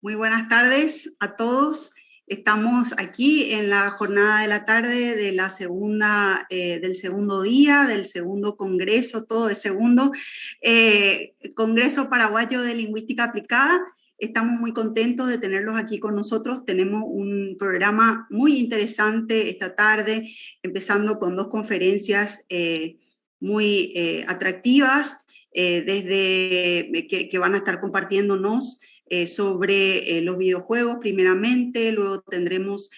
Muy buenas tardes a todos. Estamos aquí en la jornada de la tarde de la segunda, del segundo día, del segundo congreso, todo el segundo Congreso Paraguayo de Lingüística Aplicada. Estamos muy contentos de tenerlos aquí con nosotros. Tenemos un programa muy interesante esta tarde, empezando con dos conferencias muy atractivas que van a estar compartiéndonos sobre los videojuegos primeramente, luego tendremos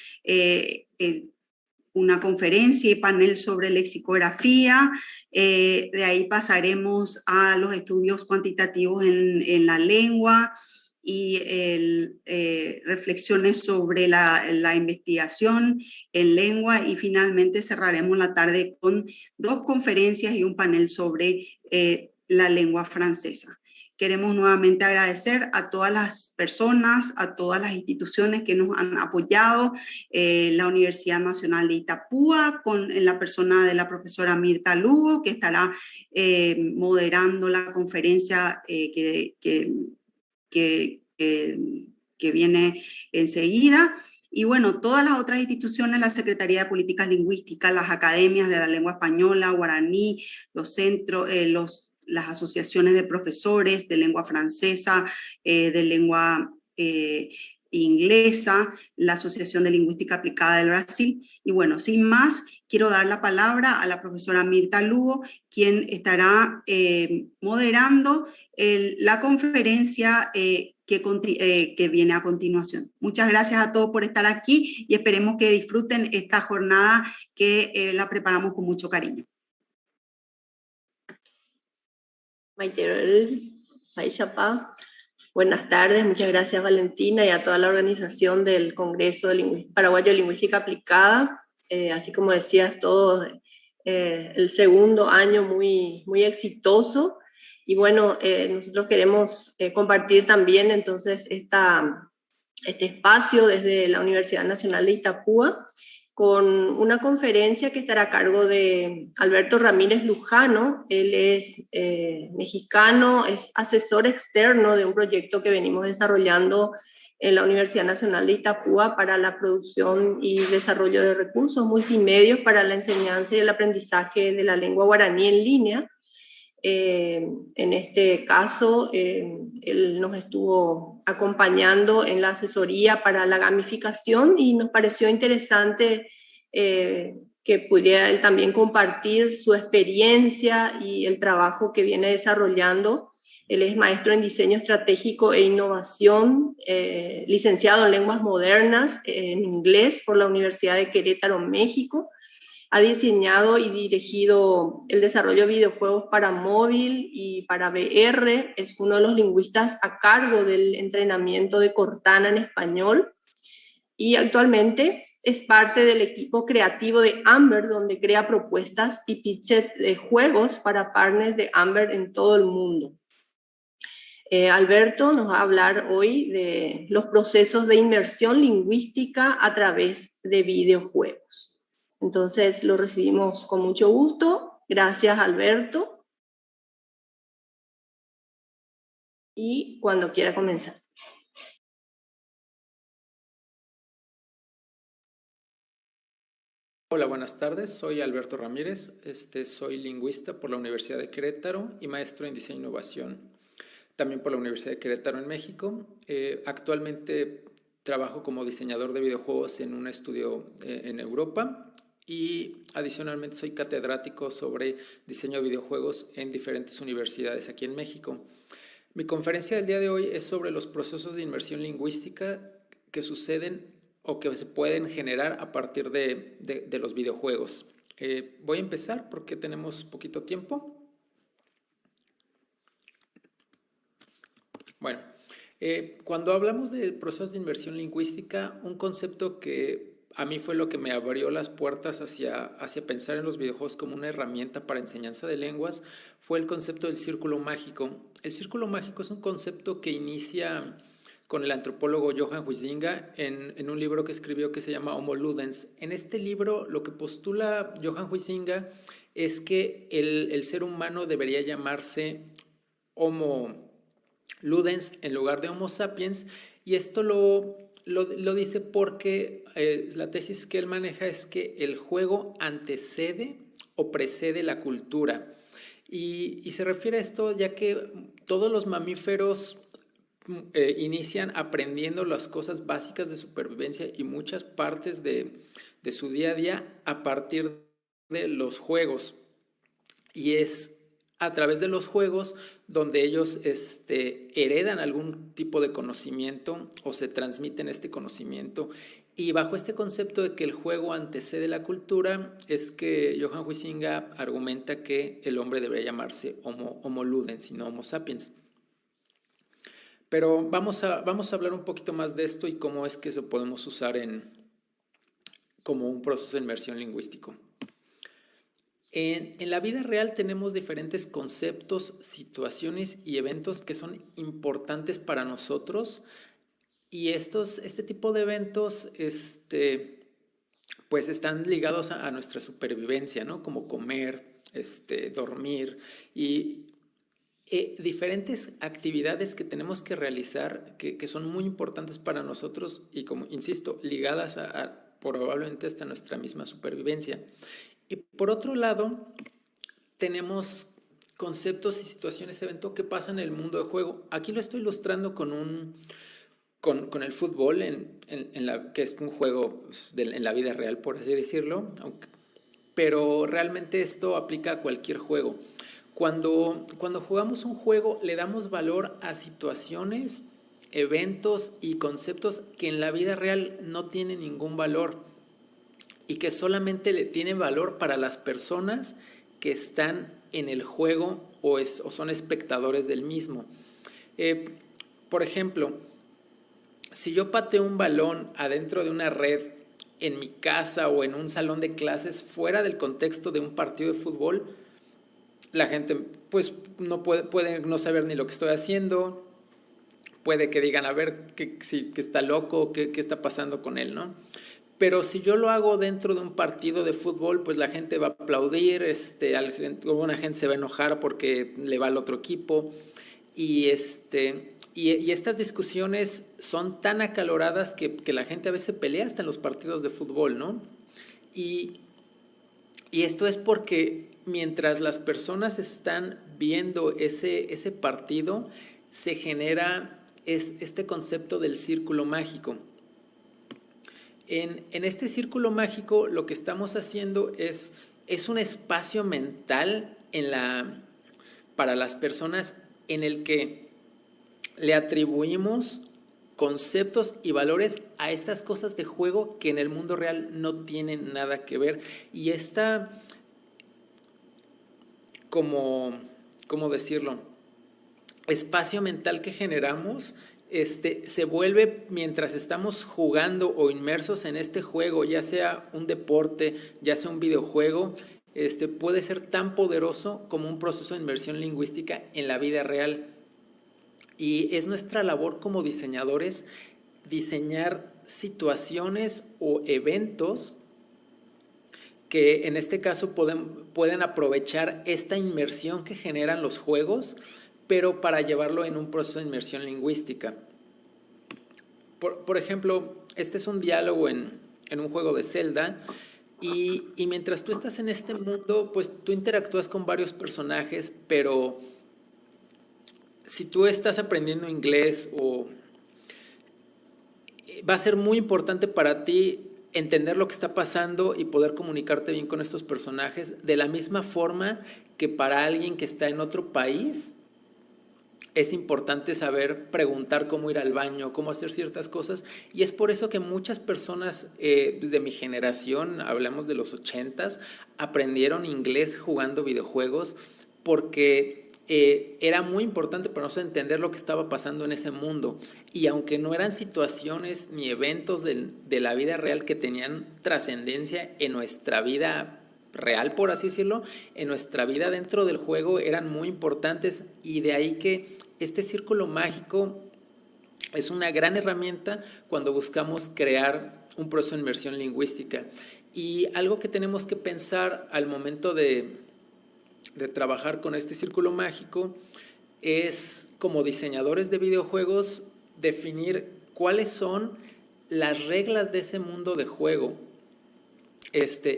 una conferencia y panel sobre lexicografía, de ahí pasaremos a los estudios cuantitativos en la lengua y reflexiones sobre la investigación en lengua, y finalmente cerraremos la tarde con dos conferencias y un panel sobre la lengua francesa. Queremos nuevamente agradecer a todas las personas, a todas las instituciones que nos han apoyado, la Universidad Nacional de Itapúa, en la persona de la profesora Mirta Lugo, que estará moderando la conferencia que viene enseguida. Y bueno, todas las otras instituciones, la Secretaría de Políticas Lingüísticas, las academias de la lengua española, guaraní, los centros, las asociaciones de profesores de lengua francesa, de lengua inglesa, la Asociación de Lingüística Aplicada del Brasil. Y bueno, sin más, quiero dar la palabra a la profesora Mirta Lugo, quien estará moderando la conferencia que viene a continuación. Muchas gracias a todos por estar aquí y esperemos que disfruten esta jornada que la preparamos con mucho cariño. Buenas tardes, muchas gracias Valentina y a toda la organización del Congreso Paraguayo de Lingüística Aplicada. Así como decías, todo el segundo año muy exitoso. Y bueno, nosotros queremos compartir también entonces este espacio desde la Universidad Nacional de Itapúa con una conferencia que estará a cargo de Alberto Ramírez Lujano. Él es mexicano, es asesor externo de un proyecto que venimos desarrollando en la Universidad Nacional de Itapúa para la producción y desarrollo de recursos multimedios para la enseñanza y el aprendizaje de la lengua guaraní en línea. En este caso, él nos estuvo acompañando en la asesoría para la gamificación y nos pareció interesante que pudiera él también compartir su experiencia y el trabajo que viene desarrollando. Él es maestro en diseño estratégico e innovación, licenciado en lenguas modernas en inglés por la Universidad de Querétaro, México. Ha diseñado y dirigido el desarrollo de videojuegos para móvil y para VR. Es uno de los lingüistas a cargo del entrenamiento de Cortana en español. Y actualmente es parte del equipo creativo de Amber, donde crea propuestas y pitches de juegos para partners de Amber en todo el mundo. Alberto nos va a hablar hoy de los procesos de inmersión lingüística a través de videojuegos. Entonces lo recibimos con mucho gusto. Gracias, Alberto. Y cuando quiera comenzar. Hola, buenas tardes. Soy Alberto Ramírez. Soy lingüista por la Universidad de Querétaro y maestro en diseño e innovación también por la Universidad de Querétaro en México. Actualmente trabajo como diseñador de videojuegos en un estudio en Europa. Y adicionalmente soy catedrático sobre diseño de videojuegos en diferentes universidades aquí en México. Mi conferencia del día de hoy es sobre los procesos de inmersión lingüística que suceden o que se pueden generar a partir de los videojuegos. Voy a empezar porque tenemos poquito tiempo. Bueno, cuando hablamos de procesos de inmersión lingüística, un concepto que a mí fue lo que me abrió las puertas hacia pensar en los videojuegos como una herramienta para enseñanza de lenguas fue el concepto del círculo mágico. El círculo mágico es un concepto que inicia con el antropólogo Johann Huizinga en un libro que escribió que se llama Homo Ludens. En este libro lo que postula Johann Huizinga es que el ser humano debería llamarse Homo Ludens en lugar de Homo sapiens, Y esto lo dice porque la tesis que él maneja es que el juego antecede o precede la cultura. Y se refiere a esto ya que todos los mamíferos inician aprendiendo las cosas básicas de supervivencia y muchas partes de su día a día a partir de los juegos. Y es a través de los juegos donde ellos heredan algún tipo de conocimiento o se transmiten este conocimiento. Y bajo este concepto de que el juego antecede la cultura es que Johann Huizinga argumenta que el hombre debería llamarse Homo ludens y no Homo sapiens. Pero vamos a hablar un poquito más de esto y cómo es que eso podemos usar como un proceso de inmersión lingüístico. En la vida real tenemos diferentes conceptos, situaciones y eventos que son importantes para nosotros y este tipo de eventos pues están ligados a nuestra supervivencia, ¿no? Como comer, dormir y diferentes actividades que tenemos que realizar que son muy importantes para nosotros y, como insisto, ligadas a probablemente hasta nuestra misma supervivencia. Y por otro lado, tenemos conceptos y situaciones, eventos que pasan en el mundo de juego. Aquí lo estoy ilustrando con el fútbol, que es un juego en la vida real, por así decirlo, pero realmente esto aplica a cualquier juego. Cuando jugamos un juego, le damos valor a situaciones, eventos y conceptos que en la vida real no tienen ningún valor y que solamente le tienen valor para las personas que están en el juego o son espectadores del mismo. Por ejemplo, si yo pateo un balón adentro de una red en mi casa o en un salón de clases fuera del contexto de un partido de fútbol, la gente pues no puede no saber ni lo que estoy haciendo, puede que digan, a ver, que está loco, qué está pasando con él, ¿no? Pero si yo lo hago dentro de un partido de fútbol, pues la gente va a aplaudir, una gente se va a enojar porque le va al otro equipo y estas discusiones son tan acaloradas que la gente a veces pelea hasta en los partidos de fútbol, ¿no? Y esto es porque mientras las personas están viendo ese partido, se genera este concepto del círculo mágico. En este círculo mágico lo que estamos haciendo es un espacio mental para las personas en el que le atribuimos conceptos y valores a estas cosas de juego que en el mundo real no tienen nada que ver. Y ¿cómo decirlo? Espacio mental que generamos se vuelve mientras estamos jugando o inmersos en este juego, ya sea un deporte, ya sea un videojuego, puede ser tan poderoso como un proceso de inmersión lingüística en la vida real. Y es nuestra labor como diseñadores diseñar situaciones o eventos que en este caso pueden aprovechar esta inmersión que generan los juegos, pero para llevarlo en un proceso de inmersión lingüística. Por ejemplo, este es un diálogo en un juego de Zelda y mientras tú estás en este mundo, pues tú interactúas con varios personajes, pero si tú estás aprendiendo inglés va a ser muy importante para ti entender lo que está pasando y poder comunicarte bien con estos personajes de la misma forma que para alguien que está en otro país es importante saber preguntar cómo ir al baño, cómo hacer ciertas cosas, y es por eso que muchas personas de mi generación, hablamos de los 80s, aprendieron inglés jugando videojuegos porque era muy importante para nosotros entender lo que estaba pasando en ese mundo, y aunque no eran situaciones ni eventos de la vida real que tenían trascendencia en nuestra vida real, por así decirlo, en nuestra vida dentro del juego eran muy importantes, y de ahí que este círculo mágico es una gran herramienta cuando buscamos crear un proceso de inmersión lingüística. Y algo que tenemos que pensar al momento de trabajar con este círculo mágico es, como diseñadores de videojuegos, definir cuáles son las reglas de ese mundo de juego.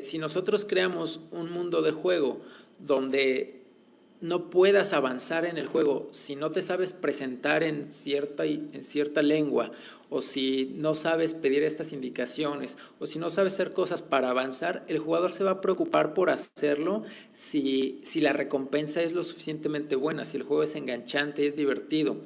Si nosotros creamos un mundo de juego donde no puedas avanzar en el juego si no te sabes presentar en cierta lengua, o si no sabes pedir estas indicaciones, o si no sabes hacer cosas para avanzar, el jugador se va a preocupar por hacerlo si la recompensa es lo suficientemente buena, si el juego es enganchante, es divertido.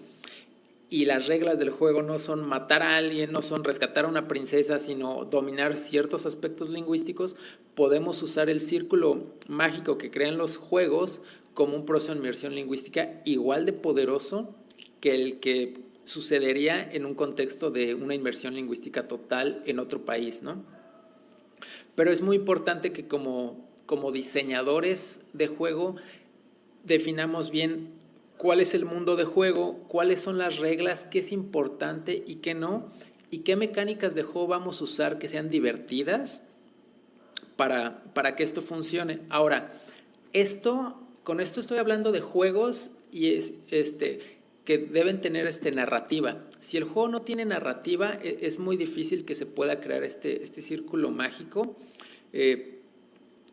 Y las reglas del juego no son matar a alguien, no son rescatar a una princesa, sino dominar ciertos aspectos lingüísticos. Podemos usar el círculo mágico que crean los juegos como un proceso de inmersión lingüística igual de poderoso que el que sucedería en un contexto de una inmersión lingüística total en otro país, ¿no? Pero es muy importante que como diseñadores de juego definamos bien cuál es el mundo de juego, cuáles son las reglas, qué es importante y qué no, y qué mecánicas de juego vamos a usar que sean divertidas para que esto funcione. Ahora, con esto estoy hablando de juegos y que deben tener narrativa. Si el juego no tiene narrativa, es muy difícil que se pueda crear este círculo mágico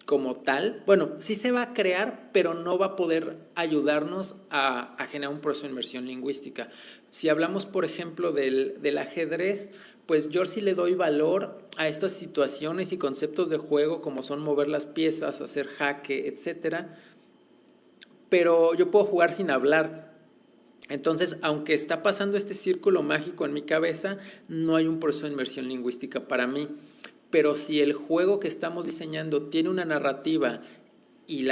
como tal. Bueno, sí se va a crear, pero no va a poder ayudarnos a generar un proceso de inmersión lingüística. Si hablamos, por ejemplo, del ajedrez, pues yo sí le doy valor a estas situaciones y conceptos de juego como son mover las piezas, hacer jaque, etcétera. Pero yo puedo jugar sin hablar. Entonces, aunque está pasando este círculo mágico en mi cabeza, no hay un proceso de inmersión lingüística para mí. Pero si el juego que estamos diseñando tiene una narrativa y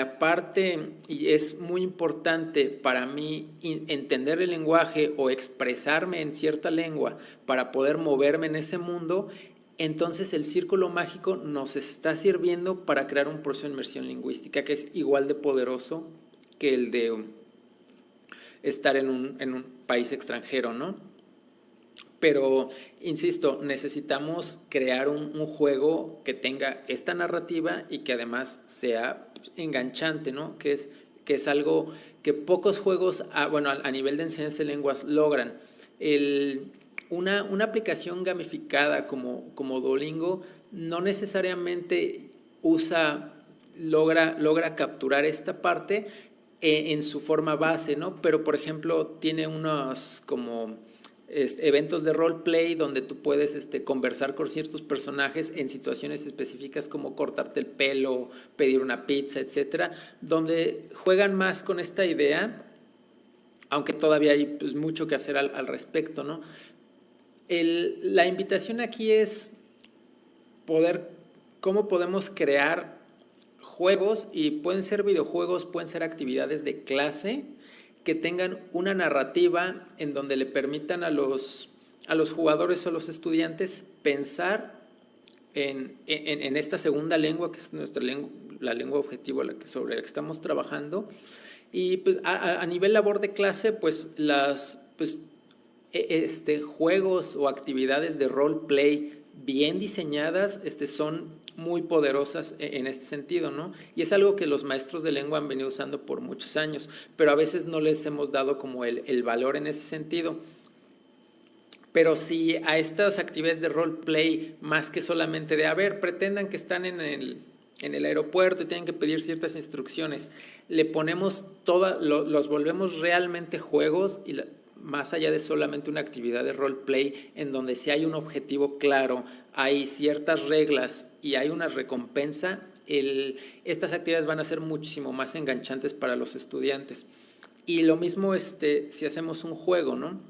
es muy importante para mí entender el lenguaje o expresarme en cierta lengua para poder moverme en ese mundo, entonces el círculo mágico nos está sirviendo para crear un proceso de inmersión lingüística que es igual de poderoso que el de estar en un país extranjero, ¿no? Pero, insisto, necesitamos crear un juego que tenga esta narrativa y que además sea enganchante, ¿no? Que es algo que pocos juegos, a nivel de enseñanza de lenguas, logran. Una aplicación gamificada como Duolingo no necesariamente logra capturar esta parte en su forma base, ¿no? Pero, por ejemplo, tiene unos como eventos de roleplay donde tú puedes conversar con ciertos personajes en situaciones específicas como cortarte el pelo, pedir una pizza, etcétera, donde juegan más con esta idea, aunque todavía hay pues mucho que hacer al respecto, ¿no? La invitación aquí es cómo podemos crear juegos, y pueden ser videojuegos, pueden ser actividades de clase que tengan una narrativa en donde le permitan a los jugadores o a los estudiantes pensar en esta segunda lengua, que es la lengua objetivo sobre la que estamos trabajando. Y pues a nivel labor de clase, pues juegos o actividades de roleplay bien diseñadas son muy poderosas en este sentido, ¿no? Y es algo que los maestros de lengua han venido usando por muchos años, pero a veces no les hemos dado como el valor en ese sentido. Pero si a estas actividades de roleplay, más que solamente pretendan que están en el aeropuerto y tienen que pedir ciertas instrucciones, le ponemos los volvemos realmente juegos y más allá de solamente una actividad de roleplay en donde sí hay un objetivo claro, hay ciertas reglas y hay una recompensa, estas actividades van a ser muchísimo más enganchantes para los estudiantes. Y lo mismo si hacemos un juego, ¿no?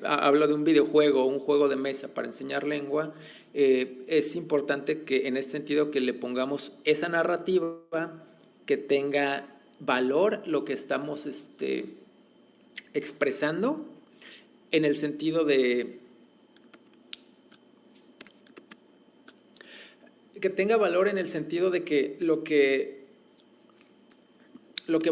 Hablo de un videojuego, un juego de mesa para enseñar lengua, es importante que en este sentido que le pongamos esa narrativa, que tenga valor lo que estamos expresando, en el sentido de que tenga valor en el sentido de que lo que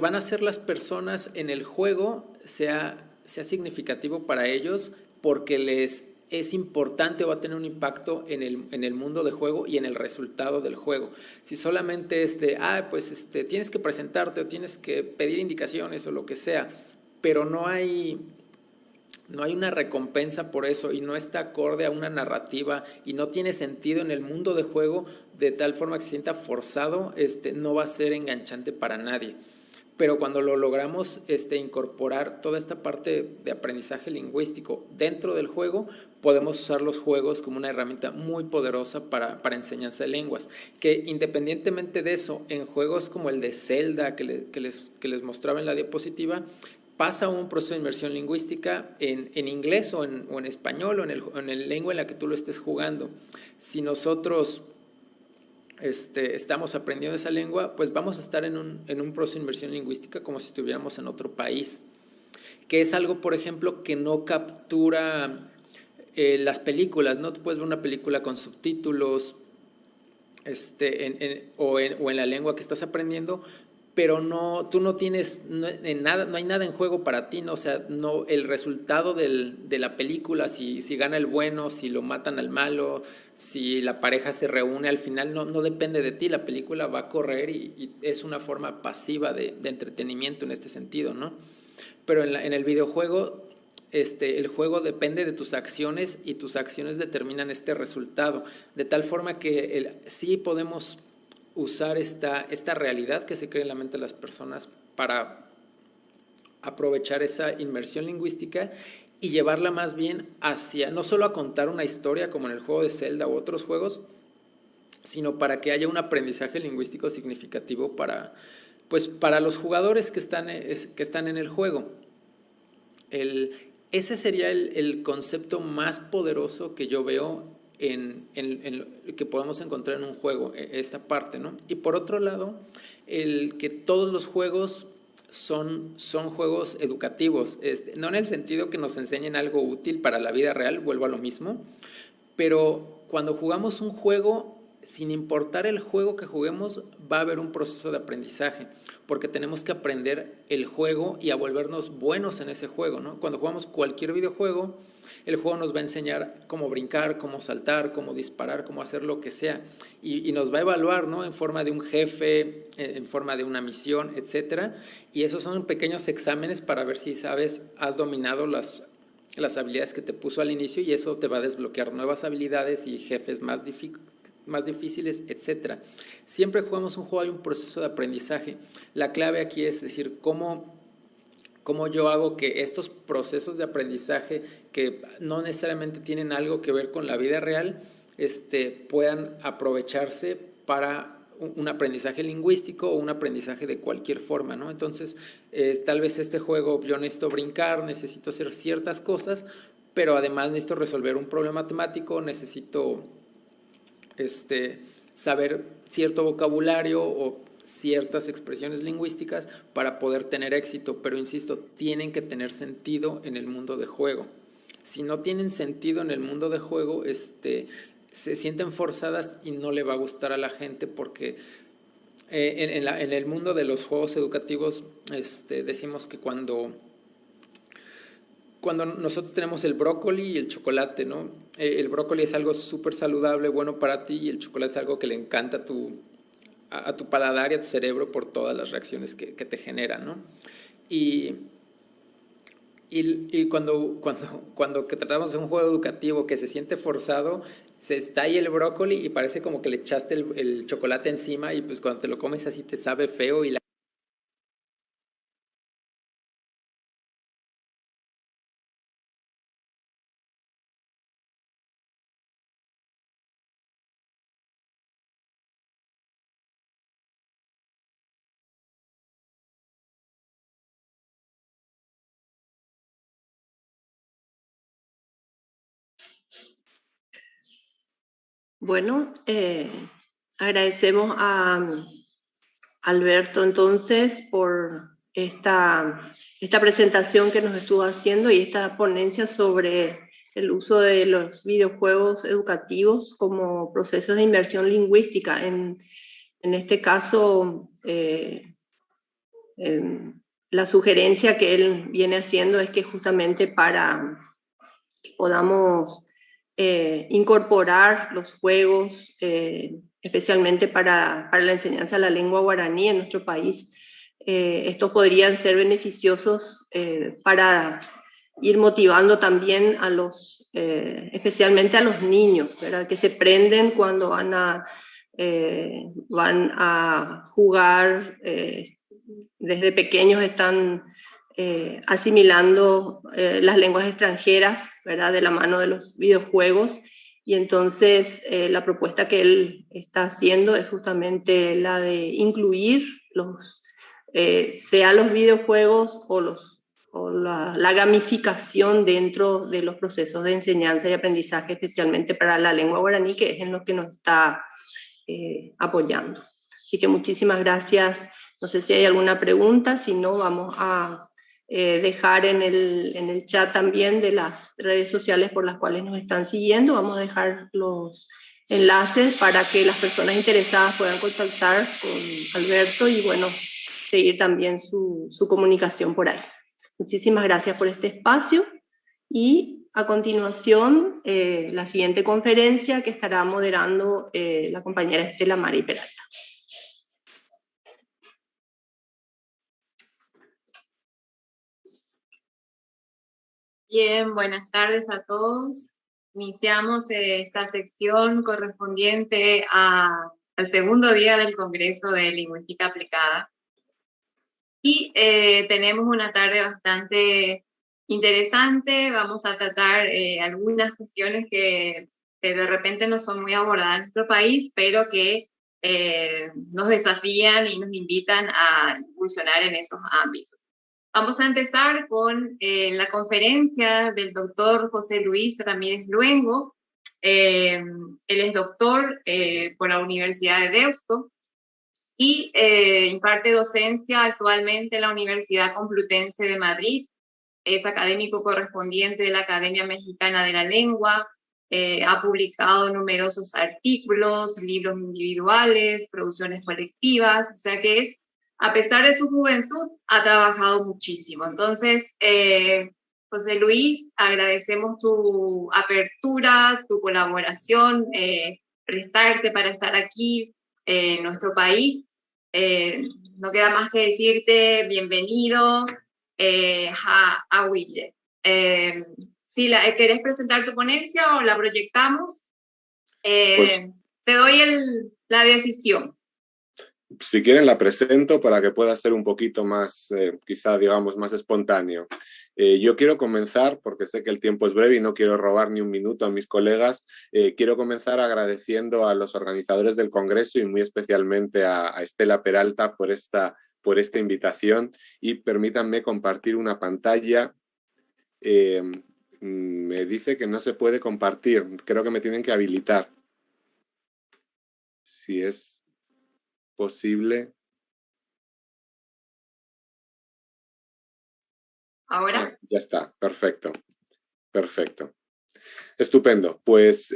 van a hacer las personas en el juego sea significativo para ellos, porque les es importante o va a tener un impacto en el mundo de juego y en el resultado del juego. Si solamente tienes que presentarte o tienes que pedir indicaciones o lo que sea, pero no hay no hay una recompensa por eso y no está acorde a una narrativa y no tiene sentido en el mundo de juego de tal forma que se sienta forzado, no va a ser enganchante para nadie. Pero cuando lo logramos incorporar toda esta parte de aprendizaje lingüístico dentro del juego, podemos usar los juegos como una herramienta muy poderosa para enseñanza de lenguas. Que independientemente de eso, en juegos como el de Zelda que les mostraba en la diapositiva, pasa un proceso de inmersión lingüística en inglés o en español o en el lengua en la que tú lo estés jugando. Si nosotros estamos aprendiendo esa lengua, pues vamos a estar en un proceso de inmersión lingüística como si estuviéramos en otro país, que es algo, por ejemplo, que no captura las películas, ¿no? Tú puedes ver una película con subtítulos o en la lengua que estás aprendiendo, pero tú no tienes no hay nada en juego para ti, ¿no? O sea, no, el resultado de la película, si gana el bueno, si lo matan al malo, si la pareja se reúne, al final no depende de ti, la película va a correr y es una forma pasiva de entretenimiento en este sentido, ¿no? Pero en el videojuego, el juego depende de tus acciones y tus acciones determinan este resultado, de tal forma que sí podemos usar esta realidad que se crea en la mente de las personas para aprovechar esa inmersión lingüística y llevarla más bien hacia, no solo a contar una historia como en el juego de Zelda u otros juegos, sino para que haya un aprendizaje lingüístico significativo para los jugadores que están en el juego. Ese sería el concepto más poderoso que yo veo que podemos encontrar en un juego, esta parte, ¿no? Y por otro lado, el que todos los juegos son juegos educativos, no en el sentido que nos enseñen algo útil para la vida real, vuelvo a lo mismo, pero cuando jugamos un juego, sin importar el juego que juguemos, va a haber un proceso de aprendizaje, porque tenemos que aprender el juego y a volvernos buenos en ese juego, ¿no? Cuando jugamos cualquier videojuego, el juego nos va a enseñar cómo brincar, cómo saltar, cómo disparar, cómo hacer lo que sea, y nos va a evaluar, ¿no? En forma de un jefe, en forma de una misión, etcétera, y esos son pequeños exámenes para ver si has dominado las habilidades que te puso al inicio, y eso te va a desbloquear nuevas habilidades y jefes más difíciles, etcétera. Siempre jugamos un juego, hay un proceso de aprendizaje. La clave aquí es decir, cómo yo hago que estos procesos de aprendizaje que no necesariamente tienen algo que ver con la vida real, puedan aprovecharse para un aprendizaje lingüístico o un aprendizaje de cualquier forma, ¿no? Entonces, tal vez este juego yo necesito brincar, necesito hacer ciertas cosas, pero además necesito resolver un problema matemático, necesito saber cierto vocabulario o ciertas expresiones lingüísticas para poder tener éxito, pero insisto, tienen que tener sentido en el mundo de juego. Si no tienen sentido en el mundo de juego, se sienten forzadas y no le va a gustar a la gente, porque en el mundo de los juegos educativos decimos que cuando nosotros tenemos el brócoli y el chocolate, ¿no? El brócoli es algo súper saludable, bueno para ti, y el chocolate es algo que le encanta a tu paladar y a tu cerebro por todas las reacciones que te generan, ¿no? Y cuando que tratamos de un juego educativo que se siente forzado, se está ahí el brócoli y parece como que le echaste el chocolate encima, y pues cuando te lo comes así te sabe feo y Bueno, agradecemos a Alberto entonces por esta presentación que nos estuvo haciendo y esta ponencia sobre el uso de los videojuegos educativos como procesos de inmersión lingüística. En este caso, la sugerencia que él viene haciendo es que justamente para que podamos incorporar los juegos, especialmente para la enseñanza de la lengua guaraní en nuestro país, estos podrían ser beneficiosos para ir motivando también a especialmente a los niños, ¿verdad? Que se prenden cuando van a jugar, desde pequeños están asimilando las lenguas extranjeras, ¿verdad? De la mano de los videojuegos. Y entonces la propuesta que él está haciendo es justamente la de incluir sea los videojuegos o la gamificación dentro de los procesos de enseñanza y aprendizaje, especialmente para la lengua guaraní, que es en lo que nos está apoyando. Así que muchísimas gracias. No sé si hay alguna pregunta, si no vamos a dejar en el chat también de las redes sociales por las cuales nos están siguiendo, vamos a dejar los enlaces para que las personas interesadas puedan contactar con Alberto y bueno, seguir también su comunicación por ahí. Muchísimas gracias por este espacio y a continuación la siguiente conferencia que estará moderando la compañera Estela Mari Peralta. Bien, buenas tardes a todos. Iniciamos esta sección correspondiente al segundo día del Congreso de Lingüística Aplicada. Y tenemos una tarde bastante interesante. Vamos a tratar algunas cuestiones que de repente no son muy abordadas en nuestro país, pero que nos desafían y nos invitan a incursionar en esos ámbitos. Vamos a empezar con la conferencia del doctor José Luis Ramírez Luengo. Él es doctor por la Universidad de Deusto y imparte docencia actualmente en la Universidad Complutense de Madrid. Es académico correspondiente de la Academia Mexicana de la Lengua. Ha publicado numerosos artículos, libros individuales, producciones colectivas, o sea que a pesar de su juventud, ha trabajado muchísimo. Entonces, José Luis, agradecemos tu apertura, tu colaboración, prestarte para estar aquí en nuestro país. No queda más que decirte bienvenido a Huille. Si ¿querés presentar tu ponencia o la proyectamos? Pues, te doy la decisión. Si quieren la presento para que pueda ser un poquito más, quizá digamos, más espontáneo. Yo quiero comenzar, porque sé que el tiempo es breve y no quiero robar ni un minuto a mis colegas, quiero comenzar agradeciendo a los organizadores del Congreso y muy especialmente a Estela Peralta por esta invitación y permítanme compartir una pantalla. Me dice que no se puede compartir, creo que me tienen que habilitar. Si es posible. ¿Ahora? Ya está, perfecto. Perfecto. Estupendo. Pues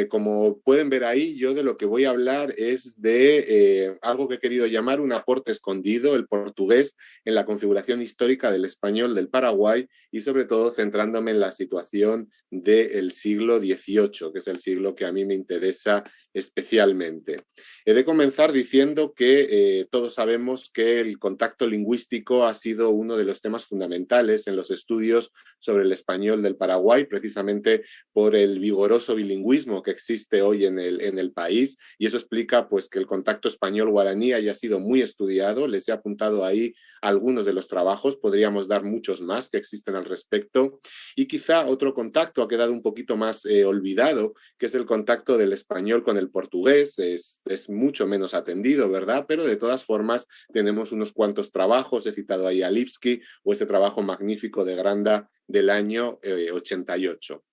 como pueden ver ahí, yo de lo que voy a hablar es de algo que he querido llamar un aporte escondido, el portugués, en la configuración histórica del español del Paraguay y sobre todo centrándome en la situación del siglo XVIII, que es el siglo que a mí me interesa especialmente. He de comenzar diciendo que todos sabemos que el contacto lingüístico ha sido uno de los temas fundamentales en los estudios sobre el español del Paraguay, precisamente por el vigoroso bilingüismo que existe hoy en el país, y eso explica pues, que el contacto español-guaraní haya sido muy estudiado. Les he apuntado ahí algunos de los trabajos, podríamos dar muchos más que existen al respecto, y quizá otro contacto ha quedado un poquito más olvidado, que es el contacto del español con el portugués. Es mucho menos atendido, ¿verdad? Pero de todas formas tenemos unos cuantos trabajos, he citado ahí a Lipski o ese trabajo magnífico de Granda del año 88.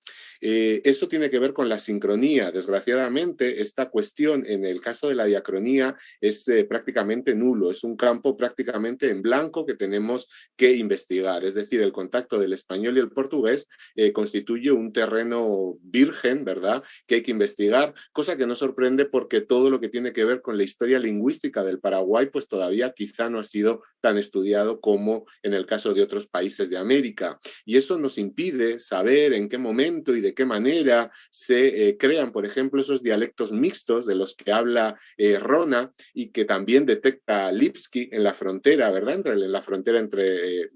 Eso tiene que ver con la sincronía. Desgraciadamente, esta cuestión en el caso de la diacronía es prácticamente nulo, es un campo prácticamente en blanco que tenemos que investigar. Es decir, el contacto del español y el portugués constituye un terreno virgen, ¿verdad?, que hay que investigar, cosa que no sorprende porque todo lo que tiene que ver con la historia lingüística del Paraguay pues todavía quizá no ha sido tan estudiado como en el caso de otros países de América. Y eso nos impide saber en qué momento y de qué manera se crean, por ejemplo, esos dialectos mixtos de los que habla Rona y que también detecta Lipski en la frontera, ¿verdad? En la frontera entre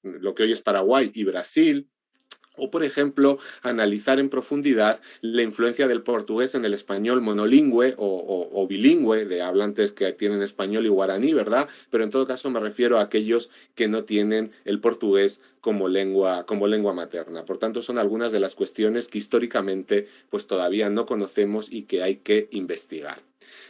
lo que hoy es Paraguay y Brasil. O, por ejemplo, analizar en profundidad la influencia del portugués en el español monolingüe o bilingüe, de hablantes que tienen español y guaraní, ¿verdad? Pero en todo caso me refiero a aquellos que no tienen el portugués como lengua materna. Por tanto, son algunas de las cuestiones que históricamente pues, todavía no conocemos y que hay que investigar.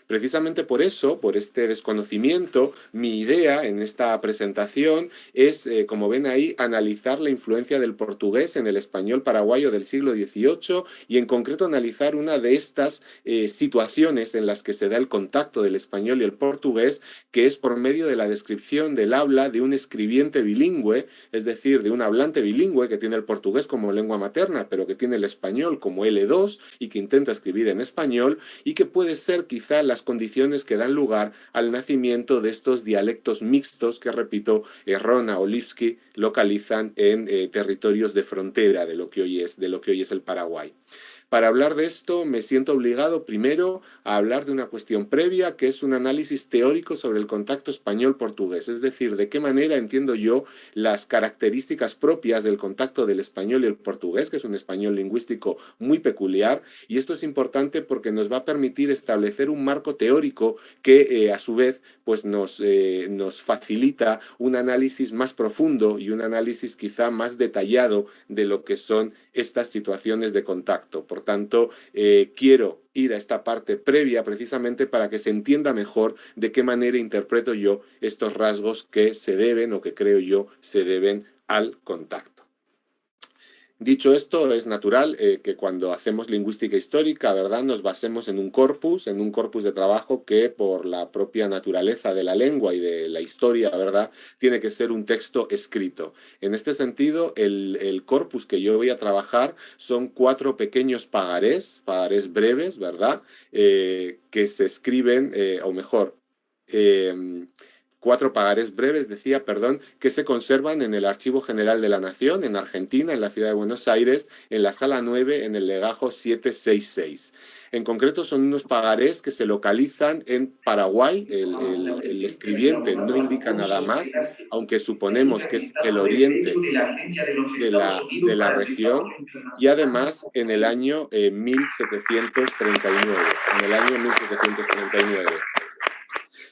Precisamente por eso, por este desconocimiento, mi idea en esta presentación es, como ven ahí, analizar la influencia del portugués en el español paraguayo del siglo XVIII y en concreto analizar una de estas situaciones en las que se da el contacto del español y el portugués, que es por medio de la descripción del habla de un escribiente bilingüe, es decir, de un hablante bilingüe que tiene el portugués como lengua materna, pero que tiene el español como L2 y que intenta escribir en español y que puede ser quizá las condiciones que dan lugar al nacimiento de estos dialectos mixtos que, repito, Rona o Lipski localizan en territorios de frontera de lo que hoy es el Paraguay. Para hablar de esto me siento obligado primero a hablar de una cuestión previa, que es un análisis teórico sobre el contacto español-portugués, es decir, de qué manera entiendo yo las características propias del contacto del español y el portugués, que es un español lingüístico muy peculiar, y esto es importante porque nos va a permitir establecer un marco teórico que a su vez pues nos facilita un análisis más profundo y un análisis quizá más detallado de lo que son estas situaciones de contacto. Por tanto, quiero ir a esta parte previa precisamente para que se entienda mejor de qué manera interpreto yo estos rasgos que se deben o que creo yo se deben al contacto. Dicho esto, es natural que cuando hacemos lingüística histórica, ¿verdad?, nos basemos en un corpus de trabajo que por la propia naturaleza de la lengua y de la historia, ¿verdad?, tiene que ser un texto escrito. En este sentido, el corpus que yo voy a trabajar son 4 pequeños pagarés breves, ¿verdad?, que se escriben, o mejor, 4 pagarés breves, que se conservan en el Archivo General de la Nación, en Argentina, en la ciudad de Buenos Aires, en la sala 9, en el legajo 766. En concreto son unos pagarés que se localizan en Paraguay. El escribiente no indica nada más, aunque suponemos que es el oriente de la región, y además en el año 1739. En el año 1739.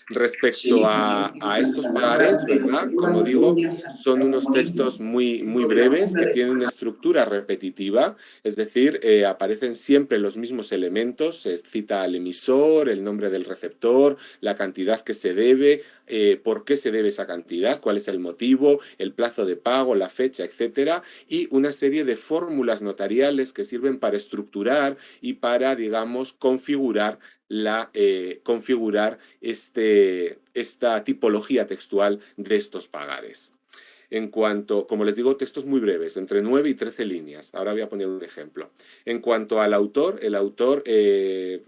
Respecto a estos pagarés, ¿verdad? Como digo, son unos textos muy breves que tienen una estructura repetitiva, es decir, aparecen siempre los mismos elementos, se cita al emisor, el nombre del receptor, la cantidad que se debe, por qué se debe esa cantidad, cuál es el motivo, el plazo de pago, la fecha, etcétera, y una serie de fórmulas notariales que sirven para estructurar y para, digamos, configurar esta tipología textual de estos pagares. En cuanto, como les digo, textos muy breves, entre 9 y 13 líneas. Ahora voy a poner un ejemplo. En cuanto al autor, el autor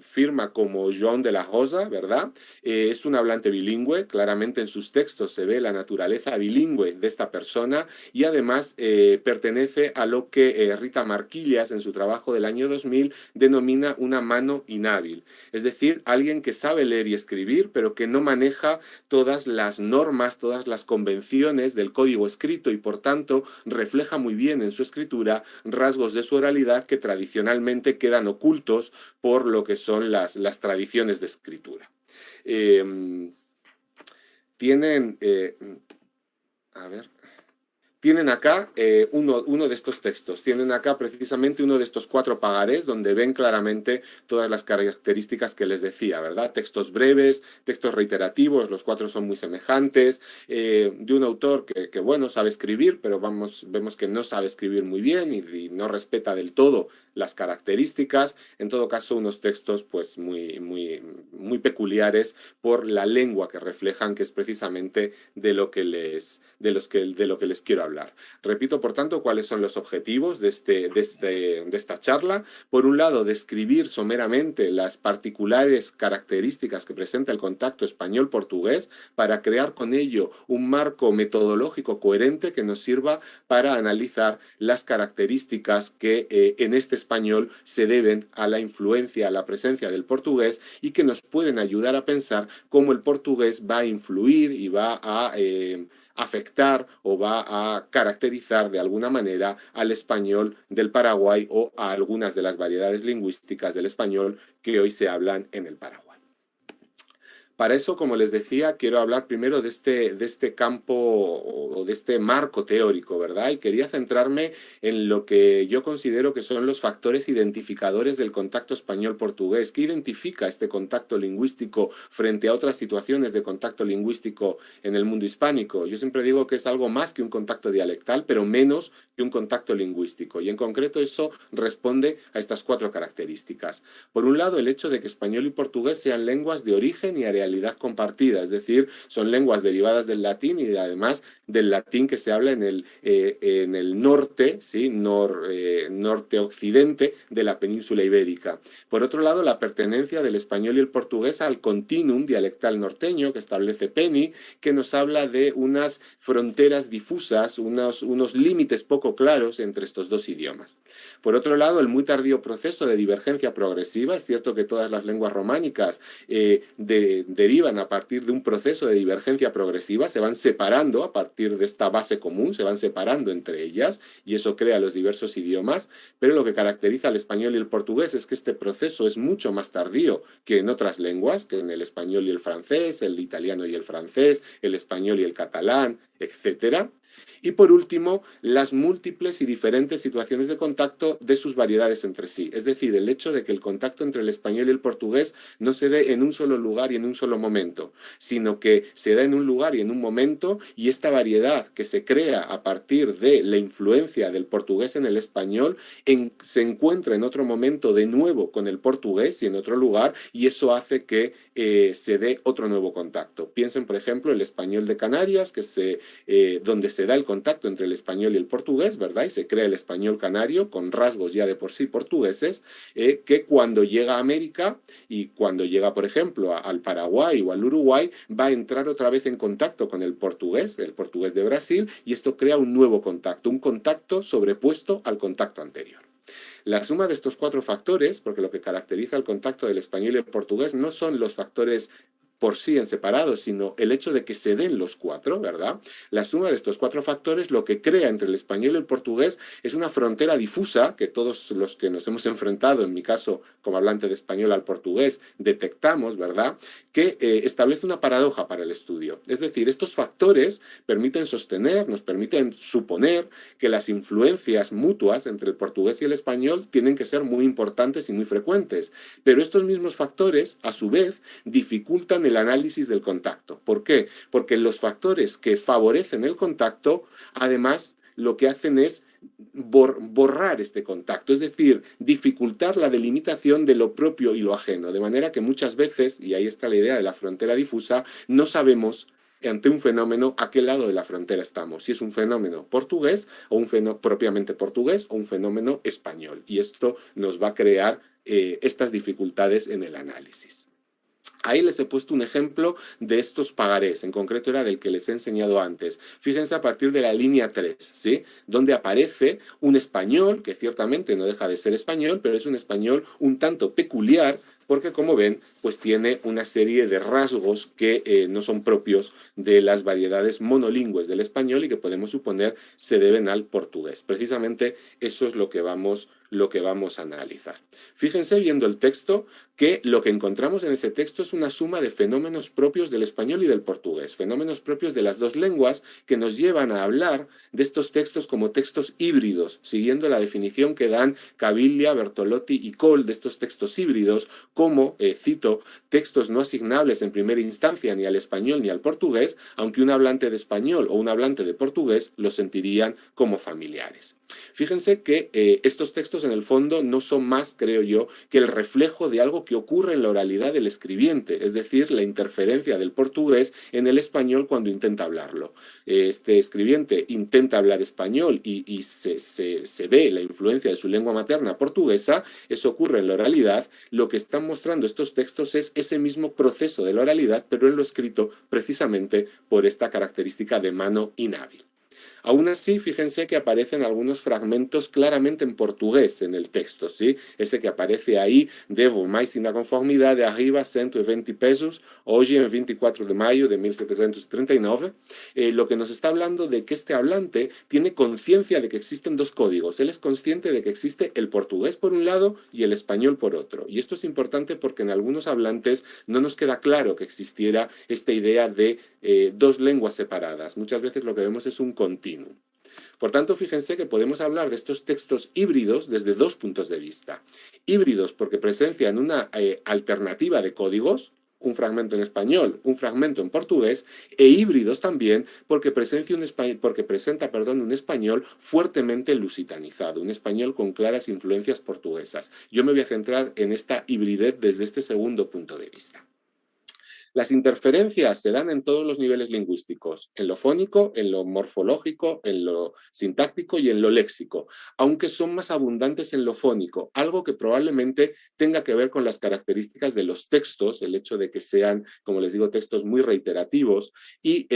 firma como Joan de la Rosa, ¿verdad? Es un hablante bilingüe, claramente en sus textos se ve la naturaleza bilingüe de esta persona y además pertenece a lo que Rita Marquillas, en su trabajo del año 2000, denomina una mano inhábil. Es decir, alguien que sabe leer y escribir, pero que no maneja todas las normas, todas las convenciones del código escrito y por tanto refleja muy bien en su escritura rasgos de su oralidad que tradicionalmente quedan ocultos por lo que son las tradiciones de escritura. Tienen acá uno de estos textos, tienen acá precisamente uno de estos 4 pagarés donde ven claramente todas las características que les decía, ¿verdad? Textos breves, textos reiterativos, los 4 son muy semejantes, de un autor que bueno, sabe escribir, pero vemos que no sabe escribir muy bien y no respeta del todo las características. En todo caso, unos textos pues muy peculiares por la lengua que reflejan, que es precisamente de lo que les quiero hablar. Repito, por tanto, cuáles son los objetivos de esta charla. Por un lado, describir someramente las particulares características que presenta el contacto español-portugués para crear con ello un marco metodológico coherente que nos sirva para analizar las características que en este español se deben a la influencia, a la presencia del portugués y que nos pueden ayudar a pensar cómo el portugués va a influir y va a afectar o va a caracterizar de alguna manera al español del Paraguay o a algunas de las variedades lingüísticas del español que hoy se hablan en el Paraguay. Para eso, como les decía, quiero hablar primero de este campo o de este marco teórico, ¿verdad? Y quería centrarme en lo que yo considero que son los factores identificadores del contacto español-portugués. ¿Qué identifica este contacto lingüístico frente a otras situaciones de contacto lingüístico en el mundo hispánico? Yo siempre digo que es algo más que un contacto dialectal, pero menos que un contacto lingüístico. Y en concreto eso responde a estas 4 características. Por un lado, el hecho de que español y portugués sean lenguas de origen y realidad compartida, es decir, son lenguas derivadas del latín y además del latín que se habla en el norte, ¿sí? Norte-occidente de la península ibérica. Por otro lado, la pertenencia del español y el portugués al continuum dialectal norteño que establece Penny, que nos habla de unas fronteras difusas, unos límites poco claros entre estos 2 idiomas. Por otro lado, el muy tardío proceso de divergencia progresiva. Es cierto que todas las lenguas románicas derivan a partir de un proceso de divergencia progresiva, se van separando a partir de esta base común, se van separando entre ellas y eso crea los diversos idiomas, pero lo que caracteriza al español y el portugués es que este proceso es mucho más tardío que en otras lenguas, que en el español y el francés, el italiano y el francés, el español y el catalán, etcétera. Y por último, las múltiples y diferentes situaciones de contacto de sus variedades entre sí. Es decir, el hecho de que el contacto entre el español y el portugués no se dé en un solo lugar y en un solo momento, sino que se da en un lugar y en un momento, y esta variedad que se crea a partir de la influencia del portugués en el español se encuentra en otro momento de nuevo con el portugués y en otro lugar, y eso hace que se dé otro nuevo contacto. Piensen, por ejemplo, el español de Canarias, donde se da el contacto entre el español y el portugués, ¿verdad? Y se crea el español canario con rasgos ya de por sí portugueses, que cuando llega a América y cuando llega, por ejemplo, al Paraguay o al Uruguay, va a entrar otra vez en contacto con el portugués de Brasil, y esto crea un nuevo contacto, un contacto sobrepuesto al contacto anterior. La suma de estos 4 factores, porque lo que caracteriza el contacto del español y el portugués no son los factores por sí en separado, sino el hecho de que se den los 4, ¿verdad? La suma de estos 4 factores lo que crea entre el español y el portugués es una frontera difusa que todos los que nos hemos enfrentado, en mi caso como hablante de español al portugués, detectamos, ¿verdad? Que establece una paradoja para el estudio. Es decir, estos factores nos permiten suponer que las influencias mutuas entre el portugués y el español tienen que ser muy importantes y muy frecuentes, pero estos mismos factores, a su vez, dificultan el análisis del contacto. ¿Por qué? Porque los factores que favorecen el contacto, además, lo que hacen es borrar este contacto, es decir, dificultar la delimitación de lo propio y lo ajeno, de manera que muchas veces, y ahí está la idea de la frontera difusa, no sabemos ante un fenómeno a qué lado de la frontera estamos, si es un fenómeno portugués o un fenómeno propiamente portugués o un fenómeno español, y esto nos va a crear estas dificultades en el análisis. Ahí les he puesto un ejemplo de estos pagarés, en concreto era del que les he enseñado antes. Fíjense a partir de la línea 3, ¿sí? Donde aparece un español, que ciertamente no deja de ser español, pero es un español un tanto peculiar, porque como ven, pues tiene una serie de rasgos que no son propios de las variedades monolingües del español y que podemos suponer se deben al portugués. Precisamente eso es lo que vamos a analizar. Fíjense viendo el texto que lo que encontramos en ese texto es una suma de fenómenos propios del español y del portugués, fenómenos propios de las 2 lenguas que nos llevan a hablar de estos textos como textos híbridos, siguiendo la definición que dan Caviglia, Bertolotti y Cole de estos textos híbridos como, cito, textos no asignables en primera instancia ni al español ni al portugués, aunque un hablante de español o un hablante de portugués los sentirían como familiares. Fíjense que estos textos en el fondo no son más, creo yo, que el reflejo de algo que ocurre en la oralidad del escribiente, es decir, la interferencia del portugués en el español cuando intenta hablarlo. Este escribiente intenta hablar español y se ve la influencia de su lengua materna portuguesa, eso ocurre en la oralidad. Lo que están mostrando estos textos es ese mismo proceso de la oralidad, pero en lo escrito precisamente por esta característica de mano inhábil. Aún así, fíjense que aparecen algunos fragmentos claramente en portugués en el texto, ¿sí? Ese que aparece ahí, devo mais inconformidade arriba 120 pesos, hoy en 24 de mayo de 1739, lo que nos está hablando de que este hablante tiene conciencia de que existen dos códigos. Él es consciente de que existe el portugués por un lado y el español por otro. Y esto es importante porque en algunos hablantes no nos queda claro que existiera esta idea de dos lenguas separadas. Muchas veces lo que vemos es un continuo. Por tanto, fíjense que podemos hablar de estos textos híbridos desde dos puntos de vista. Híbridos porque presencian una alternativa de códigos, un fragmento en español, un fragmento en portugués, e híbridos también porque presenta un español fuertemente lusitanizado, un español con claras influencias portuguesas. Yo me voy a centrar en esta hibridez desde este segundo punto de vista. Las interferencias se dan en todos los niveles lingüísticos, en lo fónico, en lo morfológico, en lo sintáctico y en lo léxico, aunque son más abundantes en lo fónico, algo que probablemente tenga que ver con las características de los textos, el hecho de que sean, como les digo, textos muy reiterativos y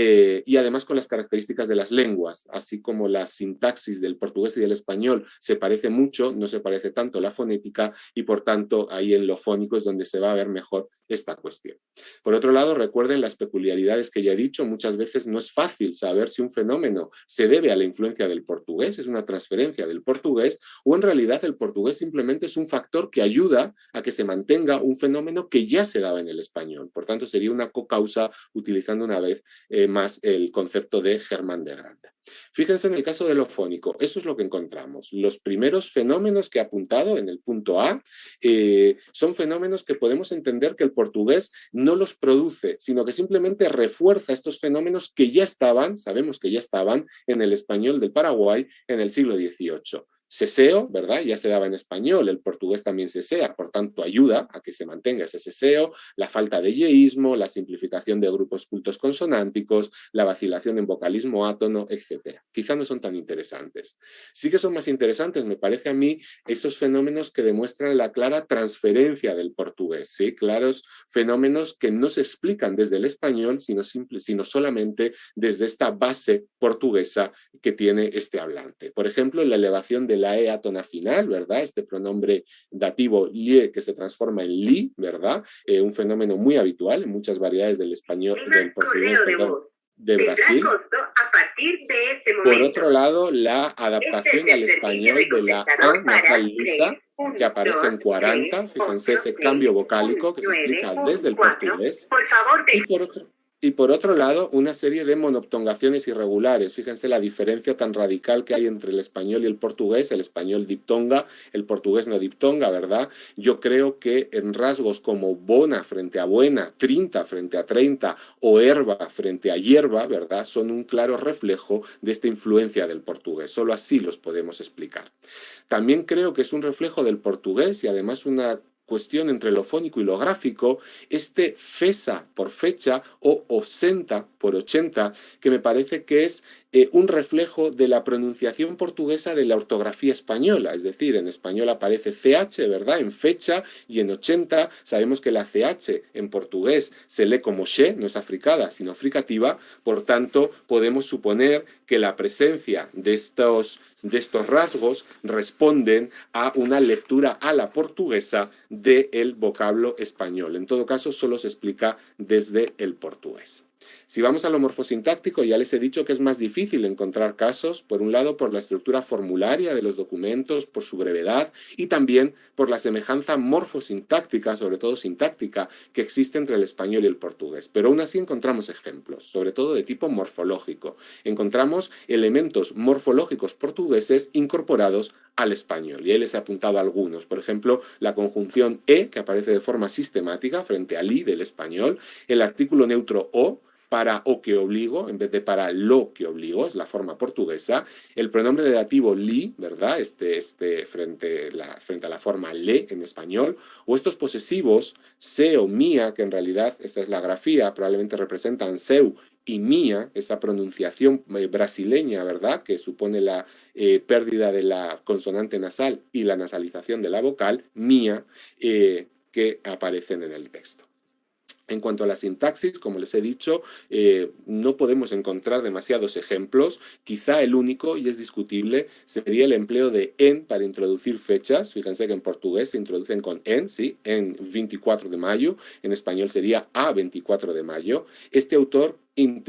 además con las características de las lenguas, así como la sintaxis del portugués y del español se parece mucho, no se parece tanto la fonética y por tanto ahí en lo fónico es donde se va a ver mejor esta cuestión. Por otro lado, recuerden las peculiaridades que ya he dicho, muchas veces no es fácil saber si un fenómeno se debe a la influencia del portugués, es una transferencia del portugués, o en realidad el portugués simplemente es un factor que ayuda a que se mantenga un fenómeno que ya se daba en el español. Por tanto, sería una cocausa utilizando una vez más el concepto de Germán de Granda. Fíjense en el caso de lo fónico, eso es lo que encontramos. Los primeros fenómenos que he apuntado en el punto A son fenómenos que podemos entender que el portugués no los produce, sino que simplemente refuerza estos fenómenos que ya estaban, sabemos que ya estaban en el español del Paraguay en el siglo XVIII. Seseo, ¿verdad? Ya se daba en español, el portugués también sesea, por tanto ayuda a que se mantenga ese seseo, la falta de yeísmo, la simplificación de grupos cultos consonánticos, la vacilación en vocalismo átono, etc. Quizá no son tan interesantes. Sí que son más interesantes, me parece a mí, esos fenómenos que demuestran la clara transferencia del portugués, ¿sí? Claros fenómenos que no se explican desde el español, sino solamente desde esta base portuguesa que tiene este hablante. Por ejemplo, la elevación de la E átona final, ¿verdad? Este pronombre dativo lie que se transforma en li, ¿verdad? Un fenómeno muy habitual en muchas variedades del español, del portugués, perdón, de Brasil. Por otro lado, la adaptación al español de la A nasal lisa, que aparece en 40, fíjense ese cambio vocálico que se explica desde el portugués. Y por otro lado, una serie de monoptongaciones irregulares. Fíjense la diferencia tan radical que hay entre el español y el español diptonga, el portugués no diptonga, ¿verdad? Yo creo que en rasgos como bona frente a buena, trinta frente a treinta o herba frente a hierba, ¿verdad? Son un claro reflejo de esta influencia del portugués. Solo así los podemos explicar. También creo que es un reflejo del portugués y además una cuestión entre lo fónico y lo gráfico, este fesa por fecha o osenta por 80, que me parece que es un reflejo de la pronunciación portuguesa de la ortografía española, es decir, en español aparece CH, ¿verdad?, en fecha, y en 80 sabemos que la CH en portugués se lee como she, no es africada, sino fricativa, por tanto podemos suponer que la presencia de estos rasgos responden a una lectura a la portuguesa del vocablo español. En todo caso, solo se explica desde el portugués. Si vamos a lo morfosintáctico, ya les he dicho que es más difícil encontrar casos, por un lado por la estructura formularia de los documentos, por su brevedad y también por la semejanza morfosintáctica, sobre todo sintáctica, que existe entre el español y el portugués. Pero aún así encontramos ejemplos, sobre todo de tipo morfológico. Encontramos elementos morfológicos portugueses incorporados al español. Y ahí les he apuntado algunos. Por ejemplo, la conjunción e, que aparece de forma sistemática frente al i del español, el artículo neutro o, para o que obligo, en vez de para lo que obligo, es la forma portuguesa, el pronombre de dativo li, ¿verdad? Frente a la forma le en español, o estos posesivos, se o mía, que en realidad, esta es la grafía, probablemente representan seu y mía, esa pronunciación brasileña, ¿verdad?, que supone la pérdida de la consonante nasal y la nasalización de la vocal, mía, que aparecen en el texto. En cuanto a la sintaxis, como les he dicho, no podemos encontrar demasiados ejemplos. Quizá el único, y es discutible, sería el empleo de en para introducir fechas. Fíjense que en portugués se introducen con en, ¿sí? En 24 de mayo, en español sería a 24 de mayo. Este autor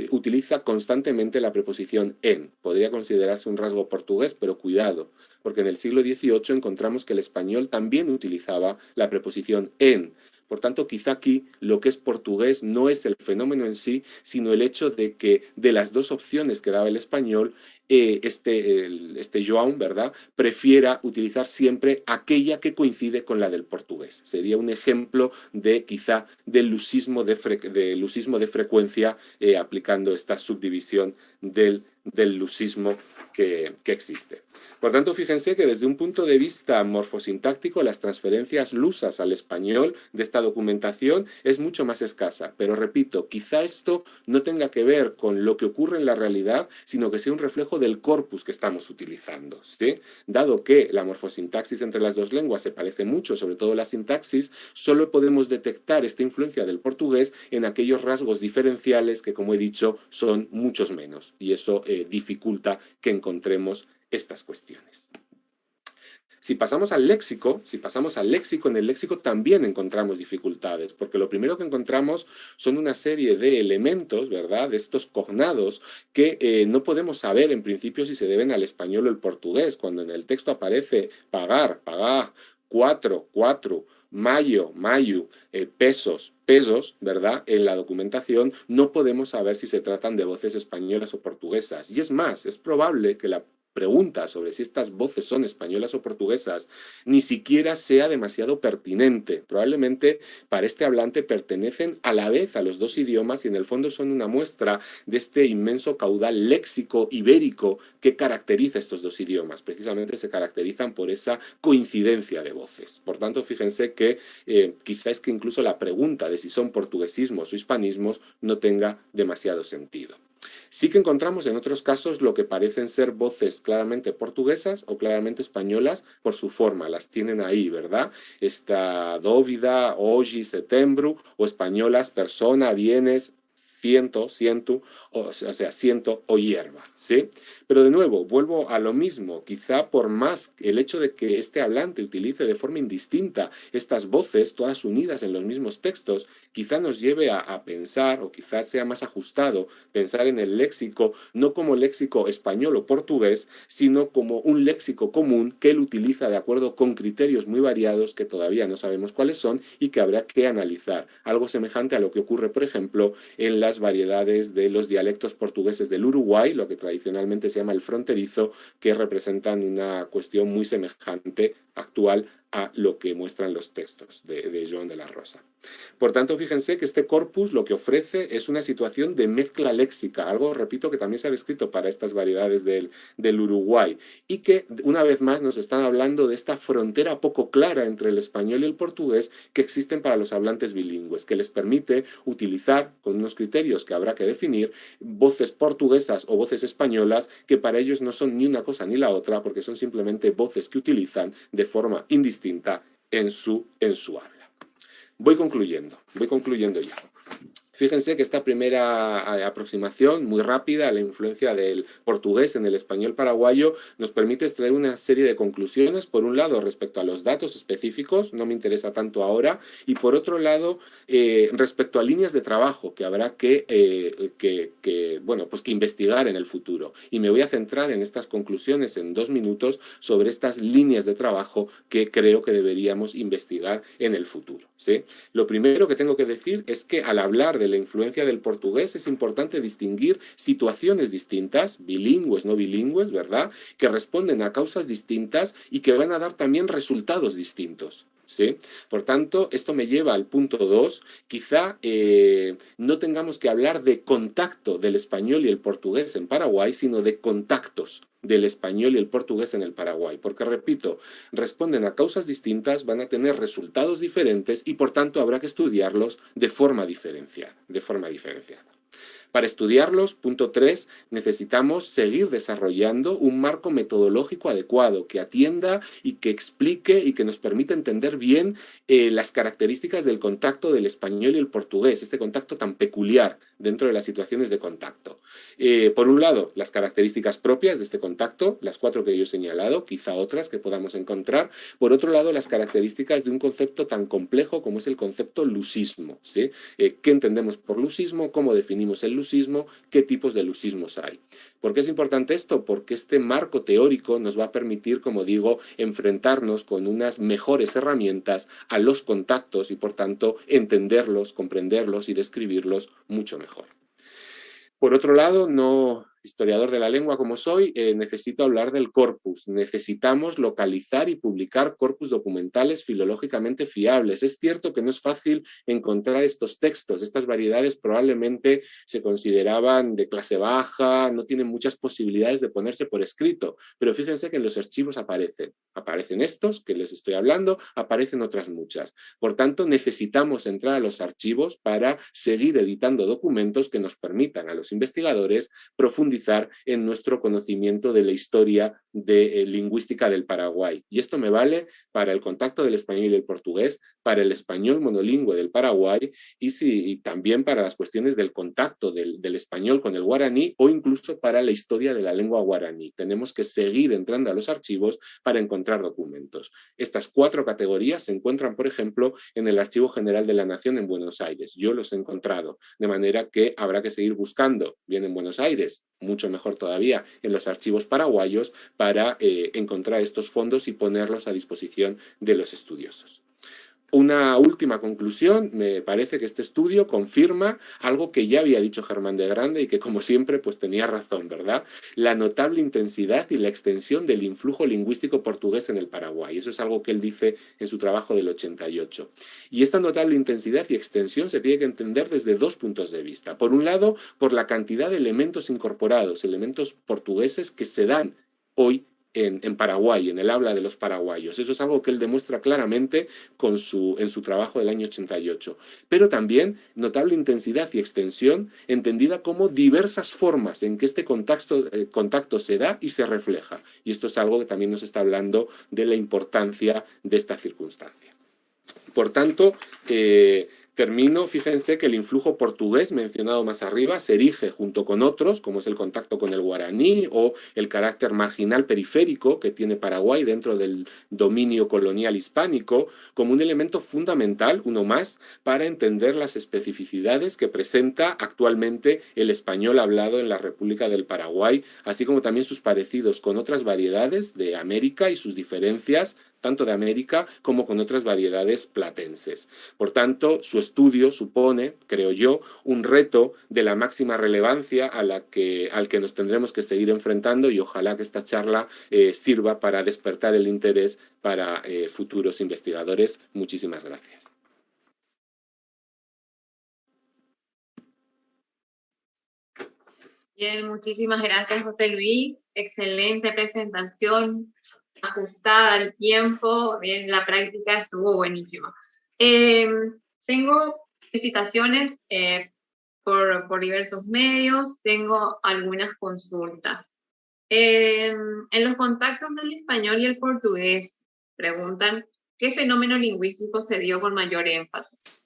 utiliza constantemente la preposición en. Podría considerarse un rasgo portugués, pero cuidado, porque en el siglo XVIII encontramos que el español también utilizaba la preposición en. Por tanto, quizá aquí lo que es portugués no es el fenómeno en sí, sino el hecho de que de las dos opciones que daba el español, este João, ¿verdad?, prefiera utilizar siempre aquella que coincide con la del portugués. Sería un ejemplo de quizá del lusismo de frecuencia, aplicando esta subdivisión del lusismo que existe. Por tanto, fíjense que desde un punto de vista morfosintáctico, las transferencias lusas al español de esta documentación es mucho más escasa. Pero repito, quizá esto no tenga que ver con lo que ocurre en la realidad, sino que sea un reflejo del corpus que estamos utilizando, ¿sí? Dado que la morfosintaxis entre las dos lenguas se parece mucho, sobre todo la sintaxis, solo podemos detectar esta influencia del portugués en aquellos rasgos diferenciales que, como he dicho, son muchos menos. Y eso dificulta que encontremos estas cuestiones. Si pasamos al léxico, en el léxico también encontramos dificultades, porque lo primero que encontramos son una serie de elementos, ¿verdad?, de estos cognados que no podemos saber en principio si se deben al español o el portugués. Cuando en el texto aparece pagar, pagar, cuatro, cuatro, mayo, mayo, pesos, pesos, ¿verdad? En la documentación no podemos saber si se tratan de voces españolas o portuguesas. Y es más, es probable que la pregunta sobre si estas voces son españolas o portuguesas ni siquiera sea demasiado pertinente. Probablemente para este hablante pertenecen a la vez a los dos idiomas y en el fondo son una muestra de este inmenso caudal léxico ibérico que caracteriza estos dos idiomas. Precisamente se caracterizan por esa coincidencia de voces. Por tanto, fíjense que quizá es que incluso la pregunta de si son portuguesismos o hispanismos no tenga demasiado sentido. Sí que encontramos en otros casos lo que parecen ser voces claramente portuguesas o claramente españolas por su forma, las tienen ahí, ¿verdad? Esta dóvida, hoje, setembro, o españolas, persona, bienes, ciento, o sea, ciento o hierba, ¿sí? Pero de nuevo, vuelvo a lo mismo, quizá por más el hecho de que este hablante utilice de forma indistinta estas voces, todas unidas en los mismos textos, quizá nos lleve a pensar, o quizá sea más ajustado, pensar en el léxico no como léxico español o portugués, sino como un léxico común que él utiliza de acuerdo con criterios muy variados que todavía no sabemos cuáles son y que habrá que analizar. Algo semejante a lo que ocurre, por ejemplo, en las variedades de los dialectos portugueses del Uruguay, lo que tradicionalmente se llama el fronterizo, que representan una cuestión muy semejante actual a lo que muestran los textos de Joan de la Rosa. Por tanto, fíjense que este corpus lo que ofrece es una situación de mezcla léxica, algo, repito, que también se ha descrito para estas variedades del Uruguay, y que una vez más nos están hablando de esta frontera poco clara entre el español y el portugués que existen para los hablantes bilingües, que les permite utilizar, con unos criterios que habrá que definir, voces portuguesas o voces españolas que para ellos no son ni una cosa ni la otra, porque son simplemente voces que utilizan de forma indistinta en su habla. Voy concluyendo ya. Fíjense que esta primera aproximación muy rápida a la influencia del portugués en el español paraguayo nos permite extraer una serie de conclusiones, por un lado respecto a los datos específicos, no me interesa tanto ahora, y por otro lado respecto a líneas de trabajo que habrá que investigar en el futuro. Y me voy a centrar en estas conclusiones en 2 minutos sobre estas líneas de trabajo que creo que deberíamos investigar en el futuro, ¿sí? Lo primero que tengo que decir es que al hablar de la influencia del portugués es importante distinguir situaciones distintas, bilingües, no bilingües, ¿verdad?, que responden a causas distintas y que van a dar también resultados distintos, ¿sí? Por tanto, esto me lleva al punto 2. Quizá no tengamos que hablar de contacto del español y el portugués en Paraguay, sino de contactos del español y el portugués en el Paraguay, porque, repito, responden a causas distintas, van a tener resultados diferentes y, por tanto, habrá que estudiarlos de forma diferenciada. Para estudiarlos, punto 3, necesitamos seguir desarrollando un marco metodológico adecuado que atienda y que explique y que nos permita entender bien las características del contacto del español y el portugués, este contacto tan peculiar dentro de las situaciones de contacto. Por un lado, las características propias de este contacto, las 4 que yo he señalado, quizá otras que podamos encontrar. Por otro lado, las características de un concepto tan complejo como es el concepto lusismo, ¿sí? ¿Qué entendemos por lusismo? ¿Cómo definimos el lusismo? ¿Qué tipos de lusismos hay? ¿Por qué es importante esto? Porque este marco teórico nos va a permitir, como digo, enfrentarnos con unas mejores herramientas a los contactos y, por tanto, entenderlos, comprenderlos y describirlos mucho mejor. Por otro lado, no historiador de la lengua como soy, necesito hablar del corpus. Necesitamos localizar y publicar corpus documentales filológicamente fiables. Es cierto que no es fácil encontrar estos textos. Estas variedades probablemente se consideraban de clase baja, no tienen muchas posibilidades de ponerse por escrito, pero fíjense que en los archivos aparecen. Aparecen estos que les estoy hablando, aparecen otras muchas. Por tanto, necesitamos entrar a los archivos para seguir editando documentos que nos permitan a los investigadores profundizar en nuestro conocimiento de la historia lingüística del Paraguay. Y esto me vale para el contacto del español y el portugués, para el español monolingüe del Paraguay y también para las cuestiones del contacto del español con el guaraní o incluso para la historia de la lengua guaraní. Tenemos que seguir entrando a los archivos para encontrar documentos. Estas 4 categorías se encuentran, por ejemplo, en el Archivo General de la Nación en Buenos Aires. Yo los he encontrado, de manera que habrá que seguir buscando, bien en Buenos Aires, mucho mejor todavía en los archivos paraguayos, para encontrar estos fondos y ponerlos a disposición de los estudiosos. Una última conclusión, me parece que este estudio confirma algo que ya había dicho Germán de Grande y que, como siempre, pues tenía razón, ¿verdad? La notable intensidad y la extensión del influjo lingüístico portugués en el Paraguay. Eso es algo que él dice en su trabajo del 88. Y esta notable intensidad y extensión se tiene que entender desde 2 puntos de vista. Por un lado, por la cantidad de elementos incorporados, elementos portugueses que se dan hoy en Paraguay, en el habla de los paraguayos. Eso es algo que él demuestra claramente en su trabajo del año 88. Pero también notable intensidad y extensión, entendida como diversas formas en que este contacto se da y se refleja. Y esto es algo que también nos está hablando de la importancia de esta circunstancia. Por tanto, termino, fíjense que el influjo portugués mencionado más arriba se erige junto con otros, como es el contacto con el guaraní o el carácter marginal periférico que tiene Paraguay dentro del dominio colonial hispánico, como un elemento fundamental, uno más, para entender las especificidades que presenta actualmente el español hablado en la República del Paraguay, así como también sus parecidos con otras variedades de América y sus diferencias tanto de América como con otras variedades platenses. Por tanto, su estudio supone, creo yo, un reto de la máxima relevancia al que nos tendremos que seguir enfrentando y ojalá que esta charla sirva para despertar el interés para futuros investigadores. Muchísimas gracias. Bien, muchísimas gracias, José Luis. Excelente presentación, ajustada al tiempo. Bien, la práctica estuvo buenísima. Tengo felicitaciones por diversos medios, tengo algunas consultas. En los contactos del español y el portugués, preguntan, ¿qué fenómeno lingüístico se dio con mayor énfasis?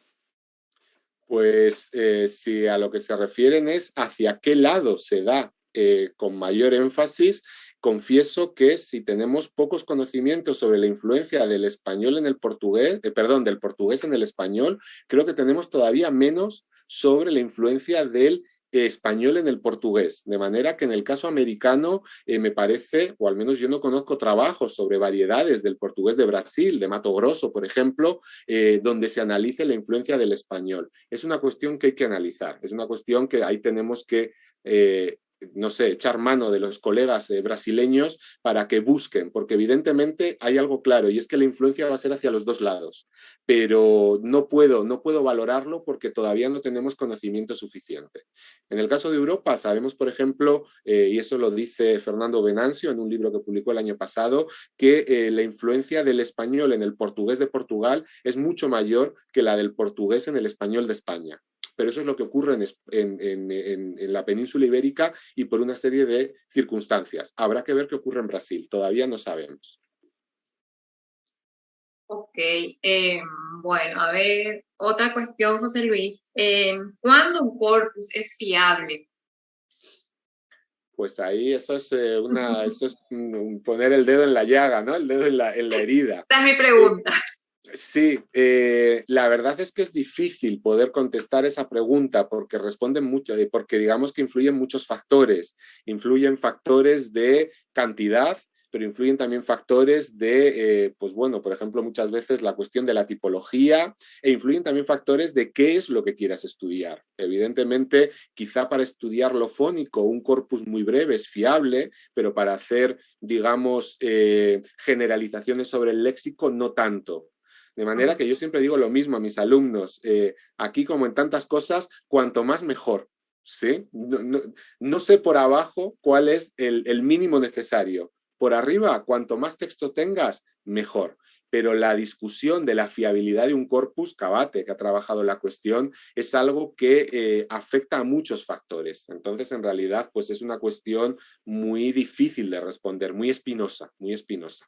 Pues si a lo que se refieren es hacia qué lado se da con mayor énfasis, confieso que si tenemos pocos conocimientos sobre la influencia del español en el portugués, del portugués en el español, creo que tenemos todavía menos sobre la influencia del español en el portugués, de manera que en el caso americano me parece, o al menos yo no conozco trabajos sobre variedades del portugués de Brasil, de Mato Grosso, por ejemplo, donde se analice la influencia del español. Es una cuestión que hay que analizar, es una cuestión que ahí tenemos que no sé, echar mano de los colegas brasileños para que busquen, porque evidentemente hay algo claro y es que la influencia va a ser hacia los 2 lados, pero no puedo valorarlo porque todavía no tenemos conocimiento suficiente. En el caso de Europa sabemos, por ejemplo, y eso lo dice Fernando Venancio en un libro que publicó el año pasado, que la influencia del español en el portugués de Portugal es mucho mayor que la del portugués en el español de España. pero eso es lo que ocurre en la península ibérica y por una serie de circunstancias. Habrá que ver qué ocurre en Brasil, todavía no sabemos. Ok, bueno, a ver, otra cuestión, José Luis. ¿Cuándo un corpus es fiable? Pues ahí eso es, poner el dedo en la llaga, ¿no? El dedo en la herida. Esa es mi pregunta. Sí, la verdad es que es difícil poder contestar esa pregunta porque responden mucho, porque digamos que influyen muchos factores. Influyen factores de cantidad, pero influyen también factores de, pues bueno, por ejemplo, muchas veces la cuestión de la tipología, e influyen también factores de qué es lo que quieras estudiar. Evidentemente, quizá para estudiar lo fónico, un corpus muy breve es fiable, pero para hacer, digamos, generalizaciones sobre el léxico, no tanto. De manera que yo siempre digo lo mismo a mis alumnos, aquí como en tantas cosas, cuanto más mejor, ¿sí? No sé por abajo cuál es el mínimo necesario. Por arriba, cuanto más texto tengas, mejor. Pero la discusión de la fiabilidad de un corpus, Cabate, que ha trabajado la cuestión, es algo que afecta a muchos factores. Entonces, en realidad, pues es una cuestión muy difícil de responder, muy espinosa, muy espinosa.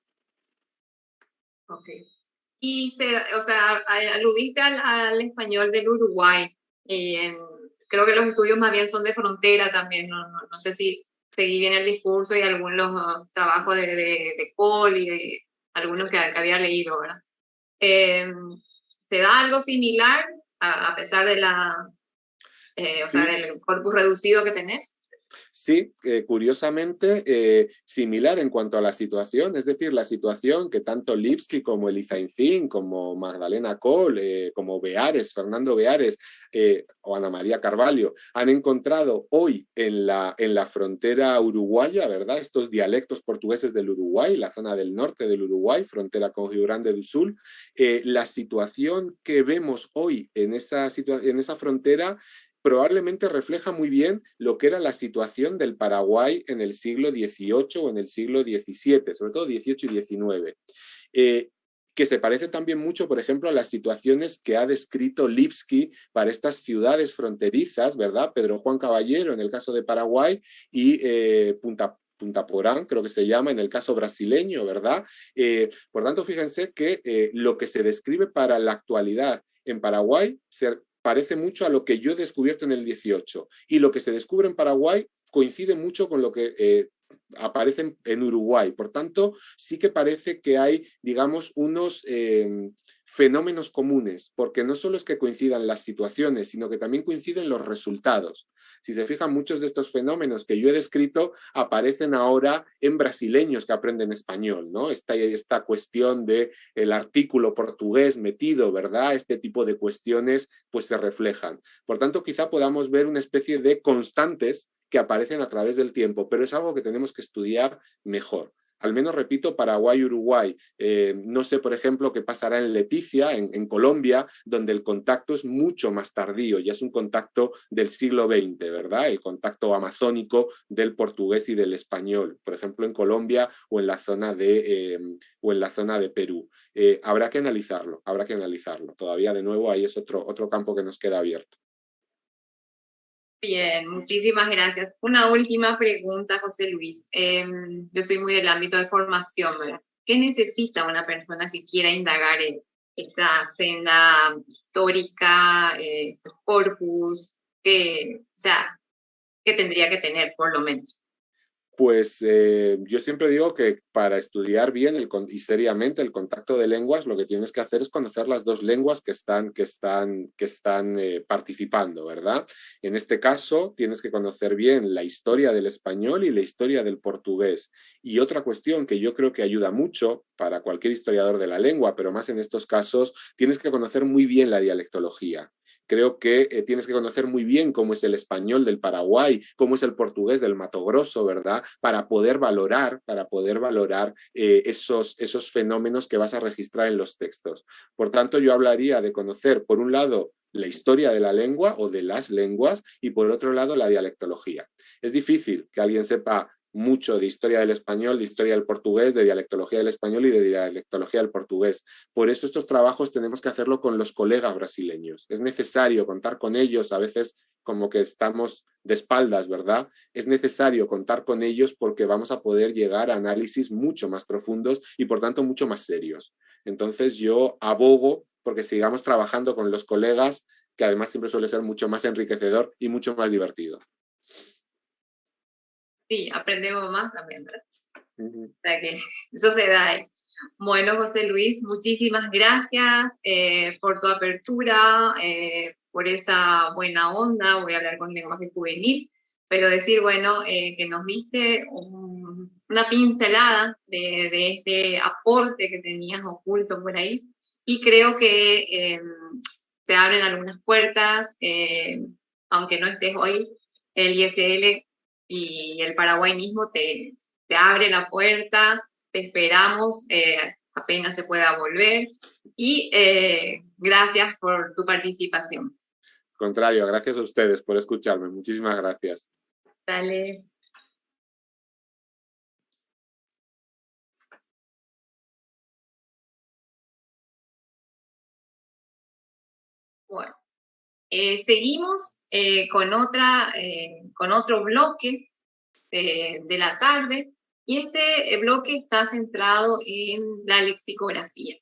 Ok. Y o sea, aludiste al español del Uruguay. Creo que los estudios más bien son de frontera también. No sé si seguí bien el discurso y algunos trabajos de Cole y algunos que había leído, ¿verdad? ¿Se da algo similar a pesar de Sí. o sea, del corpus reducido que tenés? Sí, curiosamente similar en cuanto a la situación, es decir, la situación que tanto Lipski como Elizainzín, como Magdalena Kohl, como Beares, Fernando Beares o Ana María Carvalho han encontrado hoy en la frontera uruguaya, ¿verdad? Estos dialectos portugueses del Uruguay, la zona del norte del Uruguay, frontera con Rio Grande do Sul, la situación que vemos hoy en esa frontera probablemente refleja muy bien lo que era la situación del Paraguay en el siglo XVIII o en el siglo XVII, sobre todo XVIII y XIX, que se parece también mucho, por ejemplo, a las situaciones que ha descrito Lipski para estas ciudades fronterizas, ¿verdad? Pedro Juan Caballero en el caso de Paraguay y Punta Porán, creo que se llama, en el caso brasileño, ¿verdad? Por tanto, fíjense que lo que se describe para la actualidad en Paraguay parece mucho a lo que yo he descubierto en el 18 y lo que se descubre en Paraguay coincide mucho con lo que aparece en Uruguay. Por tanto, sí que parece que hay, digamos, unos fenómenos comunes, porque no solo es que coincidan las situaciones, sino que también coinciden los resultados. Si se fijan, muchos de estos fenómenos que yo he descrito aparecen ahora en brasileños que aprenden español, ¿no? Esta cuestión del artículo portugués metido, ¿verdad? Este tipo de cuestiones pues se reflejan. Por tanto, quizá podamos ver una especie de constantes que aparecen a través del tiempo, pero es algo que tenemos que estudiar mejor. Al menos, repito, Paraguay y Uruguay. No sé, por ejemplo, qué pasará en Leticia, en Colombia, donde el contacto es mucho más tardío, ya es un contacto del siglo XX, ¿verdad? El contacto amazónico del portugués y del español, por ejemplo, en Colombia o en la zona de Perú. Habrá que analizarlo, habrá que analizarlo. Todavía, de nuevo, ahí es otro campo que nos queda abierto. Bien, muchísimas gracias. Una última pregunta, José Luis. Yo soy muy del ámbito de formación, ¿verdad? ¿Qué necesita una persona que quiera indagar en esta senda histórica, estos corpus? O sea, ¿qué tendría que tener, por lo menos? Pues yo siempre digo que para estudiar bien y seriamente el contacto de lenguas, lo que tienes que hacer es conocer las dos lenguas que están participando, ¿verdad? En este caso, tienes que conocer bien la historia del español y la historia del portugués. Y otra cuestión que yo creo que ayuda mucho para cualquier historiador de la lengua, pero más en estos casos, tienes que conocer muy bien la dialectología. Creo que tienes que conocer muy bien cómo es el español del Paraguay, cómo es el portugués del Mato Grosso, ¿verdad? Para poder valorar esos fenómenos que vas a registrar en los textos. Por tanto, yo hablaría de conocer, por un lado, la historia de la lengua o de las lenguas y, por otro lado, la dialectología. Es difícil que alguien sepa mucho de historia del español, de historia del portugués, de dialectología del español y de dialectología del portugués. Por eso estos trabajos tenemos que hacerlo con los colegas brasileños. Es necesario contar con ellos, a veces como que estamos de espaldas, ¿verdad? Es necesario contar con ellos porque vamos a poder llegar a análisis mucho más profundos y por tanto mucho más serios. Entonces yo abogo porque sigamos trabajando con los colegas, que además siempre suele ser mucho más enriquecedor y mucho más divertido. Sí, aprendemos más también, ¿verdad? O sea que eso se da ahí. Bueno, José Luis, muchísimas gracias por tu apertura, por esa buena onda. Voy a hablar con lenguaje juvenil, pero decir, bueno, que nos diste una pincelada de este aporte que tenías oculto por ahí, y creo que se abren algunas puertas, aunque no estés hoy, el ISL y el Paraguay mismo te abre la puerta, te esperamos apenas se pueda volver, y gracias por tu participación. Al contrario, gracias a ustedes por escucharme. Muchísimas gracias. Dale. Bueno, seguimos con otro bloque de la tarde, y este bloque está centrado en la lexicografía.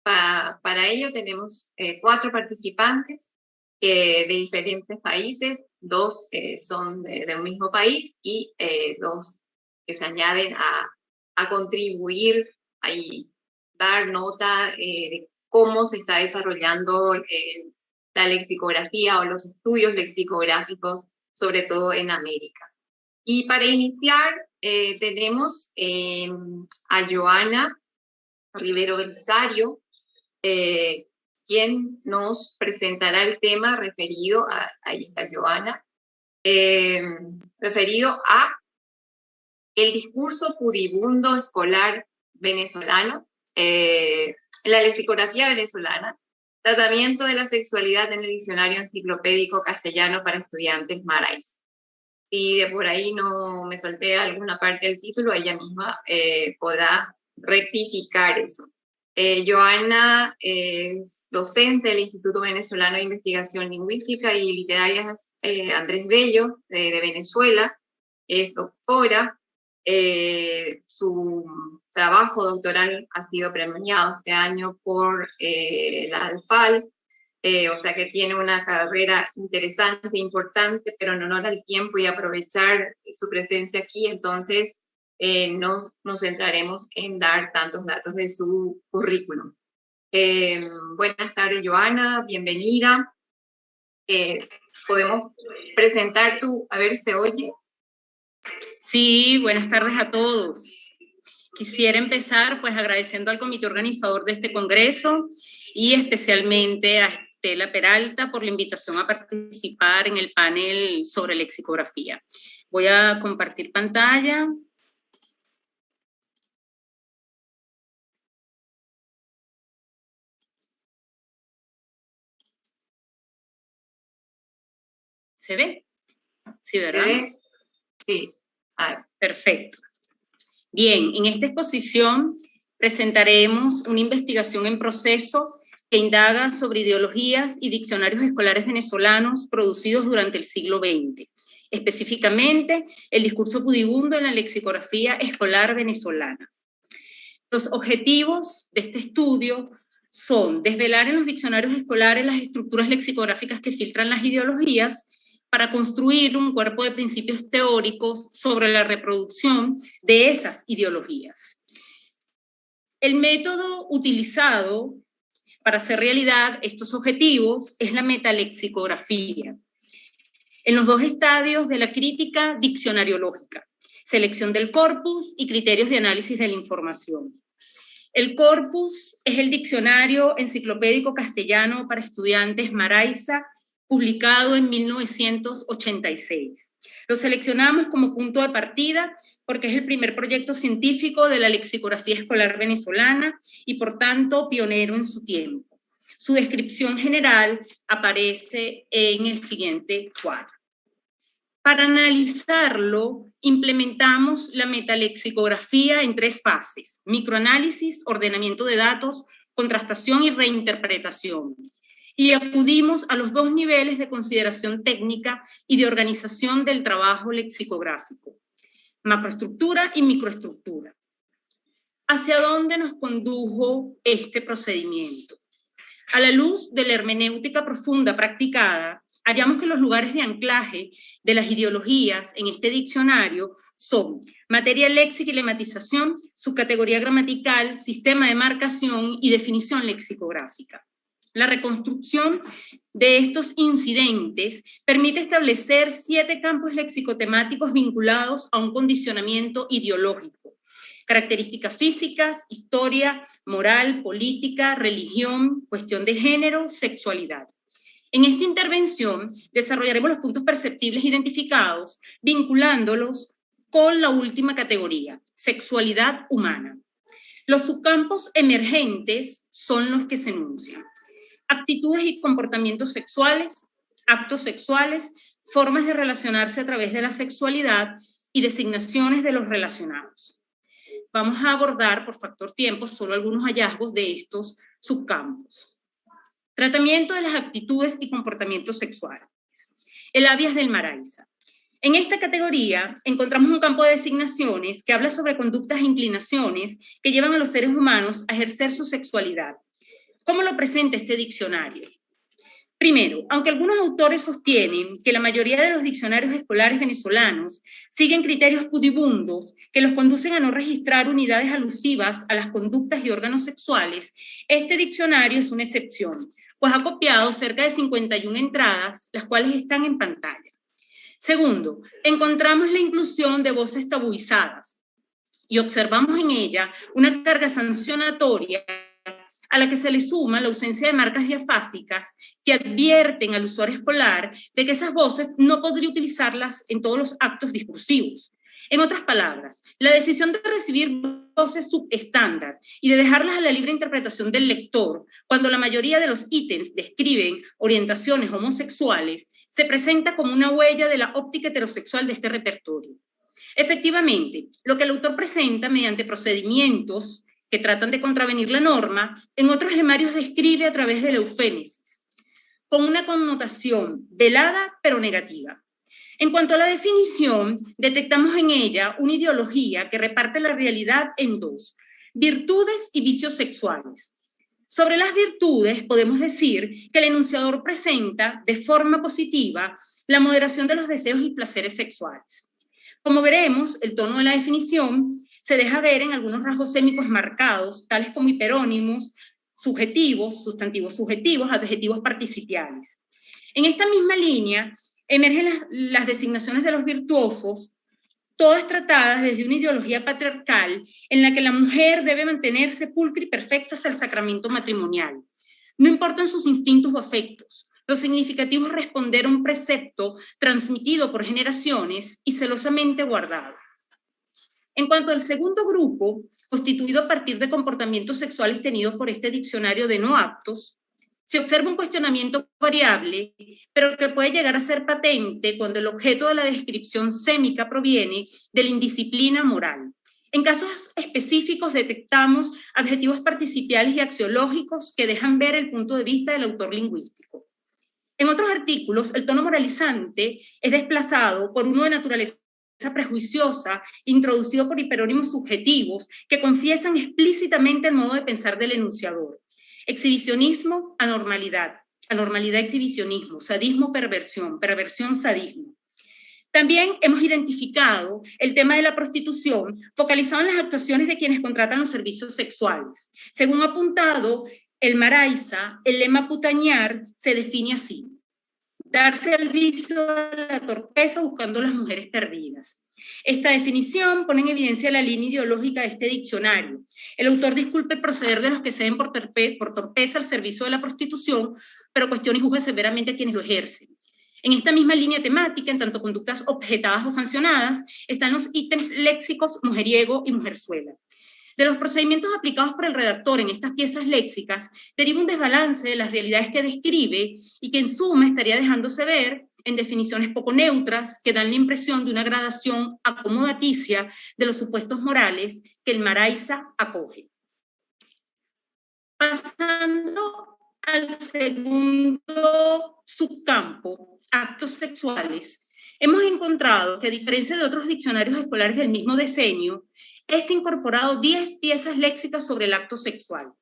Para ello tenemos 4 participantes de diferentes países, 2 son de un mismo país y 2 que se añaden a contribuir y dar nota de cómo se está desarrollando la lexicografía o los estudios lexicográficos, sobre todo en América. Y para iniciar tenemos a Joana Rivero Belisario, quien nos presentará el tema referido ahí está Joana, referido a el discurso pudibundo escolar venezolano, la lexicografía venezolana, tratamiento de la sexualidad en el diccionario enciclopédico castellano para estudiantes Maraiza. Si de por ahí no me salté alguna parte del título, ella misma podrá rectificar eso. Joana es docente del Instituto Venezolano de Investigación Lingüística y Literaria Andrés Bello de Venezuela. Es doctora. Su trabajo doctoral ha sido premiado este año por la ALFAL. O sea que tiene una carrera interesante, importante, pero en honor al tiempo y aprovechar su presencia aquí, entonces nos centraremos en dar tantos datos de su currículum. Buenas tardes, Joana, bienvenida. ¿Podemos presentar a ver, se oye? Sí, buenas tardes a todos. Quisiera empezar pues agradeciendo al comité organizador de este congreso y especialmente a Estela Peralta por la invitación a participar en el panel sobre lexicografía. Voy a compartir pantalla. ¿Se ve? Sí, ¿verdad? ¿Se ve? Sí. Perfecto. Bien, en esta exposición presentaremos una investigación en proceso que indaga sobre ideologías y diccionarios escolares venezolanos producidos durante el siglo XX, específicamente el discurso pudibundo en la lexicografía escolar venezolana. Los objetivos de este estudio son desvelar en los diccionarios escolares las estructuras lexicográficas que filtran las ideologías para construir un cuerpo de principios teóricos sobre la reproducción de esas ideologías. El método utilizado para hacer realidad estos objetivos es la metalexicografía, en los 2 estadios de la crítica diccionariológica, selección del corpus y criterios de análisis de la información. El corpus es el diccionario enciclopédico castellano para estudiantes Maraiza, publicado en 1986. Lo seleccionamos como punto de partida porque es el primer proyecto científico de la lexicografía escolar venezolana y por tanto pionero en su tiempo. Su descripción general aparece en el siguiente cuadro. Para analizarlo, implementamos la metalexicografía en 3 fases: microanálisis, ordenamiento de datos, contrastación y reinterpretación. Y acudimos a los 2 niveles de consideración técnica y de organización del trabajo lexicográfico: macroestructura y microestructura. ¿Hacia dónde nos condujo este procedimiento? A la luz de la hermenéutica profunda practicada, hallamos que los lugares de anclaje de las ideologías en este diccionario son materia léxica y lematización, subcategoría gramatical, sistema de marcación y definición lexicográfica. La reconstrucción de estos incidentes permite establecer 7 campos lexicotemáticos vinculados a un condicionamiento ideológico: características físicas, historia, moral, política, religión, cuestión de género, sexualidad. En esta intervención desarrollaremos los puntos perceptibles identificados, vinculándolos con la última categoría: sexualidad humana. Los subcampos emergentes son los que se enuncian: actitudes y comportamientos sexuales, actos sexuales, formas de relacionarse a través de la sexualidad y designaciones de los relacionados. Vamos a abordar, por factor tiempo, solo algunos hallazgos de estos subcampos. Tratamiento de las actitudes y comportamientos sexuales. El habeas del Maraysa. En esta categoría encontramos un campo de designaciones que habla sobre conductas e inclinaciones que llevan a los seres humanos a ejercer su sexualidad. ¿Cómo lo presenta este diccionario? Primero, aunque algunos autores sostienen que la mayoría de los diccionarios escolares venezolanos siguen criterios pudibundos que los conducen a no registrar unidades alusivas a las conductas y órganos sexuales, este diccionario es una excepción, pues ha copiado cerca de 51 entradas, las cuales están en pantalla. Segundo, encontramos la inclusión de voces tabuizadas y observamos en ella una carga sancionatoria a la que se le suma la ausencia de marcas diafásicas que advierten al usuario escolar de que esas voces no podría utilizarlas en todos los actos discursivos. En otras palabras, la decisión de recibir voces subestándar y de dejarlas a la libre interpretación del lector, cuando la mayoría de los ítems describen orientaciones homosexuales, se presenta como una huella de la óptica heterosexual de este repertorio. Efectivamente, lo que el autor presenta mediante procedimientos que tratan de contravenir la norma, en otros lemarios describe a través de la eufémesis, con una connotación velada pero negativa. En cuanto a la definición, detectamos en ella una ideología que reparte la realidad en 2, virtudes y vicios sexuales. Sobre las virtudes podemos decir que el enunciador presenta de forma positiva la moderación de los deseos y placeres sexuales. Como veremos, el tono de la definición se deja ver en algunos rasgos sémicos marcados, tales como hiperónimos, subjetivos, sustantivos subjetivos, adjetivos participiales. En esta misma línea emergen las designaciones de los virtuosos, todas tratadas desde una ideología patriarcal en la que la mujer debe mantenerse pulcra y perfecta hasta el sacramento matrimonial. No importan sus instintos o afectos, lo significativo es responder a un precepto transmitido por generaciones y celosamente guardado. En cuanto al segundo grupo, constituido a partir de comportamientos sexuales tenidos por este diccionario de no aptos, se observa un cuestionamiento variable, pero que puede llegar a ser patente cuando el objeto de la descripción sémica proviene de la indisciplina moral. En casos específicos detectamos adjetivos participiales y axiológicos que dejan ver el punto de vista del autor lingüístico. En otros artículos, el tono moralizante es desplazado por uno de naturaleza prejuiciosa, introducido por hiperónimos subjetivos que confiesan explícitamente el modo de pensar del enunciador. Exhibicionismo, anormalidad, anormalidad, exhibicionismo, sadismo, perversión, perversión, sadismo. También hemos identificado el tema de la prostitución, focalizado en las actuaciones de quienes contratan los servicios sexuales. Según apuntado el Maraysa, el lema putañar se define así: darse al vicio de la torpeza buscando las mujeres perdidas. Esta definición pone en evidencia la línea ideológica de este diccionario. El autor disculpa el proceder de los que se ven por torpeza al servicio de la prostitución, pero cuestiona y juzga severamente a quienes lo ejercen. En esta misma línea temática, en tanto conductas objetadas o sancionadas, están los ítems léxicos mujeriego y mujerzuela. De los procedimientos aplicados por el redactor en estas piezas léxicas deriva un desbalance de las realidades que describe y que en suma estaría dejándose ver en definiciones poco neutras que dan la impresión de una gradación acomodaticia de los supuestos morales que el Maraiza acoge. Pasando al segundo subcampo, actos sexuales, hemos encontrado que, a diferencia de otros diccionarios escolares del mismo decenio, este ha incorporado 10 piezas léxicas sobre el acto sexual.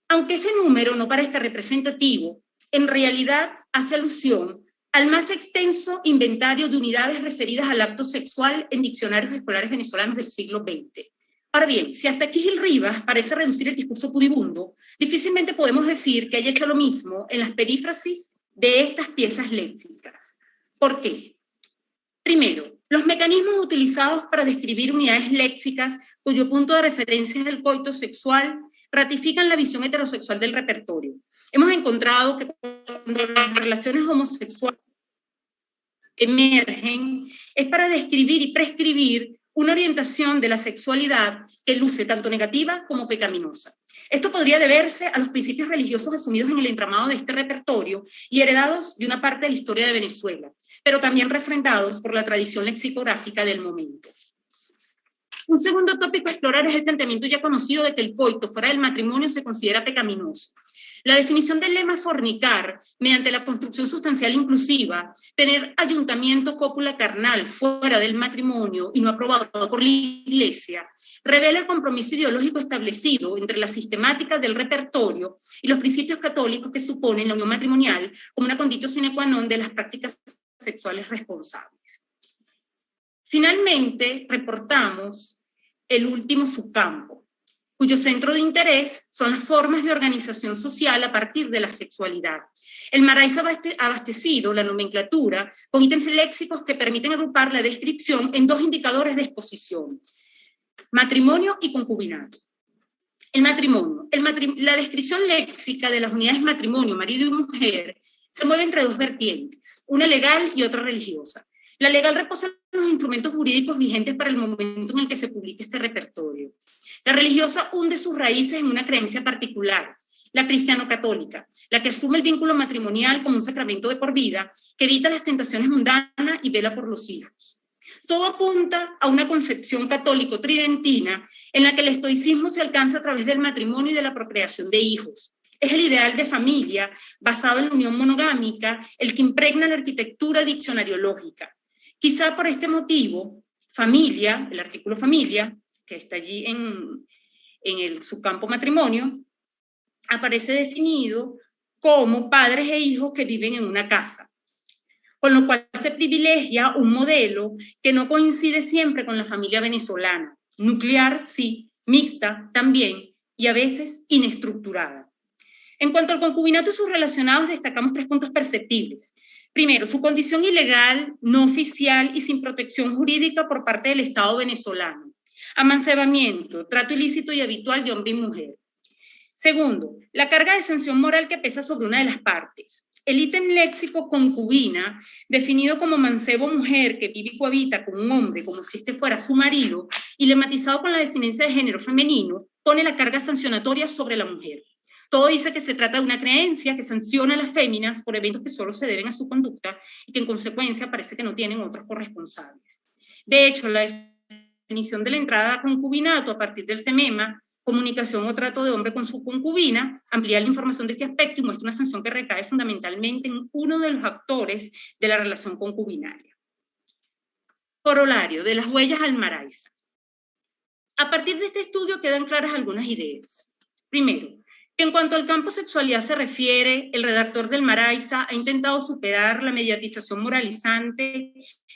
Aunque ese número no parezca representativo, en realidad hace alusión al más extenso inventario de unidades referidas al acto sexual en diccionarios escolares venezolanos del siglo XX. Ahora bien, si hasta aquí Gil Rivas parece reducir el discurso pudibundo, difícilmente podemos decir que haya hecho lo mismo en las perífrasis de estas piezas léxicas. ¿Por qué? Primero, los mecanismos utilizados para describir unidades léxicas cuyo punto de referencia es el coito sexual ratifican la visión heterosexual del repertorio. Hemos encontrado que cuando las relaciones homosexuales emergen es para describir y prescribir una orientación de la sexualidad que luce tanto negativa como pecaminosa. Esto podría deberse a los principios religiosos asumidos en el entramado de este repertorio y heredados de una parte de la historia de Venezuela, pero también refrendados por la tradición lexicográfica del momento. Un segundo tópico a explorar es el planteamiento ya conocido de que el coito fuera del matrimonio se considera pecaminoso. La definición del lema fornicar, mediante la construcción sustancial inclusiva, tener ayuntamiento cópula carnal fuera del matrimonio y no aprobado por la Iglesia, revela el compromiso ideológico establecido entre la sistemática del repertorio y los principios católicos que suponen la unión matrimonial como una condición sine qua non de las prácticas sexuales responsables. Finalmente, reportamos el último subcampo, cuyo centro de interés son las formas de organización social a partir de la sexualidad. El Maraiza ha abastecido la nomenclatura con ítems léxicos que permiten agrupar la descripción en dos indicadores de exposición: matrimonio y concubinato. El matrimonio. La descripción léxica de las unidades matrimonio, marido y mujer se mueve entre dos vertientes, una legal y otra religiosa. La legal reposa en los instrumentos jurídicos vigentes para el momento en el que se publica este repertorio. La religiosa hunde sus raíces en una creencia particular, la cristiano-católica, la que asume el vínculo matrimonial como un sacramento de por vida, que evita las tentaciones mundanas y vela por los hijos. Todo apunta a una concepción católico-tridentina en la que el estoicismo se alcanza a través del matrimonio y de la procreación de hijos. Es el ideal de familia, basado en la unión monogámica, el que impregna la arquitectura diccionariológica. Quizá por este motivo, familia, el artículo familia, que está allí en el subcampo matrimonio, aparece definido como padres e hijos que viven en una casa, con lo cual se privilegia un modelo que no coincide siempre con la familia venezolana, nuclear sí, mixta también, y a veces inestructurada. En cuanto al concubinato y sus relacionados, destacamos 3 puntos perceptibles. Primero, su condición ilegal, no oficial y sin protección jurídica por parte del Estado venezolano. Amancebamiento, trato ilícito y habitual de hombre y mujer. Segundo, la carga de sanción moral que pesa sobre una de las partes. El ítem léxico concubina, definido como mancebo mujer que vive y cohabita con un hombre como si este fuera su marido, y lematizado con la desinencia de género femenino, pone la carga sancionatoria sobre la mujer. Todo dice que se trata de una creencia que sanciona a las féminas por eventos que solo se deben a su conducta y que en consecuencia parece que no tienen otros corresponsables. De hecho, la definición de la entrada a concubinato a partir del CEMEMA, comunicación o trato de hombre con su concubina, amplía la información de este aspecto y muestra una sanción que recae fundamentalmente en uno de los actores de la relación concubinaria. Corolario, de las huellas al Maraiza. A partir de este estudio quedan claras algunas ideas. Primero, que en cuanto al campo sexualidad se refiere, el redactor del Maraiza ha intentado superar la mediatización moralizante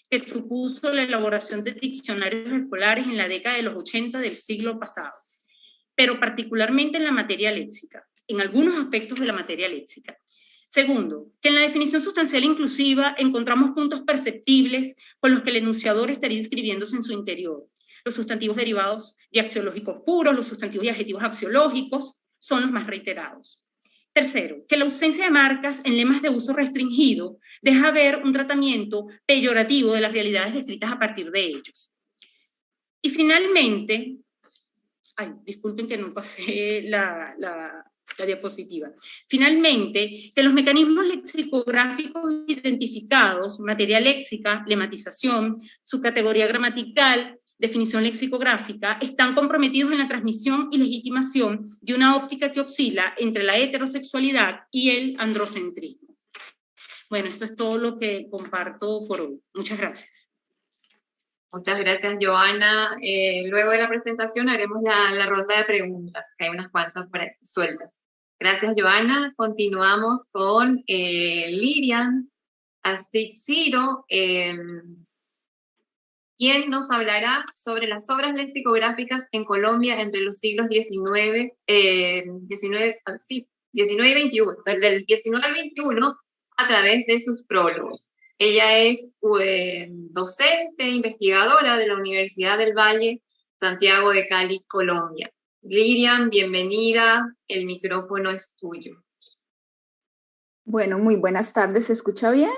que supuso la elaboración de diccionarios escolares en la década de los 80 del siglo pasado, pero particularmente en la materia léxica, en algunos aspectos de la materia léxica. Segundo, que en la definición sustancial inclusiva encontramos puntos perceptibles con los que el enunciador estaría inscribiéndose en su interior. Los sustantivos derivados de axiológicos puros, los sustantivos y adjetivos axiológicos, son los más reiterados. Tercero, que la ausencia de marcas en lemas de uso restringido deja ver un tratamiento peyorativo de las realidades descritas a partir de ellos. Y finalmente, Ay, disculpen que no pasé la diapositiva. Finalmente, que los mecanismos lexicográficos identificados, materia léxica, lematización, su categoría gramatical, definición lexicográfica, están comprometidos en la transmisión y legitimación de una óptica que oscila entre la heterosexualidad y el androcentrismo. Bueno, esto es todo lo que comparto por hoy. Muchas gracias. Muchas gracias, Joana. Luego de la presentación haremos la ronda de preguntas, que hay unas cuantas sueltas. Gracias, Joana. Continuamos con Lirian Astitziro, quien nos hablará sobre las obras lexicográficas en Colombia entre los siglos XIX y XXI, del XIX al XXI, a través de sus prólogos. Ella es docente, investigadora de la Universidad del Valle, Santiago de Cali, Colombia. Lirian, bienvenida, el micrófono es tuyo. Bueno, muy buenas tardes, ¿se escucha bien?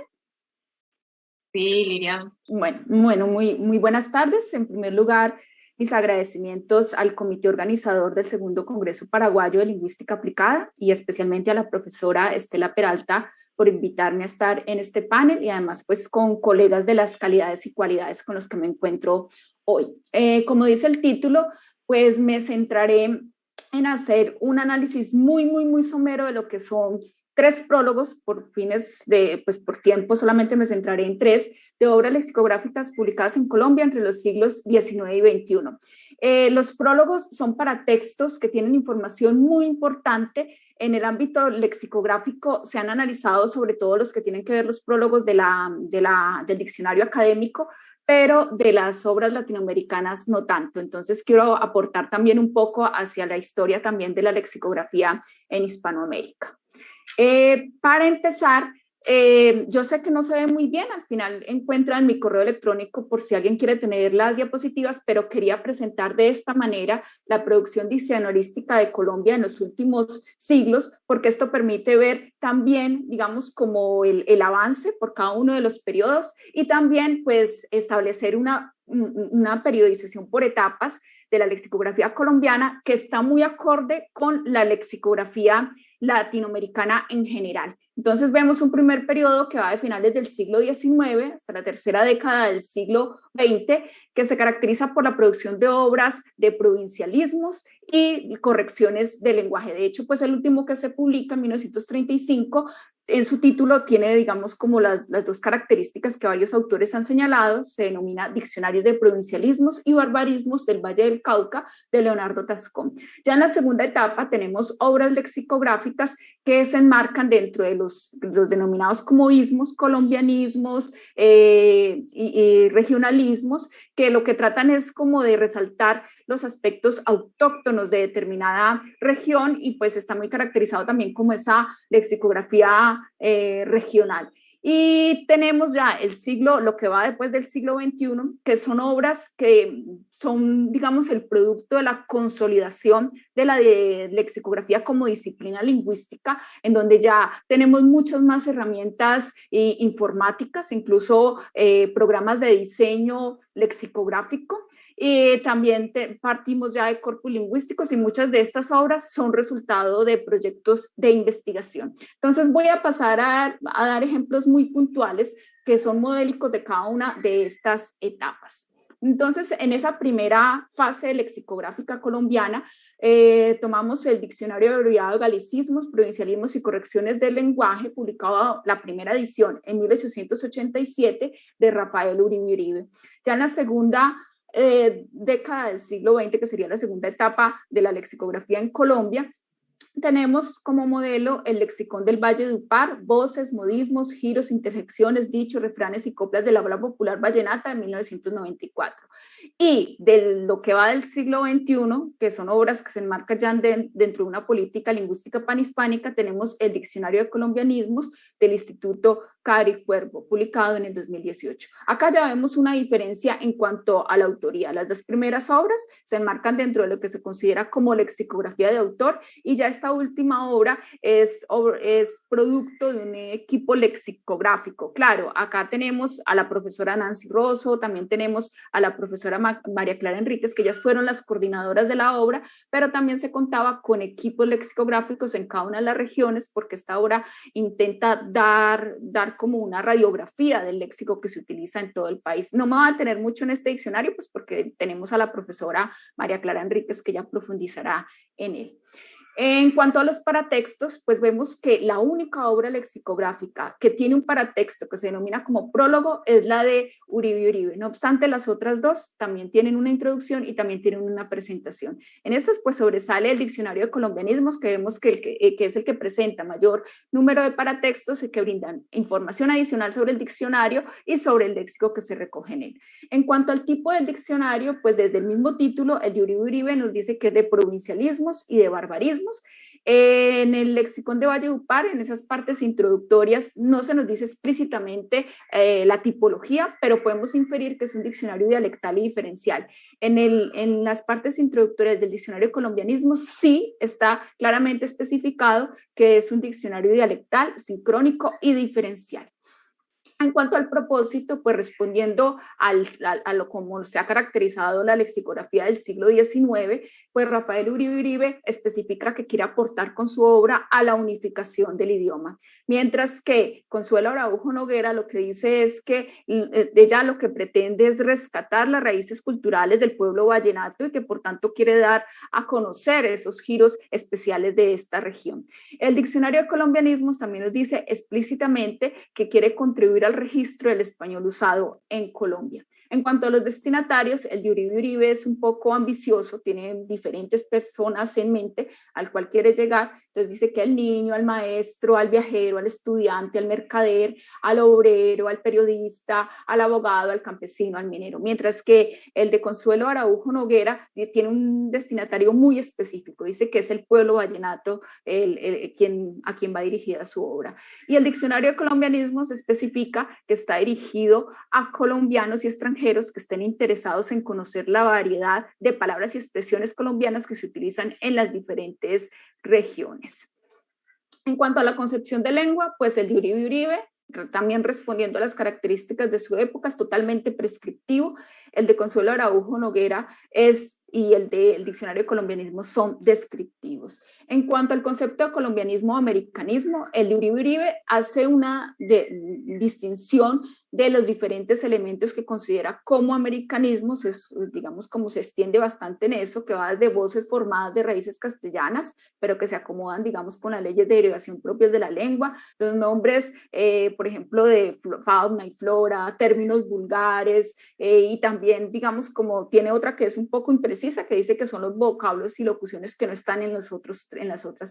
Sí, Lirian. Bueno, muy buenas tardes. En primer lugar, mis agradecimientos al comité organizador del Segundo Congreso Paraguayo de Lingüística Aplicada y especialmente a la profesora Estela Peralta por invitarme a estar en este panel y además pues con colegas de las calidades y cualidades con los que me encuentro hoy. Como dice el título, pues me centraré en hacer un análisis muy somero de lo que son 3 prólogos por fines de, pues por tiempo solamente me centraré en 3 de obras lexicográficas publicadas en Colombia entre los siglos XIX y XXI. Los prólogos son para textos que tienen información muy importante. En el ámbito lexicográfico se han analizado sobre todo los que tienen que ver los prólogos del diccionario académico, pero de las obras latinoamericanas no tanto. Entonces quiero aportar también un poco hacia la historia también de la lexicografía en Hispanoamérica. Para empezar, yo sé que no se ve muy bien, al final encuentran mi correo electrónico por si alguien quiere tener las diapositivas, pero quería presentar de esta manera la producción diccionarística de Colombia en los últimos siglos, porque esto permite ver también, digamos, como el avance por cada uno de los periodos y también pues establecer una periodización por etapas de la lexicografía colombiana que está muy acorde con la lexicografía latinoamericana en general. Entonces vemos un primer periodo que va de finales del siglo XIX hasta la tercera década del siglo XX, que se caracteriza por la producción de obras de provincialismos y correcciones de lenguaje. De hecho, pues el último que se publica en 1935, en su título tiene, digamos, como las 2 características que varios autores han señalado, se denomina Diccionarios de Provincialismos y Barbarismos del Valle del Cauca, de Leonardo Tascón. Ya en la segunda etapa tenemos obras lexicográficas que se enmarcan dentro de los denominados como ismos, colombianismos y regionalismos, que lo que tratan es como de resaltar los aspectos autóctonos de determinada región y pues está muy caracterizado también como esa lexicografía regional. Y tenemos ya el siglo, lo que va después del siglo XXI, que son obras que son, digamos, el producto de la consolidación de la lexicografía como disciplina lingüística, en donde ya tenemos muchas más herramientas informáticas, incluso programas de diseño lexicográfico. También partimos ya de corpus lingüísticos y muchas de estas obras son resultado de proyectos de investigación. Entonces voy a pasar a dar ejemplos muy puntuales que son modélicos de cada una de estas etapas. Entonces, en esa primera fase lexicográfica colombiana, tomamos el Diccionario abreviado de Galicismos, Provincialismos y Correcciones del Lenguaje, publicado la primera edición en 1887 de Rafael Uribe Uribe. Ya en la segunda década del siglo XX, que sería la segunda etapa de la lexicografía en Colombia, tenemos como modelo el lexicón del Valle de Upar, voces, modismos, giros, interjecciones, dichos, refranes y coplas de la habla popular vallenata de 1994. Y de lo que va del siglo XXI, que son obras que se enmarcan ya dentro de una política lingüística panhispánica, tenemos el Diccionario de Colombianismos del Instituto Cari Cuervo, publicado en el 2018. Acá ya vemos una diferencia en cuanto a la autoría. Las dos primeras obras se enmarcan dentro de lo que se considera como lexicografía de autor, y ya esta última obra es producto de un equipo lexicográfico. Claro, acá tenemos a la profesora Nancy Rosso, también tenemos a la profesora María Clara Enríquez, que ellas fueron las coordinadoras de la obra, pero también se contaba con equipos lexicográficos en cada una de las regiones, porque esta obra intenta dar como una radiografía del léxico que se utiliza en todo el país. No me voy a detener mucho en este diccionario, pues porque tenemos a la profesora María Clara Enríquez, que ya profundizará en él. En cuanto a los paratextos, pues vemos que la única obra lexicográfica que tiene un paratexto que se denomina como prólogo es la de Uribe Uribe. No obstante, las otras dos también tienen una introducción y también tienen una presentación. En estas, pues sobresale el diccionario de colombianismos, que vemos que es el que presenta mayor número de paratextos y que brindan información adicional sobre el diccionario y sobre el léxico que se recoge en él. En cuanto al tipo del diccionario, pues desde el mismo título, el de Uribe Uribe nos dice que es de provincialismos y de barbarismos. En el lexicón de Valledupar, en esas partes introductorias, no se nos dice explícitamente la tipología, pero podemos inferir que es un diccionario dialectal y diferencial. En las partes introductorias del diccionario de colombianismo sí está claramente especificado que es un diccionario dialectal, sincrónico y diferencial. En cuanto al propósito, pues respondiendo a lo como se ha caracterizado la lexicografía del siglo XIX, pues Rafael Uribe Uribe especifica que quiere aportar con su obra a la unificación del idioma, mientras que Consuelo Araujo Noguera lo que dice es que ella lo que pretende es rescatar las raíces culturales del pueblo vallenato y que por tanto quiere dar a conocer esos giros especiales de esta región. El diccionario de colombianismos también nos dice explícitamente que quiere contribuir al registro del español usado en Colombia. En cuanto a los destinatarios, el de Uribe Uribe es un poco ambicioso, tiene diferentes personas en mente al cual quiere llegar. Entonces dice que al niño, al maestro, al viajero, al estudiante, al mercader, al obrero, al periodista, al abogado, al campesino, al minero. Mientras que el de Consuelo Araujo Noguera tiene un destinatario muy específico, dice que es el pueblo vallenato a quien va dirigida su obra. Y el diccionario de colombianismos especifica que está dirigido a colombianos y extranjeros que estén interesados en conocer la variedad de palabras y expresiones colombianas que se utilizan en las diferentes regiones. En cuanto a la concepción de lengua, pues el de Uribe Uribe, también respondiendo a las características de su época, es totalmente prescriptivo. El de Consuelo Araujo Noguera y el del diccionario de colombianismo son descriptivos. En cuanto al concepto de colombianismo o americanismo, el de Uribe Uribe hace una distinción de los diferentes elementos que considera como americanismos, digamos como se extiende bastante en eso, que va desde voces formadas de raíces castellanas, pero que se acomodan, digamos, con las leyes de derivación propias de la lengua, los nombres, por ejemplo, de fauna y flora, términos vulgares, y también, digamos, como tiene otra que es un poco imprecisa, que dice que son los vocablos y locuciones que no están en las otras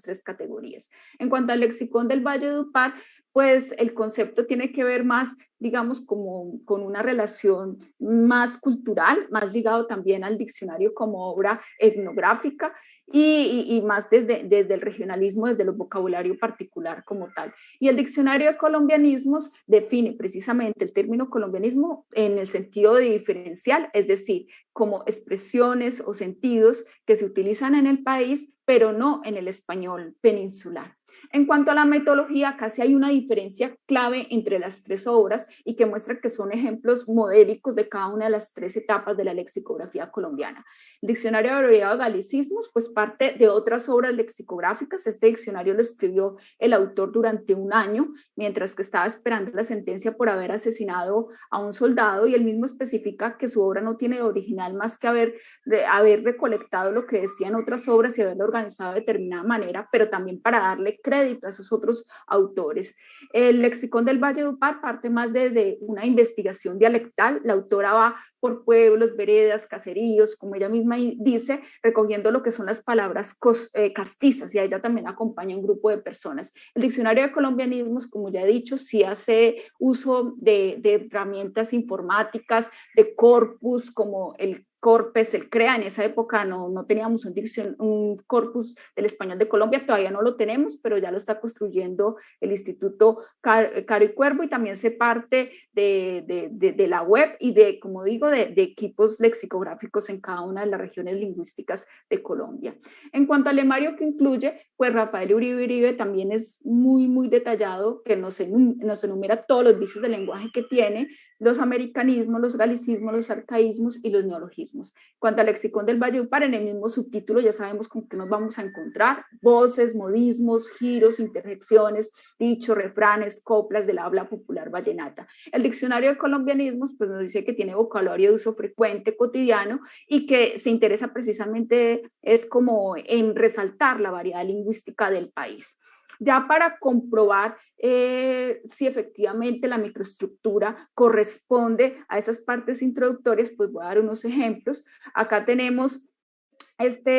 tres categorías. En cuanto al lexicón del Valledupar, pues el concepto tiene que ver más, digamos, como con una relación más cultural, más ligado también al diccionario como obra etnográfica y más desde el regionalismo, desde el vocabulario particular como tal. Y el diccionario de colombianismos define precisamente el término colombianismo en el sentido de diferencial, es decir, como expresiones o sentidos que se utilizan en el país, pero no en el español peninsular. En cuanto a la metodología, casi hay una diferencia clave entre las tres obras y que muestra que son ejemplos modélicos de cada una de las tres etapas de la lexicografía colombiana. El diccionario de abreviado de galicismos, pues parte de otras obras lexicográficas. Este diccionario lo escribió el autor durante un año, mientras que estaba esperando la sentencia por haber asesinado a un soldado, y él mismo especifica que su obra no tiene de original más que haber recolectado lo que decían otras obras y haberlo organizado de determinada manera, pero también para darle crédito a esos otros autores. El lexicón del Valledupar parte más desde una investigación dialectal. La autora va por pueblos, veredas, caseríos, como ella misma dice, recogiendo lo que son las palabras castizas, y a ella también acompaña un grupo de personas. El diccionario de colombianismos, como ya he dicho, sí hace uso de herramientas informáticas, de corpus como el CORPES, el CREA. En esa época no teníamos un corpus del español de Colombia, todavía no lo tenemos, pero ya lo está construyendo el Instituto Caro y Cuervo, y también se parte de la web y de, como digo, de equipos lexicográficos en cada una de las regiones lingüísticas de Colombia. En cuanto al lemario que incluye, pues Rafael Uribe también es muy detallado, que nos enumera todos los vicios del lenguaje que tiene, los americanismos, los galicismos, los arcaísmos y los neologismos. En cuanto al lexicón del Valledupar, en el mismo subtítulo ya sabemos con qué nos vamos a encontrar: voces, modismos, giros, interjecciones, dichos, refranes, coplas del habla popular vallenata. El diccionario de colombianismos pues nos dice que tiene vocabulario de uso frecuente, cotidiano, y que se interesa precisamente es como en resaltar la variedad lingüística del país. Ya para comprobar si efectivamente la microestructura corresponde a esas partes introductorias, pues voy a dar unos ejemplos. Acá tenemos este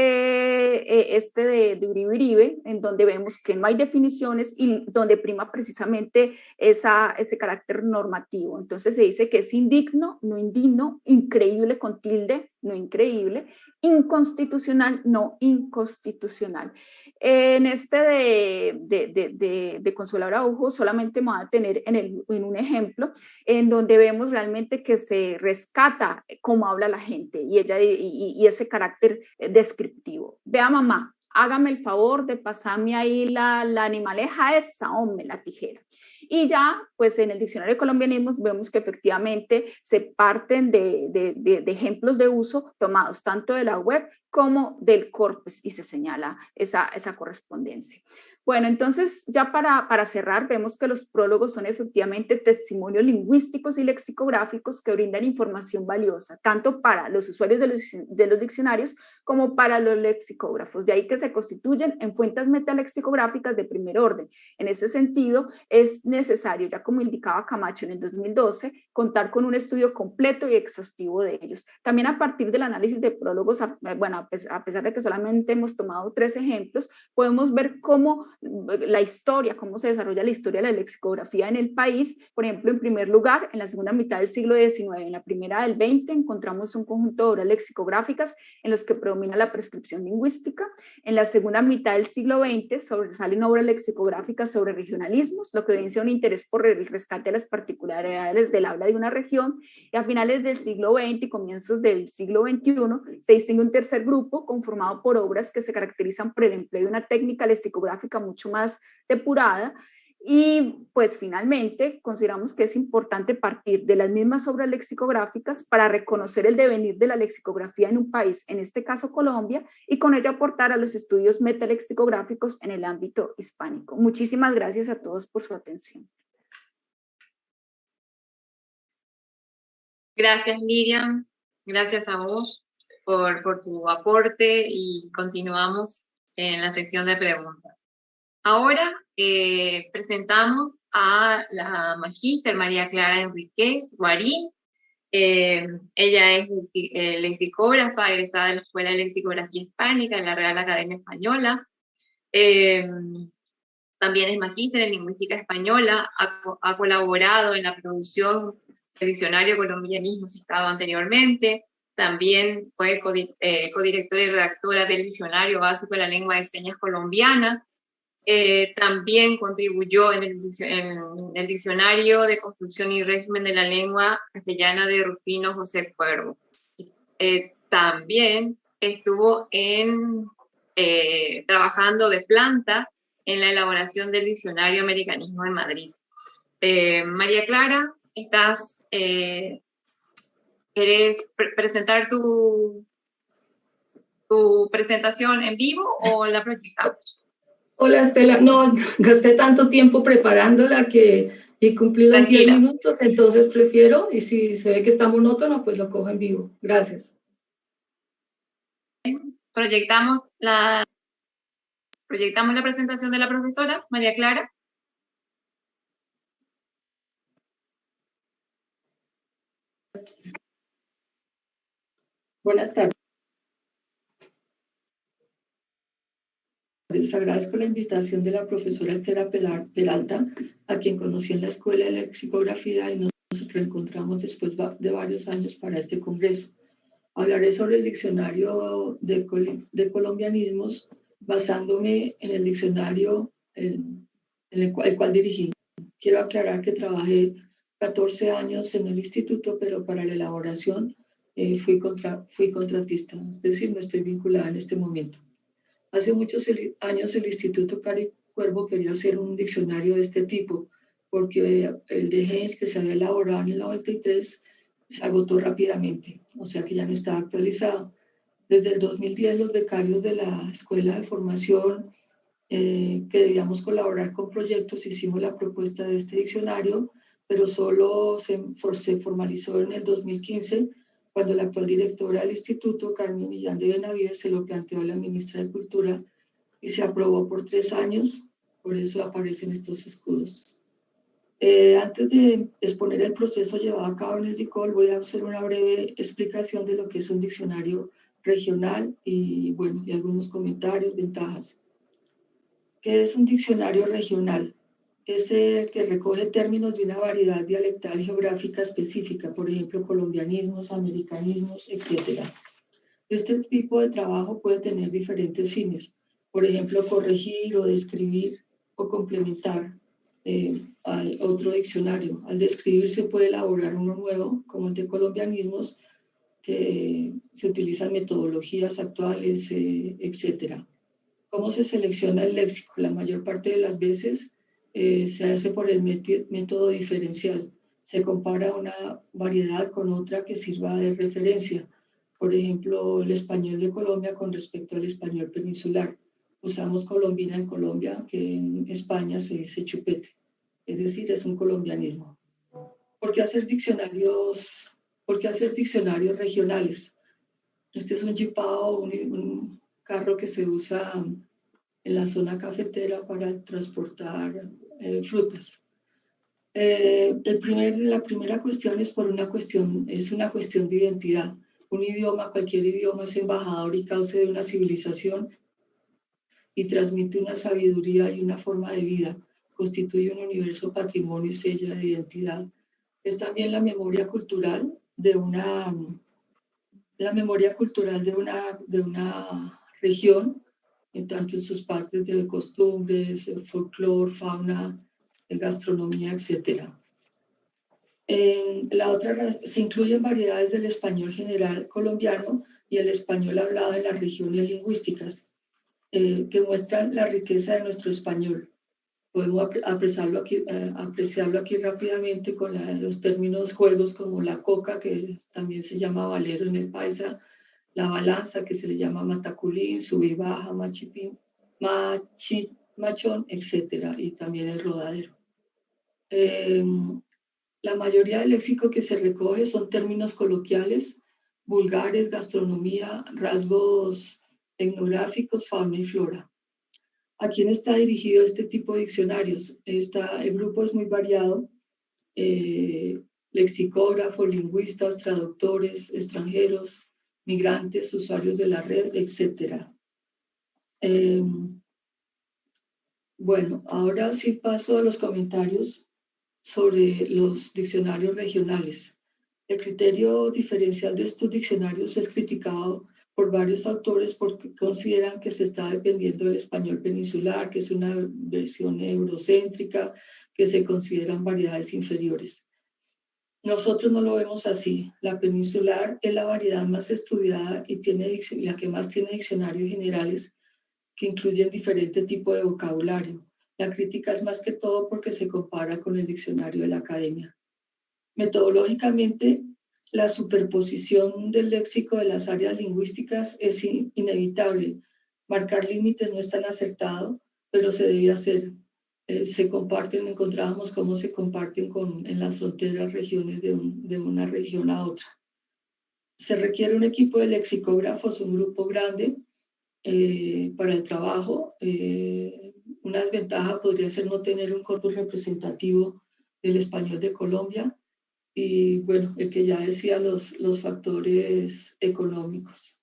de Uribe, en donde vemos que no hay definiciones y donde prima precisamente ese carácter normativo. Entonces se dice que es indigno, no indigno, increíble con tilde, no increíble, inconstitucional, no inconstitucional. En este de Consuelo Araujo solamente me voy a tener en un ejemplo en donde vemos realmente que se rescata cómo habla la gente y ese carácter descriptivo. Vea, mamá, hágame el favor de pasarme ahí la animaleja esa, hombre, la tijera. Y ya, pues en el diccionario de colombianismos vemos que efectivamente se parten de ejemplos de uso tomados tanto de la web como del corpus y se señala esa correspondencia. Bueno, entonces ya para cerrar, vemos que los prólogos son efectivamente testimonios lingüísticos y lexicográficos que brindan información valiosa, tanto para los usuarios de los diccionarios como para los lexicógrafos. De ahí que se constituyen en fuentes metalexicográficas de primer orden. En ese sentido, es necesario, ya como indicaba Camacho en el 2012, contar con un estudio completo y exhaustivo de ellos. También a partir del análisis de prólogos, bueno, a pesar de que solamente hemos tomado 3 ejemplos, podemos ver cómo la historia, cómo se desarrolla la historia de la lexicografía en el país. Por ejemplo, en primer lugar, en la segunda mitad del siglo XIX, en la primera del XX, encontramos un conjunto de obras lexicográficas en los que predomina la prescripción lingüística. En la segunda mitad del siglo XX sobresalen obras lexicográficas sobre regionalismos, lo que evidencia un interés por el rescate de las particularidades del habla de una región. Y a finales del siglo XX y comienzos del siglo XXI se distingue un tercer grupo conformado por obras que se caracterizan por el empleo de una técnica lexicográfica mucho más depurada. Y pues finalmente consideramos que es importante partir de las mismas obras lexicográficas para reconocer el devenir de la lexicografía en un país, en este caso Colombia, y con ello aportar a los estudios metalexicográficos en el ámbito hispánico. Muchísimas gracias a todos por su atención. Gracias, Miriam. Gracias a vos por tu aporte y continuamos en la sección de preguntas. Ahora presentamos a la magíster María Clara Enríquez Guarín. Ella es lexicógrafa, egresada de la Escuela de Lexicografía Hispánica de la Real Academia Española. También es magíster en lingüística española, ha colaborado en la producción del diccionario colombianismo citado anteriormente. También fue codirectora y redactora del Diccionario Básico de la Lengua de Señas Colombiana. También contribuyó en el Diccionario de Construcción y Régimen de la Lengua Castellana de Rufino José Cuervo. También estuvo trabajando de planta en la elaboración del Diccionario Americanismo de Madrid. María Clara, ¿querés presentar tu presentación en vivo o la proyectamos? Hola, Estela. No, gasté tanto tiempo preparándola que he cumplido en 10 minutos, entonces prefiero, y si se ve que está monótono, pues lo cojo en vivo. Gracias. Proyectamos la presentación de la profesora, María Clara. Buenas tardes. Les agradezco la invitación de la profesora Estela Peralta, a quien conocí en la Escuela de Lexicografía y nos reencontramos después de varios años para este congreso. Hablaré sobre el diccionario de colombianismos basándome en el diccionario el cual dirigí. Quiero aclarar que trabajé 14 años en el instituto, pero para la elaboración fui contratista, es decir, no estoy vinculada en este momento. Hace muchos años el Instituto Cari Cuervo quería hacer un diccionario de este tipo, porque el de Haynes, que se había elaborado en el 93, se agotó rápidamente, o sea que ya no estaba actualizado. Desde el 2010 los becarios de la Escuela de Formación que debíamos colaborar con proyectos, hicimos la propuesta de este diccionario, pero solo se formalizó en el 2015, cuando la actual directora del instituto, Carmen Millán de Benavides, se lo planteó a la ministra de Cultura y se aprobó por 3 años, por eso aparecen estos escudos. Antes de exponer el proceso llevado a cabo en el DICOL, voy a hacer una breve explicación de lo que es un diccionario regional y, bueno, y algunos comentarios, ventajas. ¿Qué es un diccionario regional? Es el que recoge términos de una variedad dialectal y geográfica específica, por ejemplo, colombianismos, americanismos, etc. Este tipo de trabajo puede tener diferentes fines, por ejemplo, corregir o describir o complementar al otro diccionario. Al describir se puede elaborar uno nuevo, como el de colombianismos, que se utilizan metodologías actuales, etc. ¿Cómo se selecciona el léxico? La mayor parte de las veces se hace por el método diferencial. Se compara una variedad con otra que sirva de referencia. Por ejemplo, el español de Colombia con respecto al español peninsular. Usamos colombina en Colombia, que en España se dice chupete. Es decir, es un colombianismo. ¿Por qué hacer diccionarios regionales? Este es un jipao, un carro que se usa en la zona cafetera para transportar frutas. La primera cuestión es una cuestión de identidad. Un idioma, cualquier idioma, es embajador y cauce de una civilización y transmite una sabiduría y una forma de vida. Constituye un universo, patrimonio y sello de identidad. Es también la memoria cultural de una región, en tanto en sus partes de costumbres, folclore, fauna, gastronomía, etc. La otra se incluyen variedades del español general colombiano y el español hablado en las regiones lingüísticas, que muestran la riqueza de nuestro español. Podemos apreciarlo aquí rápidamente con los términos juegos como la coca, que también se llama valero en el paisa, la balanza, que se le llama mataculín, sub y baja, machipín, machón, etc. Y también el rodadero. La mayoría del léxico que se recoge son términos coloquiales, vulgares, gastronomía, rasgos etnográficos, fauna y flora. ¿A quién está dirigido este tipo de diccionarios? El grupo es muy variado, lexicógrafos, lingüistas, traductores, extranjeros, migrantes, usuarios de la red, etc. Bueno, ahora sí paso a los comentarios sobre los diccionarios regionales. El criterio diferencial de estos diccionarios es criticado por varios autores porque consideran que se está dependiendo del español peninsular, que es una versión eurocéntrica, que se consideran variedades inferiores. Nosotros no lo vemos así. La peninsular es la variedad más estudiada y la que más tiene diccionarios generales que incluyen diferente tipo de vocabulario. La crítica es más que todo porque se compara con el diccionario de la academia. Metodológicamente, la superposición del léxico de las áreas lingüísticas es inevitable. Marcar límites no es tan acertado, pero se debe hacer. Encontrábamos cómo se comparten en las fronteras regiones de una región a otra. Se requiere un equipo de lexicógrafos, un grupo grande para el trabajo. Una desventaja podría ser no tener un corpus representativo del español de Colombia. Y bueno, el que ya decía los factores económicos.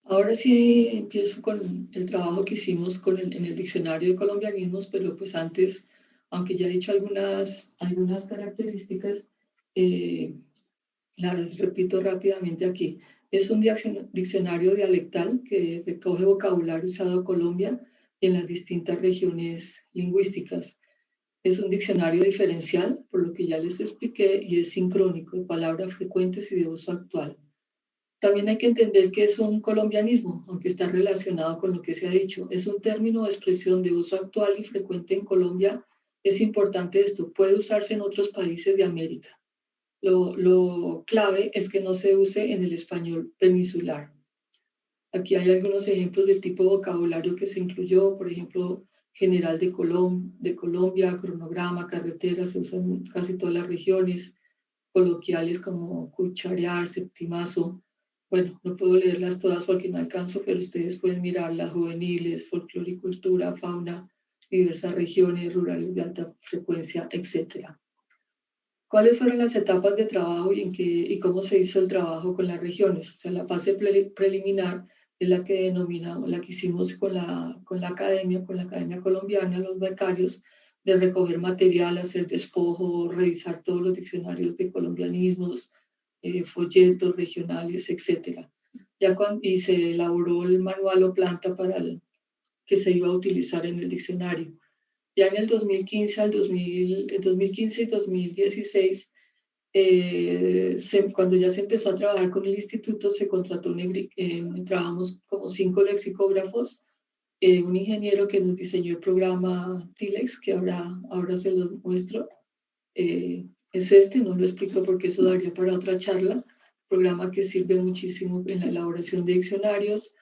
Ahora sí empiezo con el trabajo que hicimos en el diccionario de colombianismos, pero pues antes aunque ya he dicho algunas características, las repito rápidamente aquí. Es un diccionario dialectal que recoge vocabulario usado en Colombia en las distintas regiones lingüísticas. Es un diccionario diferencial, por lo que ya les expliqué, y es sincrónico, de palabras frecuentes y de uso actual. También hay que entender que es un colombianismo, aunque está relacionado con lo que se ha dicho. Es un término o expresión de uso actual y frecuente en Colombia. Es importante esto, puede usarse en otros países de América. Lo clave es que no se use en el español peninsular. Aquí hay algunos ejemplos del tipo de vocabulario que se incluyó, por ejemplo, general de Colombia, cronograma, carretera, se usan en casi todas las regiones, coloquiales como cucharear, septimazo. Bueno, no puedo leerlas todas porque no alcanzo, pero ustedes pueden mirarlas: juveniles, folclore y cultura, fauna, diversas regiones, rurales de alta frecuencia, etc. ¿Cuáles fueron las etapas de trabajo y cómo se hizo el trabajo con las regiones? O sea, la fase preliminar es la que denominamos, la que hicimos con la academia colombiana, los becarios, de recoger material, hacer despojo, revisar todos los diccionarios de colombianismos, folletos regionales, etc. Y se elaboró el manual o planta para que se iba a utilizar en el diccionario. Ya en el 2015 y 2016, cuando ya se empezó a trabajar con el instituto, se contrató trabajamos como 5 lexicógrafos, un ingeniero que nos diseñó el programa TILEX, que ahora se los muestro. Es no lo explico porque eso daría para otra charla, programa que sirve muchísimo en la elaboración de diccionarios,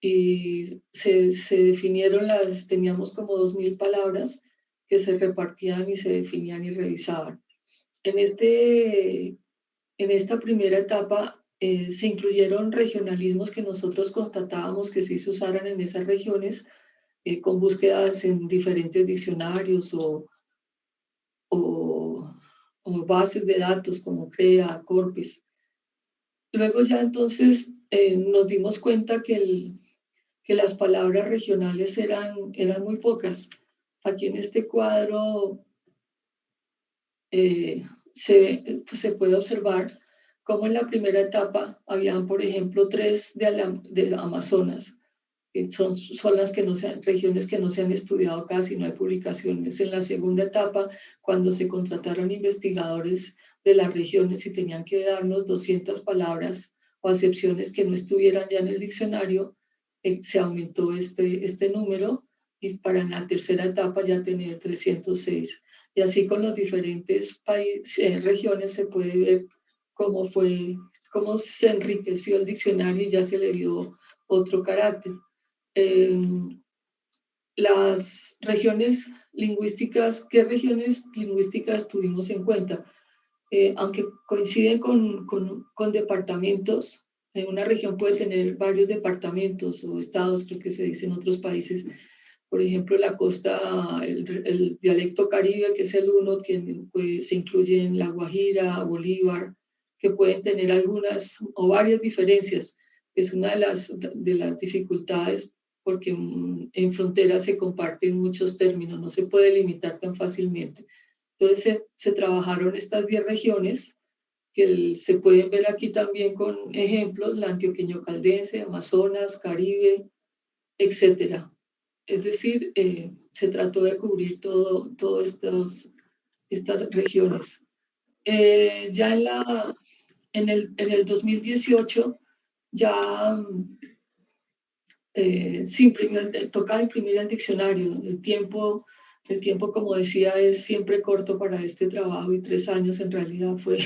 y se definieron teníamos como 2.000 palabras que se repartían y se definían y revisaban. En esta primera etapa se incluyeron regionalismos que nosotros constatábamos que sí se usaran en esas regiones, con búsquedas en diferentes diccionarios o bases de datos como CREA, Corpus. Luego ya entonces nos dimos cuenta que las palabras regionales eran muy pocas. Aquí en este cuadro se puede observar cómo en la primera etapa habían, por ejemplo, 3 de Amazonas. Son las regiones que no se han estudiado casi, no hay publicaciones. En la segunda etapa, cuando se contrataron investigadores de las regiones y tenían que darnos 200 palabras o acepciones que no estuvieran ya en el diccionario, se aumentó este número, y para la tercera etapa ya tener 306. Y así con los diferentes regiones se puede ver cómo se enriqueció el diccionario y ya se le dio otro carácter. Las regiones lingüísticas, ¿qué regiones lingüísticas tuvimos en cuenta? Aunque coinciden con departamentos, en una región puede tener varios departamentos o estados, creo que se dice en otros países. Por ejemplo, la costa, el dialecto caribe, que es el uno, se incluye en La Guajira, Bolívar, que pueden tener algunas o varias diferencias. Es una de las dificultades, porque en fronteras se comparten muchos términos, no se puede limitar tan fácilmente. Entonces se trabajaron estas 10 regiones, que se pueden ver aquí también con ejemplos: la antioqueño-caldense, Amazonas, Caribe, etc. Es decir, se trató de cubrir todas estas regiones. Ya en el 2018 ya tocaba imprimir el diccionario. El tiempo, como decía, es siempre corto para este trabajo, y 3 años en realidad fue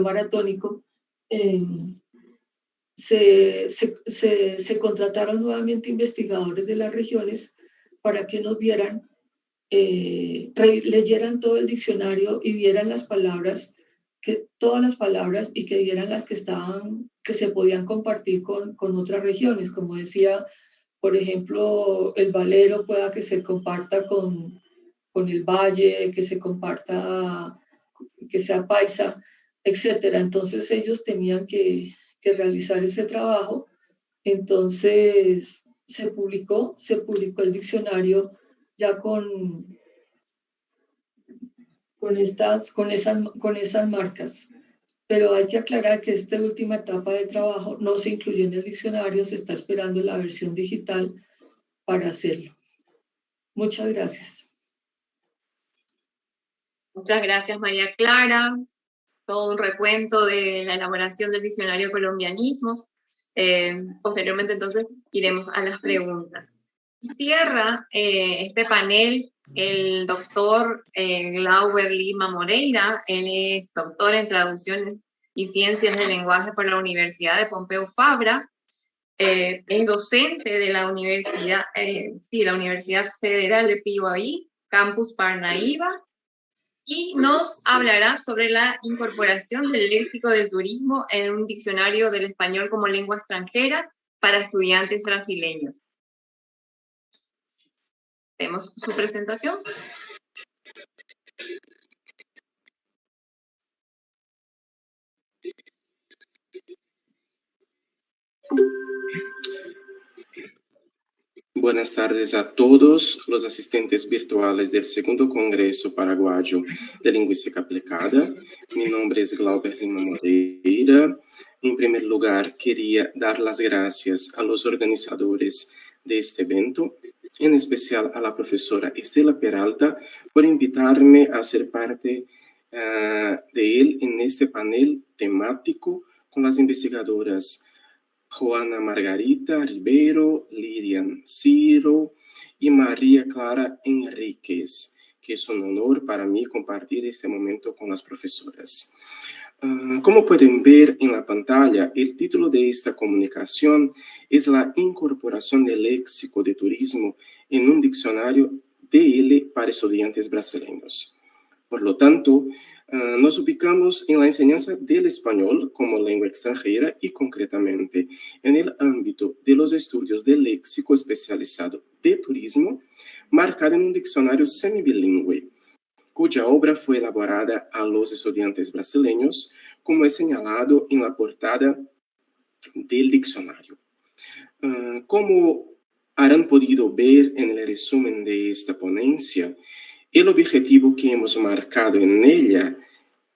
maratónico. Se contrataron nuevamente investigadores de las regiones para que nos dieran, leyeran todo el diccionario y vieran todas las palabras, y que vieran las que se podían compartir con otras regiones. Como decía, por ejemplo, el valero pueda que se comparta con el valle, que se comparta, que sea paisa, etcétera. Entonces ellos tenían que realizar ese trabajo. Entonces se publicó el diccionario ya con esas marcas. Pero hay que aclarar que esta última etapa de trabajo no se incluyó en el diccionario, se está esperando la versión digital para hacerlo. Muchas gracias. Muchas gracias, María Clara. Todo un recuento de la elaboración del diccionario Colombianismos. Posteriormente, entonces, iremos a las preguntas. Cierra este panel el doctor Glauber Lima Moreira. Él es doctor en traducción y ciencias del lenguaje por la Universidad de Pompeu Fabra. Es docente de la Universidad, la Universidad Federal de Piauí, Campus Parnaíba, y nos hablará sobre la incorporación del léxico del turismo en un diccionario del español como lengua extranjera para estudiantes brasileños. Vemos su presentación. Buenas tardes a todos los asistentes virtuales del segundo Congreso Paraguayo de Lingüística Aplicada. Mi nombre es Glauber Lima Moreira. En primer lugar, quería dar las gracias a los organizadores de este evento, en especial a la profesora Estela Peralta, por invitarme a ser parte de él en este panel temático con las investigadoras Juana Margarita Ribeiro, Lirian Ciro y María Clara Enríquez, que es un honor para mí compartir este momento con las profesoras. Como pueden ver en la pantalla, el título de esta comunicación es la incorporación del léxico de turismo en un diccionario DL para estudiantes brasileños. Por lo tanto, nos ubicamos en la enseñanza del español como lengua extranjera y concretamente en el ámbito de los estudios del léxico especializado de turismo, marcado en un diccionario semibilingüe, cuya obra fue elaborada a los estudiantes brasileños, como es señalado en la portada del diccionario. Como habrán podido ver en el resumen de esta ponencia, el objetivo que hemos marcado en ella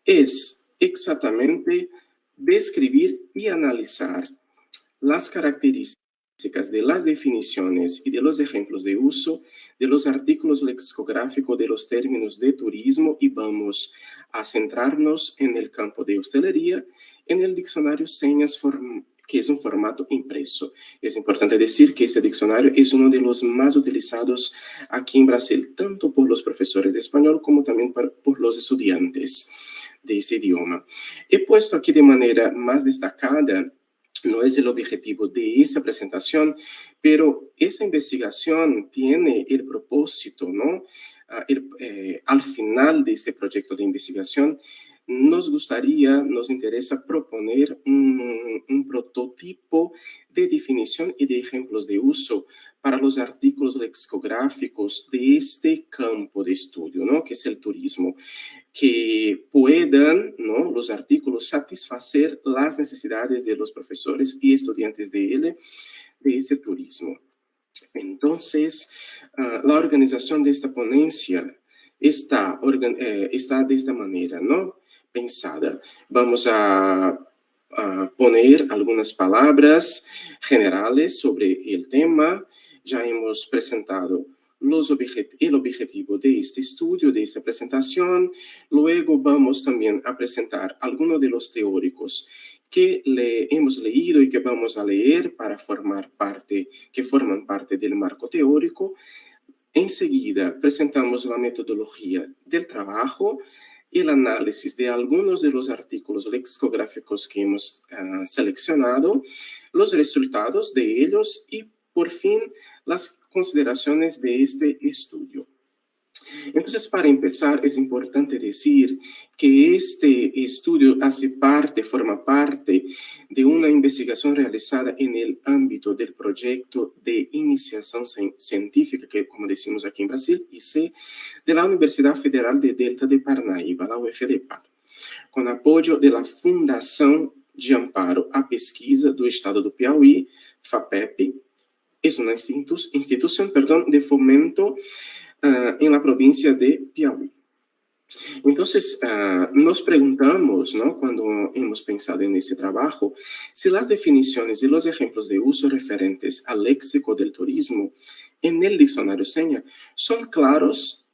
es exactamente describir y analizar las características de las definiciones y de los ejemplos de uso de los artículos lexicográficos de los términos de turismo y vamos a centrarnos en el campo de hostelería en el diccionario Señas, que es un formato impreso. Es importante decir que este diccionario es uno de los más utilizados aquí en Brasil, tanto por los profesores de español como también por los estudiantes de ese idioma. He puesto aquí de manera más destacada, no es el objetivo de esa presentación, pero esa investigación tiene el propósito, ¿no? Al final de este proyecto de investigación, nos interesa proponer un prototipo de definición y de ejemplos de uso para los artículos lexicográficos de este campo de estudio, ¿no? Que es el turismo, que puedan, ¿no? Los artículos satisfacer las necesidades de los profesores y estudiantes de ese turismo. Entonces, la organización de esta ponencia está de esta manera, ¿no? Pensada. Vamos a poner algunas palabras generales sobre el tema. Ya hemos presentado el objetivo de este estudio, de esta presentación. Luego vamos también a presentar algunos de los teóricos que hemos leído y que vamos a leer para forman parte del marco teórico. Enseguida presentamos la metodología del trabajo, el análisis de algunos de los artículos lexicográficos que hemos seleccionado, los resultados de ellos y, por fin, las consideraciones de este estudio. Entonces, para empezar, es importante decir que este estudio forma parte de una investigación realizada en el ámbito del proyecto de iniciación científica, que como decimos aquí en Brasil, IC, de la Universidad Federal de Delta de Parnaíba, la UFDPAR, con apoyo de la Fundação de Amparo à Pesquisa do Estado do Piauí, FAPEP, es una institución de fomento en la provincia de Piauí. Entonces, nos preguntamos, ¿no?, cuando hemos pensado en este trabajo, si las definiciones y los ejemplos de uso referentes al léxico del turismo en el diccionario seña son claros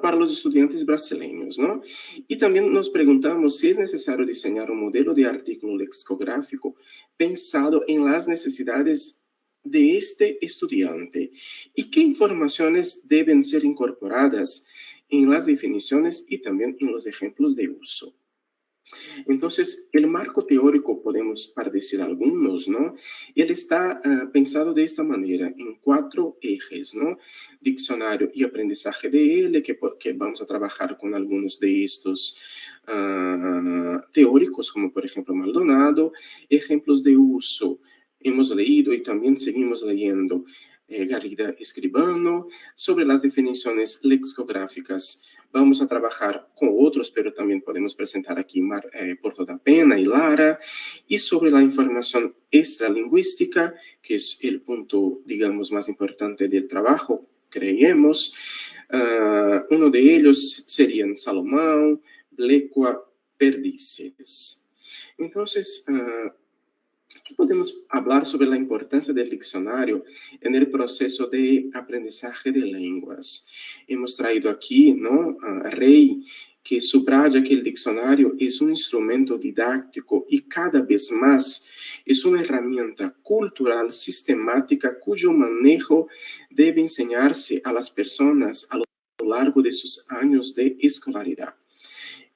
para los estudiantes brasileños, ¿no? Y también nos preguntamos si es necesario diseñar un modelo de artículo lexicográfico pensado en las necesidades de este estudiante y qué informaciones deben ser incorporadas en las definiciones y también en los ejemplos de uso. Entonces, el marco teórico, podemos para decir algunos, ¿no? Él está pensado de esta manera, en 4 ejes, ¿no? Diccionario y aprendizaje de él, que vamos a trabajar con algunos de estos teóricos, como por ejemplo Maldonado. Ejemplos de uso, hemos leído y también seguimos leyendo Garrida Escribano. Sobre las definiciones lexicográficas, vamos a trabajar con otros, pero también podemos presentar aquí Porto da Pena y Lara. Y sobre la información extralingüística, que es el punto, digamos, más importante del trabajo, creemos. Uno de ellos serían Salomón, Blecua, Perdices. Entonces, podemos hablar sobre la importancia del diccionario en el proceso de aprendizaje de lenguas. Hemos traído aquí, ¿no?, a Rey, que subraya que el diccionario es un instrumento didáctico y cada vez más es una herramienta cultural sistemática cuyo manejo debe enseñarse a las personas a lo largo de sus años de escolaridad.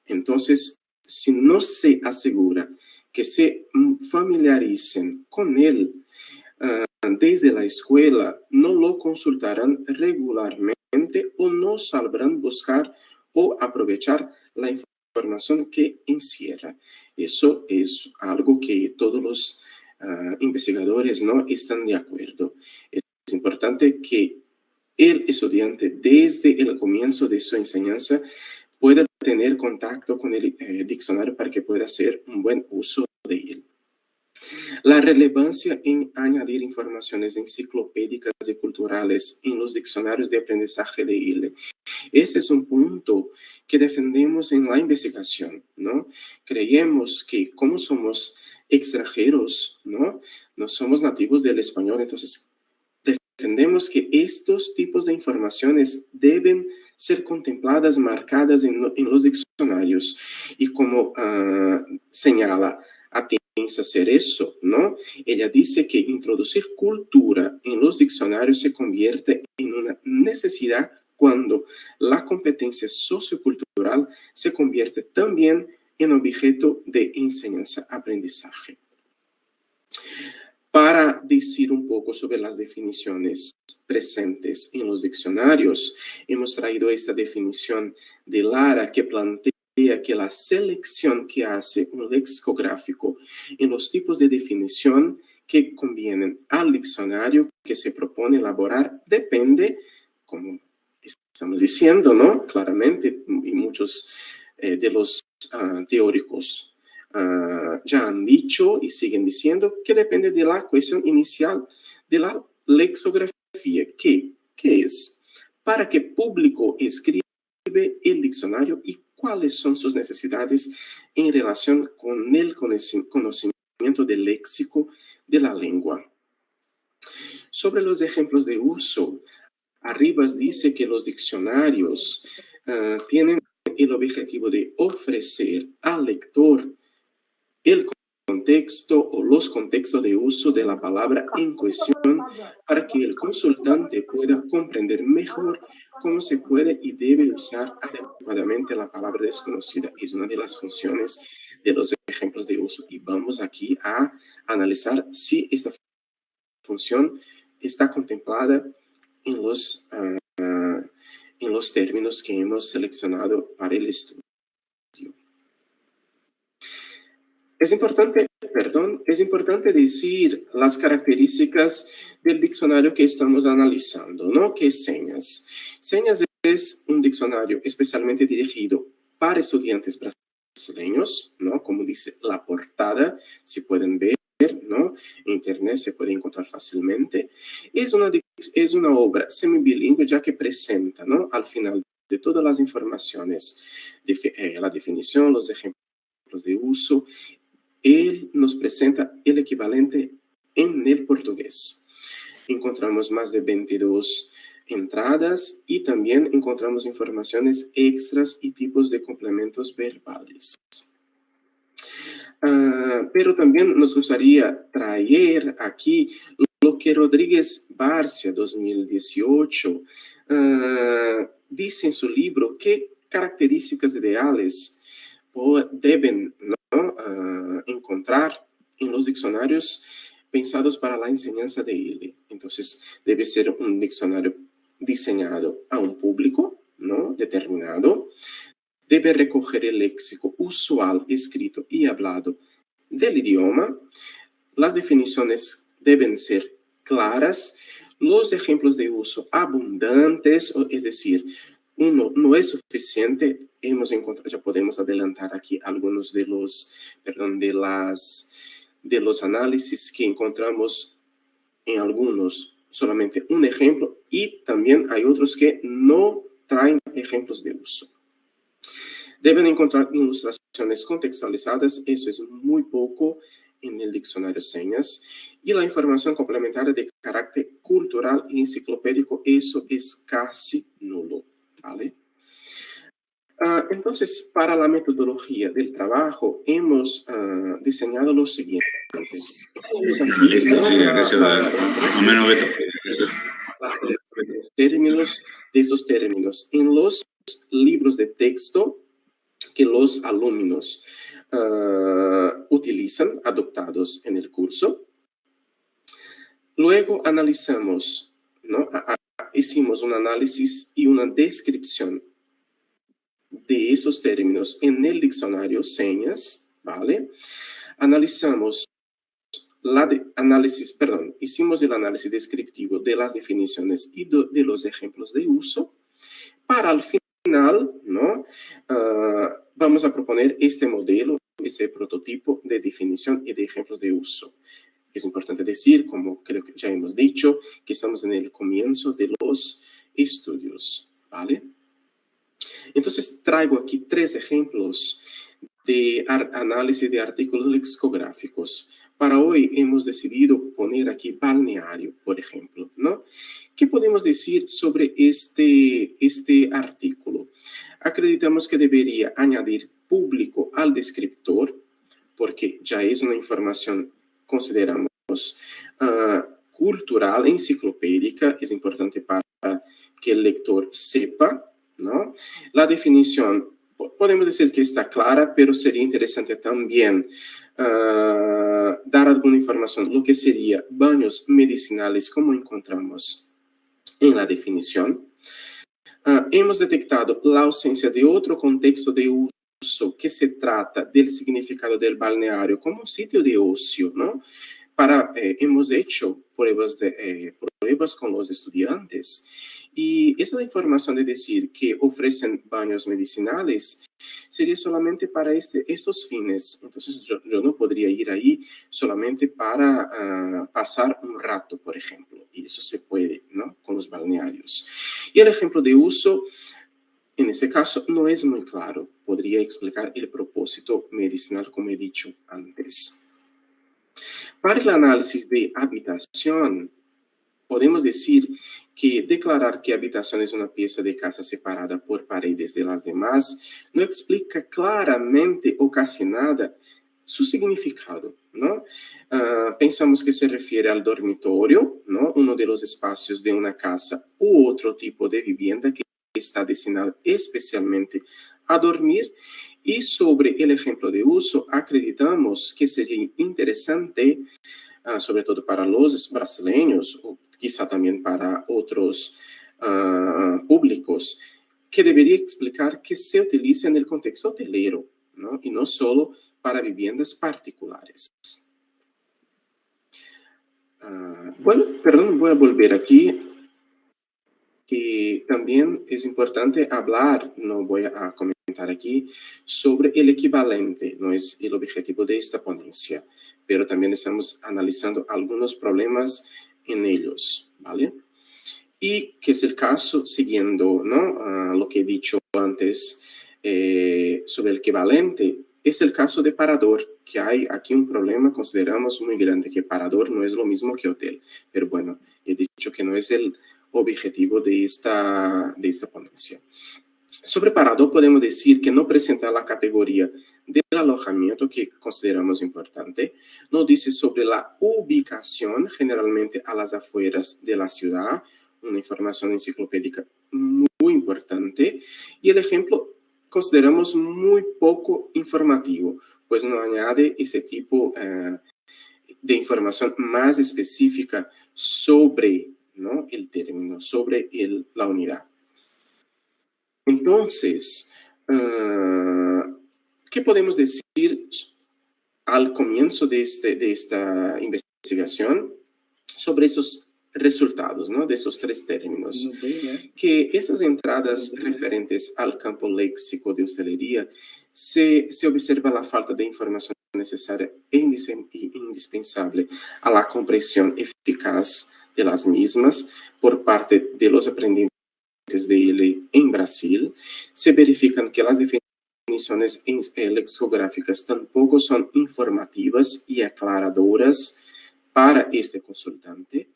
Entonces, si no se asegura que se familiaricen con él desde la escuela, no lo consultarán regularmente o no sabrán buscar o aprovechar la información que encierra. Eso es algo que todos los investigadores no están de acuerdo. Es importante que el estudiante desde el comienzo de su enseñanza pueda tener contacto con el diccionario para que pueda hacer un buen uso de él. La relevancia en añadir informaciones enciclopédicas y culturales en los diccionarios de aprendizaje de él. Ese es un punto que defendemos en la investigación, ¿no? Creemos que como somos extranjeros, ¿no?, no somos nativos del español, entonces defendemos que estos tipos de informaciones deben ser contempladas, marcadas en los diccionarios. Y como señala Atienza Cerezo, ¿no?, ella dice que introducir cultura en los diccionarios se convierte en una necesidad cuando la competencia sociocultural se convierte también en objeto de enseñanza-aprendizaje. Para decir un poco sobre las definiciones presentes en los diccionarios, hemos traído esta definición de Lara, que plantea que la selección que hace un lexicográfico en los tipos de definición que convienen al diccionario que se propone elaborar depende, como estamos diciendo, ¿no?, claramente, y muchos de los teóricos ya han dicho y siguen diciendo que depende de la cuestión inicial de la lexicografía. ¿Qué es? ¿Para qué público escribe el diccionario y cuáles son sus necesidades en relación con el conocimiento del léxico de la lengua? Sobre los ejemplos de uso, Arribas dice que los diccionarios tienen el objetivo de ofrecer al lector el contexto o los contextos de uso de la palabra en cuestión para que el consultante pueda comprender mejor cómo se puede y debe usar adecuadamente la palabra desconocida. Es una de las funciones de los ejemplos de uso y vamos aquí a analizar si esta función está contemplada en los términos que hemos seleccionado para el estudio. Es importante decir las características del diccionario que estamos analizando, ¿no? ¿Qué es Señas? Señas es un diccionario especialmente dirigido para estudiantes brasileños, ¿no? Como dice la portada, si pueden ver, ¿no? En internet se puede encontrar fácilmente. Es una obra semibilingüe, ya que presenta, ¿no?, al final de todas las informaciones, la definición, los ejemplos de uso, él nos presenta el equivalente en el portugués. Encontramos más de 22 entradas y también encontramos informaciones extras y tipos de complementos verbales. Pero también nos gustaría traer aquí lo que Rodríguez Barcia, 2018, dice en su libro qué características ideales deben, ¿no? Encontrar en los diccionarios pensados para la enseñanza de él. Entonces, debe ser un diccionario diseñado a un público, ¿no? Determinado. Debe recoger el léxico usual, escrito y hablado del idioma. Las definiciones deben ser claras. Los ejemplos de uso abundantes, es decir, uno no es suficiente. Hemos encontrado, ya podemos adelantar aquí algunos de los, de los análisis que encontramos en algunos solamente un ejemplo y también hay otros que no traen ejemplos de uso. Deben encontrar ilustraciones contextualizadas, eso es muy poco en el diccionario señas, y la información complementaria de carácter cultural y enciclopédico, eso es casi nulo, ¿vale? Entonces, para la metodología del trabajo, hemos diseñado lo siguiente. Listo, sí, gracias. Más o menos, Beto. Términos, de esos términos en los libros de texto que los alumnos utilizan, adoptados en el curso. Luego analizamos, ¿no? Hicimos un análisis y una descripción de esos términos en el diccionario señas, ¿vale? Hicimos el análisis descriptivo de las definiciones y de los ejemplos de uso. Para al final, ¿no? Vamos a proponer este modelo, este prototipo de definición y de ejemplos de uso. Es importante decir, como creo que ya hemos dicho, que estamos en el comienzo de los estudios, ¿vale? Entonces traigo aquí 3 ejemplos de análisis de artículos lexicográficos. Para hoy hemos decidido poner aquí balneario, por ejemplo, ¿no? ¿Qué podemos decir sobre este artículo? Acreditamos que debería añadir público al descriptor, porque ya es una información, consideramos, cultural, enciclopédica, es importante para que el lector sepa, ¿no? La definición, podemos decir que está clara, pero sería interesante también dar alguna información, lo que sería baños medicinales, como encontramos en la definición. Hemos detectado la ausencia de otro contexto de uso que se trata del significado del balneario como un sitio de ocio, ¿no? Hemos hecho pruebas con los estudiantes y esa información de decir que ofrecen baños medicinales sería solamente para estos fines. Entonces yo no podría ir ahí solamente para pasar un rato, por ejemplo, y eso se puede, ¿no? Con los balnearios. Y el ejemplo de uso, en este caso, no es muy claro. Podría explicar el propósito medicinal, como he dicho antes. Para el análisis de habitación, podemos decir que declarar que habitación es una pieza de casa separada por paredes de las demás no explica claramente o casi nada su significado, ¿no? Pensamos que se refiere al dormitorio, ¿no? Uno de los espacios de una casa u otro tipo de vivienda que está destinado especialmente a dormir. Y sobre el ejemplo de uso, acreditamos que sería interesante, sobre todo para los brasileños, o quizá también para otros públicos, que debería explicar que se utiliza en el contexto hotelero, ¿no? Y no solo para viviendas particulares. Voy a volver aquí, que también es importante hablar, no voy a comentar aquí, sobre el equivalente, no es el objetivo de esta ponencia, pero también estamos analizando algunos problemas en ellos, ¿vale? y que es el caso, siguiendo, ¿no? Lo que he dicho antes sobre el equivalente, es el caso de parador, que hay aquí un problema, consideramos muy grande, que parador no es lo mismo que hotel, pero bueno, he dicho que no es el objetivo de esta ponencia. Sobre parador podemos decir que no presenta la categoría del alojamiento, que consideramos importante, no dice sobre la ubicación, generalmente a las afueras de la ciudad, una información enciclopédica muy importante, y el ejemplo consideramos muy poco informativo, pues no añade ese tipo de información más específica sobre, ¿no?, el término, sobre la unidad. Entonces, ¿qué podemos decir al comienzo de esta investigación sobre esos resultados, ¿no?, de esos tres términos? Que esas entradas referentes al campo léxico de hostelería se observa la falta de información necesaria e indispensable a la comprensión eficaz de las mismas por parte de los aprendientes de ILE en Brasil. Se verifican que las definiciones lexicográficas tampoco son informativas y aclaradoras para este consultante.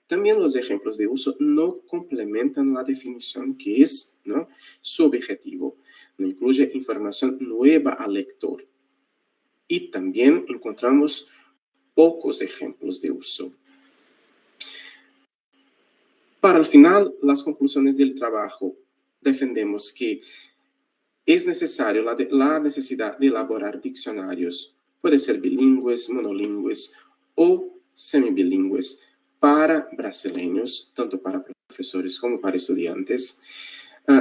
También los ejemplos de uso no complementan la definición, que es, ¿no?, su objetivo. No incluye información nueva al lector. Y también encontramos pocos ejemplos de uso. Para el final, las conclusiones del trabajo, defendemos que es necesario la necesidad de elaborar diccionarios, puede ser bilingües, monolingües o semibilingües, para brasileños, tanto para profesores como para estudiantes.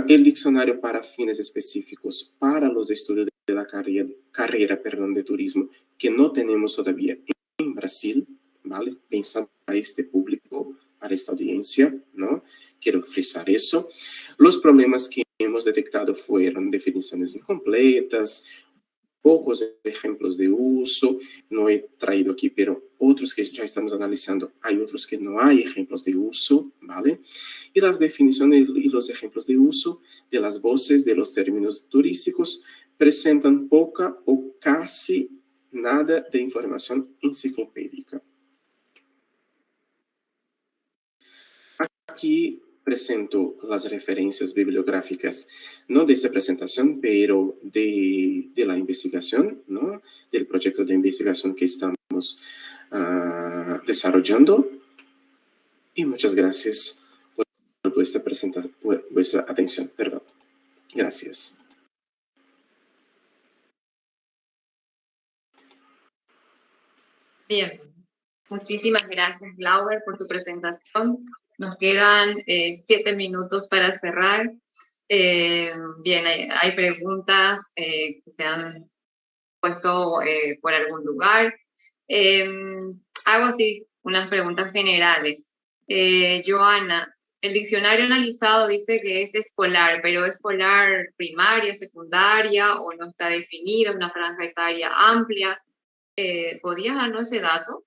El diccionario para fines específicos para los estudios de la carrera de turismo, que no tenemos todavía en Brasil, ¿vale? Pensando para este público, para esta audiencia, ¿no? Quiero frisar eso. Los problemas que hemos detectado fueron definiciones incompletas, pocos ejemplos de uso, no he traído aquí, pero otros que ya estamos analizando, hay otros que no hay ejemplos de uso, ¿vale? Y las definiciones y los ejemplos de uso de las voces de los términos turísticos presentan poca o casi nada de información enciclopédica. Aquí presento las referencias bibliográficas, no de esta presentación, pero de la investigación, ¿no?, del proyecto de investigación que estamos desarrollando. Y muchas gracias por vuestra atención. Perdón. Gracias. Bien, muchísimas gracias, Glauber, por tu presentación. Nos quedan 7 minutos para cerrar. Bien, hay preguntas que se han puesto por algún lugar. Hago así unas preguntas generales. Joana, el diccionario analizado dice que es escolar, pero escolar primaria, secundaria, o no está definido, una franja etaria amplia. ¿Podrías darnos ese dato?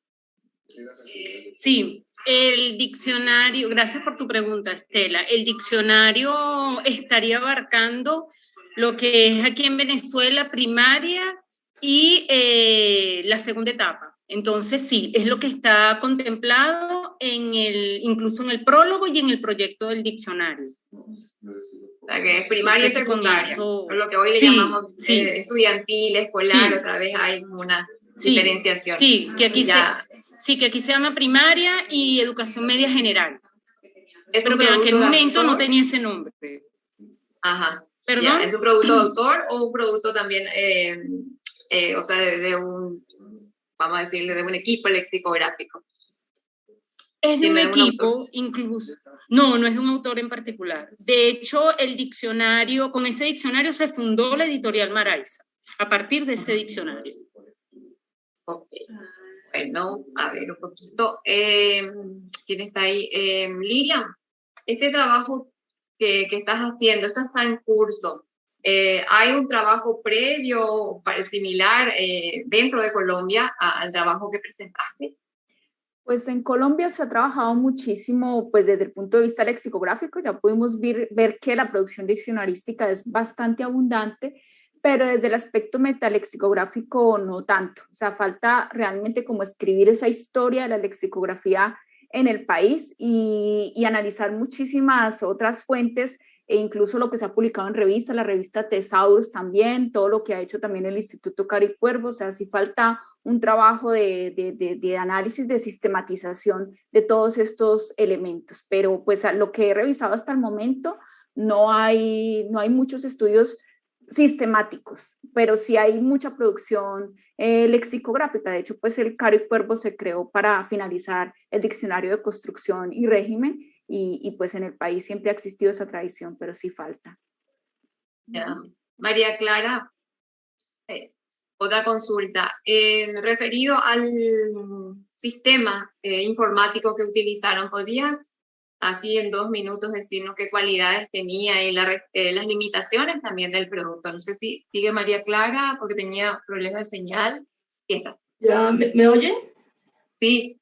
Sí. El diccionario, gracias por tu pregunta, Estela. El diccionario estaría abarcando lo que es aquí en Venezuela primaria y la segunda etapa. Entonces, sí, es lo que está contemplado incluso en el prólogo y en el proyecto del diccionario. O sea, que es primaria y secundaria. Eso, lo que hoy le llamamos estudiantil, escolar, otra vez hay una diferenciación. Sí, que aquí que aquí se llama primaria y educación media general. Pero que en aquel momento no tenía ese nombre. Ajá. ¿Perdón? Ya, ¿es un producto de autor o un producto también, o sea, de un, vamos a decirle, de un equipo lexicográfico? Es de un equipo, incluso. No es de un autor en particular. De hecho, el diccionario, con ese diccionario se fundó la editorial Maraiza, a partir de ese diccionario. Ok. Bueno, a ver un poquito. ¿Quién está ahí? Lilian, este trabajo que estás haciendo, esto está en curso. ¿Hay un trabajo previo similar dentro de Colombia al trabajo que presentaste? Pues en Colombia se ha trabajado muchísimo, pues desde el punto de vista lexicográfico, ya pudimos ver que la producción diccionarística es bastante abundante, pero desde el aspecto metalexicográfico no tanto. O sea, falta realmente como escribir esa historia de la lexicografía en el país y analizar muchísimas otras fuentes e incluso lo que se ha publicado en revistas, la revista Tesaurus también, todo lo que ha hecho también el Instituto Caro Cuervo. O sea, sí falta un trabajo de análisis, de sistematización de todos estos elementos, pero pues a lo que he revisado hasta el momento no hay muchos estudios sistemáticos, pero sí hay mucha producción lexicográfica. De hecho, pues el Caro Cuervo se creó para finalizar el diccionario de construcción y régimen y pues en el país siempre ha existido esa tradición, pero sí falta. María Clara, otra consulta. Referido al sistema informático que utilizaron, ¿podías así en 2 minutos decirnos qué cualidades tenía y las limitaciones también del producto? No sé si sigue María Clara porque tenía problemas de señal. ¿Ya me oye? Sí.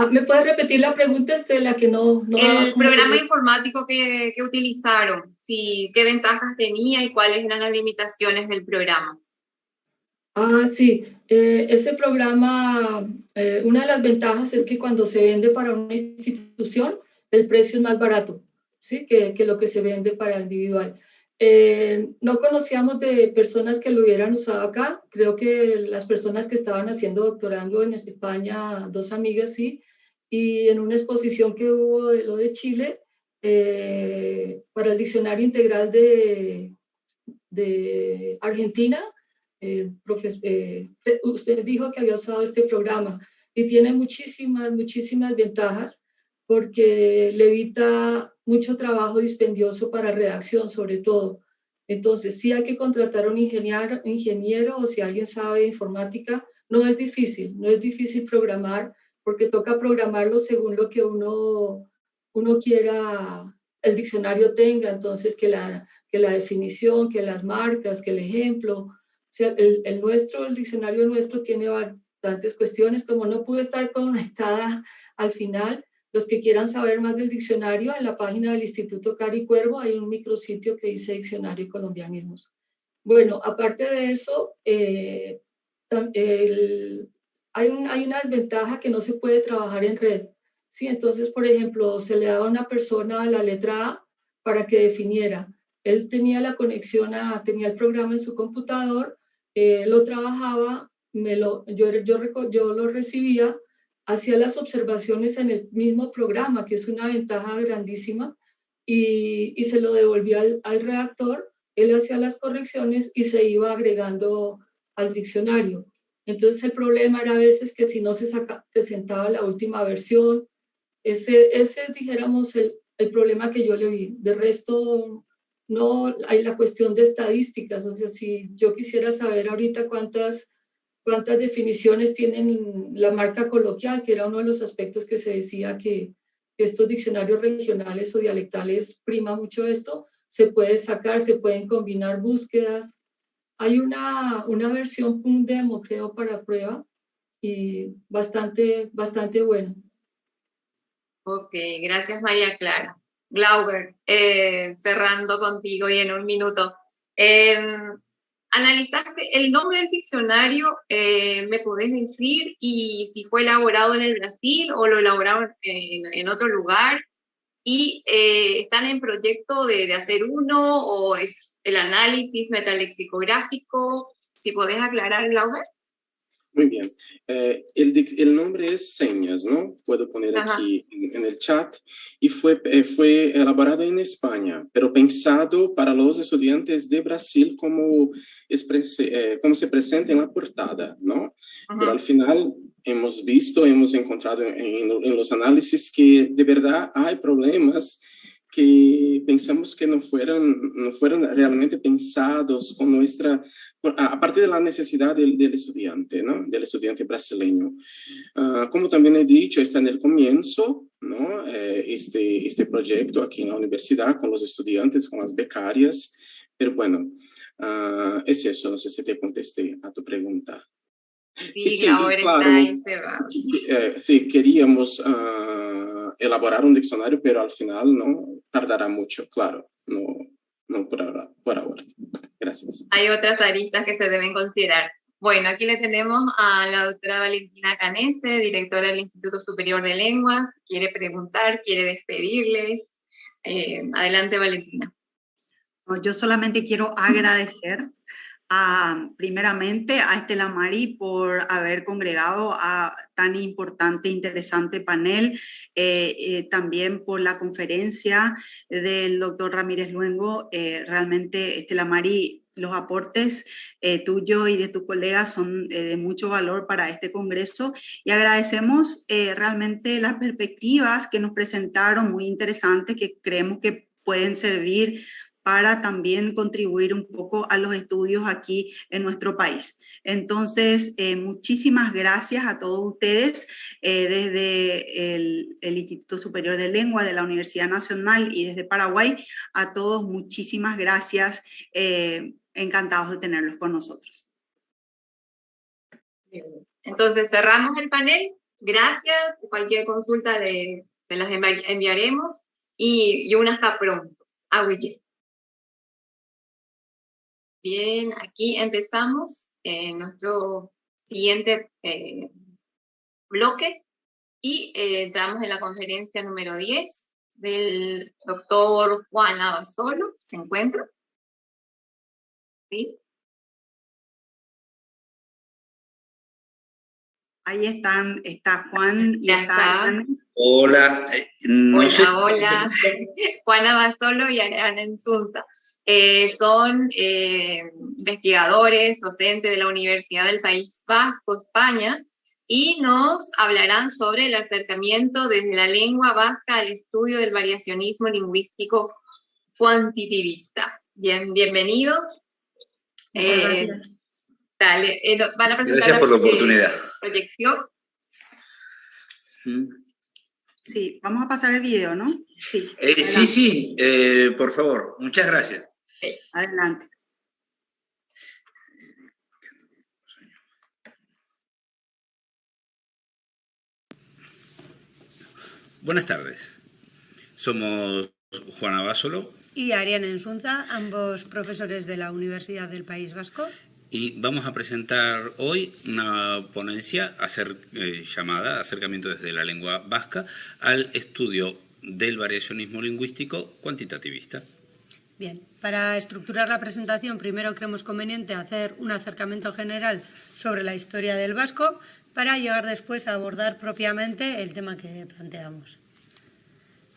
¿Me puedes repetir la pregunta, Estela? Que no el programa informático que utilizaron, sí, ¿qué ventajas tenía y cuáles eran las limitaciones del programa? Sí, ese programa, una de las ventajas es que cuando se vende para una institución, el precio es más barato, ¿sí? que lo que se vende para individual. No conocíamos de personas que lo hubieran usado acá. Creo que las personas que estaban haciendo doctorando en España, 2 amigas, sí, y en una exposición que hubo de lo de Chile, para el diccionario integral de Argentina, usted dijo que había usado este programa y tiene muchísimas ventajas porque le evita mucho trabajo dispendioso para redacción, sobre todo. Entonces, sí hay que contratar a un ingeniero o si alguien sabe de informática, no es difícil programar porque toca programarlo según lo que uno quiera el diccionario tenga. Entonces, que la definición, que las marcas, que el ejemplo. O sea, el diccionario nuestro tiene bastantes cuestiones. Como no pude estar conectada al final, los que quieran saber más del diccionario, en la página del Instituto Caro Cuervo hay un micrositio que dice Diccionario y Colombianismos. Bueno, aparte de eso, hay una desventaja que no se puede trabajar en red. Sí, entonces, por ejemplo, se le daba a una persona la letra A para que definiera. Él tenía la conexión, tenía el programa en su computador, lo trabajaba, yo lo recibía, hacía las observaciones en el mismo programa, que es una ventaja grandísima, y se lo devolvía al redactor. Él hacía las correcciones y se iba agregando al diccionario. Entonces el problema era a veces que si no se presentaba la última versión, ese dijéramos el problema que yo le vi. De resto, no hay la cuestión de estadísticas. O sea, si yo quisiera saber ahorita cuántas definiciones tienen la marca coloquial, que era uno de los aspectos que se decía que estos diccionarios regionales o dialectales prima mucho esto, se puede sacar, se pueden combinar búsquedas. Hay una versión, un demo, creo, para prueba y bastante bueno. Ok, gracias María Clara. Glauber, cerrando contigo y en un minuto. ¿Analizaste el nombre del diccionario? ¿Me podés decir? Y si fue elaborado en el Brasil o lo elaboraron en otro lugar. ¿Y están en proyecto de hacer uno o es el análisis metalexicográfico? Si podés aclarar, Glauber. Muy bien. El nombre es Señas, ¿no? Puedo poner aquí en el chat. Y fue elaborado en España, pero pensado para los estudiantes de Brasil como se presenta en la portada, ¿no? Pero al final hemos encontrado en los análisis que de verdad hay problemas que pensamos que no fueron realmente pensados con a partir de la necesidad del estudiante, ¿no? Del estudiante brasileño. Como también he dicho, está en el comienzo, ¿no? Este proyecto aquí en la universidad con los estudiantes, con las becarias, pero bueno, es eso, no sé si te contesté a tu pregunta. Sí, Glauber está encerrado. Sí, queríamos elaborar un diccionario, pero al final no tardará mucho, claro. No por ahora. Gracias. Hay otras aristas que se deben considerar. Bueno, aquí le tenemos a la doctora Valentina Canese, directora del Instituto Superior de Lenguas. Quiere preguntar, quiere despedirles. Adelante, Valentina. Yo solamente quiero agradecer primeramente a Estela Mari por haber congregado a tan importante, interesante panel, también por la conferencia del doctor Ramírez Luengo. Realmente, Estela Mari, los aportes tuyos y de tus colegas son de mucho valor para este congreso, y agradecemos realmente las perspectivas que nos presentaron, muy interesantes, que creemos que pueden servir para también contribuir un poco a los estudios aquí en nuestro país. Entonces, muchísimas gracias a todos ustedes desde el Instituto Superior de Lengua de la Universidad Nacional y desde Paraguay. A todos, muchísimas gracias. Encantados de tenerlos con nosotros. Entonces, cerramos el panel. Gracias. Cualquier consulta se las enviaremos. Y una hasta pronto. Aguille. Bien, aquí empezamos nuestro siguiente bloque y entramos en la conferencia número 10 del doctor Juan Abasolo. ¿Se encuentra? ¿Sí? Ahí está Juan y ya está Ana. Hola. Hola. Juan Abasolo y Ana Insunza. Son investigadores, docentes de la Universidad del País Vasco, España, y nos hablarán sobre el acercamiento desde la lengua vasca al estudio del variacionismo lingüístico cuantitivista. Bienvenidos. Dale, van a presentar. Gracias por la oportunidad. Proyección. Sí, vamos a pasar el video, ¿no? Sí. Sí, por favor. Muchas gracias. Adelante. Buenas tardes. Somos Juan Abasolo y Ariana Insunza, ambos profesores de la Universidad del País Vasco. Y vamos a presentar hoy una ponencia llamada Acercamiento desde la lengua vasca al estudio del variacionismo lingüístico cuantitativista. Bien, para estructurar la presentación, primero creemos conveniente hacer un acercamiento general sobre la historia del vasco para llegar después a abordar propiamente el tema que planteamos.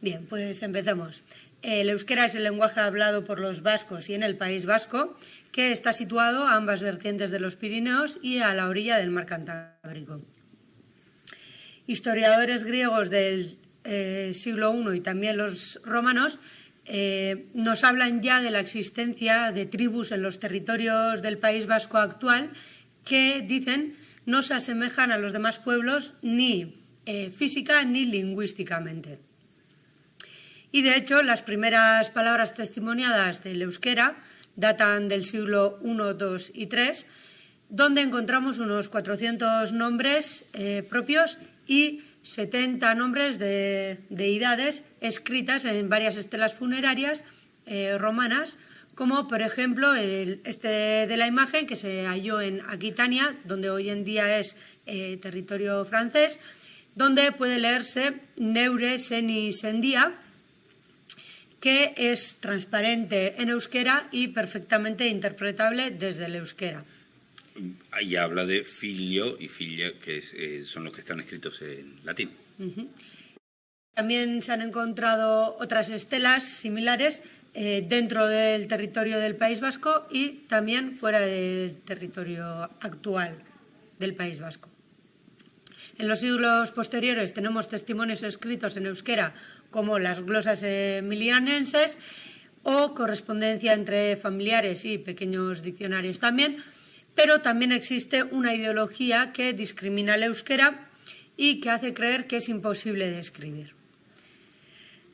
Bien, pues empecemos. El euskera es el lenguaje hablado por los vascos y en el País Vasco, que está situado a ambas vertientes de los Pirineos y a la orilla del mar Cantábrico. Historiadores griegos del siglo I y también los romanos nos hablan ya de la existencia de tribus en los territorios del País Vasco actual que, dicen, no se asemejan a los demás pueblos ni física ni lingüísticamente. Y de hecho, las primeras palabras testimoniadas del euskera datan del siglo I, II y III, donde encontramos unos 400 nombres propios y 70 nombres de deidades escritas en varias estelas funerarias romanas, como por ejemplo este de la imagen que se halló en Aquitania, donde hoy en día es territorio francés, donde puede leerse Neure Seni Sendia, que es transparente en euskera y perfectamente interpretable desde el euskera. Ahí habla de filio y filia, que son los que están escritos en latín. También se han encontrado otras estelas similares dentro del territorio del País Vasco y también fuera del territorio actual del País Vasco. En los siglos posteriores tenemos testimonios escritos en euskera como las glosas emilianenses o correspondencia entre familiares y pequeños diccionarios también, pero también existe una ideología que discrimina el euskera y que hace creer que es imposible de escribir.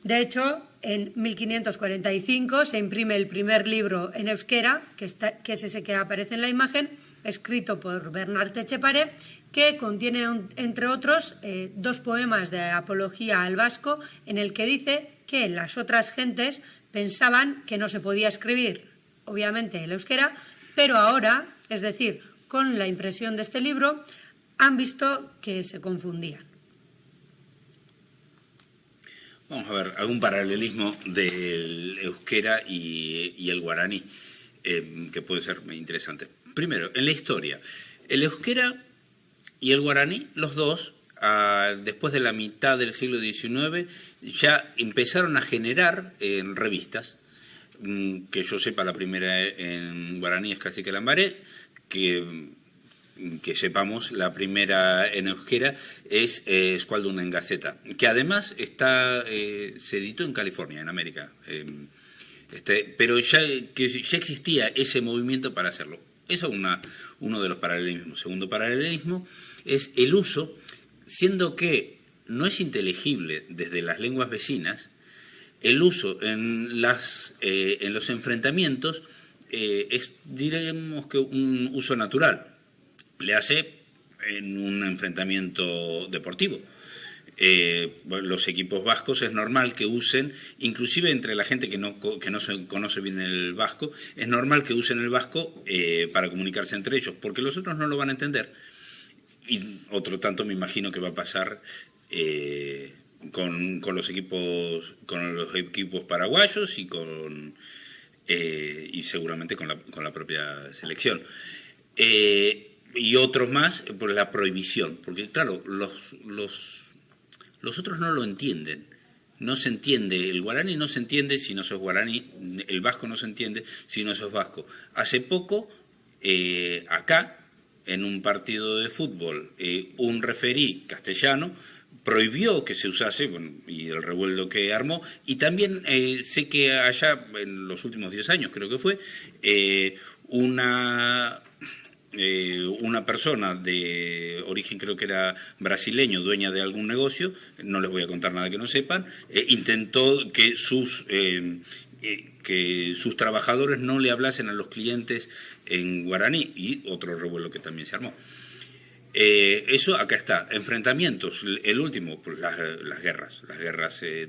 De hecho, en 1545 se imprime el primer libro en euskera, que es ese que aparece en la imagen, escrito por Bernat Etxepare, que contiene, entre otros, 2 poemas de apología al vasco, en el que dice que las otras gentes pensaban que no se podía escribir, obviamente, el euskera, pero ahora, es decir, con la impresión de este libro, han visto que se confundían. Vamos a ver algún paralelismo del euskera y el guaraní, que puede ser muy interesante. Primero, en la historia, el euskera y el guaraní, los dos, después de la mitad del siglo XIX, ya empezaron a generar revistas. Que yo sepa, la primera en guaraní es Cacique Lambaré, que sepamos, la primera en euskera es Eskualdun en Gaceta, que además se editó en California, en América, pero ya existía ese movimiento para hacerlo. Eso es uno de los paralelismos. Segundo paralelismo es el uso, siendo que no es inteligible desde las lenguas vecinas, el uso en los enfrentamientos es, diremos que un uso natural. Le hace en un enfrentamiento deportivo. Los equipos vascos es normal que usen, inclusive entre la gente que no se conoce bien el vasco, es normal que usen el vasco para comunicarse entre ellos, porque los otros no lo van a entender. Y otro tanto me imagino que va a pasar con los equipos paraguayos y seguramente con la propia selección. Y otros más por la prohibición, porque claro, los otros no lo entienden, no se entiende, el guaraní no se entiende si no sos guaraní, el vasco no se entiende si no sos vasco. Hace poco, acá, en un partido de fútbol, un referí castellano prohibió que se usase, y el revuelo que armó, y también sé que allá, en los últimos 10 años creo que fue, una persona de origen, creo que era brasileño, dueña de algún negocio, no les voy a contar nada que no sepan, intentó que sus trabajadores no le hablasen a los clientes en guaraní, y otro revuelo que también se armó. Eso acá está, enfrentamientos, el último, pues las guerras,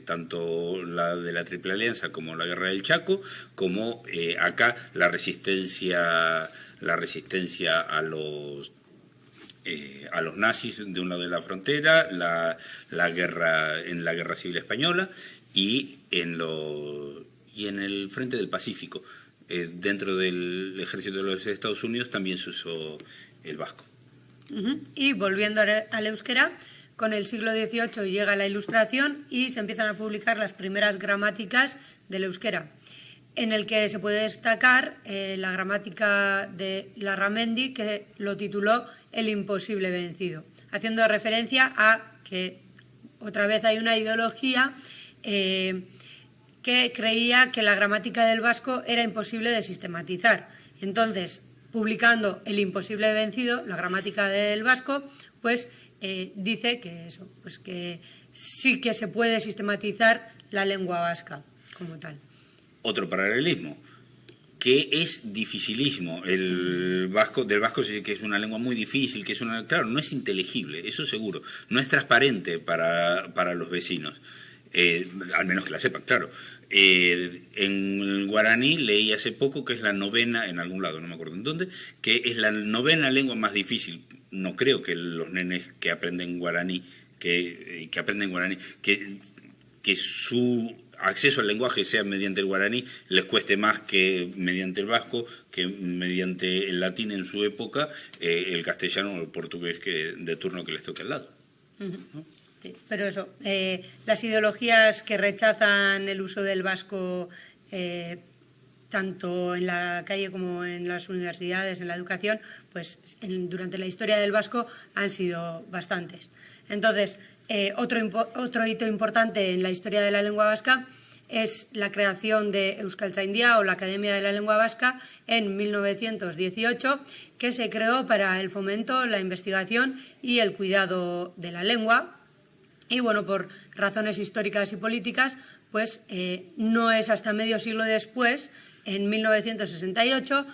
tanto la de la Triple Alianza como la Guerra del Chaco, como acá la resistencia a los nazis de un lado de la frontera, la guerra en la Guerra Civil Española y en el Frente del Pacífico. Dentro del ejército de los Estados Unidos también se usó el vasco. Y volviendo al euskera, con el siglo XVIII llega la Ilustración y se empiezan a publicar las primeras gramáticas del euskera, en el que se puede destacar la gramática de Larramendi, que lo tituló El imposible vencido, haciendo referencia a que otra vez hay una ideología que creía que la gramática del vasco era imposible de sistematizar. Entonces, publicando El imposible vencido, la gramática del vasco, pues dice que eso, pues que sí que se puede sistematizar la lengua vasca como tal. Otro paralelismo, que es dificilísimo. El vasco, del vasco sí que es una lengua muy difícil, claro, no es inteligible, eso seguro, no es transparente para los vecinos, al menos que la sepan, claro. En el guaraní leí hace poco que es la novena, en algún lado, no me acuerdo en dónde, que es la novena lengua más difícil. No creo que los nenes que aprenden guaraní, que su acceso al lenguaje sea mediante el guaraní les cueste más que mediante el vasco, que mediante el latín en su época, el castellano o el portugués de turno que les toque al lado. ¿No? Sí, pero eso, las ideologías que rechazan el uso del vasco tanto en la calle como en las universidades, en la educación, pues durante la historia del vasco han sido bastantes. Entonces, otro hito importante en la historia de la lengua vasca es la creación de Euskaltzaindia, o la Academia de la Lengua Vasca, en 1918, que se creó para el fomento, la investigación y el cuidado de la lengua. Y bueno, por razones históricas y políticas, pues no es hasta medio siglo después, en 1968,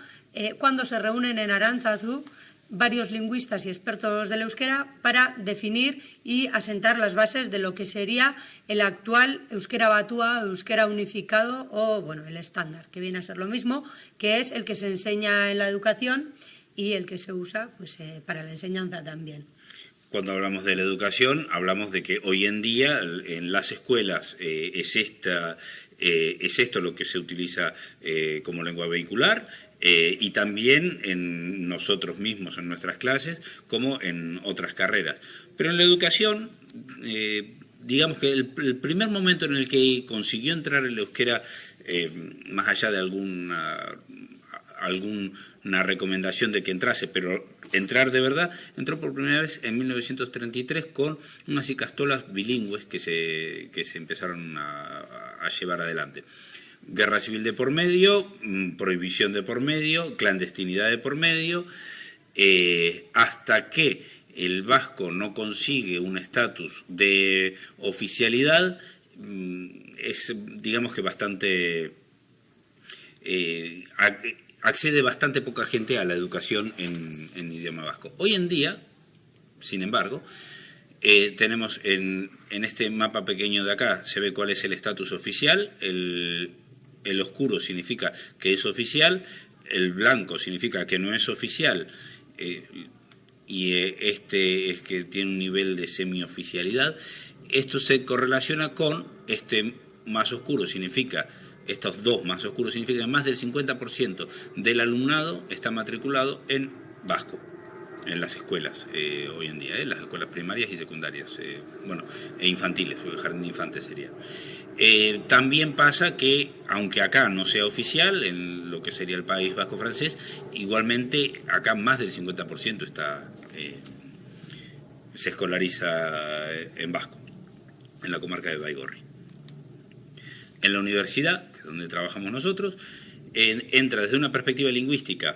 cuando se reúnen en Aránzazu varios lingüistas y expertos del euskera para definir y asentar las bases de lo que sería el actual euskera batua, euskera unificado o, bueno, el estándar, que viene a ser lo mismo, que es el que se enseña en la educación y el que se usa pues, para la enseñanza también. Cuando hablamos de la educación, hablamos de que hoy en día en las escuelas es esto lo que se utiliza como lengua vehicular, y también en nosotros mismos, en nuestras clases, como en otras carreras. Pero en la educación, digamos que el primer momento en el que consiguió entrar el euskera, más allá de alguna recomendación de que entrase, pero entrar de verdad, entró por primera vez en 1933 con unas icastolas bilingües que se empezaron a llevar adelante. Guerra civil de por medio, prohibición de por medio, clandestinidad de por medio, hasta que el vasco no consigue un estatus de oficialidad, es, digamos que bastante... accede bastante poca gente a la educación en idioma vasco. Hoy en día, sin embargo, tenemos en este mapa pequeño de acá, se ve cuál es el estatus oficial. El oscuro significa que es oficial, el blanco significa que no es oficial, y este es que tiene un nivel de semioficialidad. Esto se correlaciona con este más oscuro, estos dos más oscuros significan que más del 50% del alumnado está matriculado en vasco, en las escuelas hoy en día, las escuelas primarias y secundarias, e infantiles, el jardín de infantes sería. También pasa que, aunque acá no sea oficial, en lo que sería el País Vasco francés, igualmente acá más del 50% se escolariza en vasco, en la comarca de Baigorri. En la universidad, que es donde trabajamos nosotros, entra desde una perspectiva lingüística.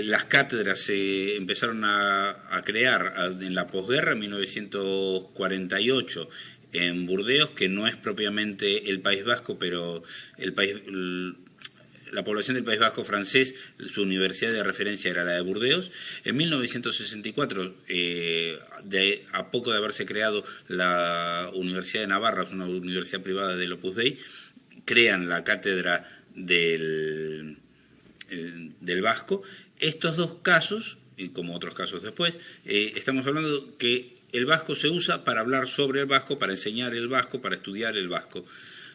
Las cátedras se empezaron a crear en la posguerra, en 1948, en Burdeos, que no es propiamente el País Vasco, pero la población del País Vasco francés, su universidad de referencia era la de Burdeos. En 1964, a poco de haberse creado la Universidad de Navarra, una universidad privada del Opus Dei, crean la cátedra del vasco. Estos dos casos, y como otros casos después, estamos hablando que el vasco se usa para hablar sobre el vasco, para enseñar el vasco, para estudiar el vasco.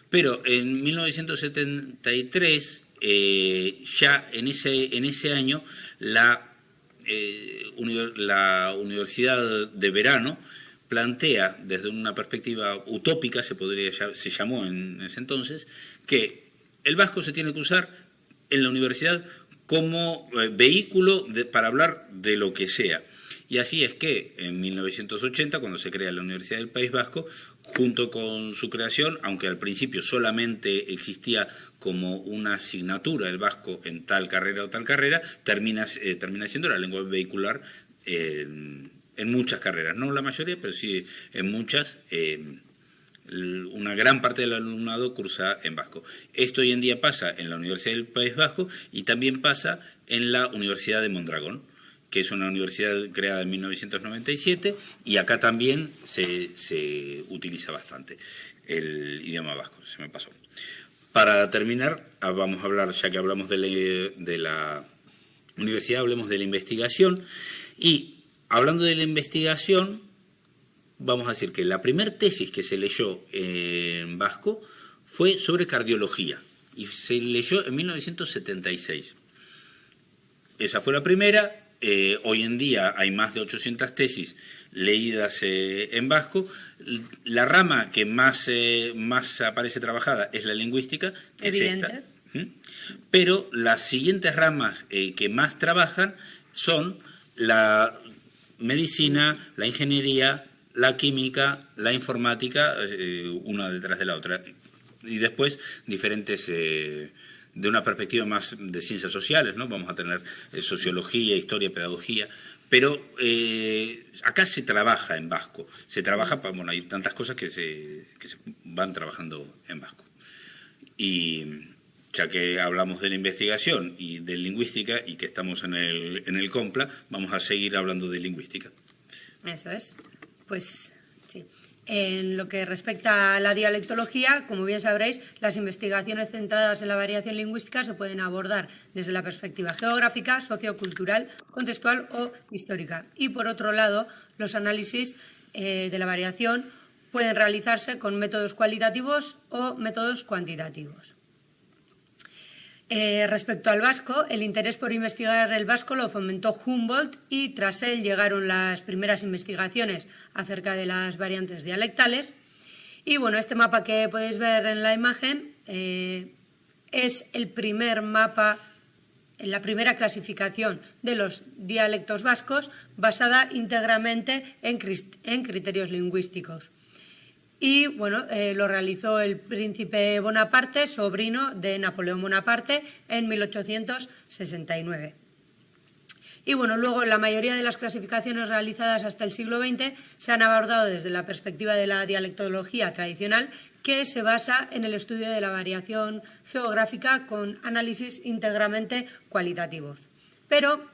Pero en 1973, ya en ese año, la Universidad de Verano plantea, desde una perspectiva utópica, se llamó en ese entonces, que el vasco se tiene que usar en la universidad como vehículo para hablar de lo que sea. Y así es que en 1980, cuando se crea la Universidad del País Vasco, junto con su creación, aunque al principio solamente existía como una asignatura el vasco en tal carrera o tal carrera, termina siendo la lengua vehicular en muchas carreras, no la mayoría, pero sí en muchas. Una gran parte del alumnado cursa en vasco. Esto hoy en día pasa en la Universidad del País Vasco y también pasa en la Universidad de Mondragón, que es una universidad creada en 1997, y acá también se utiliza bastante el idioma vasco. Se me pasó. Para terminar, vamos a hablar, ya que hablamos de la universidad, hablemos de la investigación. Y hablando de la investigación, vamos a decir que la primera tesis que se leyó en vasco fue sobre cardiología, y se leyó en 1976. Esa fue la primera. Hoy en día hay más de 800 tesis leídas en vasco. La rama que más aparece trabajada es la lingüística, que evidente. Es esta. Pero las siguientes ramas que más trabajan son la medicina, la ingeniería, la química, la informática, una detrás de la otra. Y después diferentes... de una perspectiva más de ciencias sociales, ¿no? Vamos a tener sociología, historia, pedagogía, pero acá se trabaja en vasco, se trabaja, bueno, hay tantas cosas que van trabajando en vasco. Y ya que hablamos de la investigación y de lingüística y que estamos en el COMPLA, vamos a seguir hablando de lingüística. Eso es. Pues sí. En lo que respecta a la dialectología, como bien sabréis, las investigaciones centradas en la variación lingüística se pueden abordar desde la perspectiva geográfica, sociocultural, contextual o histórica. Y por otro lado, los análisis de la variación pueden realizarse con métodos cualitativos o métodos cuantitativos. Respecto al vasco, el interés por investigar el vasco lo fomentó Humboldt y tras él llegaron las primeras investigaciones acerca de las variantes dialectales. Y bueno, este mapa que podéis ver en la imagen es el primer mapa, la primera clasificación de los dialectos vascos basada íntegramente en criterios lingüísticos. Y bueno, lo realizó el príncipe Bonaparte, sobrino de Napoleón Bonaparte, en 1869. Y bueno, luego la mayoría de las clasificaciones realizadas hasta el siglo XX se han abordado desde la perspectiva de la dialectología tradicional, que se basa en el estudio de la variación geográfica con análisis íntegramente cualitativos. Pero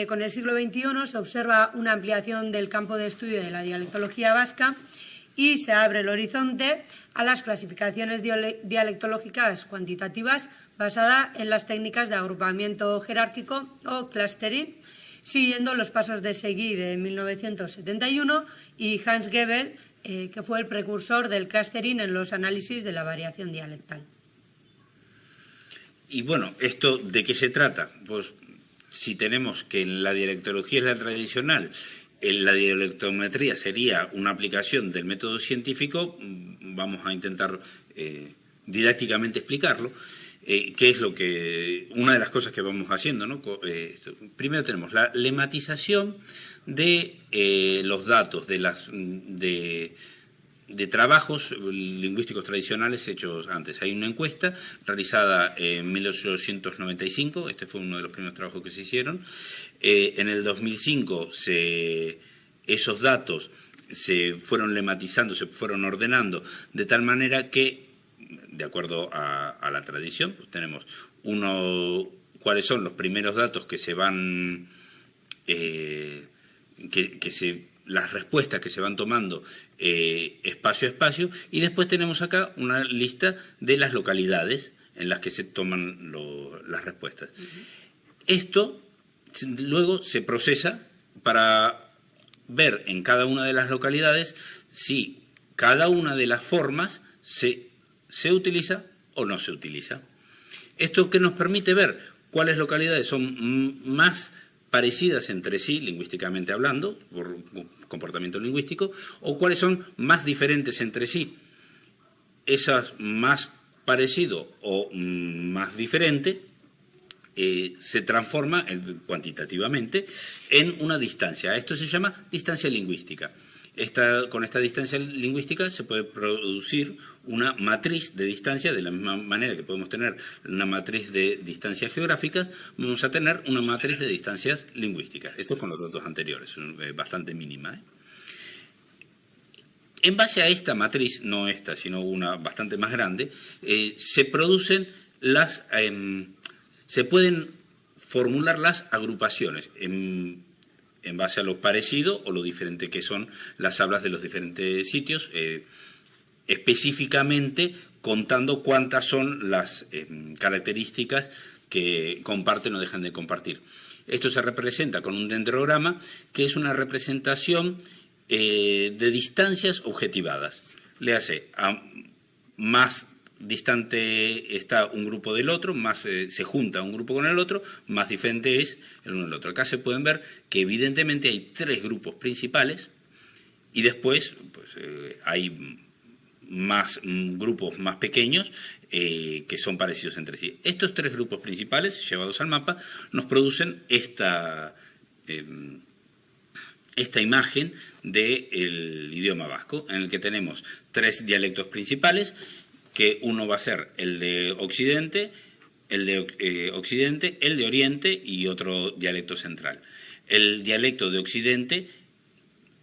con el siglo XXI se observa una ampliación del campo de estudio de la dialectología vasca y se abre el horizonte a las clasificaciones dialectológicas cuantitativas basadas en las técnicas de agrupamiento jerárquico o clustering, siguiendo los pasos de Segui de 1971 y Hans Gebel, que fue el precursor del clustering en los análisis de la variación dialectal. Y bueno, ¿esto de qué se trata? Pues si tenemos que en la dialectología es la tradicional, la dialectometría sería una aplicación del método científico, vamos a intentar didácticamente explicarlo. ¿Qué es una de las cosas que vamos haciendo, ¿no? Primero tenemos la lematización de los datos de trabajos lingüísticos tradicionales hechos antes. Hay una encuesta realizada en 1895, este fue uno de los primeros trabajos que se hicieron. En el 2005 esos datos se fueron lematizando, se fueron ordenando, de tal manera que, de acuerdo a la tradición, pues tenemos cuáles son los primeros datos que se van, las respuestas que se van tomando espacio a espacio, y después tenemos acá una lista de las localidades en las que se toman las respuestas. Esto luego se procesa para ver en cada una de las localidades si cada una de las formas se utiliza o no se utiliza. Esto que nos permite ver cuáles localidades son más parecidas entre sí, lingüísticamente hablando, por comportamiento lingüístico, o cuáles son más diferentes entre sí. Esas más parecido o más diferente se transforma cuantitativamente en una distancia. Esto se llama distancia lingüística. Con esta distancia lingüística se puede producir una matriz de distancia, de la misma manera que podemos tener una matriz de distancias geográficas, vamos a tener una matriz de distancias lingüísticas. Esto con los datos anteriores, bastante mínima. En base a esta matriz, no esta, sino una bastante más grande, se producen se pueden formular las agrupaciones en base a lo parecido o lo diferente que son las hablas de los diferentes sitios, específicamente contando cuántas son las características que comparten o dejan de compartir. Esto se representa con un dendrograma, que es una representación de distancias objetivadas. Léase, a más distante está un grupo del otro, más se junta un grupo con el otro, más diferente es el uno del otro. Acá se pueden ver que evidentemente hay tres grupos principales y después pues, hay más grupos más pequeños que son parecidos entre sí. Estos tres grupos principales, llevados al mapa, nos producen esta imagen del idioma vasco, en el que tenemos tres dialectos principales, que uno va a ser el de Occidente, el de Oriente y otro dialecto central. El dialecto de Occidente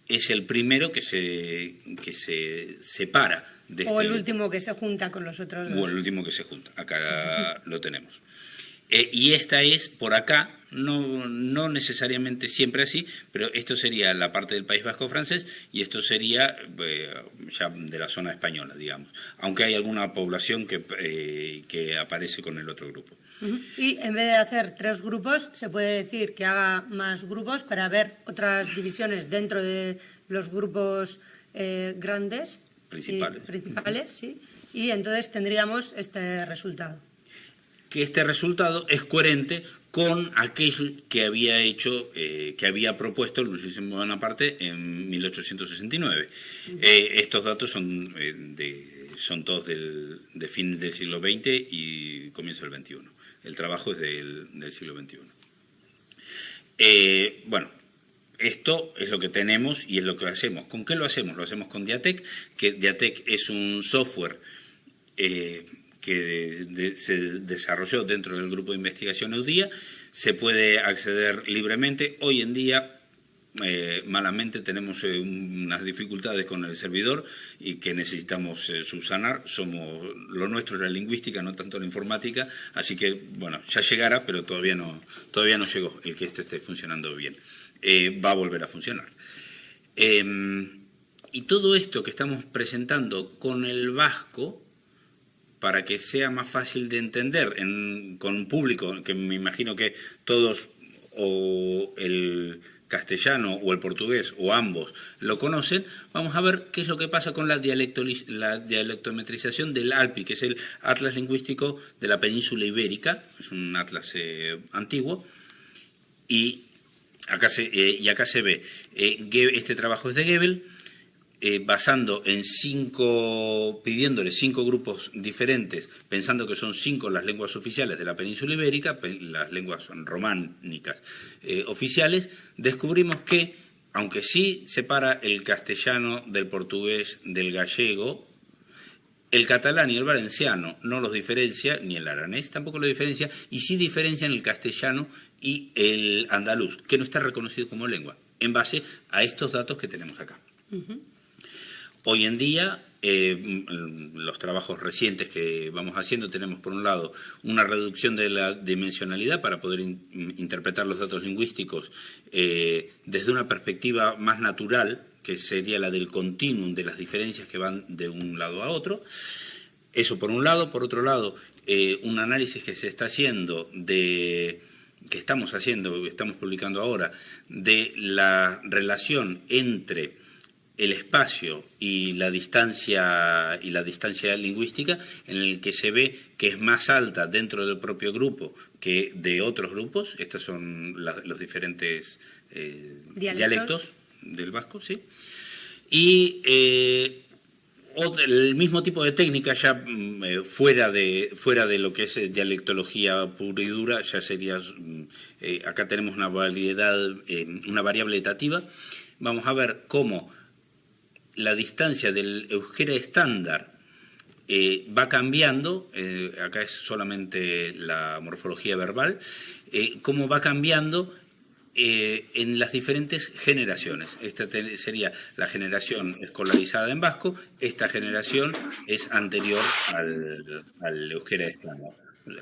es el primero que se separa de o este el último que se junta con los otros dos. O el último que se junta. Acá lo tenemos. Y esta es por acá, no necesariamente siempre así, pero esto sería la parte del País Vasco francés y esto sería ya de la zona española, digamos. Aunque hay alguna población que aparece con el otro grupo. Y en vez de hacer 3 grupos, se puede decir que haga más grupos para ver otras divisiones dentro de los grupos grandes. Principales, sí. Y entonces tendríamos este resultado. Que este resultado es coherente con aquel que había hecho, que había propuesto Luis Bonaparte en 1869. Estos datos son todos de fin del siglo XX y comienzo del XXI. El trabajo es del siglo XXI. Bueno, esto es lo que tenemos y es lo que hacemos. ¿Con qué lo hacemos? Lo hacemos con Diatec, que Diatec es un software que se desarrolló dentro del grupo de investigación EUDIA, se puede acceder libremente. Hoy en día, malamente, tenemos unas dificultades con el servidor y que necesitamos subsanar. Lo nuestro es la lingüística, no tanto la informática, así que, bueno, ya llegará, pero todavía no llegó el que esto esté funcionando bien. Va a volver a funcionar. Y todo esto que estamos presentando con el vasco, para que sea más fácil de entender con un público que me imagino que todos, o el castellano o el portugués o ambos lo conocen, vamos a ver qué es lo que pasa con la dialectometrización del ALPI, que es el Atlas Lingüístico de la Península Ibérica, es un atlas antiguo, y acá se ve, este trabajo es de Gebel, basando en pidiéndole 5 grupos diferentes, pensando que son 5 las lenguas oficiales de la península ibérica, las lenguas románicas oficiales, descubrimos que, aunque sí separa el castellano del portugués del gallego, el catalán y el valenciano no los diferencia, ni el aranés tampoco lo diferencia, y sí diferencian el castellano y el andaluz, que no está reconocido como lengua, en base a estos datos que tenemos acá. Hoy en día, los trabajos recientes que vamos haciendo, tenemos por un lado una reducción de la dimensionalidad para poder interpretar los datos lingüísticos desde una perspectiva más natural, que sería la del continuum de las diferencias que van de un lado a otro. Eso por un lado. Por otro lado, un análisis que se está haciendo estamos publicando ahora, de la relación entre el espacio y la distancia lingüística, en el que se ve que es más alta dentro del propio grupo que de otros grupos. Estos son los diferentes dialectos del vasco, ¿sí? Y el mismo tipo de técnica, ya fuera de lo que es dialectología pura y dura, ya sería, acá tenemos una variable etativa. Vamos a ver cómo la distancia del euskera estándar va cambiando, acá es solamente la morfología verbal, cómo va cambiando en las diferentes generaciones. Esta sería la generación escolarizada en vasco, esta generación es anterior al euskera estándar.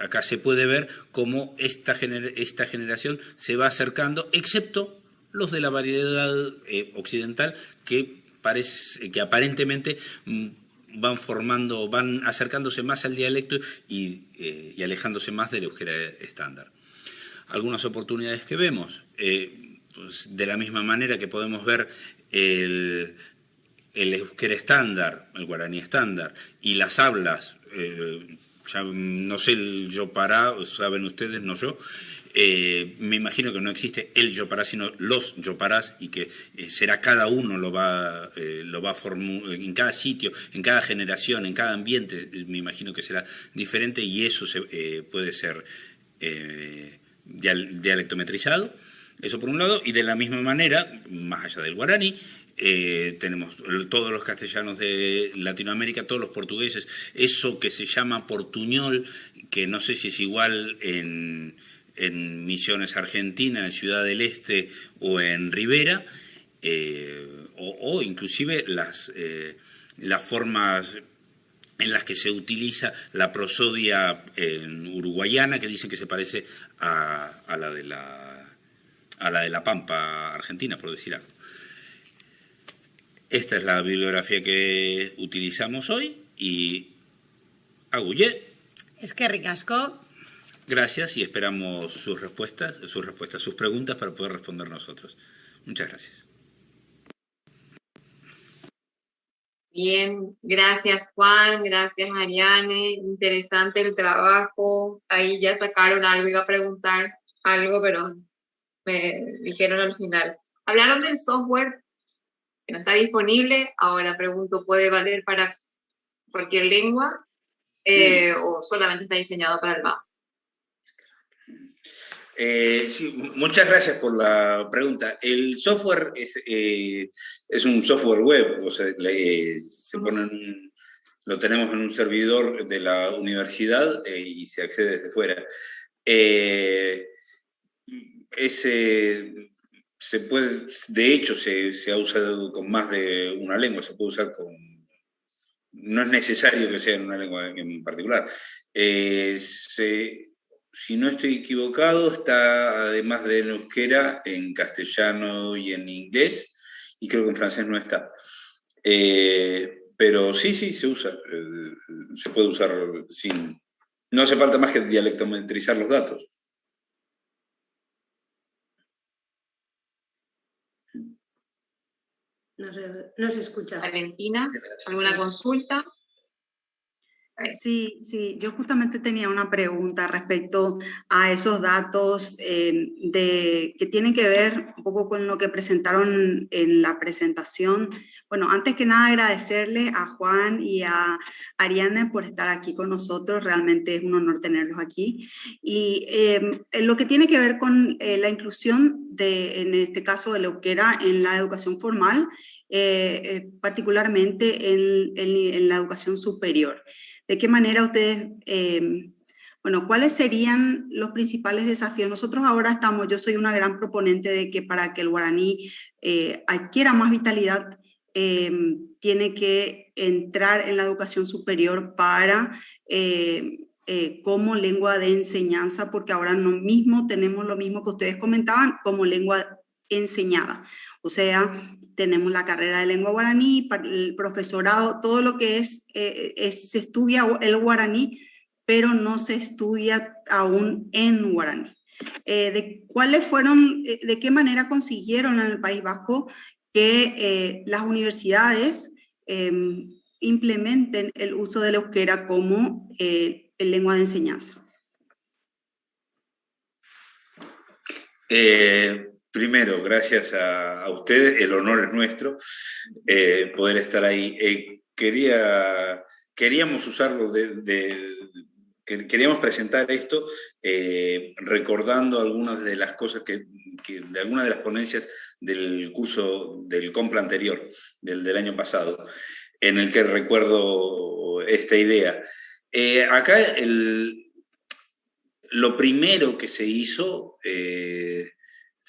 Acá se puede ver cómo esta generación se va acercando, excepto los de la variedad occidental, que aparentemente van acercándose más al dialecto y alejándose más del euskera estándar. Algunas oportunidades que vemos, pues de la misma manera que podemos ver el euskera estándar, el guaraní estándar, y las hablas, ya no sé el yopará, saben ustedes, no yo. Me imagino que no existe el yopará, sino los yoparás, y que será cada uno lo va en cada sitio, en cada generación, en cada ambiente. Me imagino que será diferente, y eso puede ser dialectometrizado. Eso por un lado. Y de la misma manera, más allá del guaraní, tenemos todos los castellanos de Latinoamérica, todos los portugueses, eso que se llama portuñol, que no sé si es igual en Misiones, Argentina, en Ciudad del Este o en Rivera, o inclusive las formas en las que se utiliza la prosodia uruguayana, que dicen que se parece a la de la Pampa argentina, por decir algo. Esta es la bibliografía que utilizamos hoy y agullé. Es que ricasco. Gracias y esperamos sus preguntas para poder responder nosotros. Muchas gracias. Bien, gracias Juan, gracias Ariane, interesante el trabajo. Ahí ya sacaron algo, iba a preguntar algo, pero me dijeron al final. Hablaron del software que no está disponible, ahora pregunto, ¿puede valer para cualquier lengua o solamente está diseñado para el MAS? Sí, muchas gracias por la pregunta. El software es un software web, o sea, lo tenemos en un servidor de la universidad y se accede desde fuera. De hecho, se ha usado con más de una lengua, se puede usar no es necesario que sea en una lengua en particular. Si no estoy equivocado, está además de en euskera, en castellano y en inglés, y creo que en francés no está. Pero sí, se usa, se puede usar sin... No hace falta más que dialectometrizar los datos. No se escucha. Valentina, ¿alguna consulta? Sí, yo justamente tenía una pregunta respecto a esos datos que tienen que ver un poco con lo que presentaron en la presentación. Bueno, antes que nada agradecerle a Juan y a Ariane por estar aquí con nosotros, realmente es un honor tenerlos aquí. Y lo que tiene que ver con la inclusión en este caso del euskera en la educación formal, particularmente en la educación superior. ¿De qué manera ustedes, cuáles serían los principales desafíos? Nosotros ahora yo soy una gran proponente de que para que el guaraní adquiera más vitalidad, tiene que entrar en la educación superior como lengua de enseñanza, porque ahora mismo tenemos lo mismo que ustedes comentaban como lengua enseñada. O sea, tenemos la carrera de lengua guaraní, el profesorado, todo lo que se estudia el guaraní, pero no se estudia aún en guaraní. ¿De qué manera consiguieron en el País Vasco que las universidades implementen el uso del euskera como lengua de enseñanza? Primero, gracias a ustedes, el honor es nuestro poder estar ahí. Queríamos usarlo, queríamos presentar esto recordando algunas de las cosas de algunas de las ponencias del curso del COMPLA anterior, del año pasado, en el que recuerdo esta idea. Acá lo primero que se hizo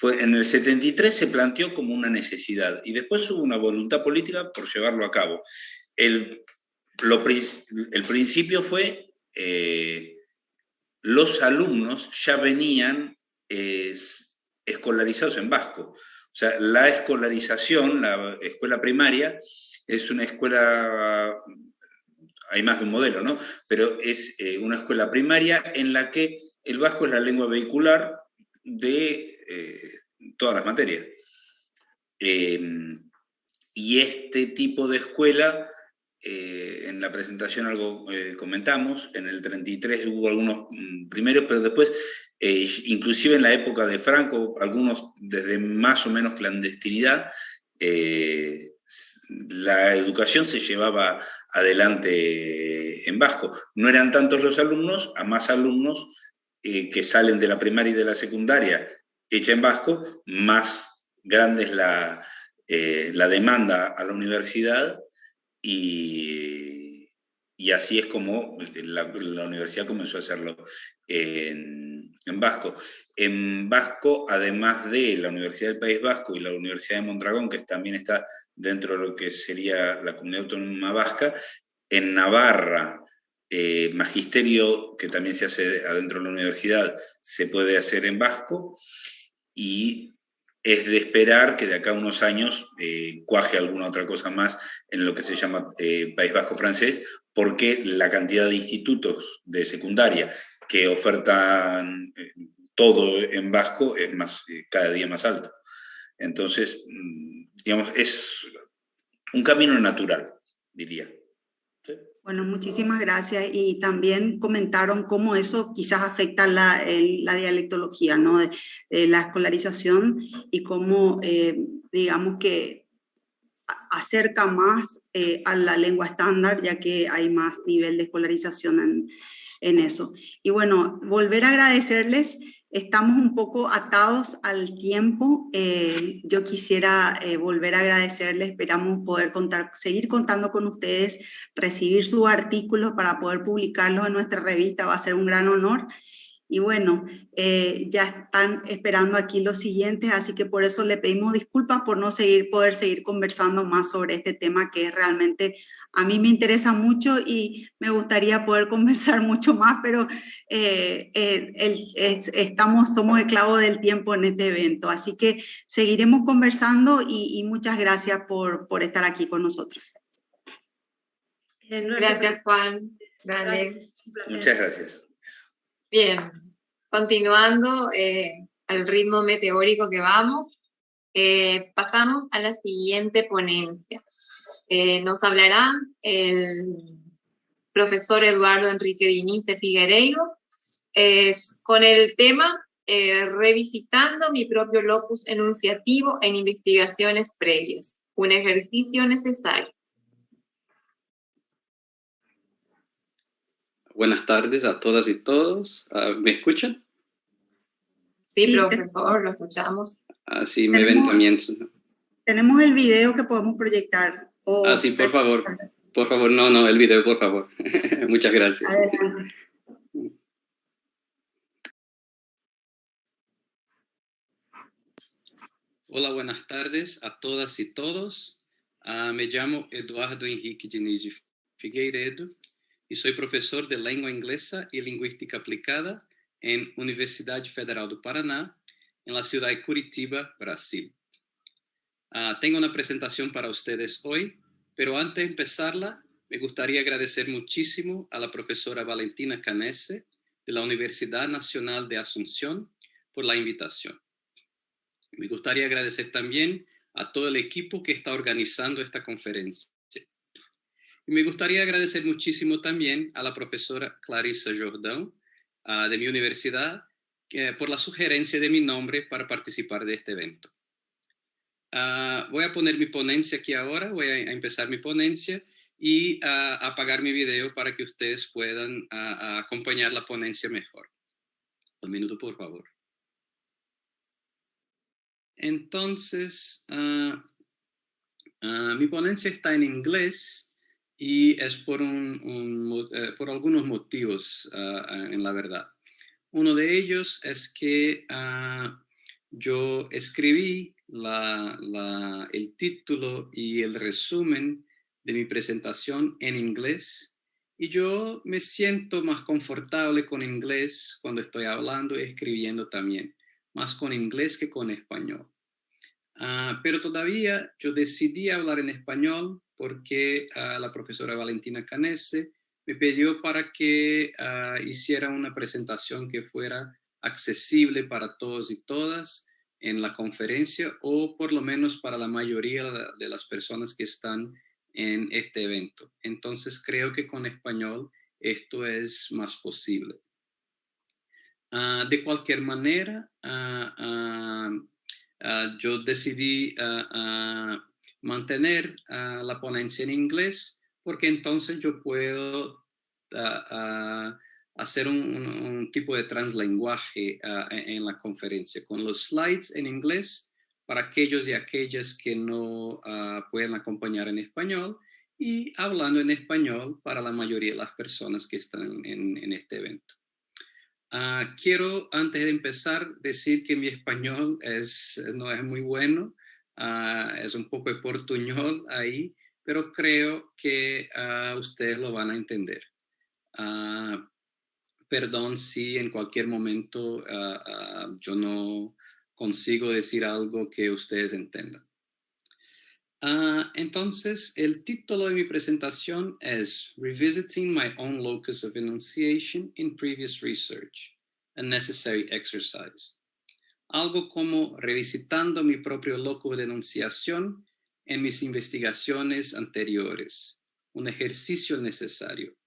en el 73 se planteó como una necesidad y después hubo una voluntad política por llevarlo a cabo. El principio fue los alumnos ya venían escolarizados en vasco. O sea, la escolarización, la escuela primaria, es una escuela, hay más de un modelo, ¿no? Pero es una escuela primaria en la que el vasco es la lengua vehicular de todas las materias. Y este tipo de escuela, en la presentación algo comentamos, en el 33 hubo algunos primeros, pero después, inclusive en la época de Franco, algunos desde más o menos clandestinidad, la educación se llevaba adelante en vasco. No eran tantos los alumnos, a más alumnos que salen de la primaria y de la secundaria hecha en vasco, más grande es la demanda a la universidad y así es como la universidad comenzó a hacerlo en en vasco. En vasco, además de la Universidad del País Vasco y la Universidad de Mondragón, que también está dentro de lo que sería la Comunidad Autónoma Vasca, en Navarra, magisterio, que también se hace adentro de la universidad, se puede hacer en vasco, y es de esperar que de acá a unos años cuaje alguna otra cosa más en lo que se llama País Vasco francés, porque la cantidad de institutos de secundaria que ofertan todo en vasco es cada día más alto. Entonces, digamos, es un camino natural, diría. Bueno, muchísimas gracias. Y también comentaron cómo eso quizás afecta la dialectología, ¿no? De la escolarización, y cómo, digamos que acerca más a la lengua estándar, ya que hay más nivel de escolarización en eso. Y bueno, volver a agradecerles. Estamos un poco atados al tiempo. Yo quisiera volver a agradecerles. Esperamos poder seguir contando con ustedes, recibir sus artículos para poder publicarlos en nuestra revista. Va a ser un gran honor. Y bueno, ya están esperando aquí los siguientes, así que por eso le pedimos disculpas por no poder seguir conversando más sobre este tema, que es realmente, a mí me interesa mucho y me gustaría poder conversar mucho más, pero somos esclavos del tiempo en este evento. Así que seguiremos conversando y muchas gracias por estar aquí con nosotros. Gracias, Juan. Dale. Muchas gracias. Bien, continuando al ritmo meteórico que vamos, pasamos a la siguiente ponencia. Nos hablará el profesor Eduardo Enrique Diniz de Figueiredo con el tema Revisitando mi propio locus enunciativo en investigaciones previas, un ejercicio necesario. Buenas tardes a todas y todos. ¿Me escuchan? Sí, profesor, lo escuchamos. Sí, me ven también. Tenemos el video que podemos proyectar. Sí, por favor. Por favor, no, el video, por favor. Muchas gracias. Adelante. Hola, buenas tardes a todas y todos. Me llamo Eduardo Henrique Diniz de Figueiredo y soy profesor de lengua inglesa y lingüística aplicada en Universidad Federal do Paraná, en la ciudad de Curitiba, Brasil. Tengo una presentación para ustedes hoy, pero antes de empezarla, me gustaría agradecer muchísimo a la profesora Valentina Canesse, de la Universidad Nacional de Asunción, por la invitación. Me gustaría agradecer también a todo el equipo que está organizando esta conferencia. Y me gustaría agradecer muchísimo también a la profesora Clarissa Jordão, de mi universidad, por la sugerencia de mi nombre para participar de este evento. Voy a poner mi ponencia aquí ahora, voy a empezar mi ponencia y apagar mi video para que ustedes puedan acompañar la ponencia mejor. Un minuto, por favor. Entonces, mi ponencia está en inglés y es por algunos motivos, en la verdad. Uno de ellos es que yo escribí el título y el resumen de mi presentación en inglés y yo me siento más confortable con inglés cuando estoy hablando y escribiendo también, más con inglés que con español. Pero todavía yo decidí hablar en español porque la profesora Valentina Canesse me pidió para que hiciera una presentación que fuera accesible para todos y todas en la conferencia, o por lo menos para la mayoría de las personas que están en este evento. Entonces creo que con español esto es más posible. De cualquier manera, yo decidí mantener la ponencia en inglés porque entonces yo puedo hacer un tipo de translenguaje en la conferencia, con los slides en inglés para aquellos y aquellas que no pueden acompañar en español, y hablando en español para la mayoría de las personas que están en este evento. Quiero, antes de empezar, decir que mi español no es muy bueno, es un poco de portuñol ahí, pero creo que ustedes lo van a entender. Perdón si en cualquier momento yo no consigo decir algo que ustedes entiendan. Entonces, el título de mi presentación es Revisiting My Own Locus of Enunciation in Previous Research, a Necessary Exercise. Algo como revisitando mi propio locus de enunciación en mis investigaciones anteriores, un ejercicio necesario.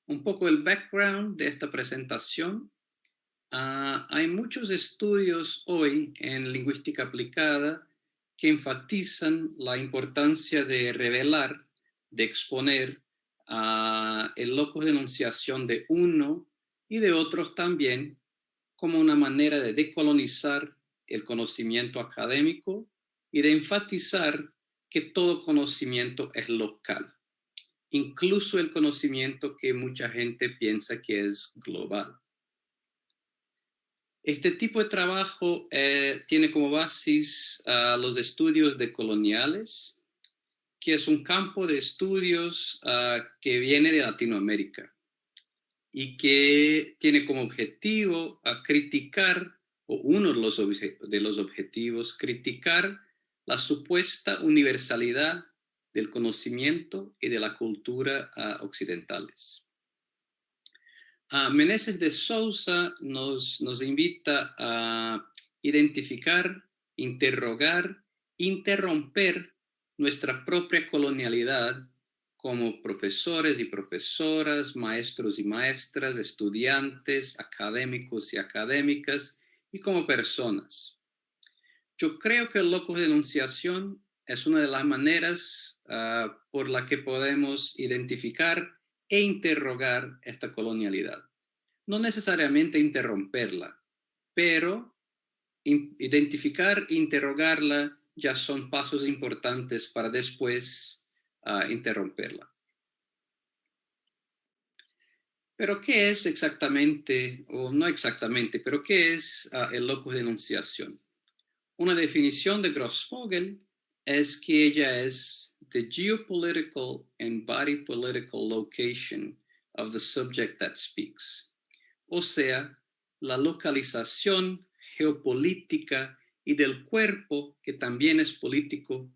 Un poco el background de esta presentación. Hay muchos estudios hoy en lingüística aplicada que enfatizan la importancia de revelar, de exponer el locus de enunciación de uno y de otros también como una manera de decolonizar el conocimiento académico y de enfatizar que todo conocimiento es local, incluso el conocimiento que mucha gente piensa que es global. Este tipo de trabajo tiene como basis los estudios decoloniales, que es un campo de estudios que viene de Latinoamérica y que tiene como objetivo criticar, o uno de los objetivos, criticar la supuesta universalidad del conocimiento y de la cultura occidentales. Meneses de Sousa nos invita a identificar, interrogar, interromper nuestra propia colonialidad como profesores y profesoras, maestros y maestras, estudiantes, académicos y académicas, y como personas. Yo creo que el locus de enunciación es una de las maneras por la que podemos identificar e interrogar esta colonialidad. No necesariamente interromperla, pero identificar e interrogarla ya son pasos importantes para después interromperla. Pero ¿qué es exactamente, o no exactamente, pero qué es el locus de enunciación? Una definición de Grossfogel es que ella es the geopolitical and body political location of the subject that speaks. O sea, la localización geopolítica y del cuerpo, que también es político,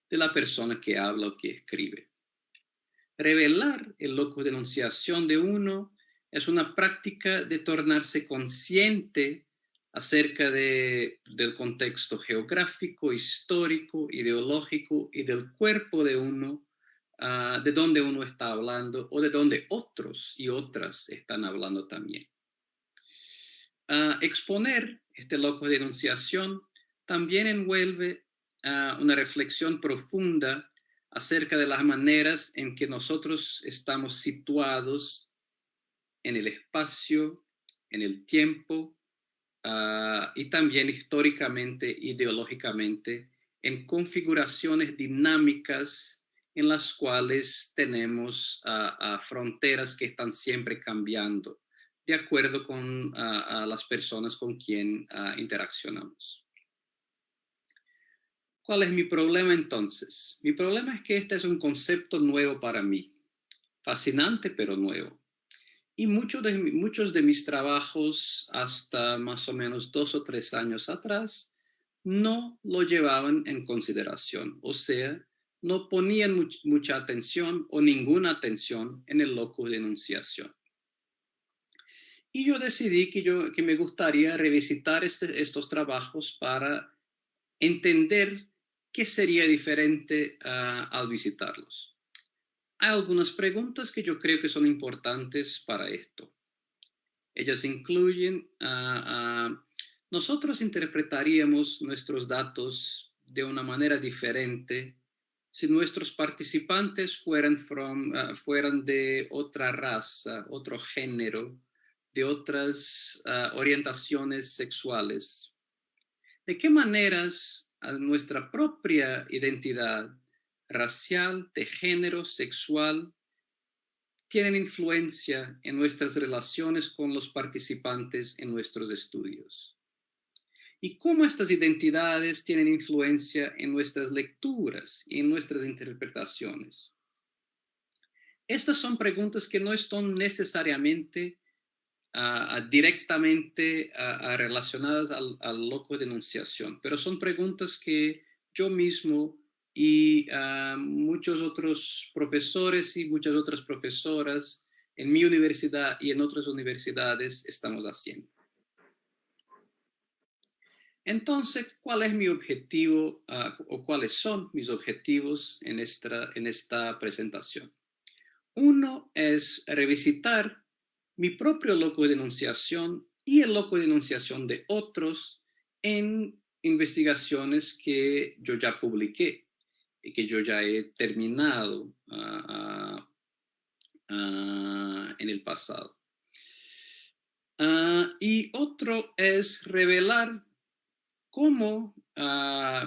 de la persona que habla o que escribe. Revelar el locus de enunciación de uno es una práctica de tornarse consciente acerca del contexto geográfico, histórico, ideológico y del cuerpo de uno, de donde uno está hablando o de donde otros y otras están hablando también. Exponer este locus de enunciación también envuelve una reflexión profunda acerca de las maneras en que nosotros estamos situados en el espacio, en el tiempo, y también históricamente, ideológicamente, en configuraciones dinámicas en las cuales tenemos fronteras que están siempre cambiando, de acuerdo con las personas con quien interaccionamos. ¿Cuál es mi problema entonces? Mi problema es que este es un concepto nuevo para mí, fascinante pero nuevo. Y muchos de mis trabajos hasta más o menos 2 o 3 años atrás no lo llevaban en consideración, o sea, no ponían mucha atención o ninguna atención en el locus de enunciación. Y yo decidí que me gustaría revisitar estos trabajos para entender qué sería diferente al visitarlos. Hay algunas preguntas que yo creo que son importantes para esto. Ellas incluyen, nosotros interpretaríamos nuestros datos de una manera diferente si nuestros participantes fueran de otra raza, otro género, de otras orientaciones sexuales. ¿De qué maneras nuestra propia identidad racial, de género, sexual, tienen influencia en nuestras relaciones con los participantes en nuestros estudios. Y cómo estas identidades tienen influencia en nuestras lecturas y en nuestras interpretaciones. Estas son preguntas que no están necesariamente directamente relacionadas al loco de enunciación, pero son preguntas que yo mismo y muchos otros profesores y muchas otras profesoras en mi universidad y en otras universidades estamos haciendo. Entonces, ¿cuál es mi objetivo o cuáles son mis objetivos en esta presentación? Uno es revisitar mi propio loco de enunciación y el loco de enunciación de otros en investigaciones que yo ya publiqué y que yo ya he terminado en el pasado. Y otro es revelar cómo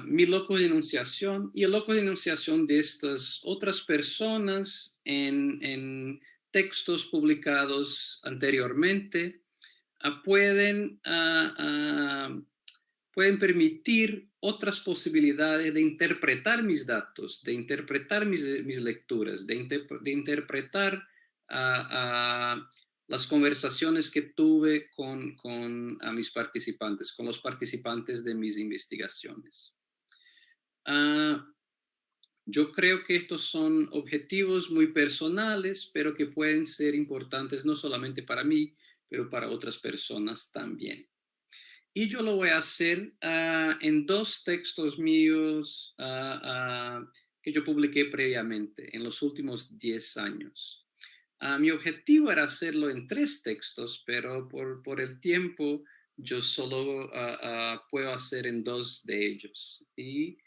mi loco de enunciación y el loco de enunciación de estas otras personas en textos publicados anteriormente pueden permitir otras posibilidades de interpretar mis datos, de interpretar mis lecturas, de interpretar las conversaciones que tuve con mis participantes, con los participantes de mis investigaciones. Yo creo que estos son objetivos muy personales, pero que pueden ser importantes no solamente para mí, pero para otras personas también. Y yo lo voy a hacer en dos textos míos que yo publiqué previamente, en los últimos 10 años. Mi objetivo era hacerlo en 3 textos, pero por el tiempo yo solo puedo hacer en 2 de ellos. Y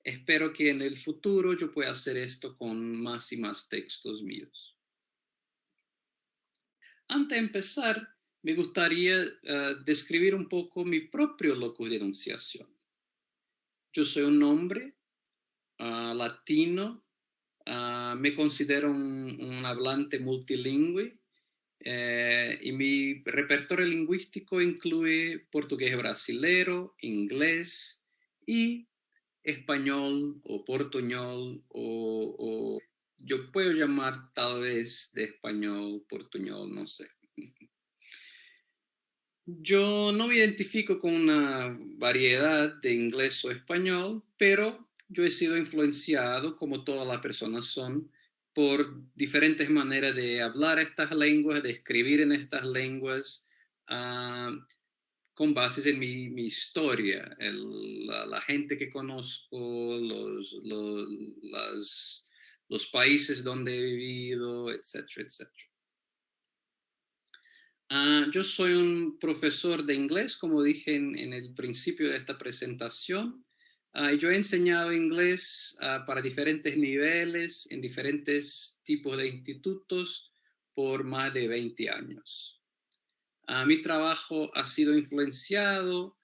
espero que en el futuro yo pueda hacer esto con más y más textos míos. Antes de empezar, me gustaría describir un poco mi propio loco de enunciación. Yo soy un hombre latino. Me considero un hablante multilingüe y mi repertorio lingüístico incluye portugués brasilero, inglés y español o portuñol o yo puedo llamar tal vez de español, portuñol, no sé. Yo no me identifico con una variedad de inglés o español, pero yo he sido influenciado, como todas las personas son, por diferentes maneras de hablar estas lenguas, de escribir en estas lenguas, con bases en mi historia, la gente que conozco, los países donde he vivido, etcétera, etcétera. Yo soy un profesor de inglés, como dije en el principio de esta presentación. Yo he enseñado inglés para diferentes niveles, en diferentes tipos de institutos, por más de 20 años. Mi trabajo ha sido influenciado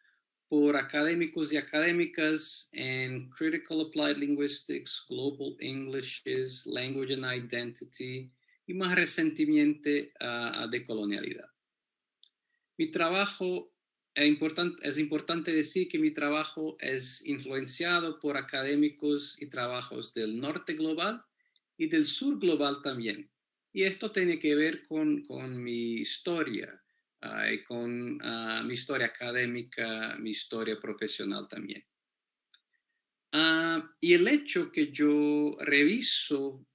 por académicos y académicas en Critical Applied Linguistics, Global Englishes, Language and Identity y más recientemente de colonialidad. Mi trabajo, es importante decir que mi trabajo es influenciado por académicos y trabajos del norte global y del sur global también. Y esto tiene que ver con mi historia y con mi historia académica, mi historia profesional también. Y el hecho que yo reviso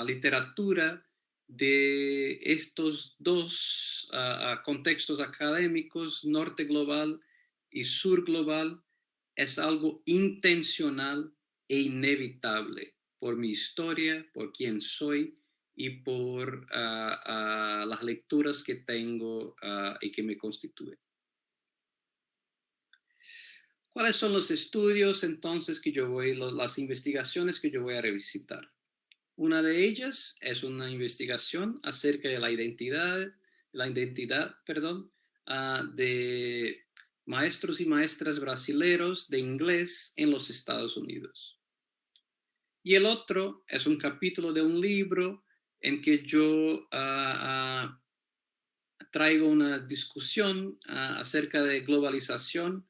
literatura de estos dos contextos académicos, norte global y sur global, es algo intencional e inevitable por mi historia, por quién soy y por las lecturas que tengo y que me constituyen. ¿Cuáles son los estudios entonces las investigaciones que yo voy a revisitar? Una de ellas es una investigación acerca de la identidad de maestros y maestras brasileros de inglés en los Estados Unidos. Y el otro es un capítulo de un libro en que yo traigo una discusión acerca de globalización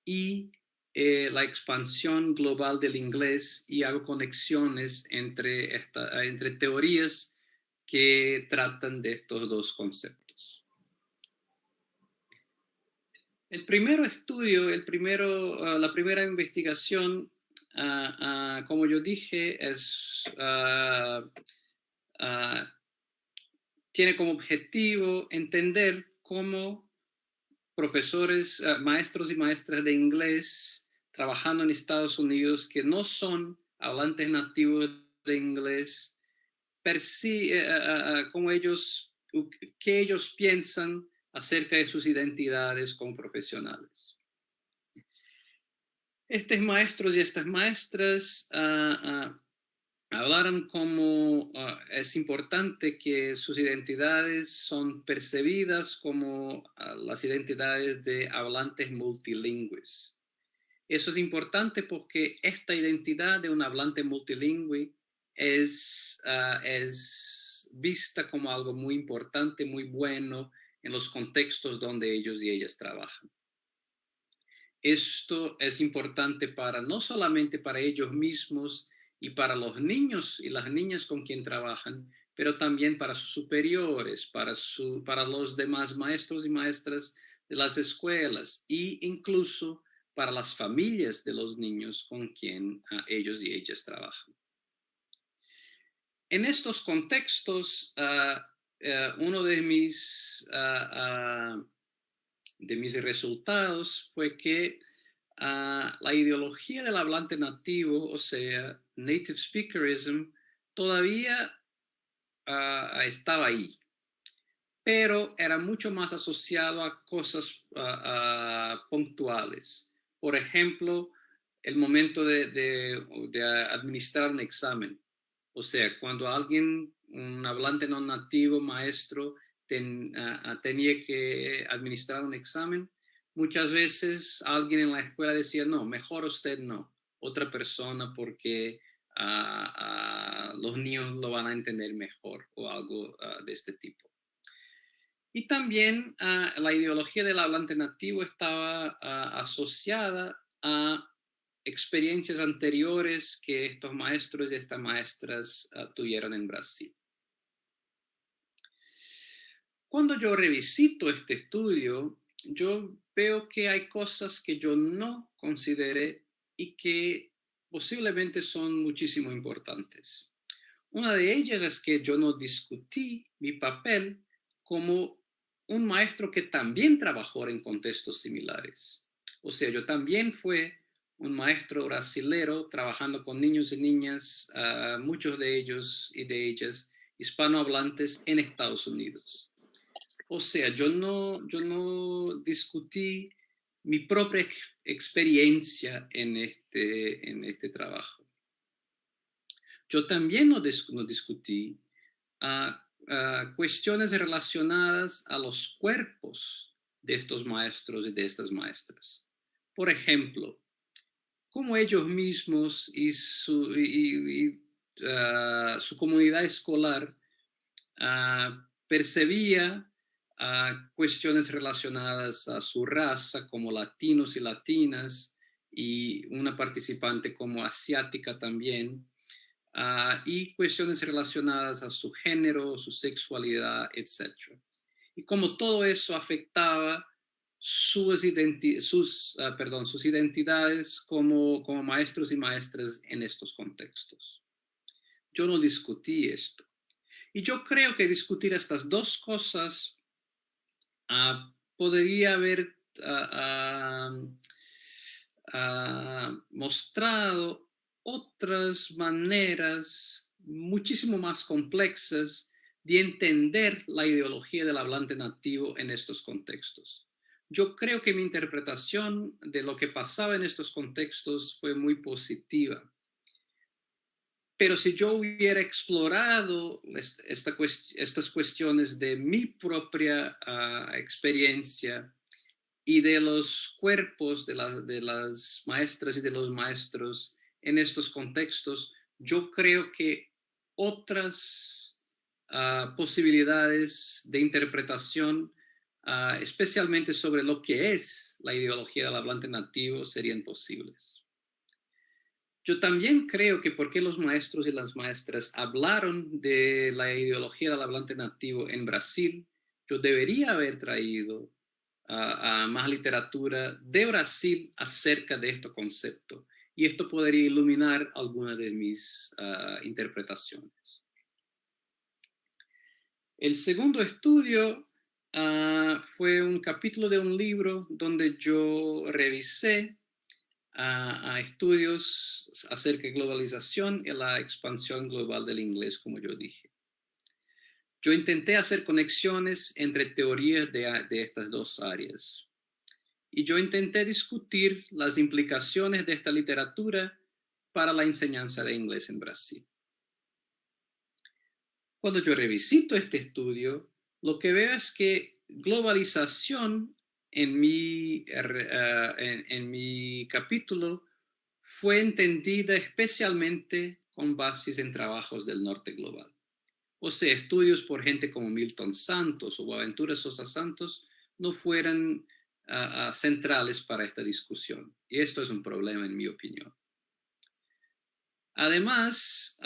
y la expansión global del inglés, y hago conexiones entre teorías que tratan de estos dos conceptos. El primer estudio, la primera investigación, como yo dije, tiene como objetivo entender cómo profesores, maestros y maestras de inglés trabajando en Estados Unidos que no son hablantes nativos de inglés, qué ellos piensan acerca de sus identidades como profesionales. Estos maestros y estas maestras hablaron como es importante que sus identidades son percibidas como las identidades de hablantes multilingües. Eso es importante porque esta identidad de un hablante multilingüe es vista como algo muy importante, muy bueno en los contextos donde ellos y ellas trabajan. Esto es importante no solamente para ellos mismos y para los niños y las niñas con quien trabajan, pero también para sus superiores, para los demás maestros y maestras de las escuelas, e incluso para las familias de los niños con quien ellos y ellas trabajan. En estos contextos, uno de mis resultados fue que la ideología del hablante nativo, o sea, native speakerism, todavía estaba ahí, pero era mucho más asociado a cosas puntuales. Por ejemplo, el momento de administrar un examen. O sea, cuando un hablante no nativo, maestro, tenía que administrar un examen, muchas veces alguien en la escuela decía, no, mejor usted no, otra persona, porque los niños lo van a entender mejor, o algo de este tipo. Y también la ideología del hablante nativo estaba asociada a experiencias anteriores que estos maestros y estas maestras tuvieron en Brasil. Cuando yo revisito este estudio, yo veo que hay cosas que yo no consideré y que posiblemente son muchísimo importantes. Una de ellas es que yo no discutí mi papel como un maestro que también trabajó en contextos similares. O sea, yo también fui un maestro brasilero trabajando con niños y niñas, muchos de ellos y de ellas hispanohablantes en Estados Unidos. O sea, yo no discutí mi propia experiencia en este trabajo. Yo también no discutí cuestiones relacionadas a los cuerpos de estos maestros y de estas maestras. Por ejemplo, cómo ellos mismos y su comunidad escolar percibía cuestiones relacionadas a su raza como latinos y latinas, y una participante como asiática también, y cuestiones relacionadas a su género, su sexualidad, etc. Y cómo todo eso afectaba sus identidades como maestros y maestras en estos contextos. Yo no discutí esto. Y yo creo que discutir estas dos cosas podría haber mostrado otras maneras muchísimo más complexas de entender la ideología del hablante nativo en estos contextos. Yo creo que mi interpretación de lo que pasaba en estos contextos fue muy positiva. Pero si yo hubiera explorado estas cuestiones de mi propia experiencia y de los cuerpos de las maestras y de los maestros en estos contextos, yo creo que otras posibilidades de interpretación, especialmente sobre lo que es la ideología del hablante nativo, serían posibles. Yo también creo que porque los maestros y las maestras hablaron de la ideología del hablante nativo en Brasil, yo debería haber traído más literatura de Brasil acerca de este concepto. Y esto podría iluminar algunas de mis interpretaciones. El segundo estudio fue un capítulo de un libro donde yo revisé a estudios acerca de globalización y la expansión global del inglés, como yo dije. Yo intenté hacer conexiones entre teorías de estas dos áreas. Y yo intenté discutir las implicaciones de esta literatura para la enseñanza de inglés en Brasil. Cuando yo revisito este estudio, lo que veo es que globalización en mi capítulo fue entendida especialmente con bases en trabajos del norte global. O sea, estudios por gente como Milton Santos o Boaventura Sosa Santos no fueran centrales para esta discusión. Y esto es un problema en mi opinión. Además,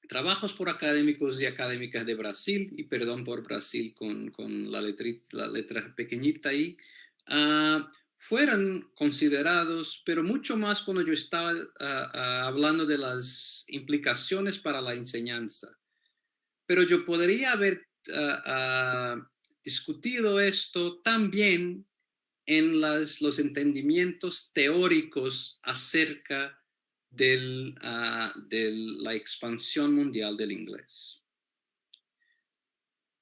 trabajos por académicos y académicas de Brasil, y perdón por Brasil con la letra pequeñita ahí, fueron considerados, pero mucho más cuando yo estaba hablando de las implicaciones para la enseñanza. Pero yo podría haber discutido esto también en los entendimientos teóricos acerca de la expansión mundial del inglés.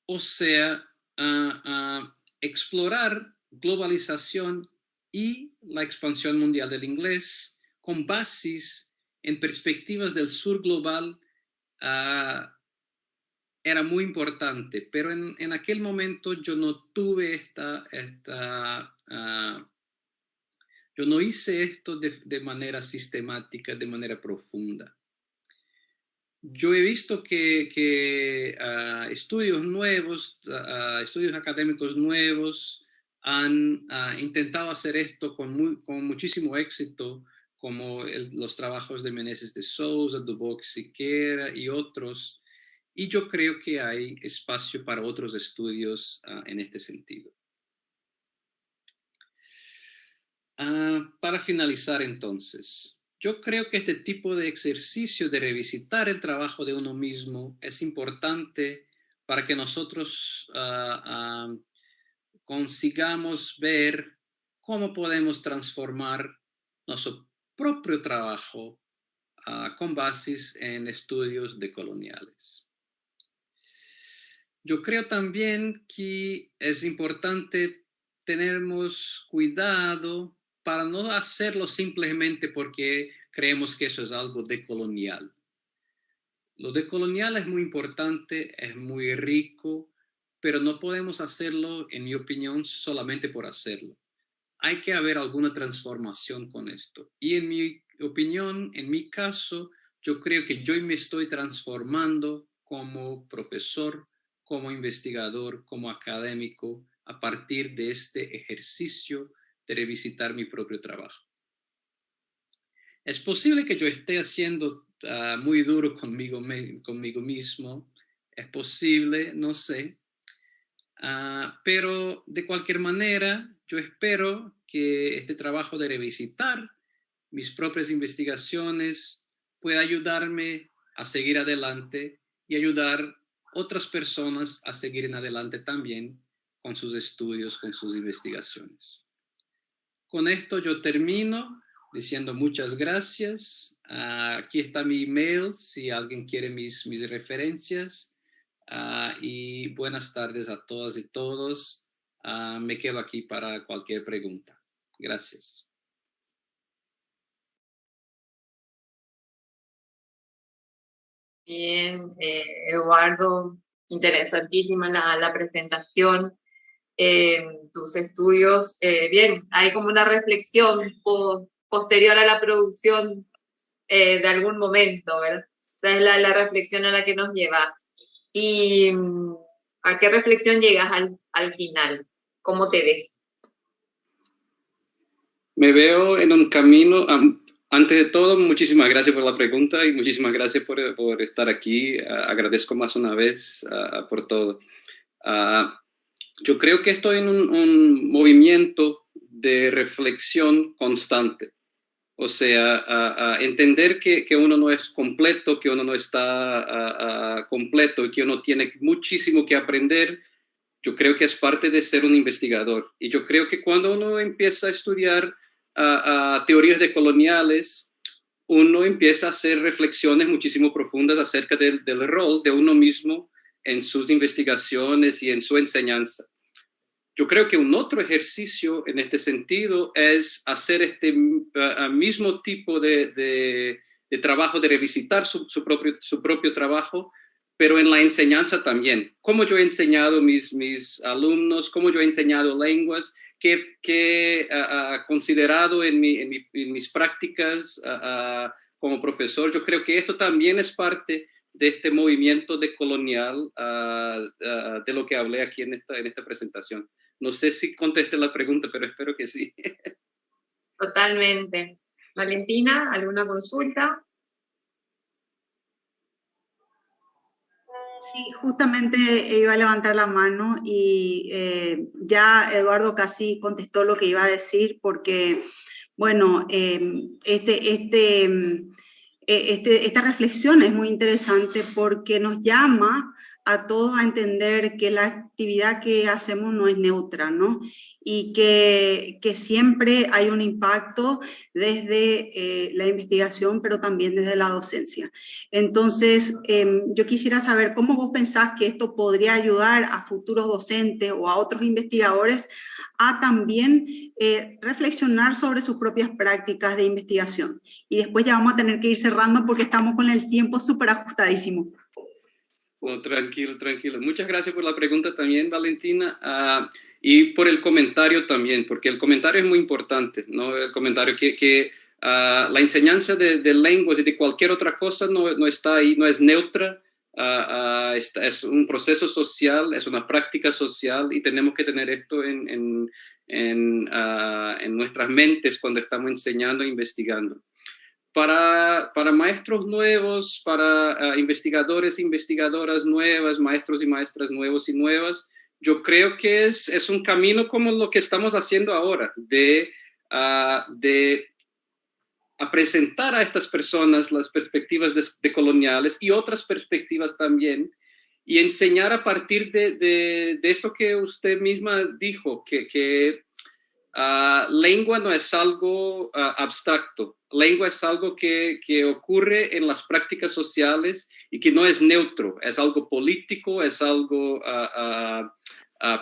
O sea, explorar globalización y la expansión mundial del inglés con bases en perspectivas del sur global era muy importante, pero en aquel momento yo no tuve yo no hice esto de manera sistemática, de manera profunda. Yo he visto que estudios nuevos, estudios académicos nuevos han intentado hacer esto con muchísimo éxito, como los trabajos de Meneses de Souza, Duboc Siqueira y otros. Y yo creo que hay espacio para otros estudios en este sentido. Para finalizar entonces, yo creo que este tipo de ejercicio de revisitar el trabajo de uno mismo es importante para que nosotros consigamos ver cómo podemos transformar nuestro propio trabajo con bases en estudios decoloniales. Yo creo también que es importante tener cuidado para no hacerlo simplemente porque creemos que eso es algo decolonial. Lo decolonial es muy importante, es muy rico, pero no podemos hacerlo, en mi opinión, solamente por hacerlo. Hay que haber alguna transformación con esto. Y en mi opinión, en mi caso, yo creo que yo me estoy transformando como profesor, como investigador, como académico, a partir de este ejercicio de revisitar mi propio trabajo. Es posible que yo esté siendo muy duro conmigo mismo, es posible, no sé, pero de cualquier manera yo espero que este trabajo de revisitar mis propias investigaciones pueda ayudarme a seguir adelante y ayudar otras personas a seguir en adelante también con sus estudios, con sus investigaciones. Con esto yo termino diciendo muchas gracias. Aquí está mi email si alguien quiere mis referencias. Y buenas tardes a todas y todos. Me quedo aquí para cualquier pregunta. Gracias. Bien, Eduardo, interesantísima la presentación. Tus estudios, bien, hay como una reflexión posterior a la producción de algún momento, ¿verdad? Esa es la reflexión a la que nos llevas. ¿Y a qué reflexión llegas al final? ¿Cómo te ves? Me veo en un camino. Antes de todo, muchísimas gracias por la pregunta y muchísimas gracias por estar aquí. Agradezco más una vez por todo. Yo creo que estoy en un movimiento de reflexión constante. O sea, entender que uno no es completo, que uno no está completo y que uno tiene muchísimo que aprender. Yo creo que es parte de ser un investigador. Y yo creo que cuando uno empieza a estudiar teorías decoloniales, uno empieza a hacer reflexiones muchísimo profundas acerca del rol de uno mismo en sus investigaciones y en su enseñanza. Yo creo que un otro ejercicio en este sentido es hacer este mismo tipo de trabajo, de revisitar su propio trabajo, pero en la enseñanza también. Cómo yo he enseñado a mis alumnos, cómo yo he enseñado lenguas, qué he considerado en mis prácticas como profesor. Yo creo que esto también es parte de este movimiento decolonial de lo que hablé aquí en esta presentación. No sé si contesté la pregunta, pero espero que sí. Totalmente. Valentina, ¿alguna consulta? Sí, justamente iba a levantar la mano y ya Eduardo casi contestó lo que iba a decir porque, bueno, esta reflexión es muy interesante porque nos llama a todos a entender que la actividad que hacemos no es neutra, ¿no? Y que siempre hay un impacto desde la investigación, pero también desde la docencia. Entonces, yo quisiera saber cómo vos pensás que esto podría ayudar a futuros docentes o a otros investigadores a también reflexionar sobre sus propias prácticas de investigación. Y después ya vamos a tener que ir cerrando porque estamos con el tiempo súper ajustadísimo. Oh, tranquilo. Muchas gracias por la pregunta también, Valentina, y por el comentario también, porque el comentario es muy importante, ¿no? El comentario que la enseñanza de lenguas y de cualquier otra cosa no está ahí, no es neutra, es un proceso social, es una práctica social y tenemos que tener esto en nuestras mentes cuando estamos enseñando e investigando. Para maestros nuevos, para investigadores e investigadoras nuevas, maestros y maestras nuevos y nuevas, yo creo que es un camino como lo que estamos haciendo ahora, de presentar a estas personas las perspectivas decoloniales y otras perspectivas también, y enseñar a partir de esto que usted misma dijo, que lengua no es algo abstracto. Lengua es algo que ocurre en las prácticas sociales y que no es neutro. Es algo político, es algo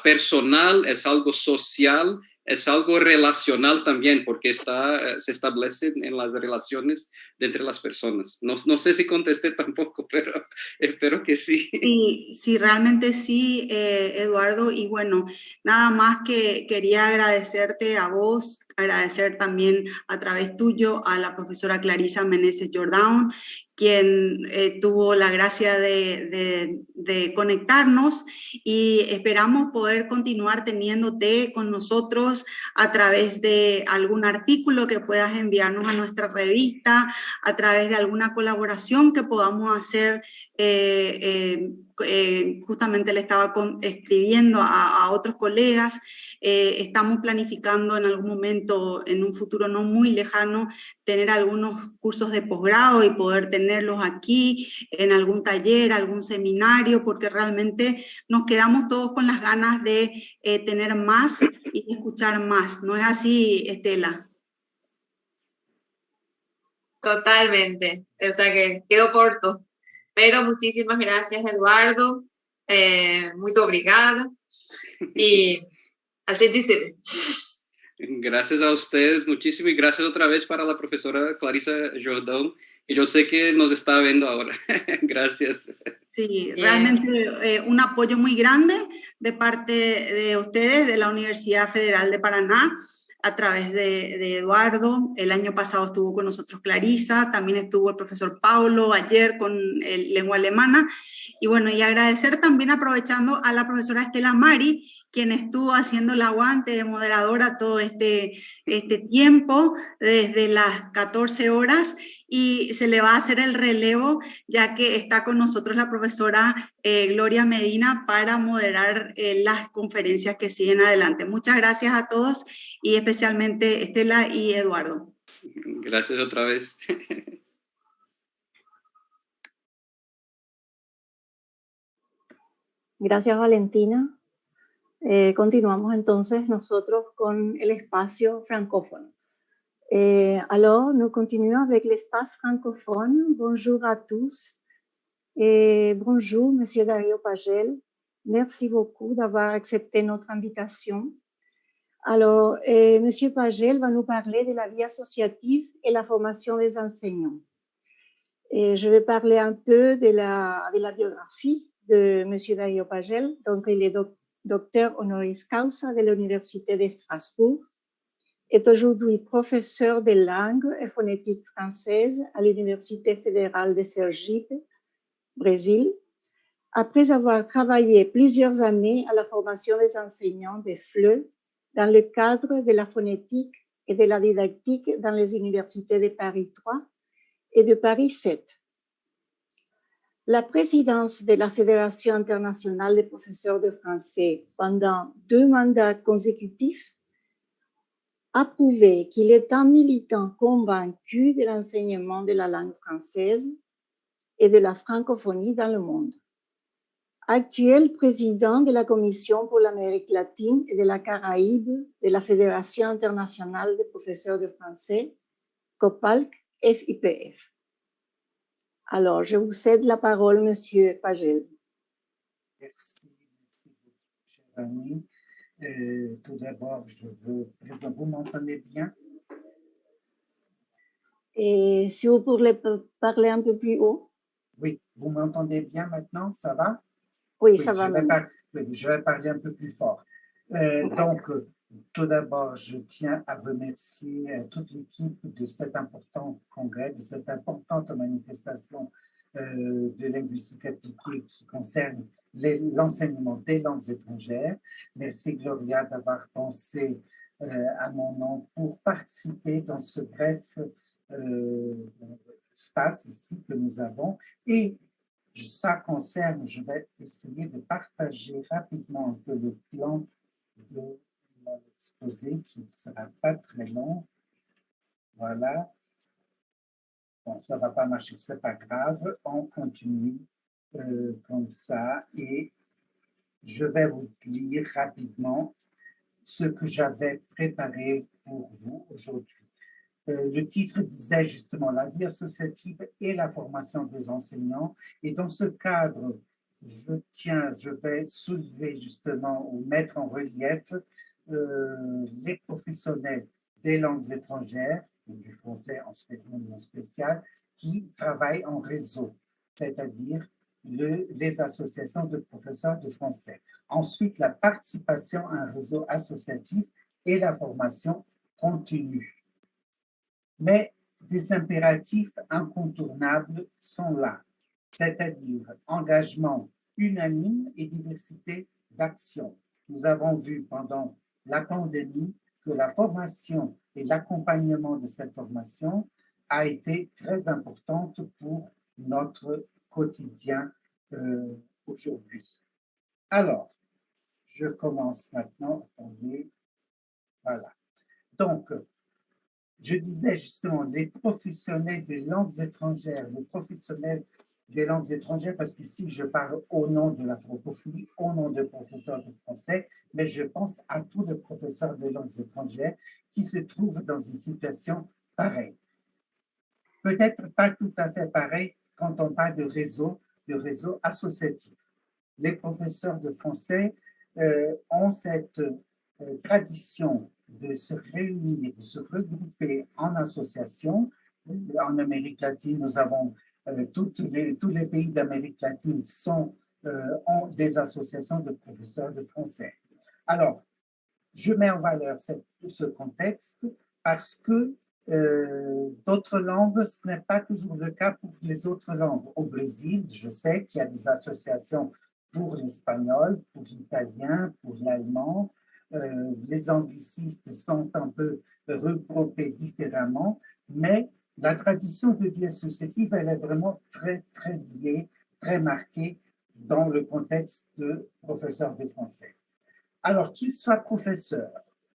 personal, es algo social, es algo relacional también, porque se establece en las relaciones entre las personas. No sé si contesté tampoco, pero espero que sí. Sí, realmente sí, Eduardo. Y bueno, nada más que quería agradecerte a vos, agradecer también a través tuyo a la profesora Clarisa Meneses Jordán, quien tuvo la gracia de conectarnos, y esperamos poder continuar teniéndote con nosotros a través de algún artículo que puedas enviarnos a nuestra revista, a través de alguna colaboración que podamos hacer. Justamente le estaba escribiendo a otros colegas. Estamos planificando en algún momento, en un futuro no muy lejano, tener algunos cursos de posgrado y poder tenerlos aquí en algún taller, algún seminario, porque realmente nos quedamos todos con las ganas de tener más y de escuchar más. ¿No es así, Estela? Totalmente, o sea que quedó corto, pero muchísimas gracias, Eduardo, muy obrigada, y a gente se ve. Gracias a ustedes muchísimo, y gracias otra vez para la profesora Clarisa Jordán, y yo sé que nos está viendo ahora. Gracias. Sí, realmente un apoyo muy grande de parte de ustedes, de la Universidad Federal de Paraná, a través de Eduardo. El año pasado estuvo con nosotros Clarisa, también estuvo el profesor Paulo ayer con lengua alemana. Y bueno, y agradecer también, aprovechando, a la profesora Estela Mari, quien estuvo haciendo el aguante de moderadora todo este tiempo, desde las 14 horas, y se le va a hacer el relevo, ya que está con nosotros la profesora Gloria Medina para moderar las conferencias que siguen adelante. Muchas gracias a todos, y especialmente Estela y Eduardo. Gracias otra vez. Gracias, Valentina. Continuamos entonces nosotros con el espacio francófono. Alors, nous continuons avec l'espace francophone. Bonjour à tous. Bonjour, Monsieur Dario Pagel. Merci beaucoup d'avoir accepté notre invitation. Alors, Monsieur Pagel va nous parler de la vie associative et la formation des enseignants. Je vais parler un peu de la biographie de Monsieur Dario Pagel. Donc, il est docteur honoris causa de l'Université de Strasbourg, est aujourd'hui professeur de langue et phonétique française à l'Université fédérale de Sergipe, Brésil, après avoir travaillé plusieurs années à la formation des enseignants des FLE dans le cadre de la phonétique et de la didactique dans les universités de Paris 3 et de Paris 7. La présidence de la Fédération internationale des professeurs de français pendant 2 mandats consécutifs a prouvé qu'il est un militant convaincu de l'enseignement de la langue française et de la francophonie dans le monde. Actuel président de la Commission pour l'Amérique latine et de la Caraïbe de la Fédération internationale des professeurs de français, COPALC FIPF. Alors, je vous cède la parole, Monsieur Pagel. Merci beaucoup, cher ami. Tout d'abord, je veux présenter. Vous m'entendez bien? Et si vous pourriez parler un peu plus haut? Oui, vous m'entendez bien maintenant? Ça va? Oui, ça va. Je vais parler un peu plus fort. Donc, tout d'abord, je tiens à remercier toute l'équipe de cet important congrès, de cette importante manifestation de linguistique appliquée qui concerne l'enseignement des langues étrangères. Merci Gloria d'avoir pensé à mon nom pour participer dans ce bref espace ici que nous avons. Et ça concerne, je vais essayer de partager rapidement un peu le plan de l'exposé qui ne sera pas très long. Voilà. Bon, ça ne va pas marcher, ce n'est pas grave. On continue comme ça et je vais vous lire rapidement ce que j'avais préparé pour vous aujourd'hui. Le titre disait justement la vie associative et la formation des enseignants. Et dans ce cadre, je vais soulever justement ou mettre en relief les professionnels des langues étrangères, du français en spécial, qui travaillent en réseau, c'est-à-dire les associations de professeurs de français. Ensuite, la participation à un réseau associatif et la formation continue. Mais des impératifs incontournables sont là, c'est-à-dire engagement unanime et diversité d'action. Nous avons vu pendant la pandémie que la formation et l'accompagnement de cette formation a été très importante pour notre quotidien aujourd'hui. Alors, je commence maintenant. Attendez. Voilà. Donc, je disais justement les professionnels des langues étrangères, les professionnels des langues étrangères, parce qu'ici, je parle au nom de la francophonie, au nom des professeurs de français, mais je pense à tous les professeurs de langues étrangères qui se trouvent dans une situation pareille. Peut-être pas tout à fait pareil quand on parle de réseau associatif. Les professeurs de français ont cette tradition de se réunir, de se regrouper en association. En Amérique latine, nous avons tous les pays d'Amérique latine ont des associations de professeurs de français. Alors, Je mets en valeur ce contexte parce que d'autres langues, ce n'est pas toujours le cas pour les autres langues. Au Brésil, je sais qu'il y a des associations pour l'espagnol, pour l'italien, pour l'allemand. Les anglicistes sont un peu regroupés différemment, mais la tradition de vie associative, elle est vraiment très, très liée, très marquée dans le contexte de professeur de français. Alors, qu'il soit professeur,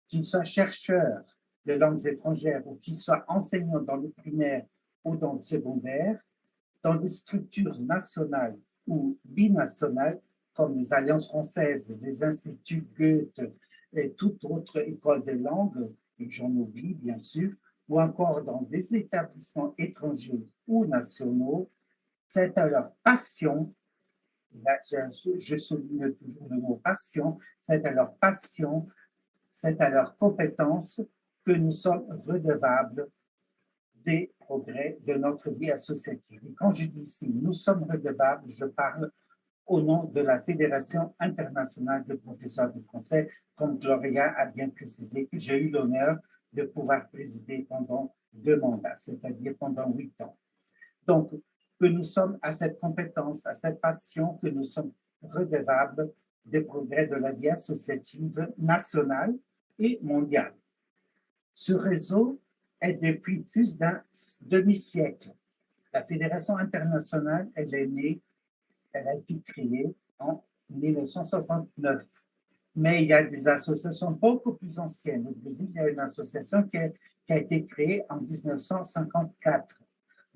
qu'il soit chercheur de langues étrangères ou qu'il soit enseignant dans le primaire ou dans le secondaire, dans des structures nationales ou binationales, comme les Alliances françaises, les instituts Goethe et toute autre école de langue, et j'en oublie bien sûr, ou encore dans des établissements étrangers ou nationaux, c'est à leur passion, je souligne toujours le mot passion, c'est à leur passion, c'est à leur compétence que nous sommes redevables des progrès de notre vie associative. Et quand je dis ici, nous sommes redevables, je parle au nom de la Fédération internationale de professeurs de français, comme Gloria a bien précisé, que j'ai eu l'honneur de pouvoir présider pendant 2 mandats, c'est-à-dire pendant 8 ans. Donc, que nous sommes à cette compétence, à cette passion, que nous sommes redevables des progrès de la vie associative nationale et mondiale. Ce réseau est depuis plus d'un demi-siècle. La Fédération internationale, elle est née, elle a été créée en 1969. Mais il y a des associations beaucoup plus anciennes. Au Brésil, il y a une association qui a été créée en 1954.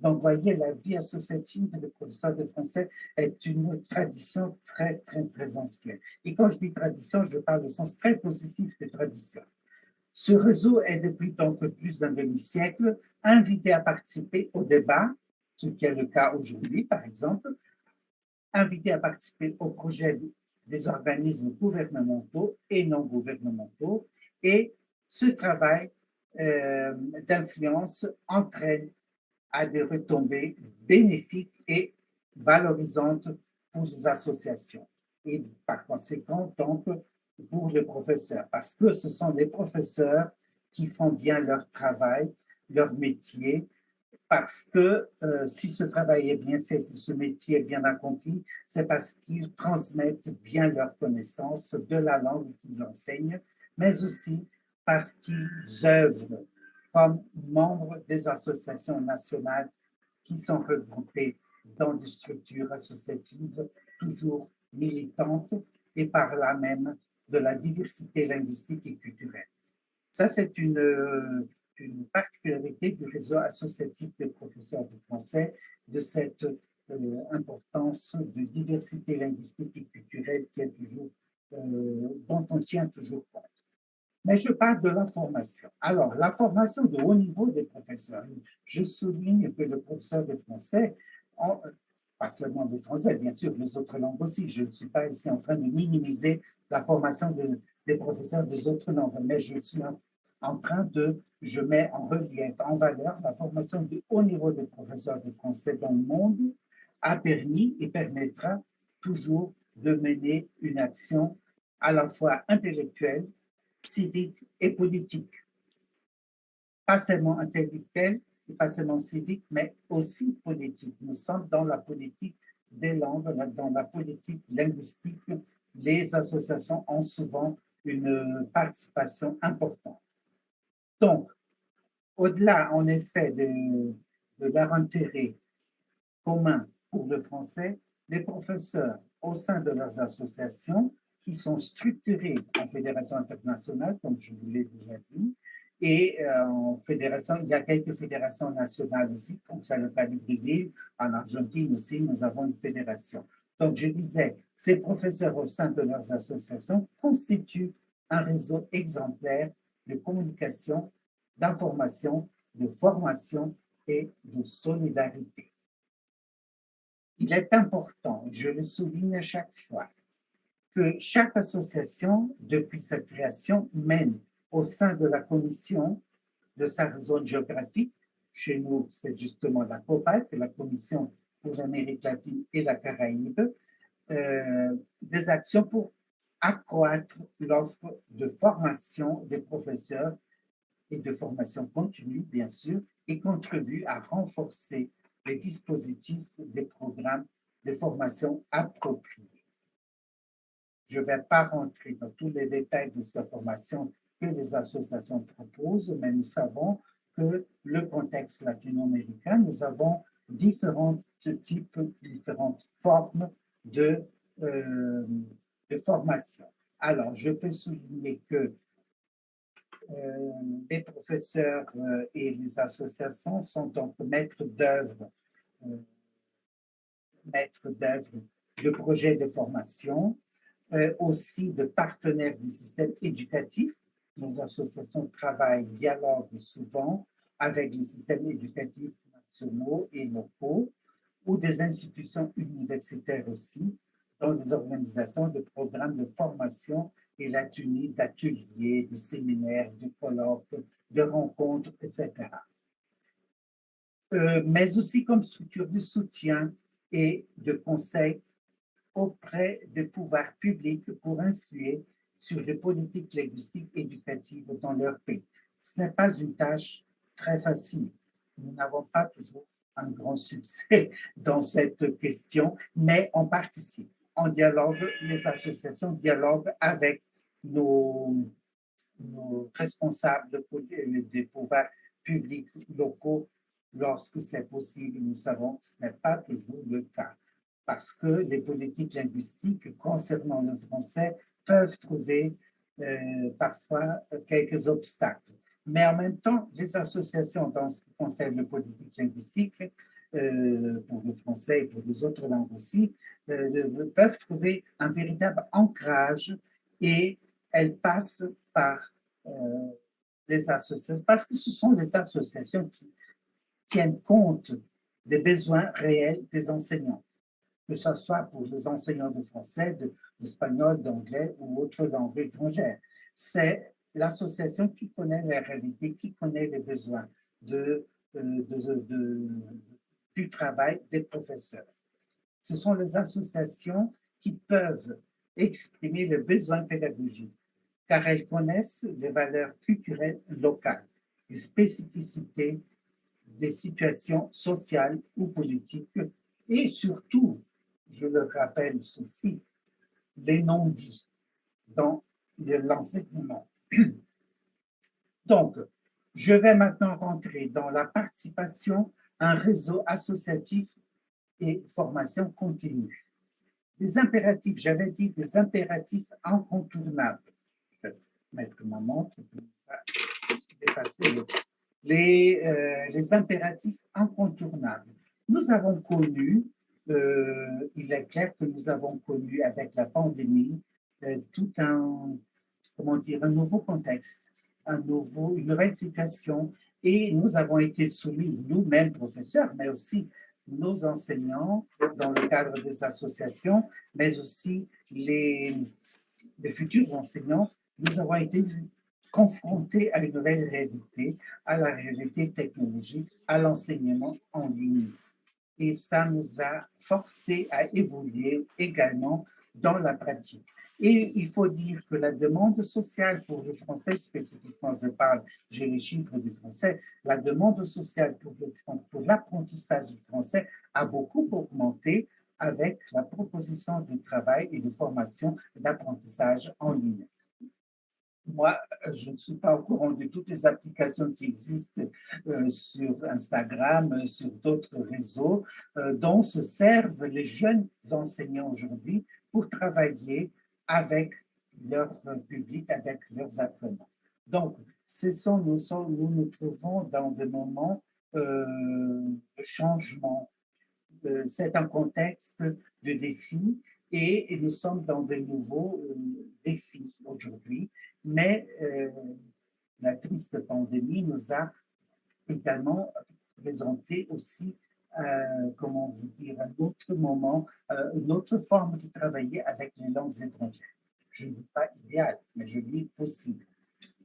Donc, vous voyez, la vie associative des professeurs de français est une tradition très, très, très ancienne. Et quand je dis tradition, je parle au sens très positif de tradition. Ce réseau est depuis donc plus d'un demi-siècle invité à participer au débat, ce qui est le cas aujourd'hui, par exemple, invité à participer au projet des organismes gouvernementaux et non gouvernementaux, et ce travail d'influence entraîne à des retombées bénéfiques et valorisantes pour les associations et par conséquent donc pour les professeurs, parce que ce sont les professeurs qui font bien leur travail, leur métier, parce que si ce travail est bien fait, si ce métier est bien accompli, c'est parce qu'ils transmettent bien leurs connaissances de la langue qu'ils enseignent, mais aussi parce qu'ils œuvrent comme membres des associations nationales qui sont regroupées dans des structures associatives toujours militantes et par là même de la diversité linguistique et culturelle. Ça, c'est une particularité du réseau associatif des professeurs de français, de cette importance de diversité linguistique et culturelle qui est toujours, dont on tient toujours compte. Mais je parle de la formation. Alors, la formation de haut niveau des professeurs. Je souligne que le professeur de français, pas seulement de français, bien sûr, les autres langues aussi, je ne suis pas ici en train de minimiser la formation des professeurs des autres langues, mais je suis en train je mets en relief, en valeur, la formation de haut niveau des professeurs de français dans le monde a permis et permettra toujours de mener une action à la fois intellectuelle, civique et politique. Pas seulement intellectuelle et pas seulement civique, mais aussi politique. Nous sommes dans la politique des langues, dans la politique linguistique. Les associations ont souvent une participation importante. Donc, au-delà, en effet, de leur intérêt commun pour le français, les professeurs, au sein de leurs associations, qui sont structurées en fédération internationale, comme je vous l'ai déjà dit, et en fédération, il y a quelques fédérations nationales aussi, comme c'est le cas du Brésil, en Argentine aussi, nous avons une fédération. Donc, je disais, ces professeurs au sein de leurs associations constituent un réseau exemplaire de communication, d'information, de formation et de solidarité. Il est important, je le souligne à chaque fois, que chaque association, depuis sa création, mène au sein de la commission de sa zone géographique, chez nous c'est justement la COPAC, la Commission pour l'Amérique latine et la Caraïbe, des actions pour accroître l'offre de formation des professeurs et de formation continue, bien sûr, et contribue à renforcer les dispositifs des programmes de formation appropriés. Je ne vais pas rentrer dans tous les détails de cette formation que les associations proposent, mais nous savons que le contexte latino-américain, nous avons différents types, différentes formes de formation. Alors, je peux souligner que les professeurs et les associations sont donc maîtres d'œuvre de projets de formation, aussi de partenaires du système éducatif. Nos associations travaillent, dialoguent souvent avec les systèmes éducatifs nationaux et locaux ou des institutions universitaires aussi, dans des organisations de programmes de formation et la tenue d'ateliers, de séminaires, de colloques, de rencontres, etc. Mais aussi comme structure de soutien et de conseil auprès des pouvoirs publics pour influer sur les politiques linguistiques éducatives dans leur pays. Ce n'est pas une tâche très facile. Nous n'avons pas toujours un grand succès dans cette question, mais on participe. On dialogue, les associations dialoguent avec nos responsables des pouvoirs publics locaux lorsque c'est possible. Nous savons que ce n'est pas toujours le cas, parce que les politiques linguistiques concernant le français peuvent trouver parfois quelques obstacles. Mais en même temps, les associations dans ce qui concerne les politiques linguistiques, pour le français et pour les autres langues aussi, peuvent trouver un véritable ancrage et elles passent par les associations, parce que ce sont les associations qui tiennent compte des besoins réels des enseignants, que ce soit pour les enseignants de français, d'espagnol, d'anglais ou autres langues étrangères. C'est l'association qui connaît la réalité, qui connaît les besoins du travail des professeurs. Ce sont les associations qui peuvent exprimer les besoins pédagogiques, car elles connaissent les valeurs culturelles locales, les spécificités des situations sociales ou politiques, et surtout, je le rappelle ceci, les non-dits dans l'enseignement. Donc, je vais maintenant rentrer dans la participation à un réseau associatif et formation continue. Des impératifs, j'avais dit des impératifs incontournables. Je vais mettre ma montre pour ne pas dépasser les impératifs incontournables. Nous avons connu, il est clair que nous avons connu avec la pandémie tout un nouveau contexte, une nouvelle situation, et nous avons été soumis, nous-mêmes professeurs, mais aussi nos enseignants dans le cadre des associations, mais aussi les futurs enseignants, nous avons été confrontés à une nouvelle réalité, à la réalité technologique, à l'enseignement en ligne. Et ça nous a forcés à évoluer également dans la pratique. Et il faut dire que la demande sociale pour le français, spécifiquement, j'ai les chiffres du français, la demande sociale pour l'apprentissage du français a beaucoup augmenté avec la proposition de travail et de formation d'apprentissage en ligne. Moi, je ne suis pas au courant de toutes les applications qui existent sur Instagram, sur d'autres réseaux, dont se servent les jeunes enseignants aujourd'hui pour travailler avec leur public, avec leurs apprenants. Donc, nous nous trouvons dans des moments de changement. C'est un contexte de défi et nous sommes dans de nouveaux défis aujourd'hui. Mais la triste pandémie nous a également présenté aussi, comment vous dire, un autre moment, une autre forme de travailler avec les langues étrangères. Je ne dis pas idéal, mais je dis possible.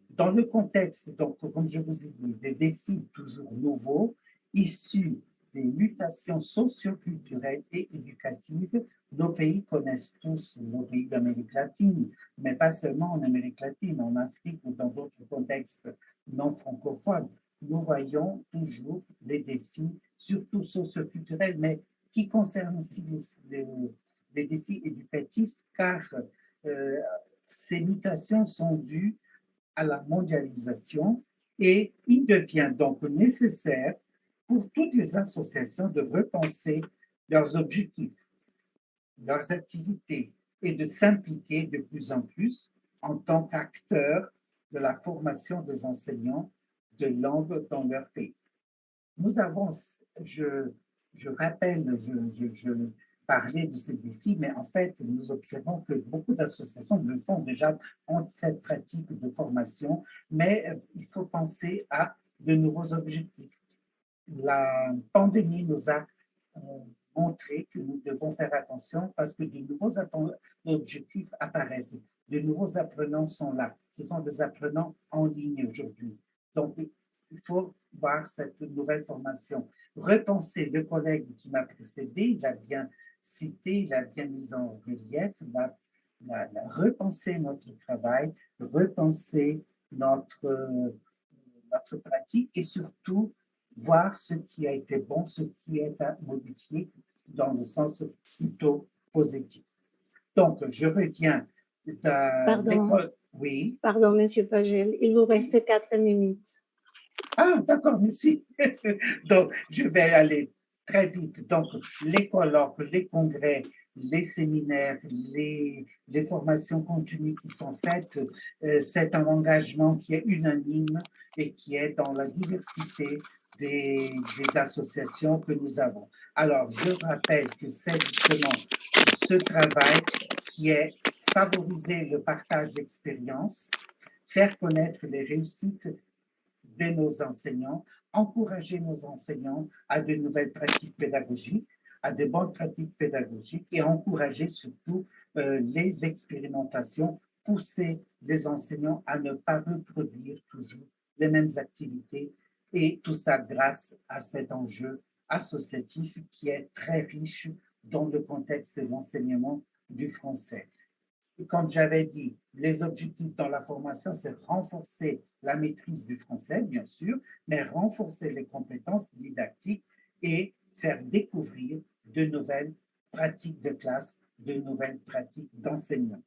Dans le contexte, donc, comme je vous ai dit, des défis toujours nouveaux, issus des mutations socio-culturelles et éducatives. Nos pays connaissent tous, nos pays d'Amérique latine, mais pas seulement en Amérique latine, en Afrique ou dans d'autres contextes non francophones. Nous voyons toujours les défis, surtout socio-culturels, mais qui concernent aussi les défis éducatifs, car ces mutations sont dues à la mondialisation et il devient donc nécessaire pour toutes les associations de repenser leurs objectifs, leurs activités et de s'impliquer de plus en plus en tant qu'acteurs de la formation des enseignants de langue dans leur pays. Nous avons, je rappelle, je parlais de ces défis, mais en fait, nous observons que beaucoup d'associations le font déjà, ont cette pratique de formation, mais il faut penser à de nouveaux objectifs. La pandémie nous a montré que nous devons faire attention parce que de nouveaux objectifs apparaissent. De nouveaux apprenants sont là. Ce sont des apprenants en ligne aujourd'hui. Donc, il faut voir cette nouvelle formation. Repenser, le collègue qui m'a précédé, il a bien cité, il a bien mis en relief, repenser notre travail, repenser notre pratique et surtout voir ce qui a été bon, ce qui est à modifier dans le sens plutôt positif. Donc, je reviens de l'école. Oui. Pardon, Monsieur Pagel, il vous reste 4 minutes. Ah, d'accord, merci. Donc, je vais aller très vite. Donc, les colloques, les congrès, les séminaires, les formations continues qui sont faites, c'est un engagement qui est unanime et qui est dans la diversité des associations que nous avons. Alors, je rappelle que c'est justement ce travail qui est favoriser le partage d'expériences, faire connaître les réussites de nos enseignants, encourager nos enseignants à de nouvelles pratiques pédagogiques, à de bonnes pratiques pédagogiques et encourager surtout les expérimentations, pousser les enseignants à ne pas reproduire toujours les mêmes activités et tout ça grâce à cet enjeu associatif qui est très riche dans le contexte de l'enseignement du français. Et comme j'avais dit, les objectifs dans la formation, c'est renforcer la maîtrise du français, bien sûr, mais renforcer les compétences didactiques et faire découvrir de nouvelles pratiques de classe, de nouvelles pratiques d'enseignement.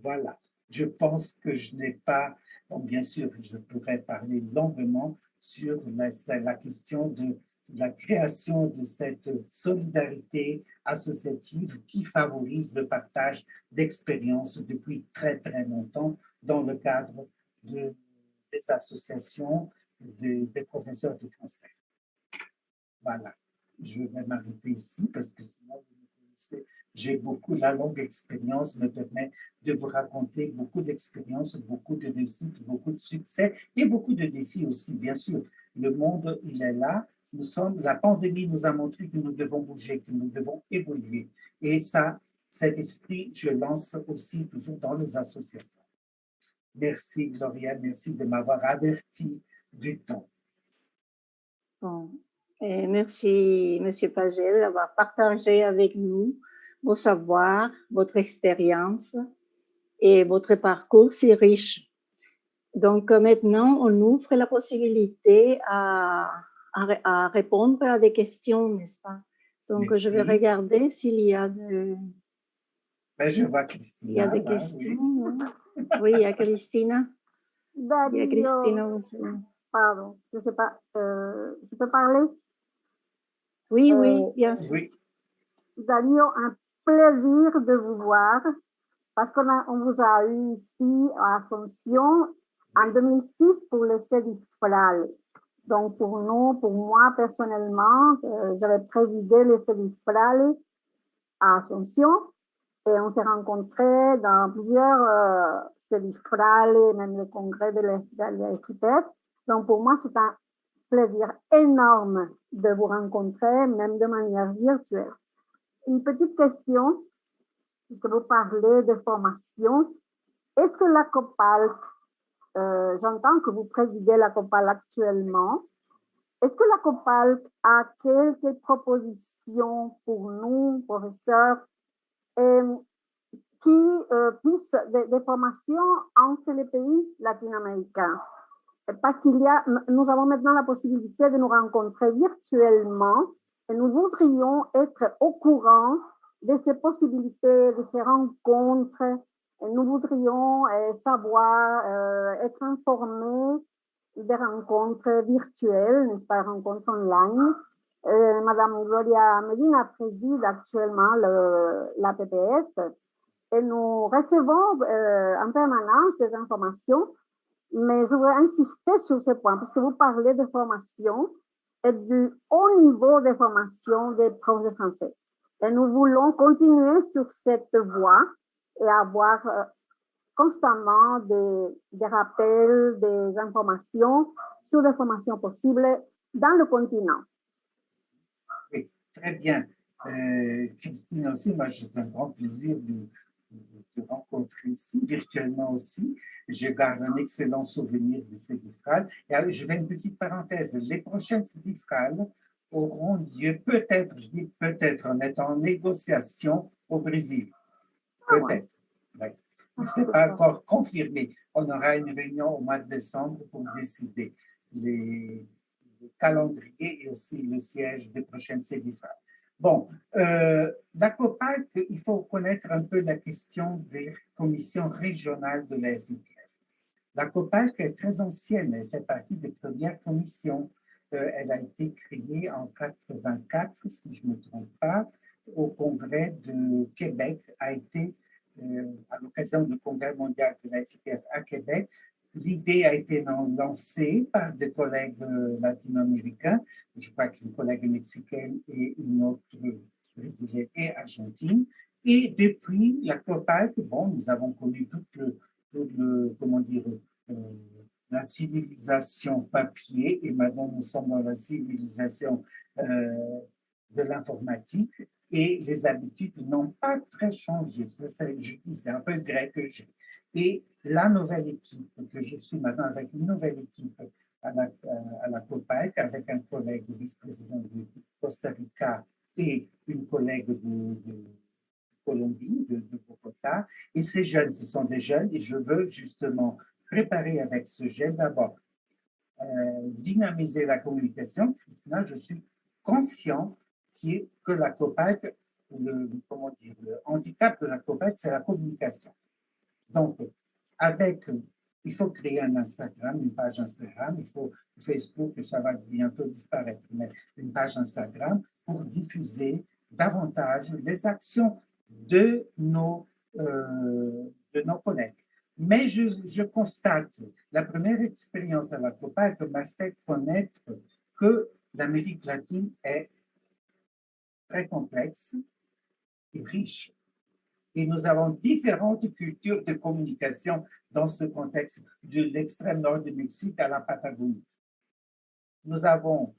Voilà. Je pense que je n'ai pas, bon, bien sûr, je pourrais parler longuement sur la question de la création de cette solidarité associative qui favorise le partage d'expériences depuis très, très longtemps dans le cadre des associations des professeurs de français. Voilà. Je vais m'arrêter ici parce que sinon, vous me connaissez, j'ai beaucoup, la longue expérience me permet de vous raconter beaucoup d'expériences, beaucoup de réussites, beaucoup de succès et beaucoup de défis aussi, bien sûr. Le monde, il est là. La pandémie nous a montré que nous devons bouger, que nous devons évoluer. Et ça, cet esprit, je lance aussi toujours dans les associations. Merci, Gloria, merci de m'avoir averti du temps. Bon. Et merci, Monsieur Pagel, d'avoir partagé avec nous vos savoirs, votre expérience et votre parcours si riche. Donc, maintenant, on ouvre la possibilité à répondre à des questions, n'est-ce pas? Donc, merci. Je vais regarder s'il y a de... Ben, je vois Christina. Il y a des questions. Oui, oui, il y a Christina. Il y a Christina aussi. Pardon, je ne sais pas. Je peux parler? Oui, oui, bien sûr. Oui. Dario, un plaisir de vous voir parce qu'on vous a eu ici à Asunción en 2006 pour le CEDIFRAL. Donc, pour moi personnellement, j'avais présidé le CEDIFRAL à Asunción et on s'est rencontrés dans plusieurs CEDIFRAL et même le congrès de l'architecte. Donc, pour moi, c'est un plaisir énorme de vous rencontrer, même de manière virtuelle. Une petite question, puisque vous parlez de formation. Est-ce que la COPALC, j'entends que vous présidez la COPALC actuellement, est-ce que la COPALC a quelques propositions pour nous, professeurs, qui puissent des formations entre les pays latino-américains? Parce nous avons maintenant la possibilité de nous rencontrer virtuellement et nous voudrions être au courant de ces possibilités, de ces rencontres. Et nous voudrions savoir, être informés des rencontres virtuelles, n'est-ce pas, rencontres online. Madame Gloria Medina préside actuellement la PPF et nous recevons en permanence des informations, mais je voudrais insister sur ce point parce que vous parlez de formation et du haut niveau de formation des profs de français. Et nous voulons continuer sur cette voie et avoir constamment des rappels, des informations sur les formations possibles dans le continent. Oui, très bien. Christine aussi, moi, j'ai un grand plaisir de rencontrer ici, virtuellement aussi. Je garde un excellent souvenir de ces CEDIFRAL. Et je fais une petite parenthèse. Les prochaines CEDIFRAL auront lieu peut-être, je dis peut-être, on est en négociation au Brésil. Peut-être. Oui. Mais ce n'est pas encore confirmé. On aura une réunion au mois de décembre pour décider les calendriers et aussi le siège des prochaines CEDIFRAL. Bon, la COPALC, il faut connaître un peu la question des commissions régionales de la FIPF. La COPALC est très ancienne, elle fait partie des premières commissions. Elle a été créée en 1984, si je ne me trompe pas, au Congrès de Québec, a été à l'occasion du Congrès mondial de la FIPF à Québec. L'idée a été lancée par des collègues latino-américains, je crois qu'une collègue mexicaine et une autre brésilienne et argentine. Et depuis la COPALC, bon, nous avons connu comment dire, la civilisation papier et maintenant nous sommes dans la civilisation de l'informatique et les habitudes n'ont pas très changé. C'est un peu le grec que j'ai. Et la nouvelle équipe, que je suis maintenant avec une nouvelle équipe à la COPALC, avec un collègue vice-président de Costa Rica et une collègue de Colombie, de Bogota. Et ces jeunes, ce sont des jeunes et je veux justement préparer avec ce jeune d'abord dynamiser la communication. Christina, je suis conscient que la COPALC, le handicap de la COPALC, c'est la communication. Donc, il faut créer un Instagram, une page Instagram, il faut Facebook, ça va bientôt disparaître, mais une page Instagram pour diffuser davantage les actions de nos collègues. Mais je constate, la première expérience à la COPALC m'a fait connaître que l'Amérique latine est très complexe et riche. Et nous avons différentes cultures de communication dans ce contexte, de l'extrême nord du Mexique à la Patagonie. Nous avons,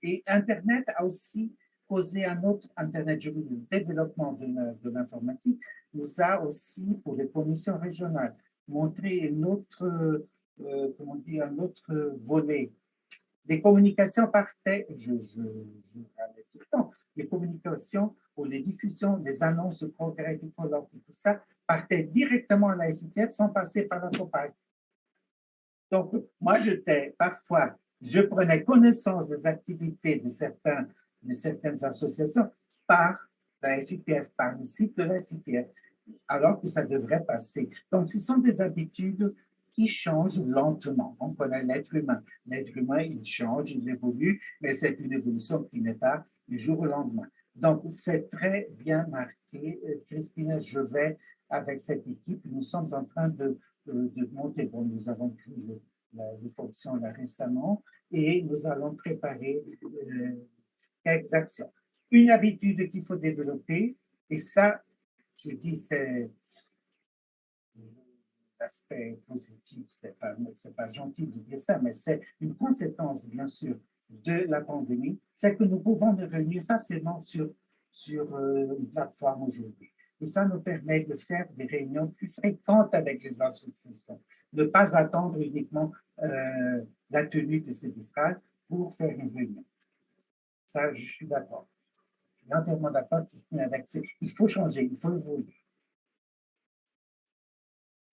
et Internet a aussi causé un autre, Internet, le développement de l'informatique, nous a aussi, pour les commissions régionales, montré un autre volet. Les communications partaient, je parlais tout le temps, les communications pour les diffusions, les annonces de progrès du colloque et tout ça, partaient directement à la FIPF sans passer par la COPALC. Donc, moi, parfois, je prenais connaissance des activités de certaines associations par la FIPF, par le site de la FIPF, alors que ça devrait passer. Donc, ce sont des habitudes qui changent lentement. On connaît l'être humain. L'être humain, il change, il évolue, mais c'est une évolution qui n'est pas du jour au lendemain. Donc, c'est très bien marqué. Christine, je vais avec cette équipe. Nous sommes en train de monter. Bon, nous avons pris les fonctions là récemment et nous allons préparer quelques actions. Une habitude qu'il faut développer, et ça, je dis, c'est l'aspect positif, c'est pas gentil de dire ça, mais c'est une conséquence, bien sûr, de la pandémie, c'est que nous pouvons nous réunir facilement sur une plateforme aujourd'hui. Et ça nous permet de faire des réunions plus fréquentes avec les associations, ne pas attendre uniquement la tenue de ces CEDIFRAL pour faire une réunion. Ça, je suis d'accord. Je suis entièrement d'accord, Christine, avec ça. Il faut changer, il faut évoluer.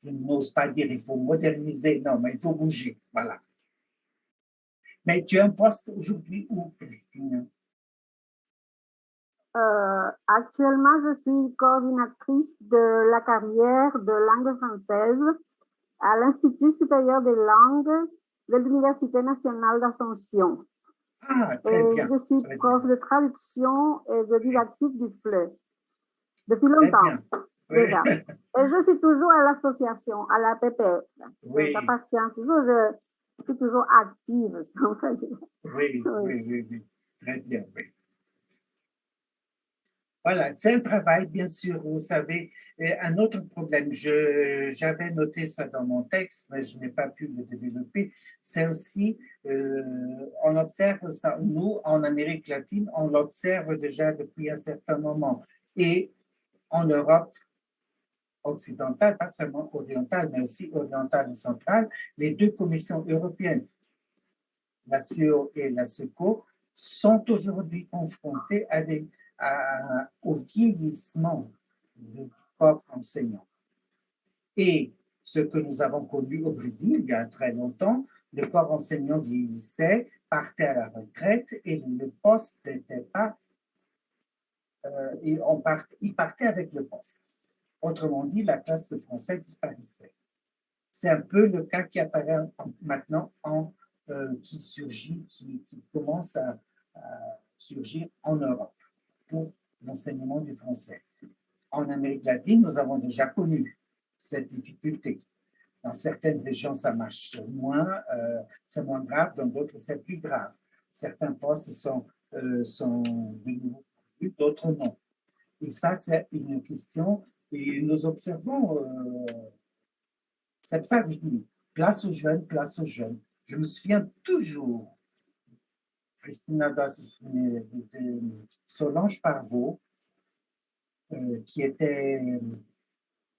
Je n'ose pas dire il faut moderniser, non, mais il faut bouger, voilà. Mais tu as un poste aujourd'hui où, Christine? Actuellement, je suis coordinatrice de la carrière de langue française à l'Institut supérieur des langues de l'Université nationale d'Assomption. Ah, très bien. Je suis prof de traduction et de didactique du FLE depuis Très longtemps bien. déjà. Oui. Et je suis toujours à l'association, à la PPF. Oui. J'appartiens toujours, je suis toujours active. Si on peut dire. Oui, oui. Très bien, oui. Voilà, c'est un travail, bien sûr, vous savez. Un autre problème, j'avais noté ça dans mon texte, mais je n'ai pas pu le développer, c'est aussi, on observe ça, nous, en Amérique latine, on l'observe déjà depuis un certain moment. Et en Europe occidentale, pas seulement orientale, mais aussi orientale et centrale, les deux commissions européennes, la CEO et la SECO, sont aujourd'hui confrontées au vieillissement du corps enseignant. Et ce que nous avons connu au Brésil il y a très longtemps, le corps enseignant vieillissait, partait à la retraite et le poste n'était pas... il partait avec le poste. Autrement dit, la classe de français disparaissait. C'est un peu le cas qui apparaît maintenant, qui surgit, qui commence à surgir en Europe pour l'enseignement du français. En Amérique latine, nous avons déjà connu cette difficulté. Dans certaines régions, ça marche moins, c'est moins grave, dans d'autres, c'est plus grave. Certains postes sont de nouveau pourvus, d'autres non. Et ça, c'est une question, et nous observons, c'est pour ça que je dis, place aux jeunes, place aux jeunes. Je me souviens toujours, Christina doit se souvenir de Solange Parvaux, qui était,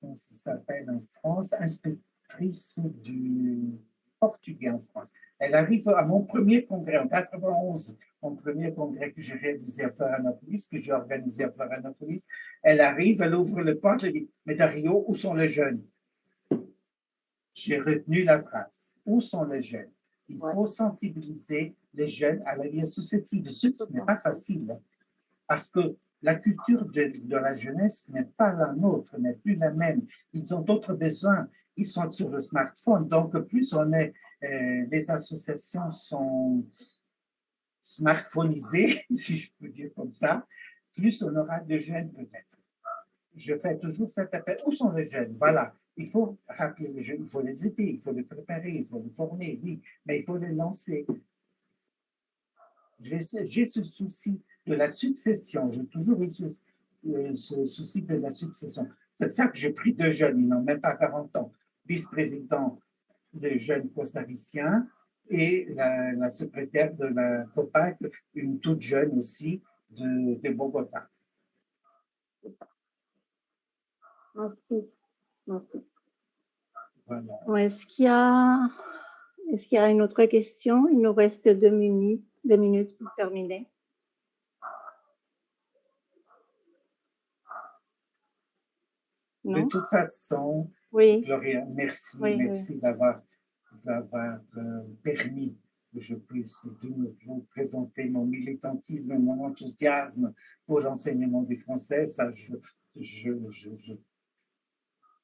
comment ça s'appelle en France, inspectrice du portugais en France. Elle arrive à mon premier congrès, en 91, mon premier congrès que j'ai réalisé à Florianopolis, que j'ai organisé à Florianopolis. Elle arrive, elle ouvre le porte, elle dit, mais Dario, où sont les jeunes? J'ai retenu la phrase, où sont les jeunes? Il faut sensibiliser les jeunes à la vie associative, ce qui n'est pas facile, parce que la culture de la jeunesse n'est pas la nôtre, n'est plus la même. Ils ont d'autres besoins. Ils sont sur le smartphone. Donc, plus on est, les associations sont smartphonisées, si je peux dire comme ça, plus on aura de jeunes peut-être. Je fais toujours cet appel. Où sont les jeunes? Voilà. Il faut rappeler les jeunes, il faut les aider, il faut les préparer, il faut les former, oui, mais il faut les lancer. J'ai ce souci de la succession. J'ai toujours eu ce souci de la succession. C'est pour ça que j'ai pris 2 jeunes, ils n'ont même pas 40 ans, vice-président des jeunes costariciens et la secrétaire de la COPAC, une toute jeune aussi de Bogota. Merci. Merci. Voilà. Est-ce qu'il y a une autre question? Il nous reste 2 minutes pour terminer. Non? De toute façon, oui. Gloria, merci, merci d'avoir permis que je puisse de nouveau présenter mon militantisme et mon enthousiasme pour l'enseignement du français. Ça,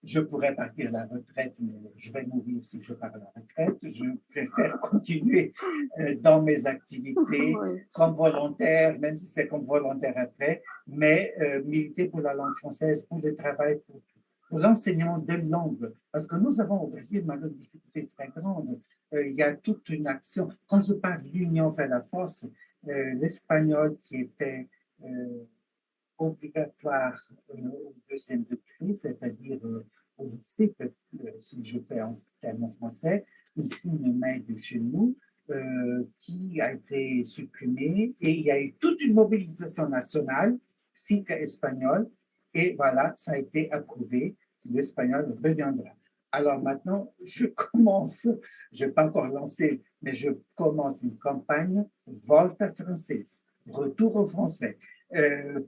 je pourrais partir à la retraite, mais je vais mourir si je pars à la retraite. Je préfère continuer dans mes activités comme volontaire, même si c'est comme volontaire après, mais militer pour la langue française, pour le travail, pour l'enseignement de langue. Parce que nous avons au Brésil une difficulté très grande. Il y a toute une action. Quand je parle de l'union fait la force, l'espagnol qui était obligatoire au 2e degré, c'est-à-dire au lycée, si je fais en termes français, ici une main de chez nous, qui a été supprimée et il y a eu toute une mobilisation nationale, FICA espagnol, et voilà, ça a été approuvé, l'espagnol reviendra. Alors maintenant, je commence, je n'ai pas encore lancé mais je commence une campagne Volta française, retour au français,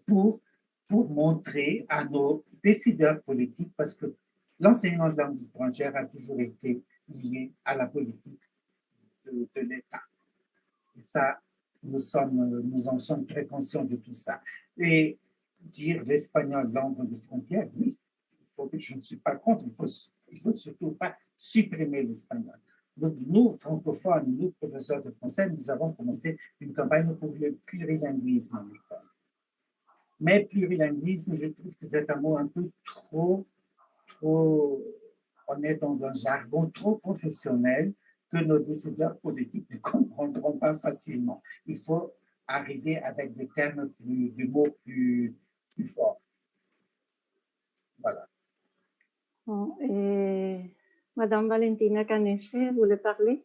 pour montrer à nos décideurs politiques, parce que l'enseignement de langues étrangères a toujours été lié à la politique de l'État. Et ça, nous en sommes très conscients de tout ça. Et dire l'espagnol langue de frontière, oui, je ne suis pas contre, il faut surtout pas supprimer l'espagnol. Nous, francophones, nous, professeurs de français, nous avons commencé une campagne pour le plurilinguisme à l'école. Mais plurilinguisme, je trouve que c'est un mot un peu trop, on est dans un jargon trop professionnel que nos décideurs politiques ne comprendront pas facilement. Il faut arriver avec des termes des mots plus forts. Voilà. Bon, Madame Valentina Canese, ¿voulez parler?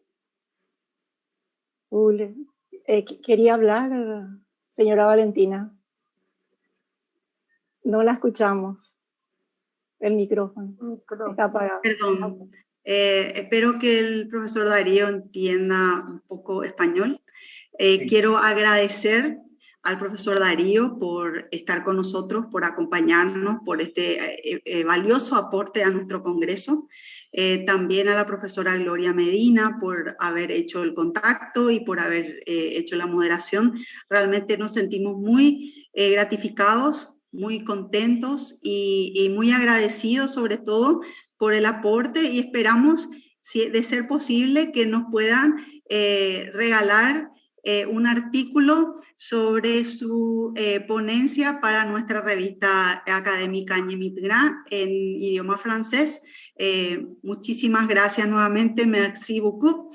¿Quería hablar, señora Valentina? No la escuchamos. El micrófono está apagado. Perdón. Espero que el profesor Darío entienda un poco español. Sí. Quiero agradecer al profesor Darío por estar con nosotros, por acompañarnos, por este valioso aporte a nuestro congreso. También a la profesora Gloria Medina por haber hecho el contacto y por haber hecho la moderación. Realmente nos sentimos muy gratificados, muy contentos y muy agradecidos sobre todo por el aporte y esperamos, de ser posible, que nos puedan regalar un artículo sobre su ponencia para nuestra revista académica Ñemithgrá en idioma francés. Muchísimas gracias nuevamente, merci beaucoup.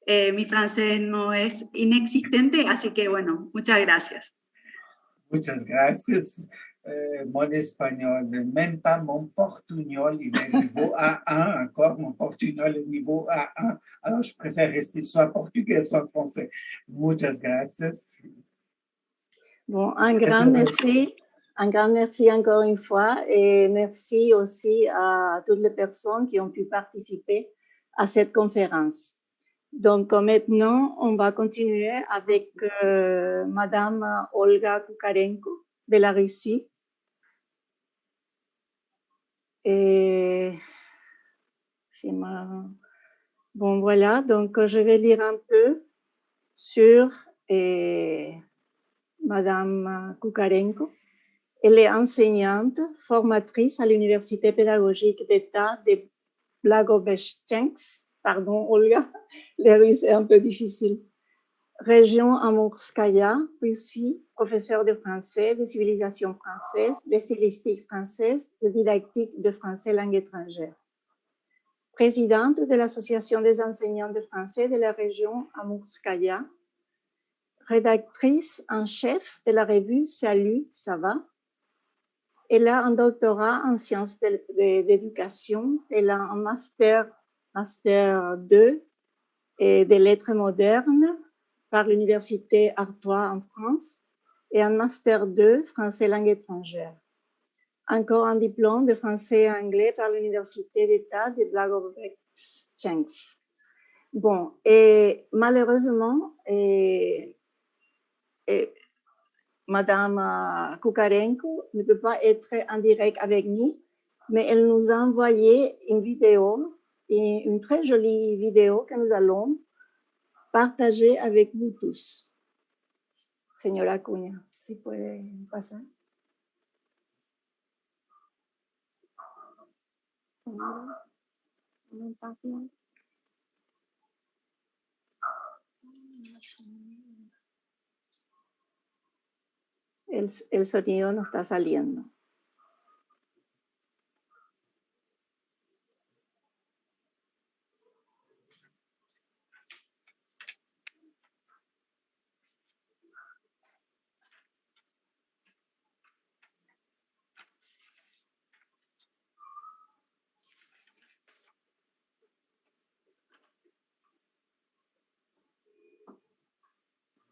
Mi francés no es inexistente, así que bueno, muchas gracias. Muchas gracias. Mon espagnol, même pas mon portugnol, il est niveau A1 encore, mon portugnol est niveau A1, alors je préfère rester soit portugais, soit français. Muchas gracias. Bon, un grand merci encore une fois et merci aussi à toutes les personnes qui ont pu participer à cette conférence. Donc maintenant, on va continuer avec Madame Olga Kukarenko de la Russie. Et bon, voilà, donc je vais lire un peu sur Madame Kukarenko. Elle est enseignante, formatrice à l'Université pédagogique d'État de Blagoveshchensk. Pardon, Olga, le russe est un peu difficile. Région Amurskaya, Russie, professeur de français, de civilisation française, de stylistique française, de didactique de français langue étrangère. Présidente de l'Association des enseignants de français de la région Amurskaya, rédactrice en chef de la revue Salut, ça va. Elle a un doctorat en sciences d'éducation, elle a un master 2 et des lettres modernes par l'Université Artois en France et un Master 2 français langue étrangère. Encore un diplôme de français et anglais par l'Université d'État de Blagoveshchensk. Bon, et malheureusement, Madame Kukarenko ne peut pas être en direct avec nous, mais elle nous a envoyé une vidéo, une très jolie vidéo que nous allons partager avec vous tous. Señora Acuña, si puede pasar. El sonido no está saliendo.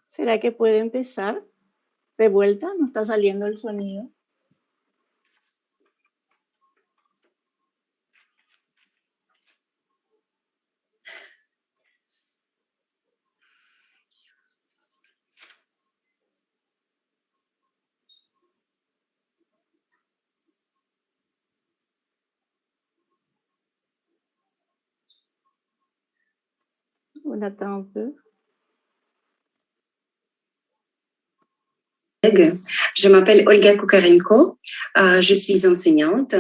¿Será que puede empezar de vuelta? No está saliendo el sonido. On attend un peu. Je m'appelle Olga Kukarenko, je suis enseignante,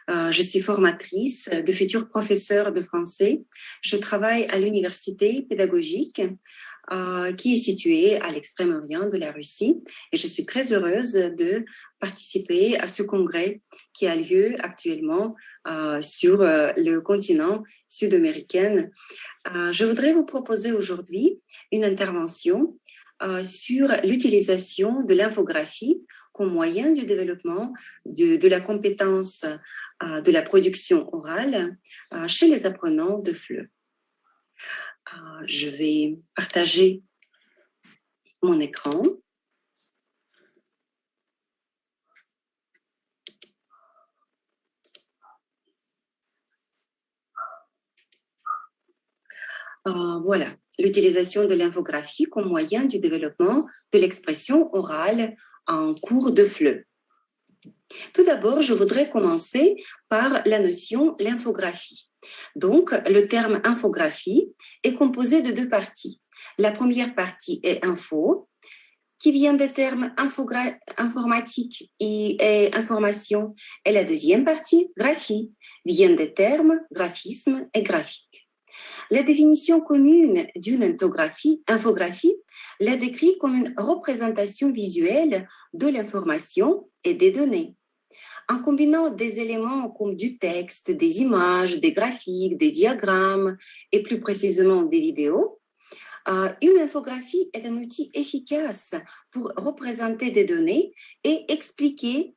je suis formatrice de futurs professeurs de français. Je travaille à l'université pédagogique qui est située à l'extrême-orient de la Russie et je suis très heureuse de participer à ce congrès qui a lieu actuellement sur le continent sud-américain. Je voudrais vous proposer aujourd'hui une intervention sur l'utilisation de l'infographie comme moyen du développement de la compétence de la production orale chez les apprenants de FLE. Je vais partager mon écran. Voilà, l'utilisation de l'infographie comme moyen du développement de l'expression orale en cours de FLE. Tout d'abord, je voudrais commencer par la notion l'infographie. Donc, le terme infographie est composé de deux parties. La première partie est info, qui vient des termes informatique et information. Et la deuxième partie, graphie, vient des termes graphisme et graphique. La définition commune d'une infographie la décrit comme une représentation visuelle de l'information et des données. En combinant des éléments comme du texte, des images, des graphiques, des diagrammes et plus précisément des vidéos, une infographie est un outil efficace pour représenter des données et expliquer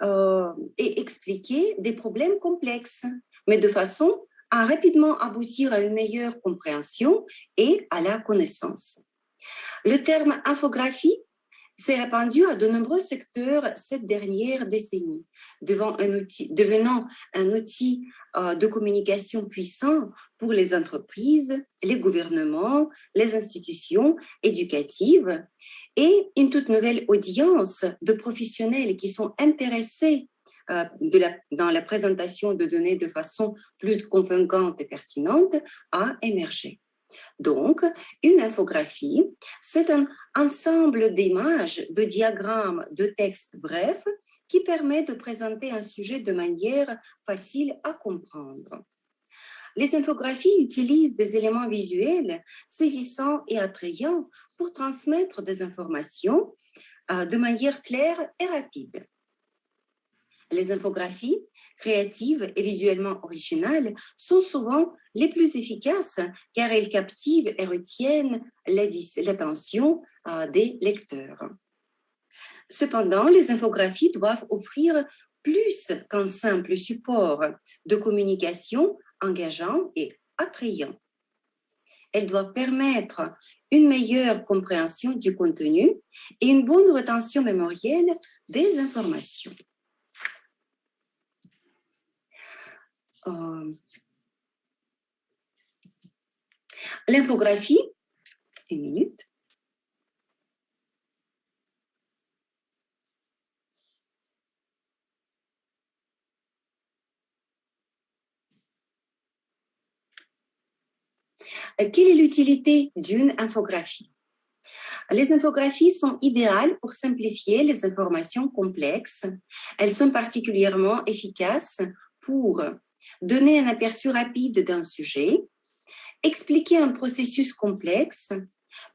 des problèmes complexes, mais de façon à rapidement aboutir à une meilleure compréhension et à la connaissance. Le terme infographie s'est répandu à de nombreux secteurs cette dernière décennie, devenant un outil de communication puissant pour les entreprises, les gouvernements, les institutions éducatives et une toute nouvelle audience de professionnels qui sont intéressés dans la présentation de données de façon plus convaincante et pertinente a émergé. Donc, une infographie, c'est un ensemble d'images, de diagrammes, de textes brefs qui permet de présenter un sujet de manière facile à comprendre. Les infographies utilisent des éléments visuels saisissants et attrayants pour transmettre des informations de manière claire et rapide. Les infographies, créatives et visuellement originales, sont souvent les plus efficaces car elles captivent et retiennent l'attention des lecteurs. Cependant, les infographies doivent offrir plus qu'un simple support de communication engageant et attrayant. Elles doivent permettre une meilleure compréhension du contenu et une bonne rétention mémorielle des informations. L'infographie, une minute. Quelle est l'utilité d'une infographie? Les infographies sont idéales pour simplifier les informations complexes. Elles sont particulièrement efficaces pour donner un aperçu rapide d'un sujet, expliquer un processus complexe,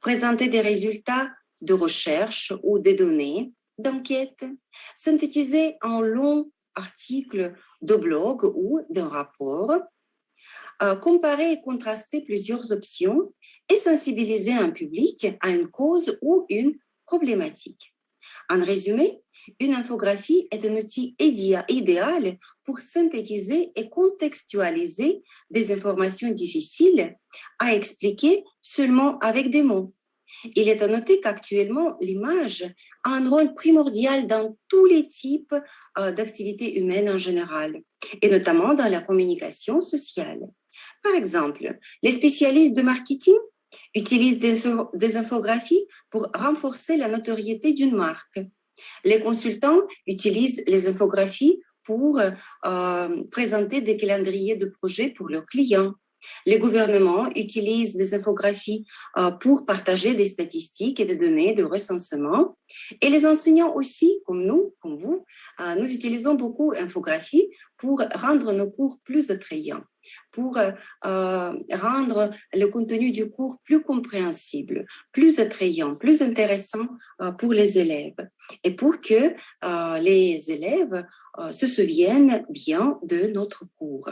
présenter des résultats de recherche ou des données d'enquête, synthétiser un long article de blog ou d'un rapport, comparer et contraster plusieurs options et sensibiliser un public à une cause ou une problématique. En résumé, une infographie est un outil idéal pour synthétiser et contextualiser des informations difficiles à expliquer seulement avec des mots. Il est à noter qu'actuellement, l'image a un rôle primordial dans tous les types d'activités humaines en général, et notamment dans la communication sociale. Par exemple, les spécialistes de marketing utilisent des infographies pour renforcer la notoriété d'une marque. Les consultants utilisent les infographies pour présenter des calendriers de projets pour leurs clients. Les gouvernements utilisent des infographies pour partager des statistiques et des données de recensement. Et les enseignants aussi, comme nous, comme vous, nous utilisons beaucoup l'infographie pour rendre nos cours plus attrayants, pour rendre le contenu du cours plus compréhensible, plus attrayant, plus intéressant pour les élèves et pour que les élèves se souviennent bien de notre cours.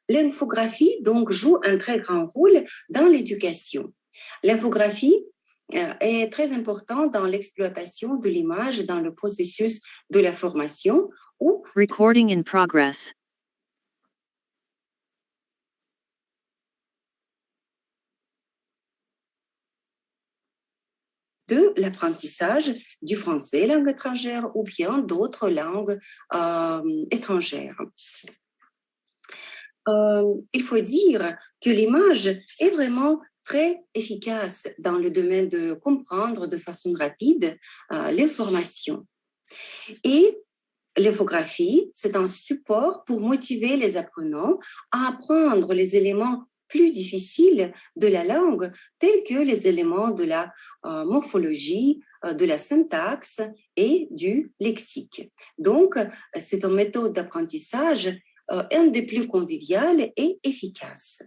L'infographie, donc, joue un très grand rôle dans l'éducation. L'infographie est très importante dans l'exploitation de l'image dans le processus de la formation ou Recording in progress. de l'apprentissage du français, langue étrangère, ou bien d'autres langues étrangères. Il faut dire que l'image est vraiment très efficace dans le domaine de comprendre de façon rapide l'information. Et l'infographie, c'est un support pour motiver les apprenants à apprendre les éléments plus difficiles de la langue, tels que les éléments de la morphologie, de la syntaxe et du lexique. Donc, c'est une méthode d'apprentissage un des plus conviviales et efficaces.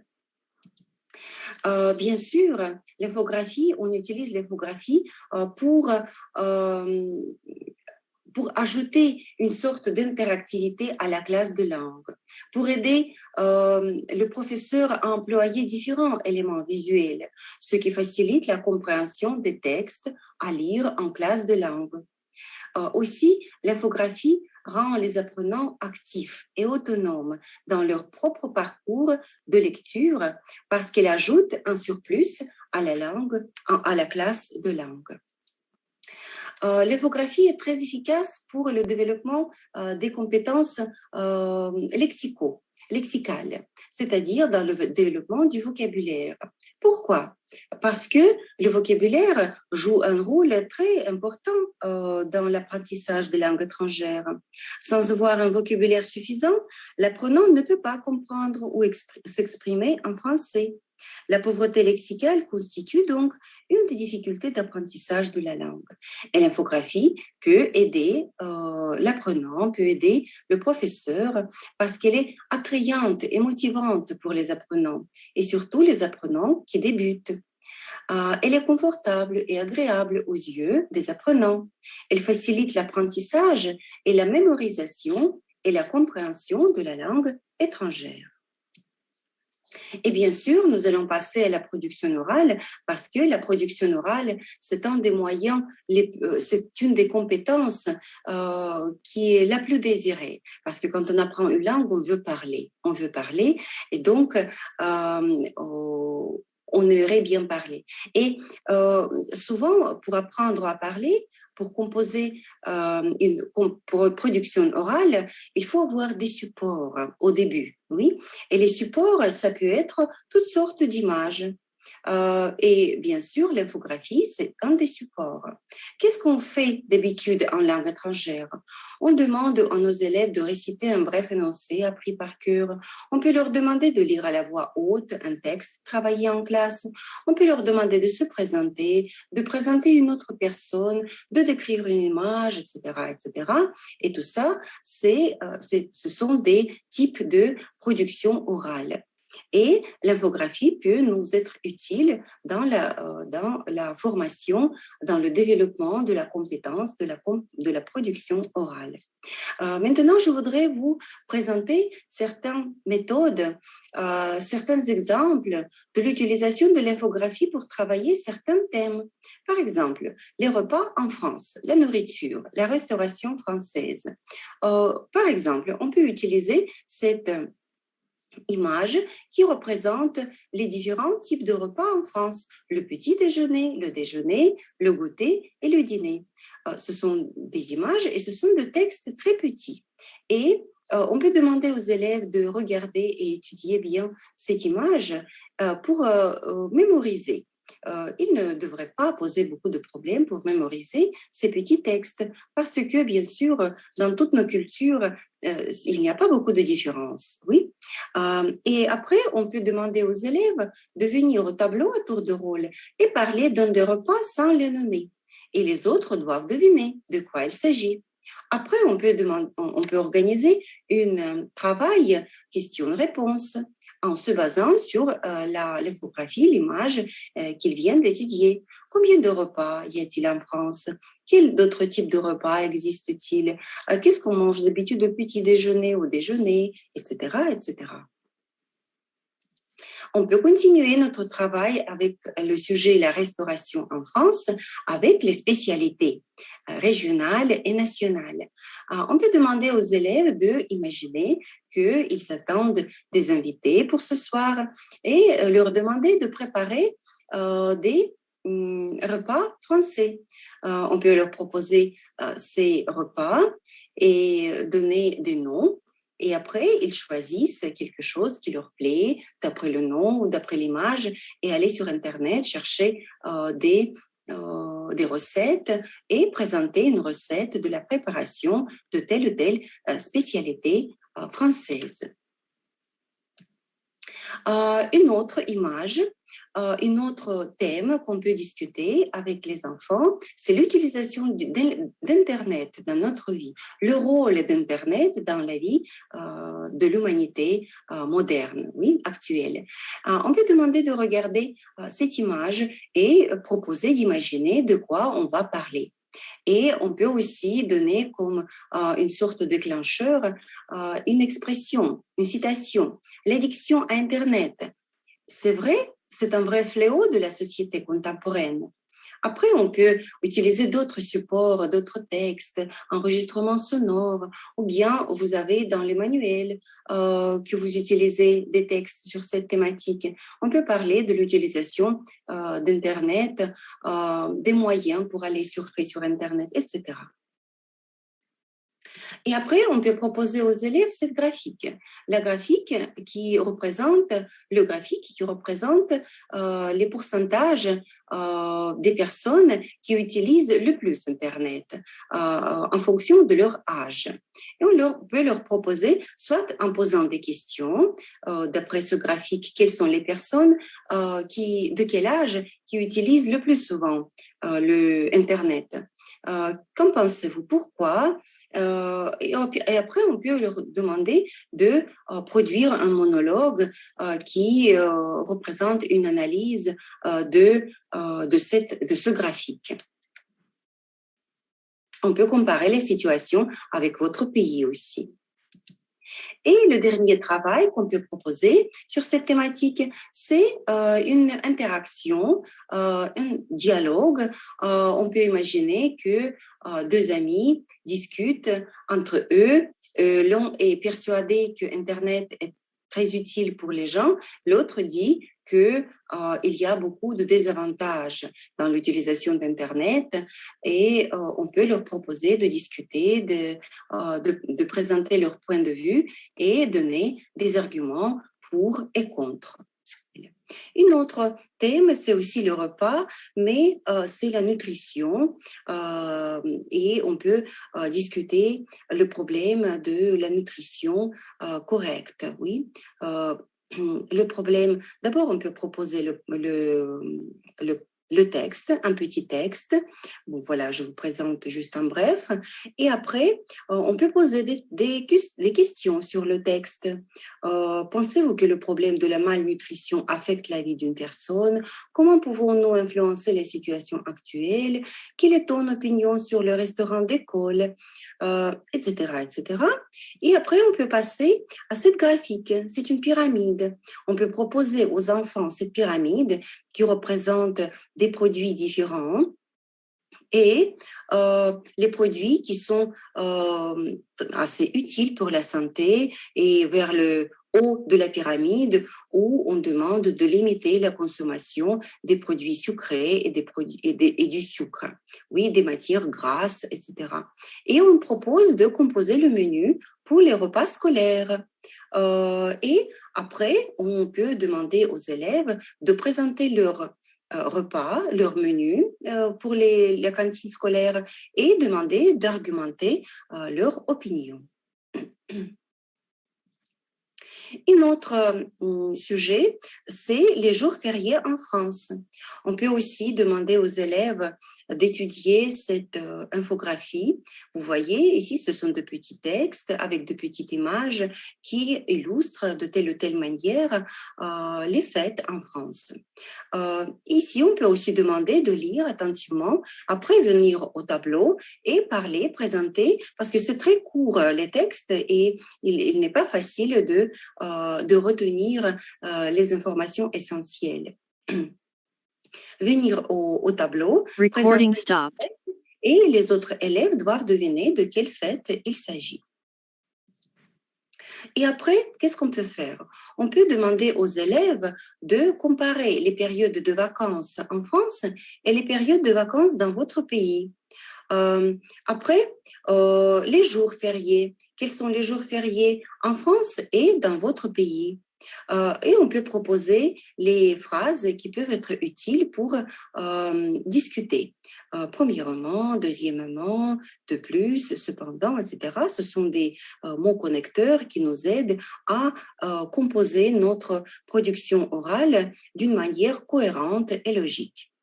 Bien sûr, l'infographie, on utilise l'infographie pour ajouter une sorte d'interactivité à la classe de langue, pour aider le professeur à employer différents éléments visuels, ce qui facilite la compréhension des textes à lire en classe de langue. Aussi, l'infographie rend les apprenants actifs et autonomes dans leur propre parcours de lecture parce qu'elle ajoute un surplus à la langue, à la classe de langue. L'infographie est très efficace pour le développement des compétences lexicales, c'est-à-dire dans le développement du vocabulaire. Pourquoi? Parce que le vocabulaire joue un rôle très important dans l'apprentissage des langues étrangères. Sans avoir un vocabulaire suffisant, l'apprenant ne peut pas comprendre ou s'exprimer en français. La pauvreté lexicale constitue donc une des difficultés d'apprentissage de la langue. Et l'infographie peut aider l'apprenant, peut aider le professeur parce qu'elle est attrayante et motivante pour les apprenants et surtout les apprenants qui débutent. Elle est confortable et agréable aux yeux des apprenants. Elle facilite l'apprentissage et la mémorisation et la compréhension de la langue étrangère. Et bien sûr, nous allons passer à la production orale parce que la production orale, c'est un des moyens, c'est une des compétences qui est la plus désirée. Parce que quand on apprend une langue, on veut parler et donc on aimerait bien parler. Et souvent, pour apprendre à parler, pour composer pour une production orale, il faut avoir des supports au début, oui. Et les supports, ça peut être toutes sortes d'images. Et bien sûr, l'infographie, c'est un des supports. Qu'est-ce qu'on fait d'habitude en langue étrangère? On demande à nos élèves de réciter un bref énoncé appris par cœur. On peut leur demander de lire à la voix haute un texte travaillé en classe. On peut leur demander de se présenter, de présenter une autre personne, de décrire une image, etc., etc. Et tout ça, ce sont des types de production orale. Et l'infographie peut nous être utile dans la formation, dans le développement de la compétence de la production orale. Maintenant, je voudrais vous présenter certaines méthodes, certains exemples de l'utilisation de l'infographie pour travailler certains thèmes. Par exemple, les repas en France, la nourriture, la restauration française. Par exemple, on peut utiliser cette image qui représente les différents types de repas en France, le petit déjeuner, le goûter et le dîner. Ce sont des images et ce sont des textes très petits. Et on peut demander aux élèves de regarder et étudier bien cette image pour mémoriser. Il ne devrait pas poser beaucoup de problèmes pour mémoriser ces petits textes parce que, bien sûr, dans toutes nos cultures, il n'y a pas beaucoup de différences. Oui? Et après, on peut demander aux élèves de venir au tableau à tour de rôle et parler d'un des repas sans les nommer. Et les autres doivent deviner de quoi il s'agit. Après, on peut organiser un travail question-réponse en se basant sur l'infographie, l'image qu'ils viennent d'étudier. Combien de repas y a-t-il en France? Quels d'autres types de repas existent-ils? Qu'est-ce qu'on mange d'habitude au petit déjeuner, au déjeuner, etc., etc. On peut continuer notre travail avec le sujet la restauration en France avec les spécialités régionales et nationales. On peut demander aux élèves d'imaginer qu'ils s'attendent des invités pour ce soir et leur demander de préparer des repas français. On peut leur proposer ces repas et donner des noms. Et après, ils choisissent quelque chose qui leur plaît, d'après le nom ou d'après l'image, et aller sur Internet chercher des recettes et présenter une recette de la préparation de telle ou telle spécialité française. Une autre image, un autre thème qu'on peut discuter avec les enfants, c'est l'utilisation d'Internet dans notre vie, le rôle d'Internet dans la vie de l'humanité moderne, oui, actuelle. On peut demander de regarder cette image et proposer d'imaginer de quoi on va parler. Et on peut aussi donner comme une sorte de déclencheur une expression, une citation, l'addiction à Internet. C'est vrai, c'est un vrai fléau de la société contemporaine. Après, on peut utiliser d'autres supports, d'autres textes, enregistrements sonores, ou bien vous avez dans les manuels que vous utilisez des textes sur cette thématique. On peut parler de l'utilisation d'Internet, des moyens pour aller surfer sur Internet, etc. Et après, on peut proposer aux élèves cette graphique. La graphique qui représente, les pourcentages des personnes qui utilisent le plus Internet en fonction de leur âge. Et on peut leur proposer, soit en posant des questions, d'après ce graphique, quelles sont les personnes de quel âge qui utilisent le plus souvent Internet. Qu'en pensez-vous? Pourquoi? Et après, on peut leur demander de produire un monologue qui représente une analyse de ce graphique. On peut comparer les situations avec votre pays aussi. Et le dernier travail qu'on peut proposer sur cette thématique, c'est une interaction, un dialogue. On peut imaginer que deux amis discutent entre eux. L'un est persuadé que Internet est très utile pour les gens. L'autre dit qu'il y a beaucoup de désavantages dans l'utilisation d'Internet et on peut leur proposer de discuter, de présenter leur point de vue et donner des arguments pour et contre. Un autre thème, c'est aussi le repas, mais c'est la nutrition et on peut discuter le problème de la nutrition correcte, oui. Le problème, d'abord, on peut proposer le texte, un petit texte. Bon, voilà, je vous présente juste en bref. Et après, on peut poser des questions sur le texte. Pensez-vous que le problème de la malnutrition affecte la vie d'une personne? Comment pouvons-nous influencer les situations actuelles? Quelle est ton opinion sur le restaurant d'école? Etc., etc. Et après, on peut passer à cette graphique. C'est une pyramide. On peut proposer aux enfants cette pyramide qui représente des produits différents et les produits qui sont assez utiles pour la santé et vers le haut de la pyramide où on demande de limiter la consommation des produits sucrés et du sucre, oui, des matières grasses, etc. Et on propose de composer le menu pour les repas scolaires. Et après, on peut demander aux élèves de présenter leur repas, leur menu pour la cantine scolaire et demander d'argumenter leur opinion. Un autre sujet, c'est les jours fériés en France. On peut aussi demander aux élèves d'étudier cette infographie. Vous voyez, ici, ce sont de petits textes avec de petites images qui illustrent de telle ou telle manière les fêtes en France. Ici, on peut aussi demander de lire attentivement, après venir au tableau et parler, présenter, parce que c'est très court les textes et il n'est pas facile de retenir les informations essentielles. Venir au tableau, Recording stopped. Et les autres élèves doivent deviner de quelle fête il s'agit. Et après, qu'est-ce qu'on peut faire? On peut demander aux élèves de comparer les périodes de vacances en France et les périodes de vacances dans votre pays. Après, les jours fériés. Quels sont les jours fériés en France et dans votre pays? Et on peut proposer les phrases qui peuvent être utiles pour discuter. Premièrement, deuxièmement, de plus, cependant, etc. Ce sont des mots connecteurs qui nous aident à composer notre production orale d'une manière cohérente et logique.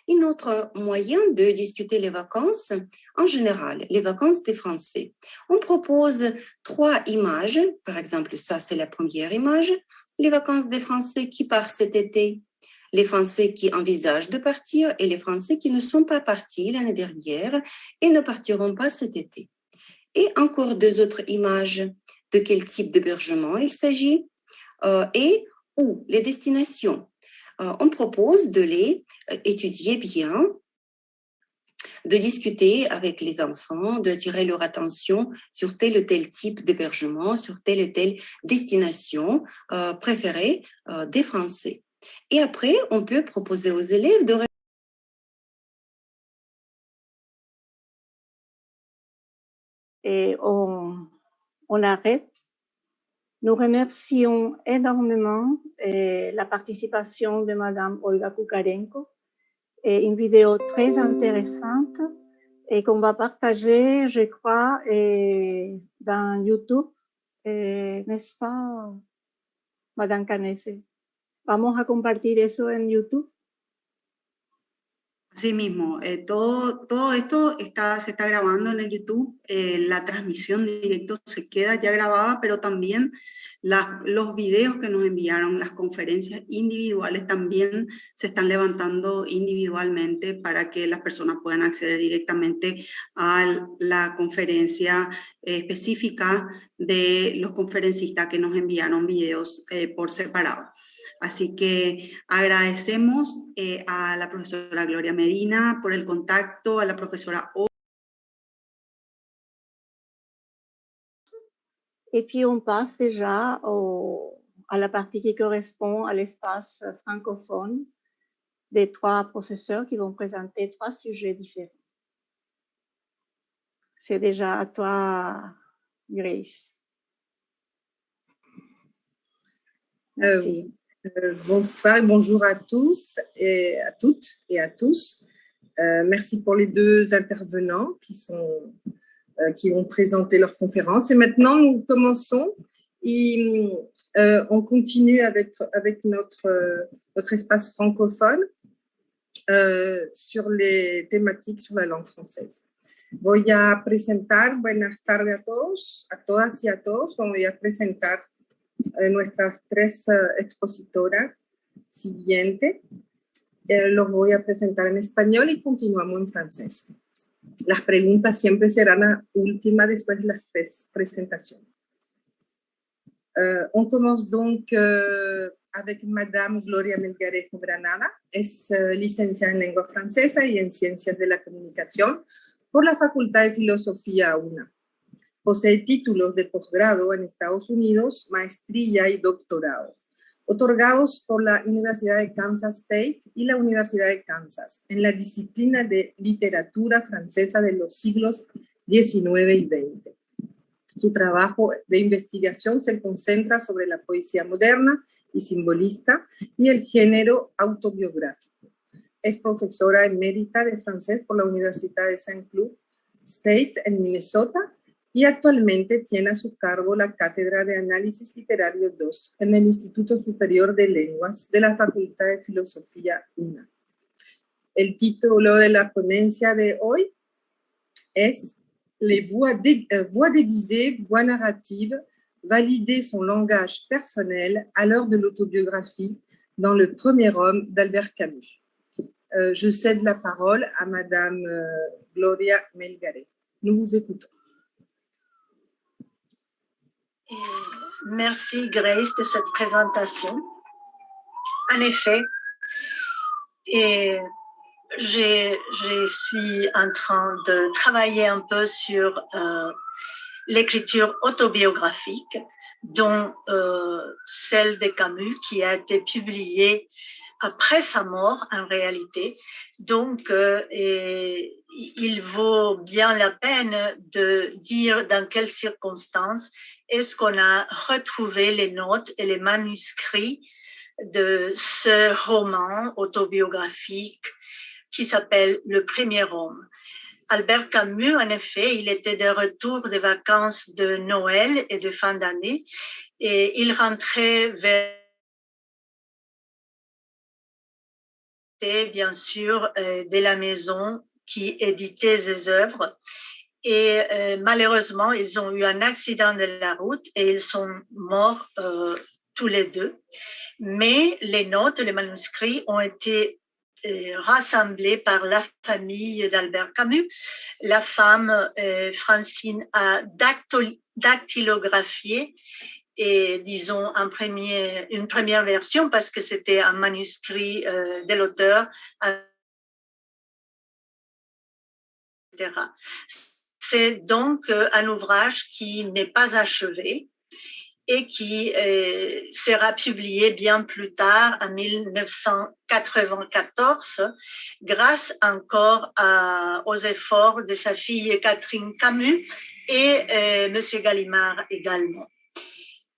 Un autre moyen de discuter les vacances, en général, les vacances des Français. On propose 3 images, par exemple, ça c'est la première image, les vacances des Français qui partent cet été, les Français qui envisagent de partir et les Français qui ne sont pas partis l'année dernière et ne partiront pas cet été. Et encore 2 autres images, de quel type d'hébergement il s'agit et où les destinations. On propose de les étudier bien, de discuter avec les enfants, d'attirer leur attention sur tel ou tel type d'hébergement, sur telle ou telle destination préférée des Français. Et après, on peut proposer aux élèves de et on arrête. Nous remercions énormément la participation de Madame Olga Kukarenko et une vidéo très intéressante et qu'on va partager, je crois, dans YouTube, n'est-ce pas, Madame Canese? Vamos a compartir eso en YouTube. Así mismo, todo esto se está grabando en el YouTube, la transmisión de directo se queda ya grabada, pero también los videos que nos enviaron, las conferencias individuales también se están levantando individualmente para que las personas puedan acceder directamente a la conferencia específica de los conferencistas que nos enviaron videos por separado. Así que agradecemos a la profesora Gloria Medina por el contacto, a la profesora O. Et puis on passe déjà à la partie qui correspond à l'espace francophone des 3 professeurs qui vont présenter 3 sujets différents. C'est déjà à toi, Grace. Merci. Bonsoir et bonjour à tous et à toutes et à tous. Merci pour les 2 intervenants qui ont présenté leur conférence. Et maintenant, nous commençons et on continue avec notre espace francophone sur les thématiques sur la langue française. Voy a presentar, buenas tardes a todos, a todas y a todos. Voy a presentar nuestras 3 expositoras siguientes. Los voy a presentar en español y continuamos en francés. Las preguntas siempre serán la última después de las 3 presentaciones. On commence donc avec Madame Gloria Melgarejo Granada. Es licenciada en lengua francesa y en ciencias de la comunicación por la Facultad de Filosofía UNA. Posee títulos de posgrado en Estados Unidos, maestría y doctorado, otorgados por la Universidad de Kansas State y la Universidad de Kansas, en la disciplina de literatura francesa de los siglos XIX y XX. Su trabajo de investigación se concentra sobre la poesía moderna y simbolista y el género autobiográfico. Es profesora emérita de francés por la Universidad de St. Cloud State en Minnesota y actualmente tiene a su cargo la Cátedra de Análisis Literario 2 en el Instituto Superior de Lenguas de la Facultad de Filosofía UNA. El título de la ponencia de hoy es Les voix déguisées, voix narratives, valider son langage personnel à l'heure de l'autobiographie dans Le Premier Homme d'Albert Camus. Je cède la parole à Madame Gloria Melgaret. Nous vous écoutons. Merci Grace de cette présentation. En effet, je suis en train de travailler un peu sur l'écriture autobiographique, dont celle de Camus qui a été publiée après sa mort en réalité. Donc, il vaut bien la peine de dire dans quelles circonstances est-ce qu'on a retrouvé les notes et les manuscrits de ce roman autobiographique qui s'appelle Le Premier Homme. Albert Camus, en effet, il était de retour des vacances de Noël et de fin d'année et il rentrait vers bien sûr de la maison qui éditait ses œuvres et malheureusement ils ont eu un accident de la route et ils sont morts tous les deux, mais les notes, les manuscrits ont été rassemblés par la famille d'Albert Camus. La femme Francine a dactylographié et disons une première version parce que c'était un manuscrit de l'auteur, etc. C'est donc un ouvrage qui n'est pas achevé et qui sera publié bien plus tard, en 1994, grâce encore aux efforts de sa fille Catherine Camus et Monsieur Gallimard également.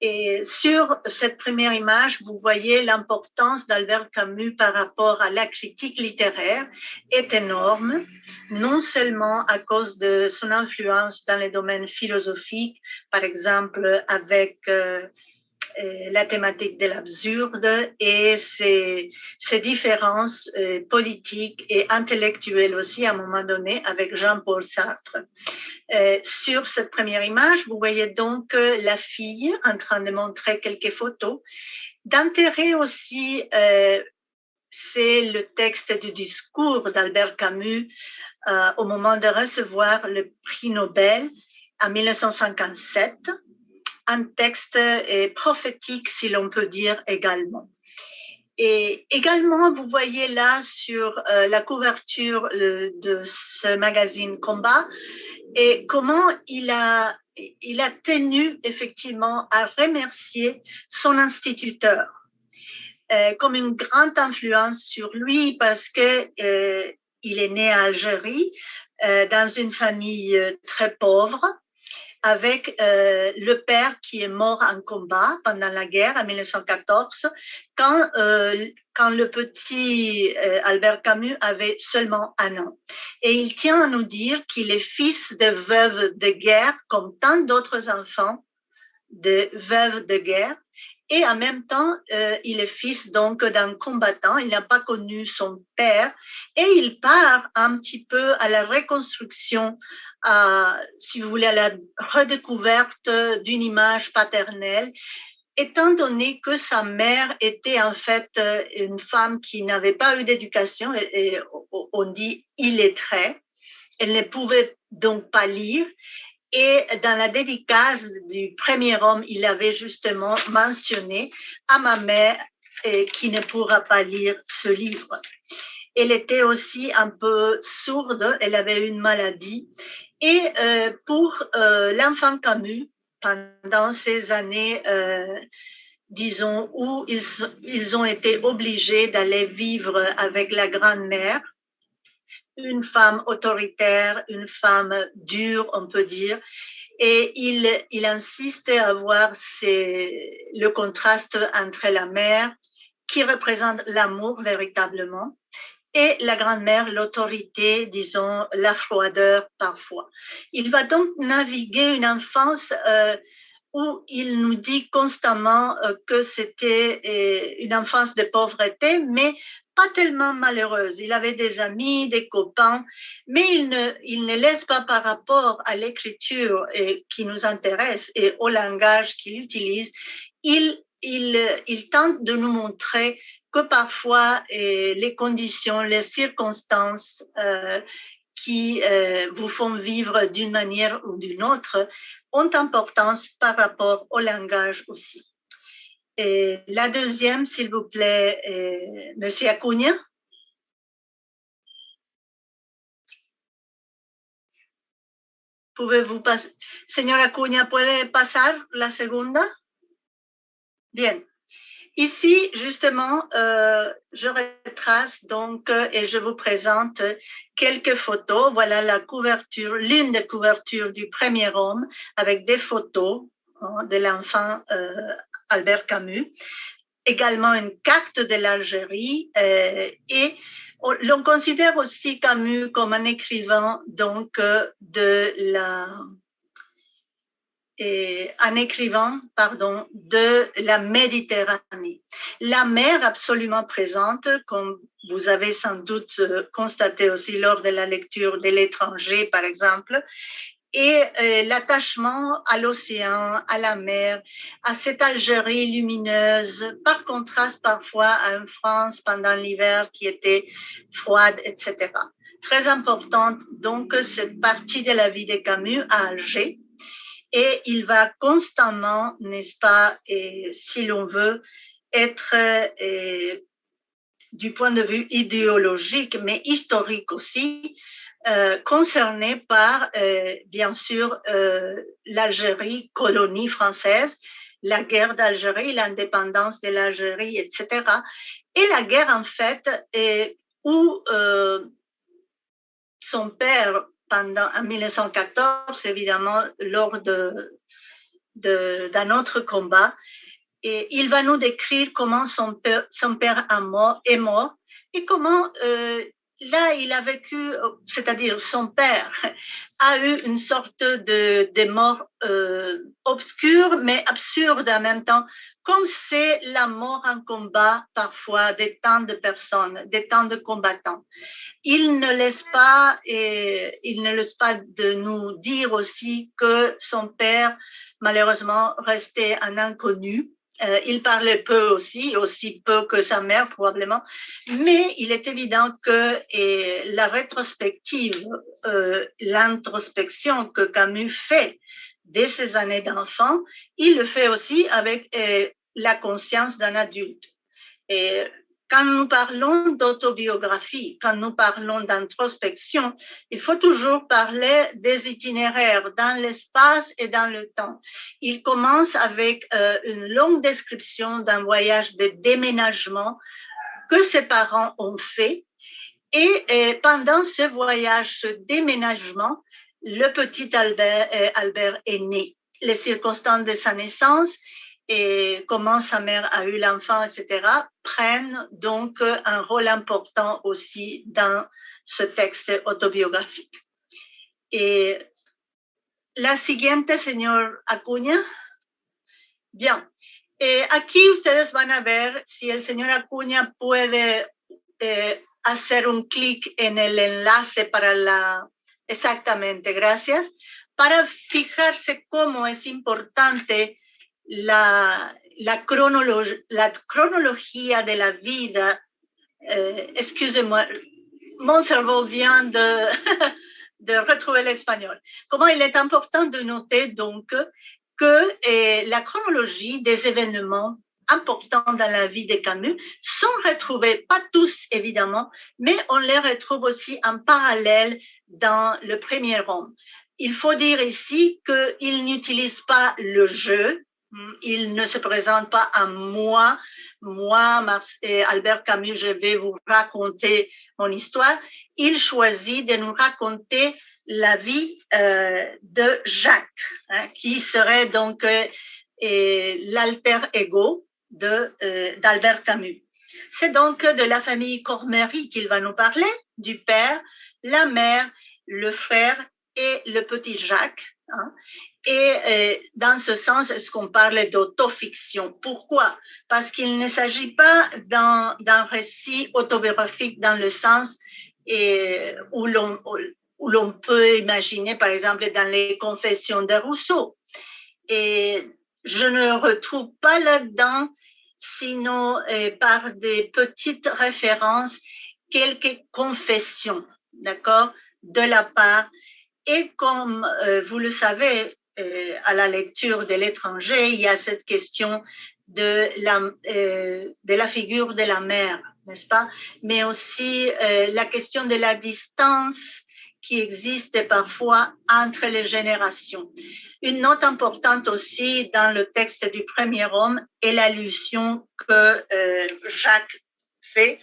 Et sur cette première image, vous voyez l'importance d'Albert Camus par rapport à la critique littéraire est énorme, non seulement à cause de son influence dans les domaines philosophiques, par exemple avec la thématique de l'absurde et ses différences politiques et intellectuelles aussi à un moment donné avec Jean-Paul Sartre. Sur cette première image, vous voyez donc la fille en train de montrer quelques photos. D'intérêt aussi, c'est le texte du discours d'Albert Camus au moment de recevoir le prix Nobel en 1957. Un texte prophétique, si l'on peut dire également. Et également, vous voyez là sur la couverture de ce magazine Combat et comment il a tenu effectivement à remercier son instituteur comme une grande influence sur lui parce que il est né à Algérie dans une famille très pauvre, avec le père qui est mort en combat pendant la guerre en 1914, quand le petit Albert Camus avait seulement 1 an. Et il tient à nous dire qu'il est fils de veuve de guerre, comme tant d'autres enfants de veuves de guerre. Et en même temps, il est fils donc d'un combattant, il n'a pas connu son père, et il part un petit peu à la reconstruction, si vous voulez, à la redécouverte d'une image paternelle, étant donné que sa mère était en fait une femme qui n'avait pas eu d'éducation, et on dit illettrée, elle ne pouvait donc pas lire. Et dans la dédicace du Premier Homme, il avait justement mentionné à ma mère qui ne pourra pas lire ce livre. Elle était aussi un peu sourde, elle avait une maladie. Et pour l'enfant Camus, pendant ces années, disons, où ils ont été obligés d'aller vivre avec la grand-mère, une femme autoritaire, une femme dure, on peut dire, et il insiste à voir le contraste entre la mère, qui représente l'amour véritablement, et la grand-mère, l'autorité, disons, la froideur parfois. Il va donc naviguer une enfance où il nous dit constamment que c'était une enfance de pauvreté, mais pas tellement malheureuse. Il avait des amis, des copains, mais il ne laisse pas par rapport à l'écriture qui nous intéresse et au langage qu'il utilise, il tente de nous montrer que parfois les conditions, les circonstances qui vous font vivre d'une manière ou d'une autre ont importance par rapport au langage aussi. Et la deuxième, s'il vous plaît, Monsieur Acuña. Pouvez-vous passer? Señor Acuña, ¿puede pasar la segunda? Bien. Ici, justement, je retrace donc et je vous présente quelques photos. Voilà la couverture, l'une des couvertures du premier homme avec des photos de l'enfant Albert Camus. Également une carte de l'Algérie et l'on considère aussi Camus comme un écrivain donc de la Méditerranée. La mer absolument présente, comme vous avez sans doute constaté aussi lors de la lecture de L'étranger, par exemple, et l'attachement à l'océan, à la mer, à cette Algérie lumineuse, par contraste parfois à une France pendant l'hiver qui était froide, etc. Très importante donc cette partie de la vie de Camus à Alger. Et il va constamment, n'est-ce pas, si l'on veut, être du point de vue idéologique, mais historique aussi, concerné par, bien sûr, l'Algérie, colonie française, la guerre d'Algérie, l'indépendance de l'Algérie, etc. Et la guerre, en fait, où son père, en 1914, évidemment, lors d'un autre combat, et il va nous décrire comment son père est mort et comment là il a vécu, c'est-à-dire son père a eu une sorte de mort obscure mais absurde en même temps, comme c'est la mort en combat parfois de tant de personnes, de tant de combattants. Il ne laisse pas de nous dire aussi que son père malheureusement restait un inconnu. Il parlait peu aussi peu que sa mère probablement, mais il est évident que la rétrospective, l'introspection que Camus fait dès ses années d'enfant, il le fait aussi avec la conscience d'un adulte. Et quand nous parlons d'autobiographie, quand nous parlons d'introspection, il faut toujours parler des itinéraires dans l'espace et dans le temps. Il commence avec une longue description d'un voyage de déménagement que ses parents ont fait. Et pendant ce voyage, ce déménagement, le petit Albert est né. Les circonstances de sa naissance et comment sa mère a eu l'enfant, etc., prennent donc un rôle important aussi dans ce texte autobiographique. Et la siguiente, señor Acuña. Bien. Aquí ustedes van a ver si el señor Acuña puede hacer un clic en el enlace para exactamente, gracias, para fijarse cómo es importante la cronología de la vida. Excusez-moi, mon cerveau vient de retrouver l'espagnol. Comment il est important de noter donc que la chronologie des événements importants dans la vie de Camus sont retrouvés, pas tous évidemment, mais on les retrouve aussi en parallèle dans le premier homme. Il faut dire ici qu'il n'utilise pas le jeu, il ne se présente pas à moi, Albert Camus, je vais vous raconter mon histoire. Il choisit de nous raconter la vie de Jacques, qui serait donc l'alter ego d'Albert Camus. C'est donc de la famille Cormery qu'il va nous parler, du père, la mère, le frère et le petit Jacques. Hein. Et dans ce sens, est-ce qu'on parle d'autofiction? Pourquoi? Parce qu'il ne s'agit pas d'un récit autobiographique dans le sens où l'on peut imaginer, par exemple, dans les Confessions de Rousseau. Et je ne retrouve pas là-dedans, sinon par des petites références, quelques confessions, d'accord, de la part. Et comme vous le savez, à la lecture de l'étranger, il y a cette question de la figure de la mère, n'est-ce pas? Mais aussi la question de la distance qui existe parfois entre les générations. Une note importante aussi dans le texte du premier homme est l'allusion que Jacques fait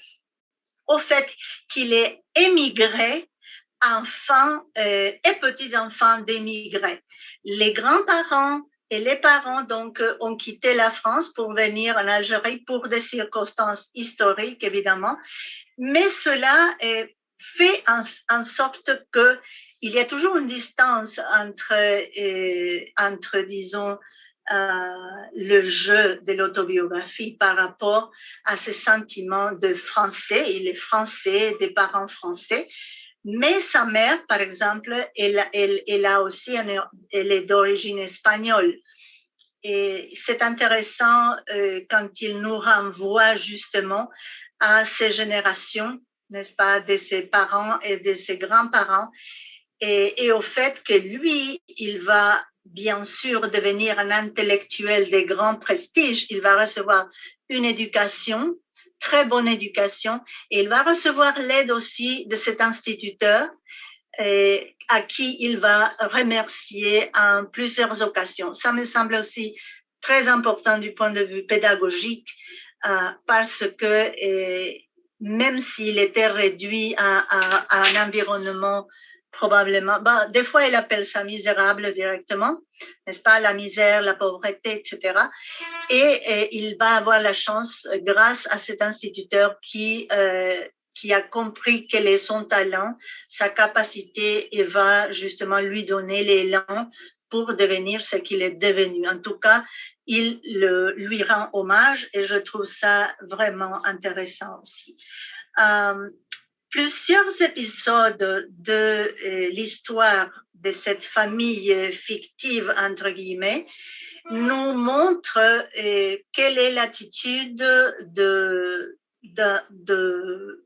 au fait qu'il est émigré, enfants et petits-enfants d'émigrés. Les grands-parents et les parents donc ont quitté la France pour venir en Algérie pour des circonstances historiques évidemment, mais cela fait en sorte que il y a toujours une distance entre disons le jeu de l'autobiographie par rapport à ces sentiments de français, il est français, des parents français. Mais sa mère, par exemple, elle est d'origine espagnole. Et c'est intéressant quand il nous renvoie justement à ces générations, n'est-ce pas, de ses parents et de ses grands-parents, et au fait que lui, il va bien sûr devenir un intellectuel de grand prestige, il va recevoir une éducation, très bonne éducation, et il va recevoir l'aide aussi de cet instituteur à qui il va remercier en plusieurs occasions. Ça me semble aussi très important du point de vue pédagogique parce que même s'il était réduit à un environnement probablement, des fois il appelle ça misérable directement, n'est-ce pas, la misère, la pauvreté, etc. Et il va avoir la chance, grâce à cet instituteur qui a compris quel est son talent, sa capacité, et va justement lui donner l'élan pour devenir ce qu'il est devenu. En tout cas, il lui rend hommage et je trouve ça vraiment intéressant aussi. Plusieurs épisodes de l'histoire de cette famille fictive, entre guillemets, nous montrent quelle est l'attitude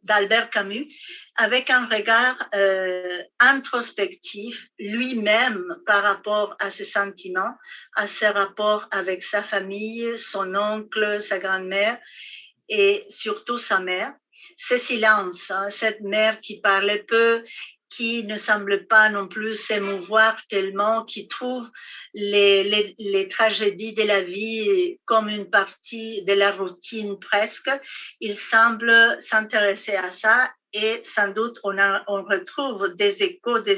d'Albert Camus avec un regard introspectif lui-même par rapport à ses sentiments, à ses rapports avec sa famille, son oncle, sa grand-mère et surtout sa mère. Ces silences, hein, cette mère qui parle peu, qui ne semble pas non plus s'émouvoir tellement, qui trouve les tragédies de la vie comme une partie de la routine presque. Il semble s'intéresser à ça et sans doute on retrouve des échos de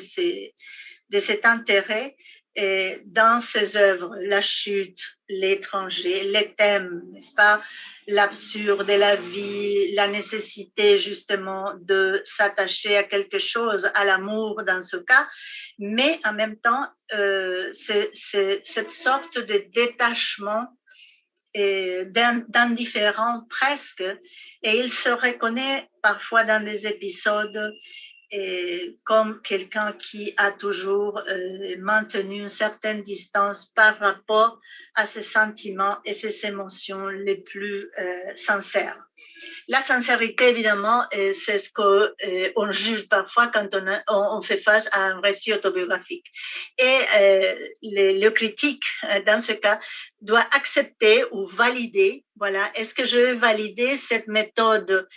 cet intérêt dans ses œuvres, la chute, l'étranger, les thèmes, n'est-ce pas, l'absurde de la vie, la nécessité justement de s'attacher à quelque chose, à l'amour dans ce cas, mais en même temps, c'est cette sorte de détachement d'indifférent presque, et il se reconnaît parfois dans des épisodes comme quelqu'un qui a toujours maintenu une certaine distance par rapport à ses sentiments et ses émotions les plus sincères. La sincérité, évidemment, c'est ce qu'on juge parfois quand on fait face à un récit autobiographique. Et le critique, dans ce cas, doit accepter ou valider, voilà, est-ce que je vais valider cette méthode,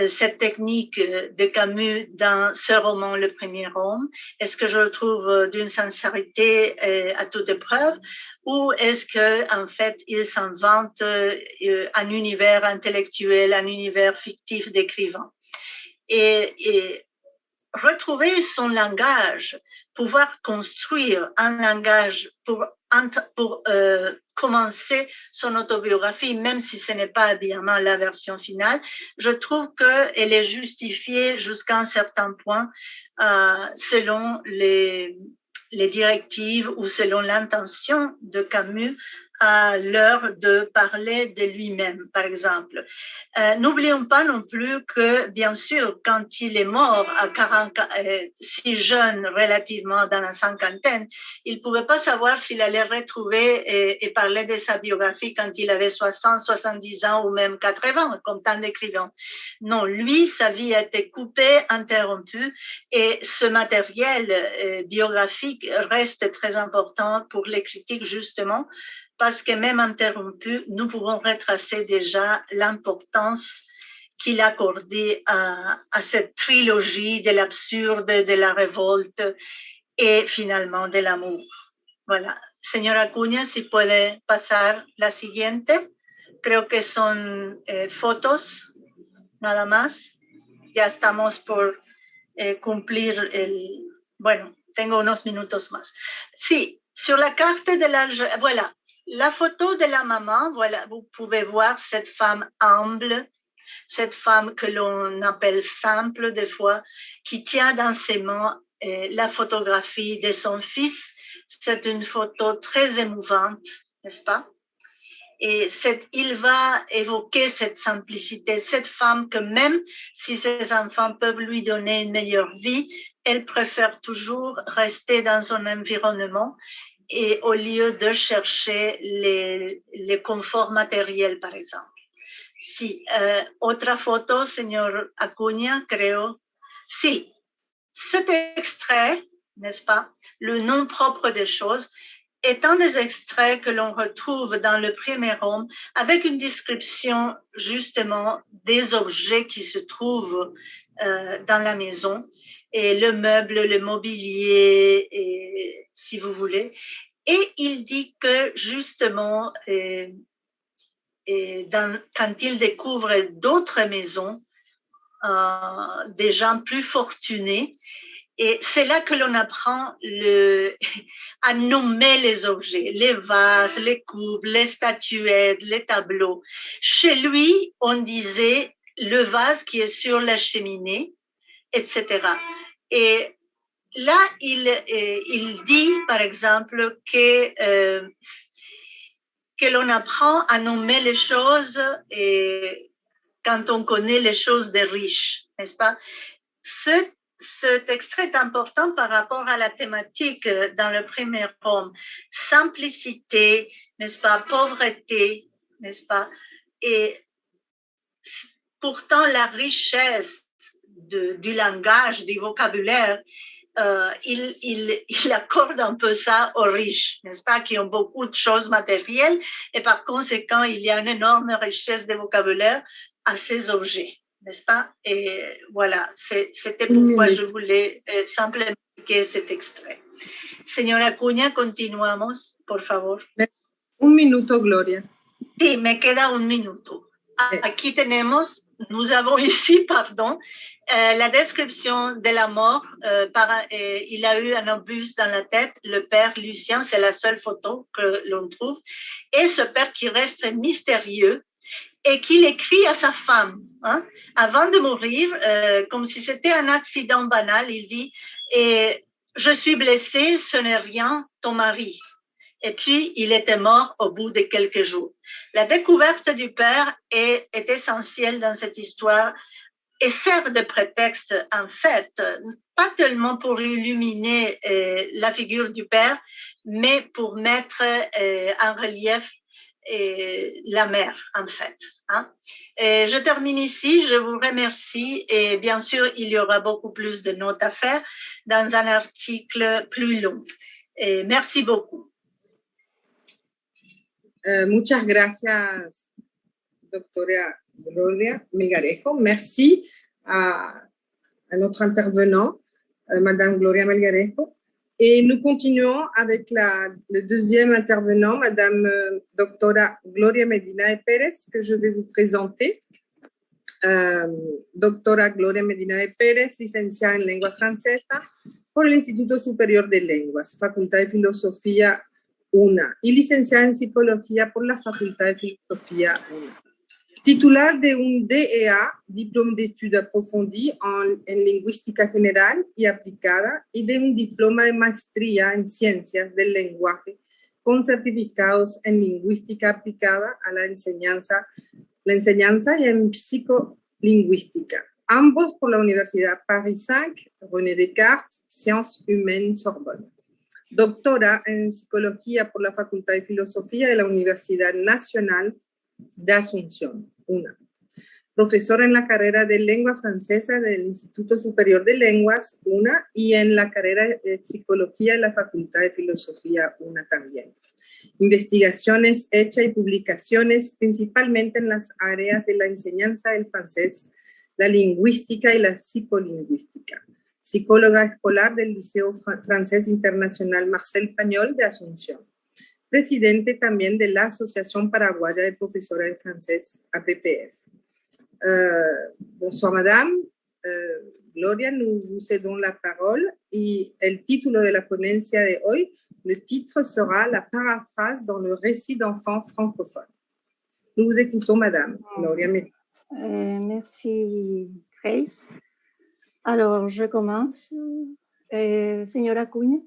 cette technique de Camus dans ce roman, Le Premier Homme? Est-ce que je le trouve d'une sincérité à toute épreuve? Ou est-ce que en fait il s'invente un univers intellectuel, un univers fictif d'écrivain? Et retrouver son langage, pouvoir construire un langage pour pour commencer son autobiographie, même si ce n'est pas évidemment la version finale. Je trouve qu'elle est justifiée jusqu'à un certain point selon les directives ou selon l'intention de Camus à l'heure de parler de lui-même, par exemple. N'oublions pas non plus que, bien sûr, quand il est mort à 40, si jeune relativement dans la cinquantaine, il ne pouvait pas savoir s'il allait retrouver et parler de sa biographie quand il avait 60, 70 ans ou même 80, comme tant d'écrivains. Non, lui, sa vie a été coupée, interrompue, et ce matériel biographique reste très important pour les critiques, justement, parce que même interrompu, nous pouvons retracer déjà l'importance qu'il accordait à cette trilogie de l'absurde, de la révolte et finalement de l'amour. Voilà. Señora Acuña, si puede pasar la siguiente. Creo que son fotos, nada más. Ya estamos por cumplir Bueno, tengo unos minutos más. Sí, sur la carte de la... Voilà. La photo de la maman, voilà, vous pouvez voir cette femme humble, cette femme que l'on appelle simple des fois, qui tient dans ses mains la photographie de son fils. C'est une photo très émouvante, n'est-ce pas? Et il va évoquer cette simplicité, cette femme que même si ses enfants peuvent lui donner une meilleure vie, elle préfère toujours rester dans son environnement et au lieu de chercher les conforts matériels, par exemple. Sí, otra foto, señor Acuña, creo. Sí, cet extrait, n'est-ce pas, le nom propre des choses, est un des extraits que l'on retrouve dans le premier homme avec une description justement des objets qui se trouvent dans la maison, et le meuble, le mobilier, et, si vous voulez. Et il dit que justement, quand il découvre d'autres maisons, des gens plus fortunés, et c'est là que l'on apprend à nommer les objets, les vases, les coupes, les statuettes, les tableaux. Chez lui, on disait le vase qui est sur la cheminée, etc. Et là, il dit, par exemple, que l'on apprend à nommer les choses quand on connaît les choses des riches, n'est-ce pas? Cet extrait est important par rapport à la thématique dans le premier homme. Simplicité, n'est-ce pas? Pauvreté, n'est-ce pas? Et pourtant, la richesse du langage, du vocabulaire, il accorde un peu ça aux riches, n'est-ce pas, qui ont beaucoup de choses matérielles, et par conséquent, il y a une énorme richesse de vocabulaire à ces objets, n'est-ce pas? Et voilà, c'était pourquoi je voulais simplement expliquer cet extrait. Señora Acuña, continuamos, por favor. Un minuto, Gloria. Sí, me queda un minuto. Aquí nous avons ici, la description de la mort. Il a eu un obus dans la tête, le père Lucien, c'est la seule photo que l'on trouve, et ce père qui reste mystérieux et qu'il écrit à sa femme, hein, avant de mourir, comme si c'était un accident banal, il dit « Je suis blessé, ce n'est rien, ton mari ». Et puis, il était mort au bout de quelques jours. La découverte du père est essentielle dans cette histoire et sert de prétexte, en fait, pas tellement pour illuminer la figure du père, mais pour mettre en relief la mère, en fait. Hein. Je termine ici, je vous remercie et bien sûr, il y aura beaucoup plus de notes à faire dans un article plus long. Et merci beaucoup. Muchas gracias, doctora Gloria Melgarejo. Merci à notre intervenant, Madame Gloria Melgarejo. Et nous continuons avec le deuxième intervenant, Madame doctora Gloria Medina de Pérez, que je vais vous présenter. Doctora Gloria Medina de Pérez, licenciada en lengua francesa por el Instituto Superior de Lenguas, Facultad de Filosofía UNA y licenciada en Psicología por la Facultad de Filosofía UNA. Titular de un DEA, Diplôme d'études approfondies en Lingüística General y Aplicada, y de un diploma de maestría en Ciencias del Lenguaje, con certificados en Lingüística Aplicada a la enseñanza y en Psicolingüística, ambos por la Universidad Paris 5, René Descartes, Sciences Humaines, Sorbonne. Doctora en Psicología por la Facultad de Filosofía de la Universidad Nacional de Asunción, UNA. Profesora en la carrera de Lengua Francesa del Instituto Superior de Lenguas, UNA, y en la carrera de Psicología de la Facultad de Filosofía, UNA también. Investigaciones hechas y publicaciones principalmente en las áreas de la enseñanza del francés, la lingüística y la psicolingüística. Psicóloga escolar del Liceo Francés Internacional Marcel Pagnol de Asunción. Presidente también de la Asociación Paraguaya de Profesores de Francés, APPF. Bonsoir madame, Gloria, nous vous cédons la parole y el título de la ponencia de hoy, le titre sera la paraphrase dans le récit d'enfants francophones. Nous vous écoutons madame Gloria. Merci Grace. Alors je commence. Señora Cuña.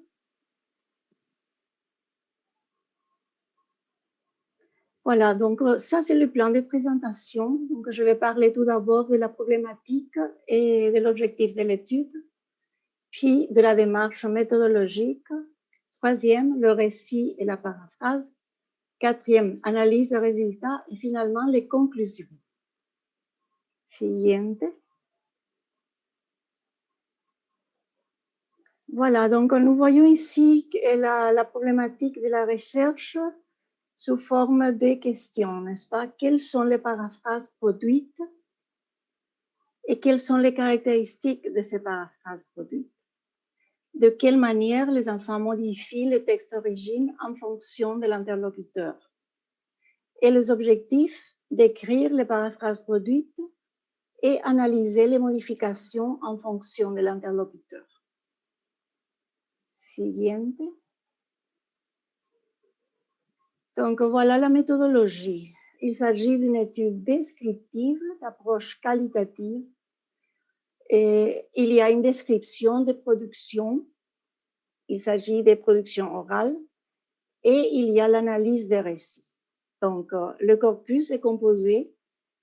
Voilà, donc ça c'est le plan de présentation. Donc je vais parler tout d'abord de la problématique et de l'objectif de l'étude, puis de la démarche méthodologique. Troisième, le récit et la paraphrase. Quatrième, analyse des résultats et finalement les conclusions. Siguiente. Voilà, donc nous voyons ici la problématique de la recherche sous forme de questions, n'est-ce pas? Quelles sont les paraphrases produites et quelles sont les caractéristiques de ces paraphrases produites? De quelle manière les enfants modifient le texte d'origine en fonction de l'interlocuteur? Et les objectifs d'écrire les paraphrases produites et analyser les modifications en fonction de l'interlocuteur. Siguiente. Donc, voilà la méthodologie. Il s'agit d'une étude descriptive, d'approche qualitative. Et il y a une description des productions. Il s'agit des productions orales. Et il y a l'analyse des récits. Donc, le corpus est composé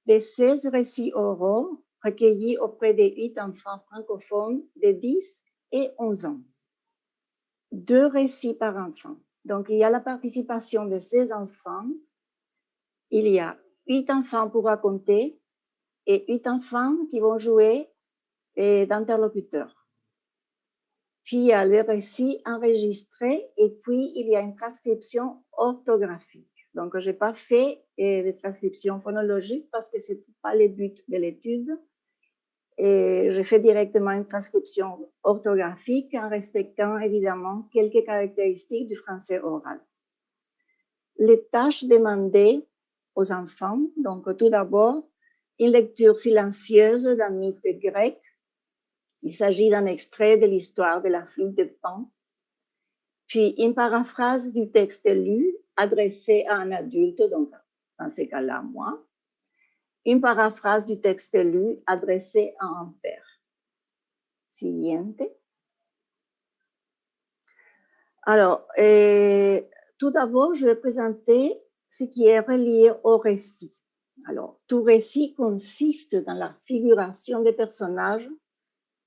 de 16 récits oraux recueillis auprès de 8 enfants francophones de 10 et 11 ans. 2 récits par enfant. Donc, il y a la participation de ces enfants. Il y a 8 enfants pour raconter et 8 enfants qui vont jouer d'interlocuteurs. Puis, il y a les récits enregistrés et puis, il y a une transcription orthographique. Donc, je n'ai pas fait de transcription phonologique parce que ce n'est pas le but de l'étude. Et je fais directement une transcription orthographique en respectant évidemment quelques caractéristiques du français oral. Les tâches demandées aux enfants, donc tout d'abord, une lecture silencieuse d'un mythe grec. Il s'agit d'un extrait de l'histoire de la flûte de Pan. Puis une paraphrase du texte lu adressé à un adulte, donc dans ce cas-là, moi. Une paraphrase du texte lu adressé à un père. Siguiente. Alors, tout d'abord, je vais présenter ce qui est relié au récit. Alors, tout récit consiste dans la figuration des personnages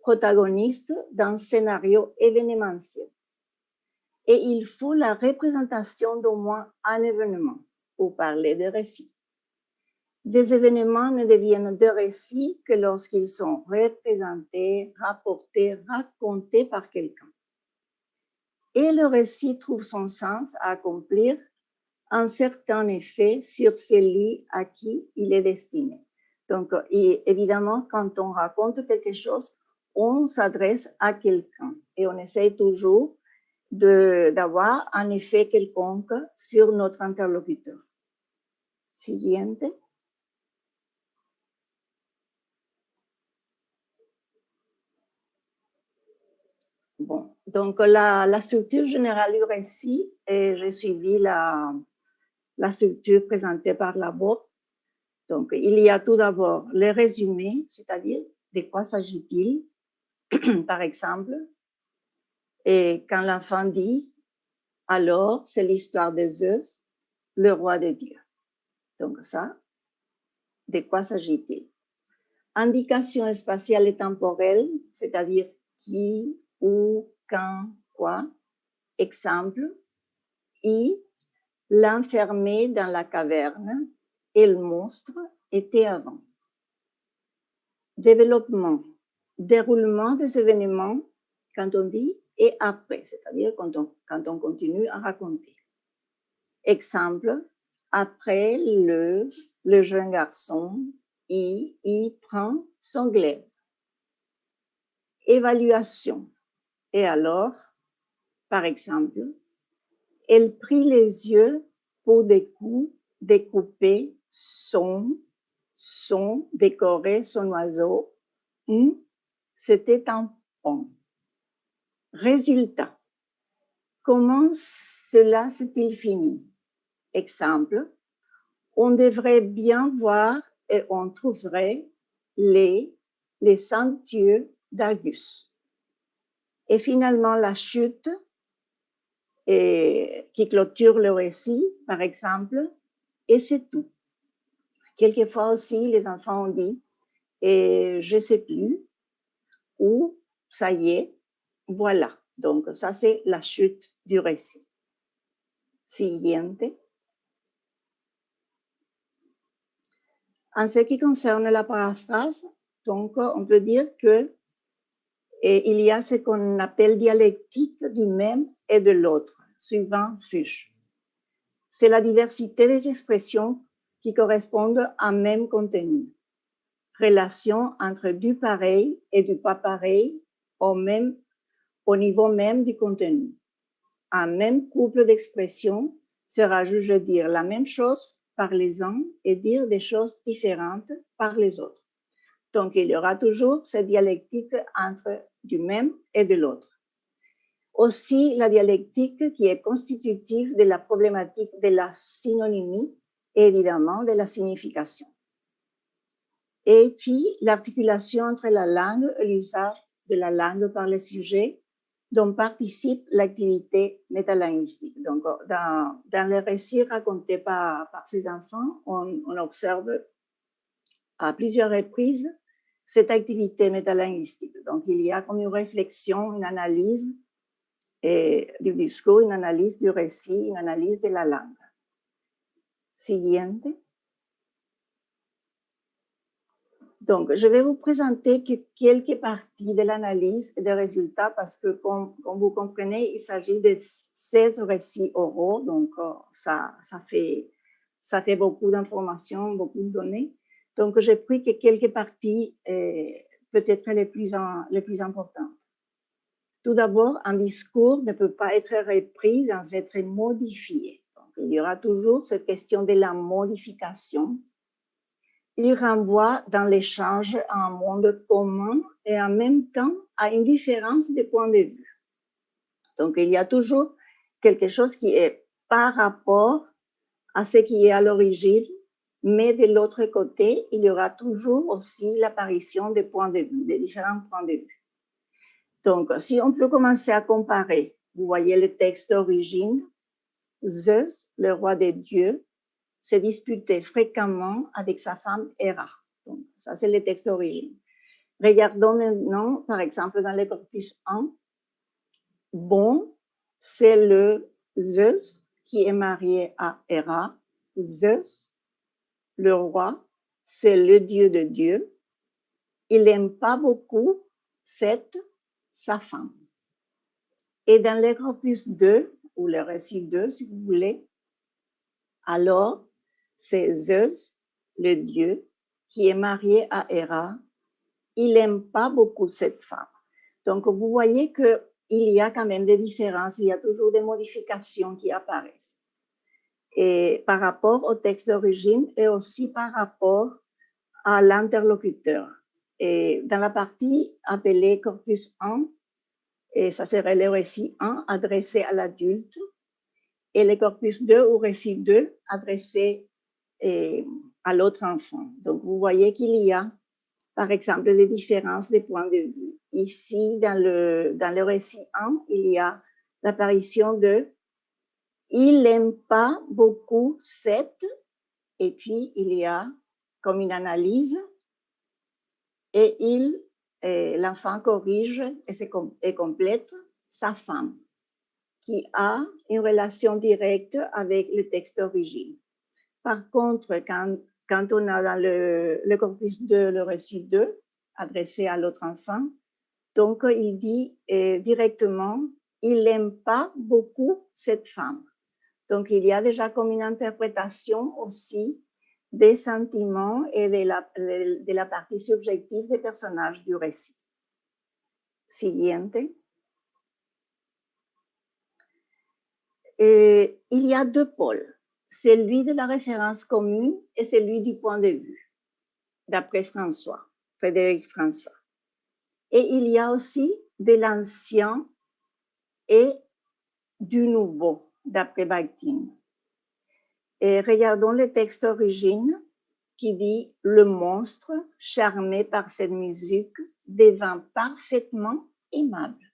protagonistes d'un scénario événementiel. Et il faut la représentation d'au moins un événement pour parler de récit. Des événements ne deviennent de récits que lorsqu'ils sont représentés, rapportés, racontés par quelqu'un. Et le récit trouve son sens à accomplir un certain effet sur celui à qui il est destiné. Donc, évidemment, quand on raconte quelque chose, on s'adresse à quelqu'un et on essaie toujours d'avoir un effet quelconque sur notre interlocuteur. Siguiente. Bon, Donc, la structure générale du récit, j'ai suivi la structure présentée par Laborde. Donc, il y a tout d'abord le résumé, c'est-à-dire de quoi s'agit-il, par exemple, et quand l'enfant dit, alors c'est l'histoire de Zeus, le roi des dieux. Donc ça, de quoi s'agit-il? Indication spatiale et temporelle, c'est-à-dire qui, où, quand, quoi. Exemple, I, l'enfermé dans la caverne et le monstre était avant. Développement, déroulement des événements quand on dit et après, c'est-à-dire quand on continue à raconter. Exemple, après le jeune garçon, il prend son glaive. Évaluation. Et alors, par exemple, elle prit les yeux pour découper décorer son oiseau. C'était un pont. Résultat. Comment cela s'est-il fini? Exemple, on devrait bien voir et on trouverait les sentiers d'Argus. Et finalement, la chute qui clôture le récit, par exemple, et c'est tout. Quelquefois aussi, les enfants ont dit, et je ne sais plus, ou ça y est, voilà. Donc, ça, c'est la chute du récit. Siguiente. En ce qui concerne la paraphrase, donc, on peut dire que il y a ce qu'on appelle dialectique du même et de l'autre, suivant Fuchs. C'est la diversité des expressions qui correspondent à un même contenu. Relation entre du pareil et du pas pareil au niveau même du contenu. Un même couple d'expressions sera jugé dire la même chose par les uns et dire des choses différentes par les autres. Donc, il y aura toujours cette dialectique entre du même et de l'autre. Aussi, la dialectique qui est constitutive de la problématique de la synonymie et évidemment de la signification. Et puis, l'articulation entre la langue et l'usage de la langue par les sujets dont participe l'activité métalinguistique. Donc, dans les récits racontés par ces enfants, on observe à plusieurs reprises cette activité métalinguistique. Donc, il y a comme une réflexion, une analyse du discours, une analyse du récit, une analyse de la langue. Siguiente. Donc, je vais vous présenter quelques parties de l'analyse et des résultats parce que, comme vous comprenez, il s'agit de 16 récits oraux, donc ça fait beaucoup d'informations, beaucoup de données. Donc, j'ai pris que quelques parties peut-être les plus importantes. Tout d'abord, un discours ne peut pas être repris sans être modifié. Donc, il y aura toujours cette question de la modification. Il renvoie dans l'échange à un monde commun et en même temps à une différence de point de vue. Donc, il y a toujours quelque chose qui est par rapport à ce qui est à l'origine, mais de l'autre côté, il y aura toujours aussi l'apparition des points de vue, des différents points de vue. Donc, si on peut commencer à comparer, vous voyez le texte d'origine, Zeus, le roi des dieux, se disputait fréquemment avec sa femme Héra. Donc, ça, c'est le texte d'origine. Regardons maintenant, par exemple, dans le corpus 1. Bon, c'est le Zeus qui est marié à Héra. Zeus, le roi, c'est le dieu de Dieu. Il n'aime pas beaucoup sa femme. Et dans le corpus 2, ou le récit 2, si vous voulez, alors, c'est Zeus, le dieu, qui est marié à Héra. Il n'aime pas beaucoup cette femme. Donc, vous voyez qu'il y a quand même des différences, il y a toujours des modifications qui apparaissent. Et par rapport au texte d'origine et aussi par rapport à l'interlocuteur. Et dans la partie appelée Corpus 1, Et ça serait le récit 1 adressé à l'adulte et le corpus 2 ou récit 2 adressé à l'autre enfant. Donc, vous voyez qu'il y a, par exemple, des différences de points de vue. Ici, dans le récit 1, il y a l'apparition de « il n'aime pas beaucoup cette » et puis il y a comme une analyse et l'enfant corrige et complète sa femme qui a une relation directe avec le texte d'origine. Par contre, quand on a dans le corpus 2, le récit 2, adressé à l'autre enfant, donc il dit directement « il n'aime pas beaucoup cette femme ». Donc il y a déjà comme une interprétation aussi des sentiments et de la partie subjective des personnages du récit. Siguiente. Il y a deux pôles, celui de la référence commune et celui du point de vue, d'après Frédéric François. Et il y a aussi de l'ancien et du nouveau, d'après Bakhtin. Et regardons le texte d'origine qui dit « Le monstre, charmé par cette musique, devint parfaitement aimable. »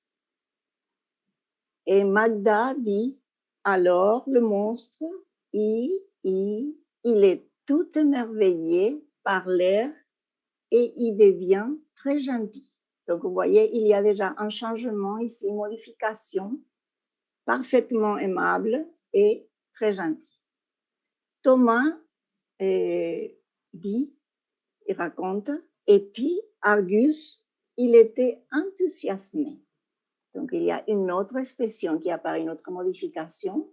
Et Magda dit « Alors le monstre, il est tout émerveillé par l'air et il devient très gentil. » Donc vous voyez, il y a déjà un changement ici, une modification, parfaitement aimable et très gentil. Thomas dit, il raconte, et puis Argus, il était enthousiasmé. Donc il y a une autre expression qui apparaît, une autre modification,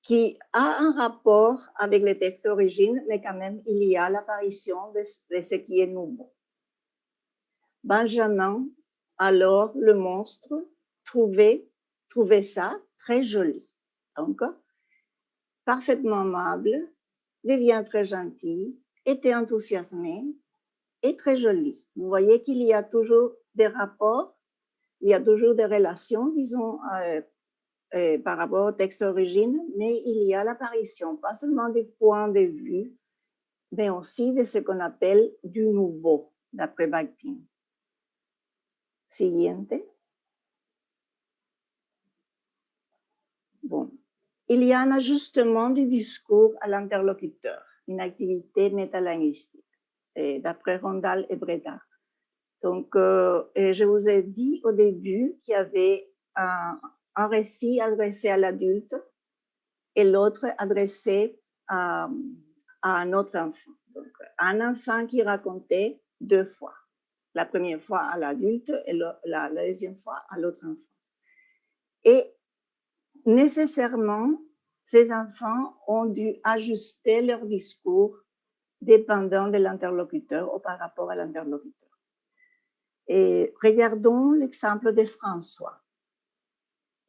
qui a un rapport avec le texte d'origine, mais quand même il y a l'apparition de ce qui est nouveau. Benjamin, alors le monstre, trouvait ça très joli. Donc, parfaitement amable, devient très gentil, était enthousiasmé et très joli. Vous voyez qu'il y a toujours des rapports, il y a toujours des relations, disons, par rapport au texte d'origine, mais il y a l'apparition, pas seulement des points de vue, mais aussi de ce qu'on appelle du nouveau, d'après Bakhtin. Siguiente. Bon. Il y a un ajustement du discours à l'interlocuteur, une activité métalinguistique, d'après Rondal et Breda. Donc, je vous ai dit au début qu'il y avait un récit adressé à l'adulte et l'autre adressé à un autre enfant. Donc, un enfant qui racontait deux fois. La première fois à l'adulte et la deuxième fois à l'autre enfant. Et nécessairement, ces enfants ont dû ajuster leur discours dépendant de l'interlocuteur ou par rapport à l'interlocuteur. Et regardons l'exemple de François.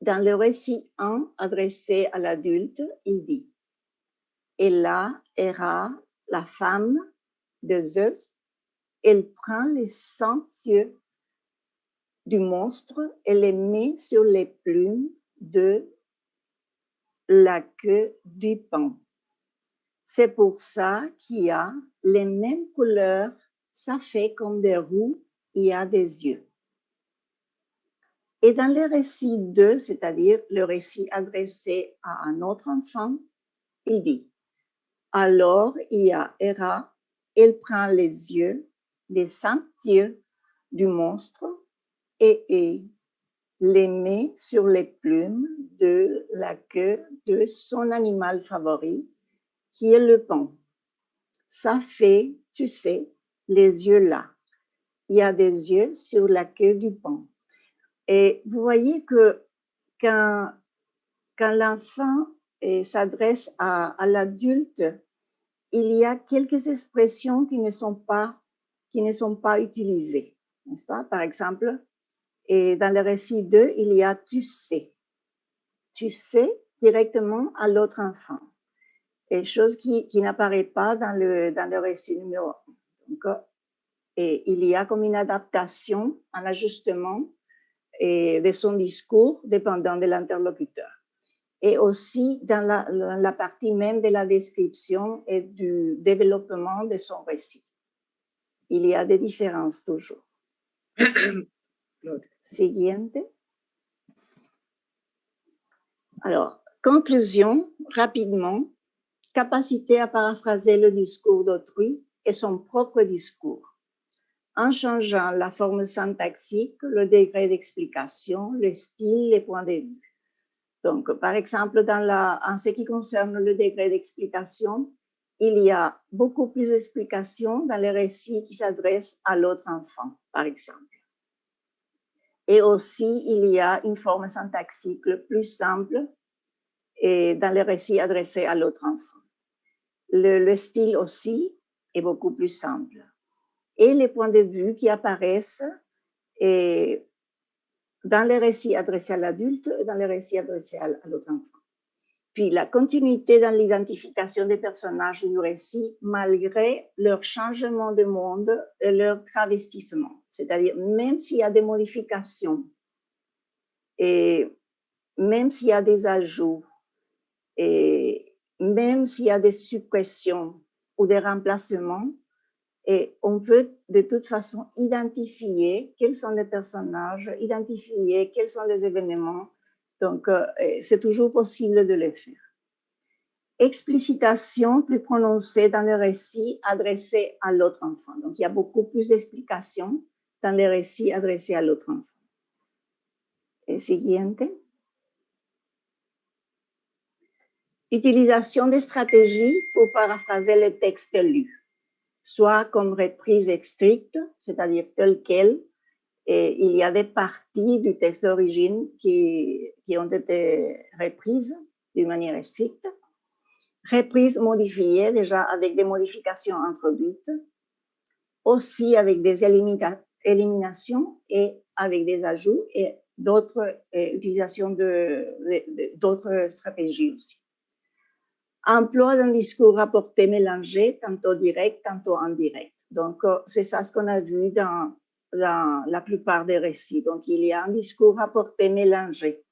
Dans le récit 1 adressé à l'adulte, il dit « Et là, Héra, la femme de Zeus, elle prend les 100 yeux du monstre et les met sur les plumes de la queue du paon. C'est pour ça qu'il y a les mêmes couleurs, ça fait comme des roues, il y a des yeux. » Et dans le récit 2, c'est-à-dire le récit adressé à un autre enfant, il dit « Alors il y a Héra, elle prend les yeux, les 100 yeux du monstre et les met sur les plumes de la queue de son animal favori, qui est le paon. Ça fait, tu sais, les yeux là. Il y a des yeux sur la queue du paon. » Et vous voyez que quand l'enfant s'adresse à l'adulte, il y a quelques expressions qui ne sont pas utilisées, n'est-ce pas? Par exemple, dans le récit 2, il y a « tu sais ». Tu sais directement à l'autre enfant. Et chose qui n'apparaît pas dans le récit numéro 1. Donc, et il y a comme une adaptation, un ajustement de son discours dépendant de l'interlocuteur. Et aussi dans la partie même de la description et du développement de son récit. Il y a des différences toujours. Siguiente. Alors, conclusion, rapidement, capacité à paraphraser le discours d'autrui et son propre discours, en changeant la forme syntaxique, le degré d'explication, le style, les points de vue. Donc, par exemple, en ce qui concerne le degré d'explication, il y a beaucoup plus d'explications dans les récits qui s'adressent à l'autre enfant, par exemple. Et aussi, il y a une forme syntaxique plus simple et dans les récits adressés à l'autre enfant. Le style aussi est beaucoup plus simple. Et les points de vue qui apparaissent dans les récits adressés à l'adulte et dans les récits adressés à l'autre enfant. Puis la continuité dans l'identification des personnages du récit malgré leur changement de monde et leur travestissement. C'est-à-dire, même s'il y a des modifications et même s'il y a des ajouts et même s'il y a des suppressions ou des remplacements, et on peut de toute façon identifier quels sont les personnages, identifier quels sont les événements. Donc, c'est toujours possible de le faire. Explicitation plus prononcée dans les récits adressés à l'autre enfant. Donc, il y a beaucoup plus d'explications dans les récits adressés à l'autre enfant. Et siguiente. Utilisation des stratégies pour paraphraser le texte lu, soit comme reprise stricte, c'est-à-dire tel quel, et il y a des parties du texte d'origine qui ont été reprises d'une manière stricte, reprise modifiée déjà avec des modifications introduites, aussi avec des éliminations et avec des ajouts et d'autres utilisations d'autres stratégies aussi. Emploi d'un discours rapporté mélangé, tantôt direct, tantôt indirect. Donc, c'est ça ce qu'on a vu dans la plupart des récits. Donc, il y a un discours rapporté mélangé.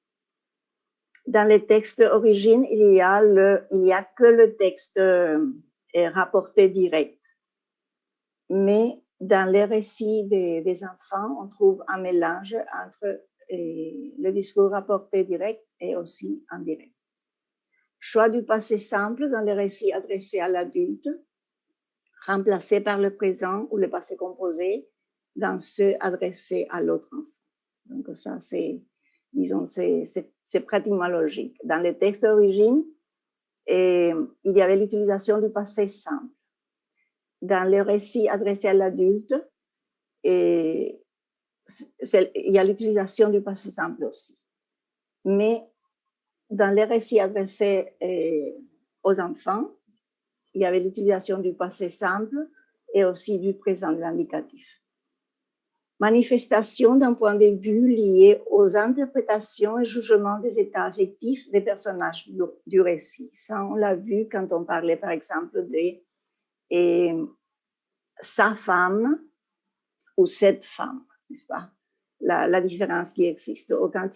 Dans les textes origines, il y a que le texte rapporté direct. Mais dans les récits des enfants, on trouve un mélange entre le discours rapporté direct et aussi indirect. Choix du passé simple dans les récits adressés à l'adulte, remplacé par le présent ou le passé composé dans ceux adressés à l'autre enfant. Donc ça, c'est pratiquement logique. Dans les textes d'origine, il y avait l'utilisation du passé simple. Dans les récits adressés à l'adulte, il y a l'utilisation du passé simple aussi. Mais dans les récits adressés aux enfants, il y avait l'utilisation du passé simple et aussi du présent de l'indicatif. Manifestation d'un point de vue lié aux interprétations et jugements des états affectifs des personnages du récit. Ça, on l'a vu quand on parlait, par exemple, de sa femme ou cette femme, n'est-ce pas? La différence qui existe. Ou quand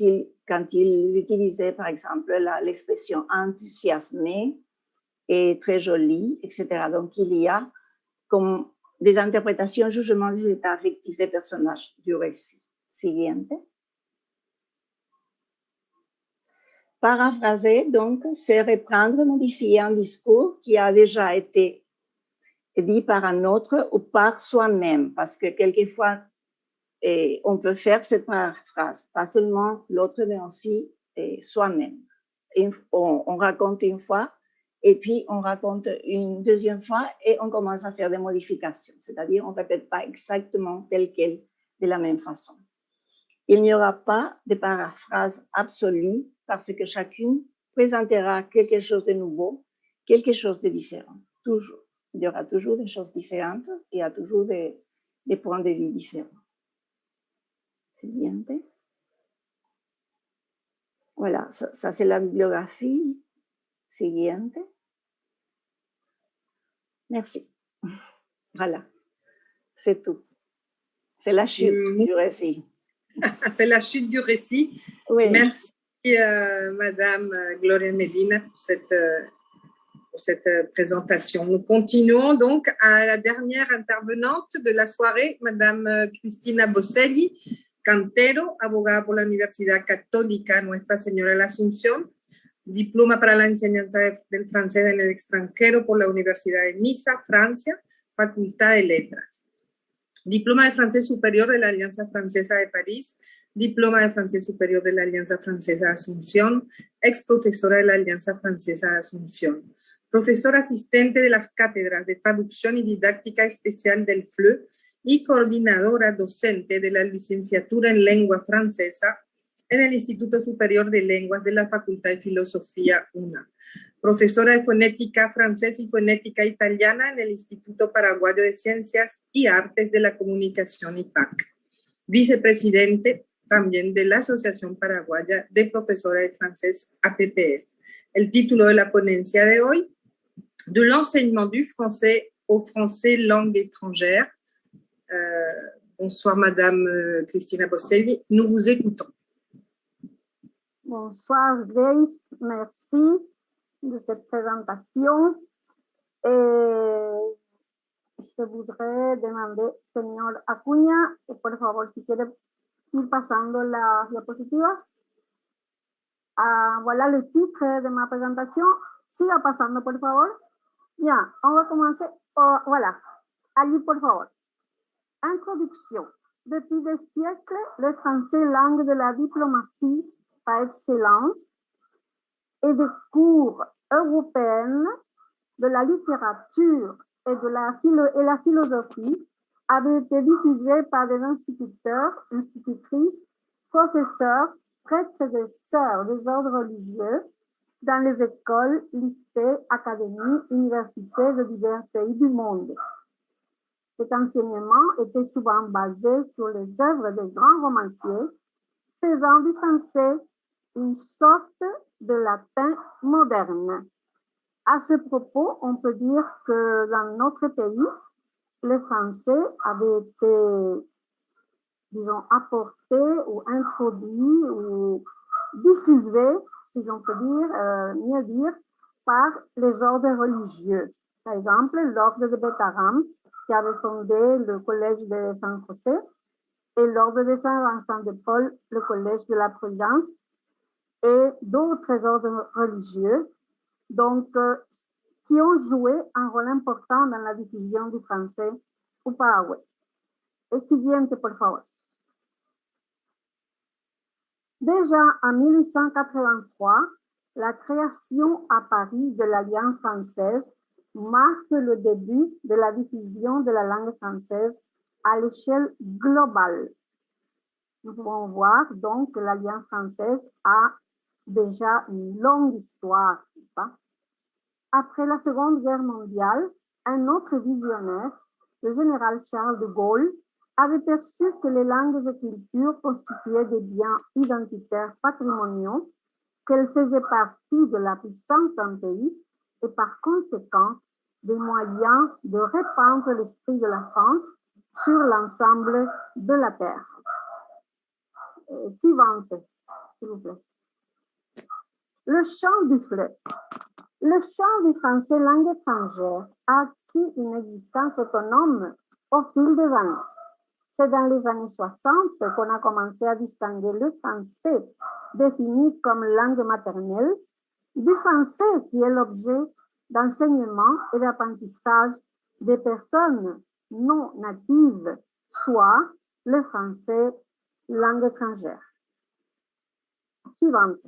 ils utilisaient, par exemple, l'expression enthousiasmée et très jolie, etc. Donc, il y a comme des interprétations, jugements des états affectifs des personnages du récit. Siguiente. Paraphraser, donc, c'est reprendre, modifier un discours qui a déjà été dit par un autre ou par soi-même, parce que quelquefois, on peut faire cette paraphrase, pas seulement l'autre, mais aussi soi-même. On raconte une fois, et puis on raconte une deuxième fois, et on commence à faire des modifications, c'est-à-dire on ne répète pas exactement tel quel de la même façon. Il n'y aura pas de paraphrase absolue, parce que chacune présentera quelque chose de nouveau, quelque chose de différent, toujours. Il y aura toujours des choses différentes, et il y a toujours des points de vue différents. Siguiente. Voilà, ça c'est la bibliographie. Siguiente. Merci. Voilà, c'est tout. C'est la chute du récit. C'est la chute du récit. Oui. Merci, Madame Gloria Medina, pour cette présentation. Nous continuons donc à la dernière intervenante de la soirée, Madame Cristina Boselli, cantero, abogada por la Universidad Católica Nuestra Señora de la Asunción, diploma para la enseñanza del francés en el extranjero por la Universidad de Niza, Francia, Facultad de Letras. Diploma de francés superior de la Alianza Francesa de París, diploma de francés superior de la Alianza Francesa de Asunción, ex profesora de la Alianza Francesa de Asunción, profesora asistente de las cátedras de traducción y didáctica especial del FLE y coordinadora docente de la licenciatura en lengua francesa en el Instituto Superior de Lenguas de la Facultad de Filosofía UNA. Profesora de fonética francesa y fonética italiana en el Instituto Paraguayo de Ciencias y Artes de la Comunicación IPAC. Vicepresidente también de la Asociación Paraguaya de Profesora de Francés APPF. El título de la ponencia de hoy, de l'enseignement du français au français langue étrangère. Bonsoir Madame Cristina Boselli, nous vous écoutons. Bonsoir Grace, merci de cette présentation. Je voudrais demander, señor Acuña, por favor, si quiere ir pasando las diapositivas. Voilà le titre de ma présentation. Siga pasando, por favor. Bien, on va commencer. Voilà, allí, por favor. Introduction. Depuis des siècles, le français, langue de la diplomatie par excellence, et des cours européennes de la littérature et de la philosophie avaient été diffusés par des instituteurs, institutrices, professeurs, prêtres et sœurs des ordres religieux dans les écoles, lycées, académies, universités de divers pays du monde. Cet enseignement était souvent basé sur les œuvres des grands romanciers, faisant du français une sorte de latin moderne. À ce propos, on peut dire que dans notre pays, le français avait été, disons, apporté ou introduit ou diffusé, si l'on peut dire, mieux dire, par les ordres religieux. Par exemple, l'ordre de Bétaram, qui avait fondé le collège de San José, et l'ordre de Saint-Vincent de Paul, le collège de la Prudence, et d'autres ordres religieux, donc, qui ont joué un rôle important dans la diffusion du français au Paraguay. El siguiente, por favor. Déjà en 1883, la création à Paris de l'Alliance française marque le début de la diffusion de la langue française à l'échelle globale. Nous pouvons voir donc que l'Alliance française a déjà une longue histoire. Pas? Après la Seconde Guerre mondiale, un autre visionnaire, le général Charles de Gaulle, avait perçu que les langues et cultures constituaient des biens identitaires patrimoniaux, qu'elles faisaient partie de la puissance d'un pays et par conséquent des moyens de répandre l'esprit de la France sur l'ensemble de la terre. Suivante, s'il vous plaît. Le chant du fleuve. Le chant du français langue étrangère a acquis une existence autonome au fil des années. C'est dans les années 60 qu'on a commencé à distinguer le français, défini comme langue maternelle, du français qui est l'objet d'enseignement et d'apprentissage des personnes non natives, soit le français langue étrangère. Suivante.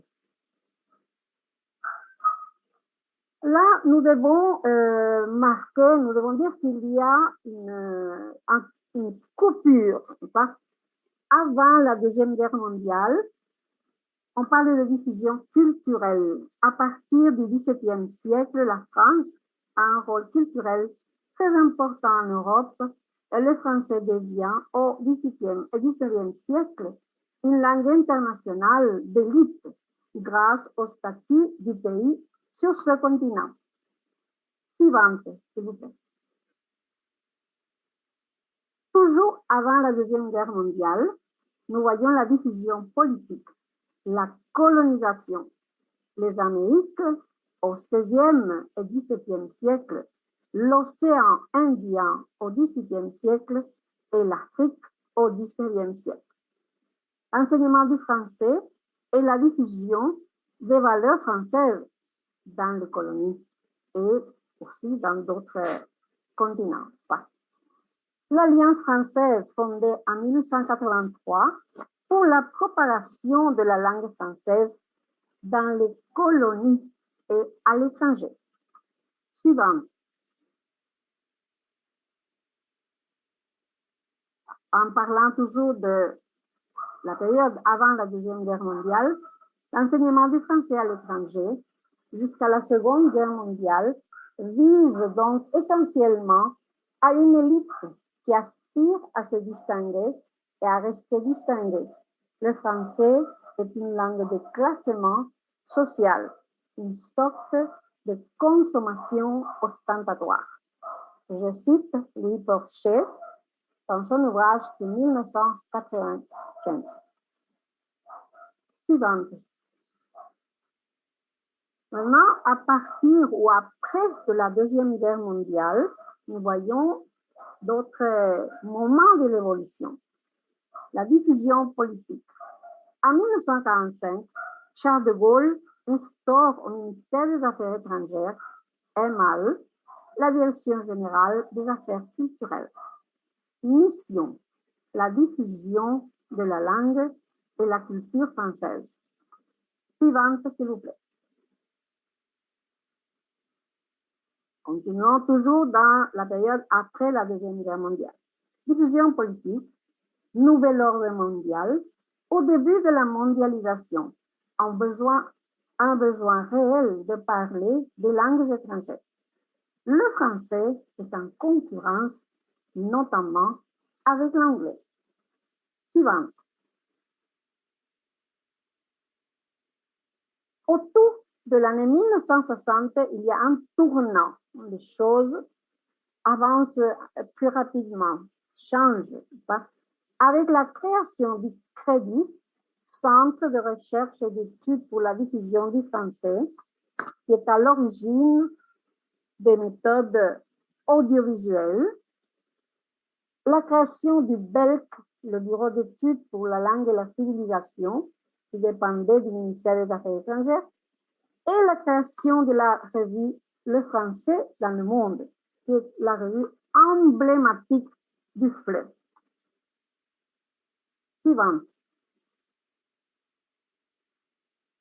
Là, nous devons marquer, nous devons dire qu'il y a une coupure, pas? Avant la Deuxième Guerre mondiale, on parle de diffusion culturelle. À partir du XVIIe siècle, la France a un rôle culturel très important en Europe et le français devient au XVIIIe et XIXe siècle une langue internationale d'élite grâce au statut du pays sur ce continent. Suivante, s'il vous plaît. Toujours avant la Deuxième Guerre mondiale, nous voyons la diffusion politique, la colonisation, les Amériques au XVIe et XVIIe siècle, l'océan Indien au XVIIIe siècle et l'Afrique au XIXe siècle. L'enseignement du français et la diffusion des valeurs françaises dans les colonies et aussi dans d'autres continents. L'Alliance française fondée en 1883 pour la propagation de la langue française dans les colonies et à l'étranger. Suivante. En parlant toujours de la période avant la Deuxième Guerre mondiale, l'enseignement du français à l'étranger jusqu'à la Seconde Guerre mondiale vise donc essentiellement à une élite qui aspire à se distinguer et à rester distinguée. Le français est une langue de classement social, une sorte de consommation ostentatoire. Je cite Louis Porcher dans son ouvrage de 1995. Suivante. Maintenant, à partir ou après de la Deuxième Guerre mondiale, nous voyons d'autres moments de l'évolution. La diffusion politique. En 1945, Charles de Gaulle instaure au ministère des Affaires étrangères, MAE, la Direction générale des affaires culturelles. Mission, la diffusion de la langue et la culture française. Suivante, s'il vous plaît. Continuons toujours dans la période après la Deuxième Guerre mondiale. Diffusion politique, nouvel ordre mondial, au début de la mondialisation, un besoin réel de parler des langues étrangères. Le français est en concurrence, notamment avec l'anglais. Suivante. Autour de l'année 1960, il y a un tournant. Les choses avancent plus rapidement, changent. Avec la création du CREDIF, Centre de recherche et d'études pour la diffusion du français, qui est à l'origine des méthodes audiovisuelles, la création du BELC, le Bureau d'études pour la langue et la civilisation, qui dépendait du ministère des Affaires étrangères, et la création de la revue Le Français dans le monde, qui est la revue emblématique du FLE. Suivante.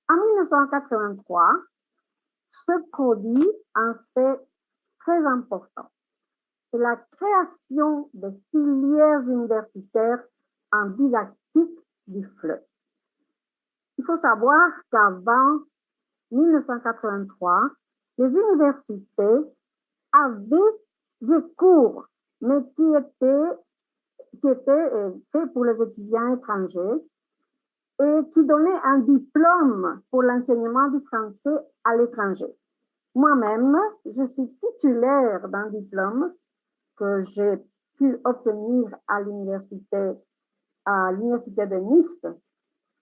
En 1983, se produit un fait très important. C'est la création de filières universitaires en didactique du FLE. Il faut savoir qu'avant 1983, les universités avaient des cours, mais qui étaient faits pour les étudiants étrangers et qui donnaient un diplôme pour l'enseignement du français à l'étranger. Moi-même, je suis titulaire d'un diplôme que j'ai pu obtenir à l'université de Nice,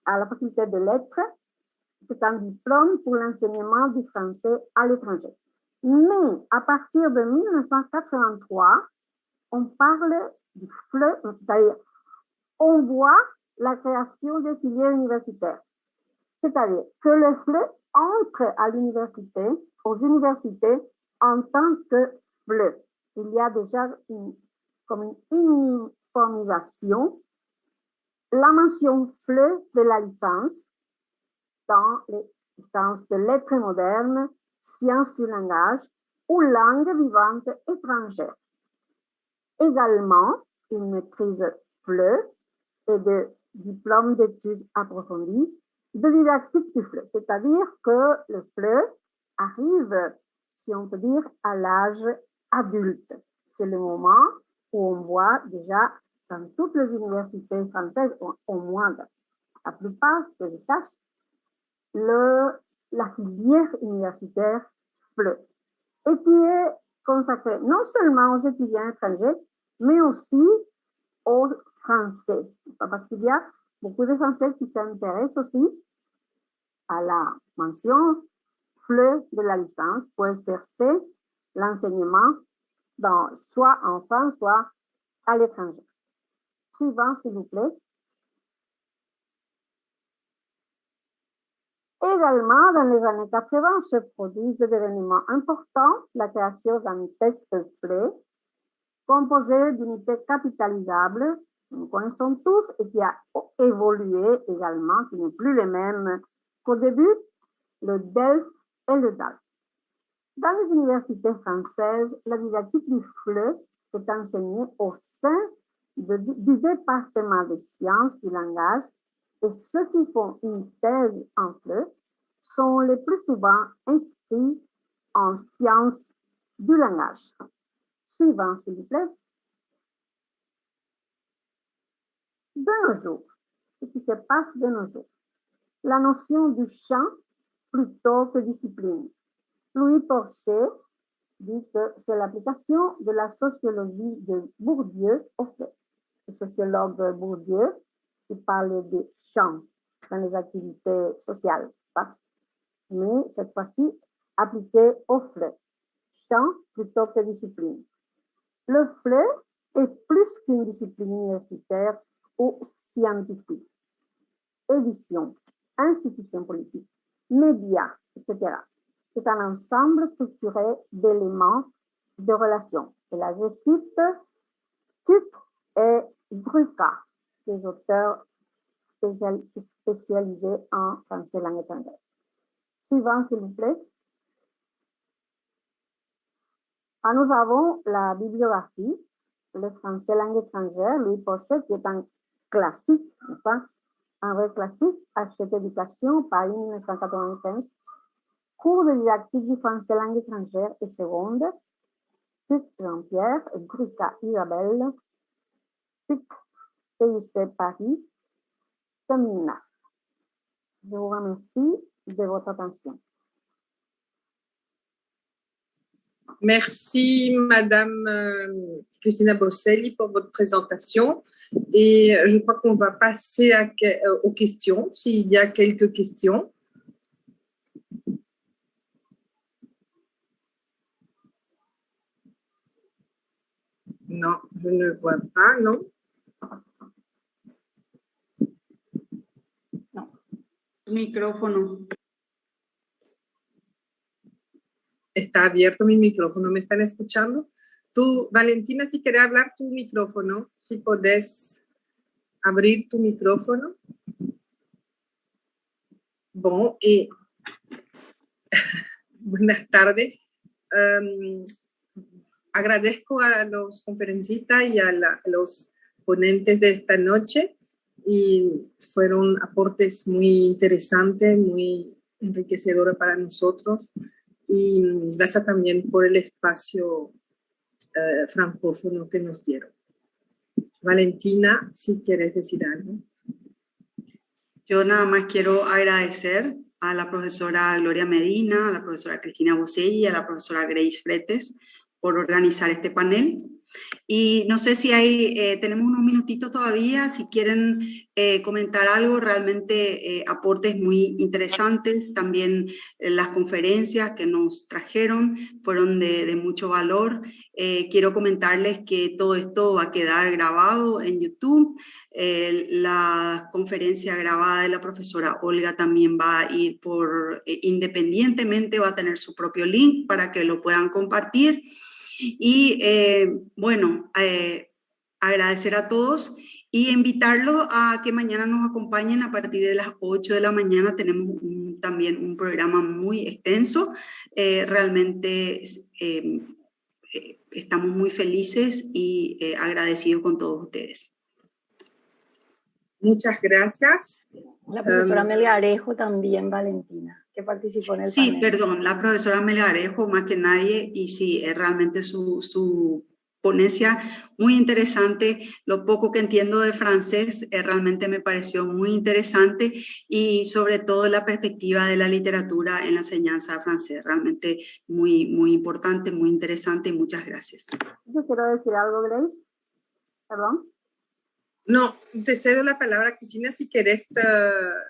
à la faculté de lettres. C'est un diplôme pour l'enseignement du français à l'étranger. Mais à partir de 1983, on parle du FLE, c'est-à-dire on voit la création des filières universitaires. C'est-à-dire que le FLE entre à l'université, aux universités, en tant que FLE. Il y a déjà comme une uniformisation. La mention FLE de la licence dans les licences de lettres modernes, sciences du langage ou langues vivantes étrangères. Également, une maîtrise FLE et de diplôme d'études approfondies de didactique du FLE, c'est-à-dire que le FLE arrive, si on peut dire, à l'âge adulte. C'est le moment où on voit déjà dans toutes les universités françaises, au moins la plupart, que je sache, la filière universitaire FLE, et qui est consacrée non seulement aux étudiants étrangers, mais aussi aux Français. Parce qu'il y a beaucoup de Français qui s'intéressent aussi à la mention FLE de la licence pour exercer l'enseignement soit en France, soit à l'étranger. Suivant, s'il vous plaît. Également, dans les années 80, se produisent des événements importants, la création d'un test FLE composé d'unités capitalisables, nous connaissons tous, et qui a évolué également, qui n'est plus le même qu'au début, le DELF et le DALF. Dans les universités françaises, la didactique du FLE est enseignée au sein du département des sciences du langage, et ceux qui font une thèse en FLE sont les plus souvent inscrits en sciences du langage. Suivant, s'il vous plaît. De nos jours, ce qui se passe de nos jours, la notion du champ plutôt que discipline. Louis Porchet dit que c'est l'application de la sociologie de Bourdieu au fait. Le sociologue Bourdieu qui parle de champ dans les activités sociales, ça. Mais cette fois-ci appliqué au FLE. Champ plutôt que discipline. Le FLE est plus qu'une discipline universitaire ou scientifique. Édition, institution politique, médias, etc. C'est un ensemble structuré d'éléments de relations. Et là, je cite Kuck et Gruca, des auteurs spécialisés en français langue étrangère. Suivant, s'il vous plaît. Ah, nous avons la bibliographie, le français langue étrangère, Louis Porchet, qui est un classique, n'est-ce pas? Un vrai classique, Hachette Éducation, Paris 1995. Cours de didactique du français langue étrangère et seconde, Kuck Jean-Pierre, Gruca Isabelle, Kuck PIC Paris, 2009. Je vous remercie de votre attention. Merci, Madame Cristina Bosselli, pour votre présentation. Et je crois qu'on va passer aux questions, s'il y a quelques questions. Non, je ne vois pas, non. No. Micrófono. Está abierto mi micrófono, ¿me están escuchando? Tú, Valentina, si quieres hablar tu micrófono, si podés abrir tu micrófono. Bon, y buenas tardes. Agradezco a los conferencistas y a los ponentes de esta noche, y fueron aportes muy interesantes, muy enriquecedores para nosotros. Y gracias también por el espacio francófono que nos dieron. Valentina, si quieres decir algo. Yo nada más quiero agradecer a la profesora Gloria Medina, a la profesora Cristina Bosselli y a la profesora Grace Fretes por organizar este panel. Y no sé si tenemos unos minutitos todavía, si quieren comentar algo, realmente aportes muy interesantes. También las conferencias que nos trajeron fueron de mucho valor. Quiero comentarles que todo esto va a quedar grabado en YouTube. La conferencia grabada de la profesora Olga también va a ir independientemente, va a tener su propio link para que lo puedan compartir. Y bueno, agradecer a todos y invitarlos a que mañana nos acompañen a partir de las 8 de la mañana. Tenemos también un programa muy extenso. Realmente estamos muy felices y agradecidos con todos ustedes. Muchas gracias. La profesora Melgarejo también, Valentina, que participó en el sí, panel. Perdón, la profesora Melgarejo más que nadie, y sí, realmente su ponencia muy interesante. Lo poco que entiendo de francés realmente me pareció muy interesante, y sobre todo la perspectiva de la literatura en la enseñanza de francés, realmente muy, muy importante, muy interesante, y muchas gracias. Yo quiero decir algo, Grace. Perdón. Non, te cedo la palabra, Cristina, si querés,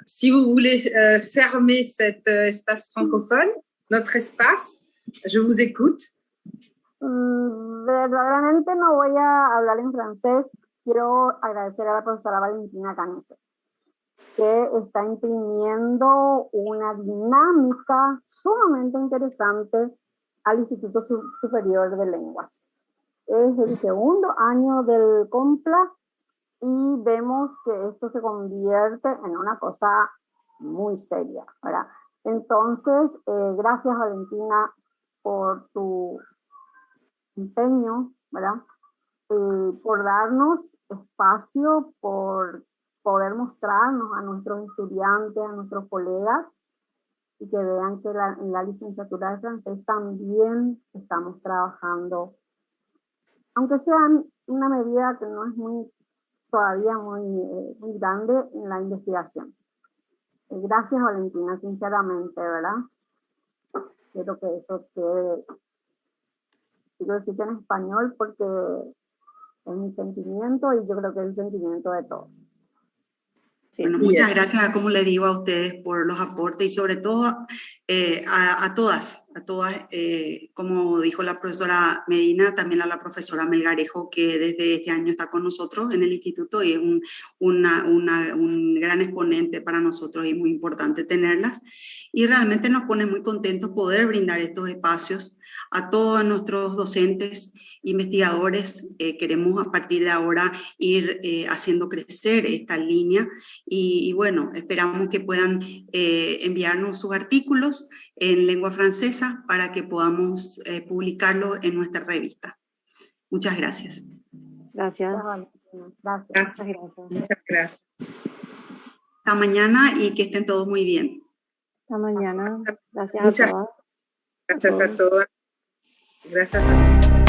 si vous voulez fermer cet espace francophone, notre espace, je vous écoute. Verdaderamente no voy a hablar en francés. Quiero agradecer a la profesora Valentina Canese, que está imprimiendo una dinámica sumamente interesante al Instituto Superior de Lenguas. Es el segundo año del COMPLA y vemos que esto se convierte en una cosa muy seria, ¿verdad? Entonces, gracias Valentina por tu empeño, ¿verdad? Por darnos espacio, por poder mostrarnos a nuestros estudiantes, a nuestros colegas, y que vean que en la licenciatura de francés también estamos trabajando, aunque sea en una medida que no es todavía muy grande, en la investigación. Gracias Valentina, sinceramente, ¿verdad? Quiero que eso quede, quiero decirte en español porque es mi sentimiento y yo creo que es el sentimiento de todos. Sí, bueno, muchas gracias, como le digo a ustedes, por los aportes y sobre todo a todas, como dijo la profesora Medina, también a la profesora Melgarejo, que desde este año está con nosotros en el instituto y es un gran exponente para nosotros y muy importante tenerlas. Y realmente nos pone muy contentos poder brindar estos espacios a todos nuestros docentes, investigadores. Queremos a partir de ahora ir haciendo crecer esta línea y bueno, esperamos que puedan enviarnos sus artículos en lengua francesa para que podamos publicarlo en nuestra revista. Muchas gracias. Gracias. Gracias. Muchas gracias. Hasta mañana y que estén todos muy bien. Hasta mañana. Gracias a todas. Gracias a todas. Gracias a todos.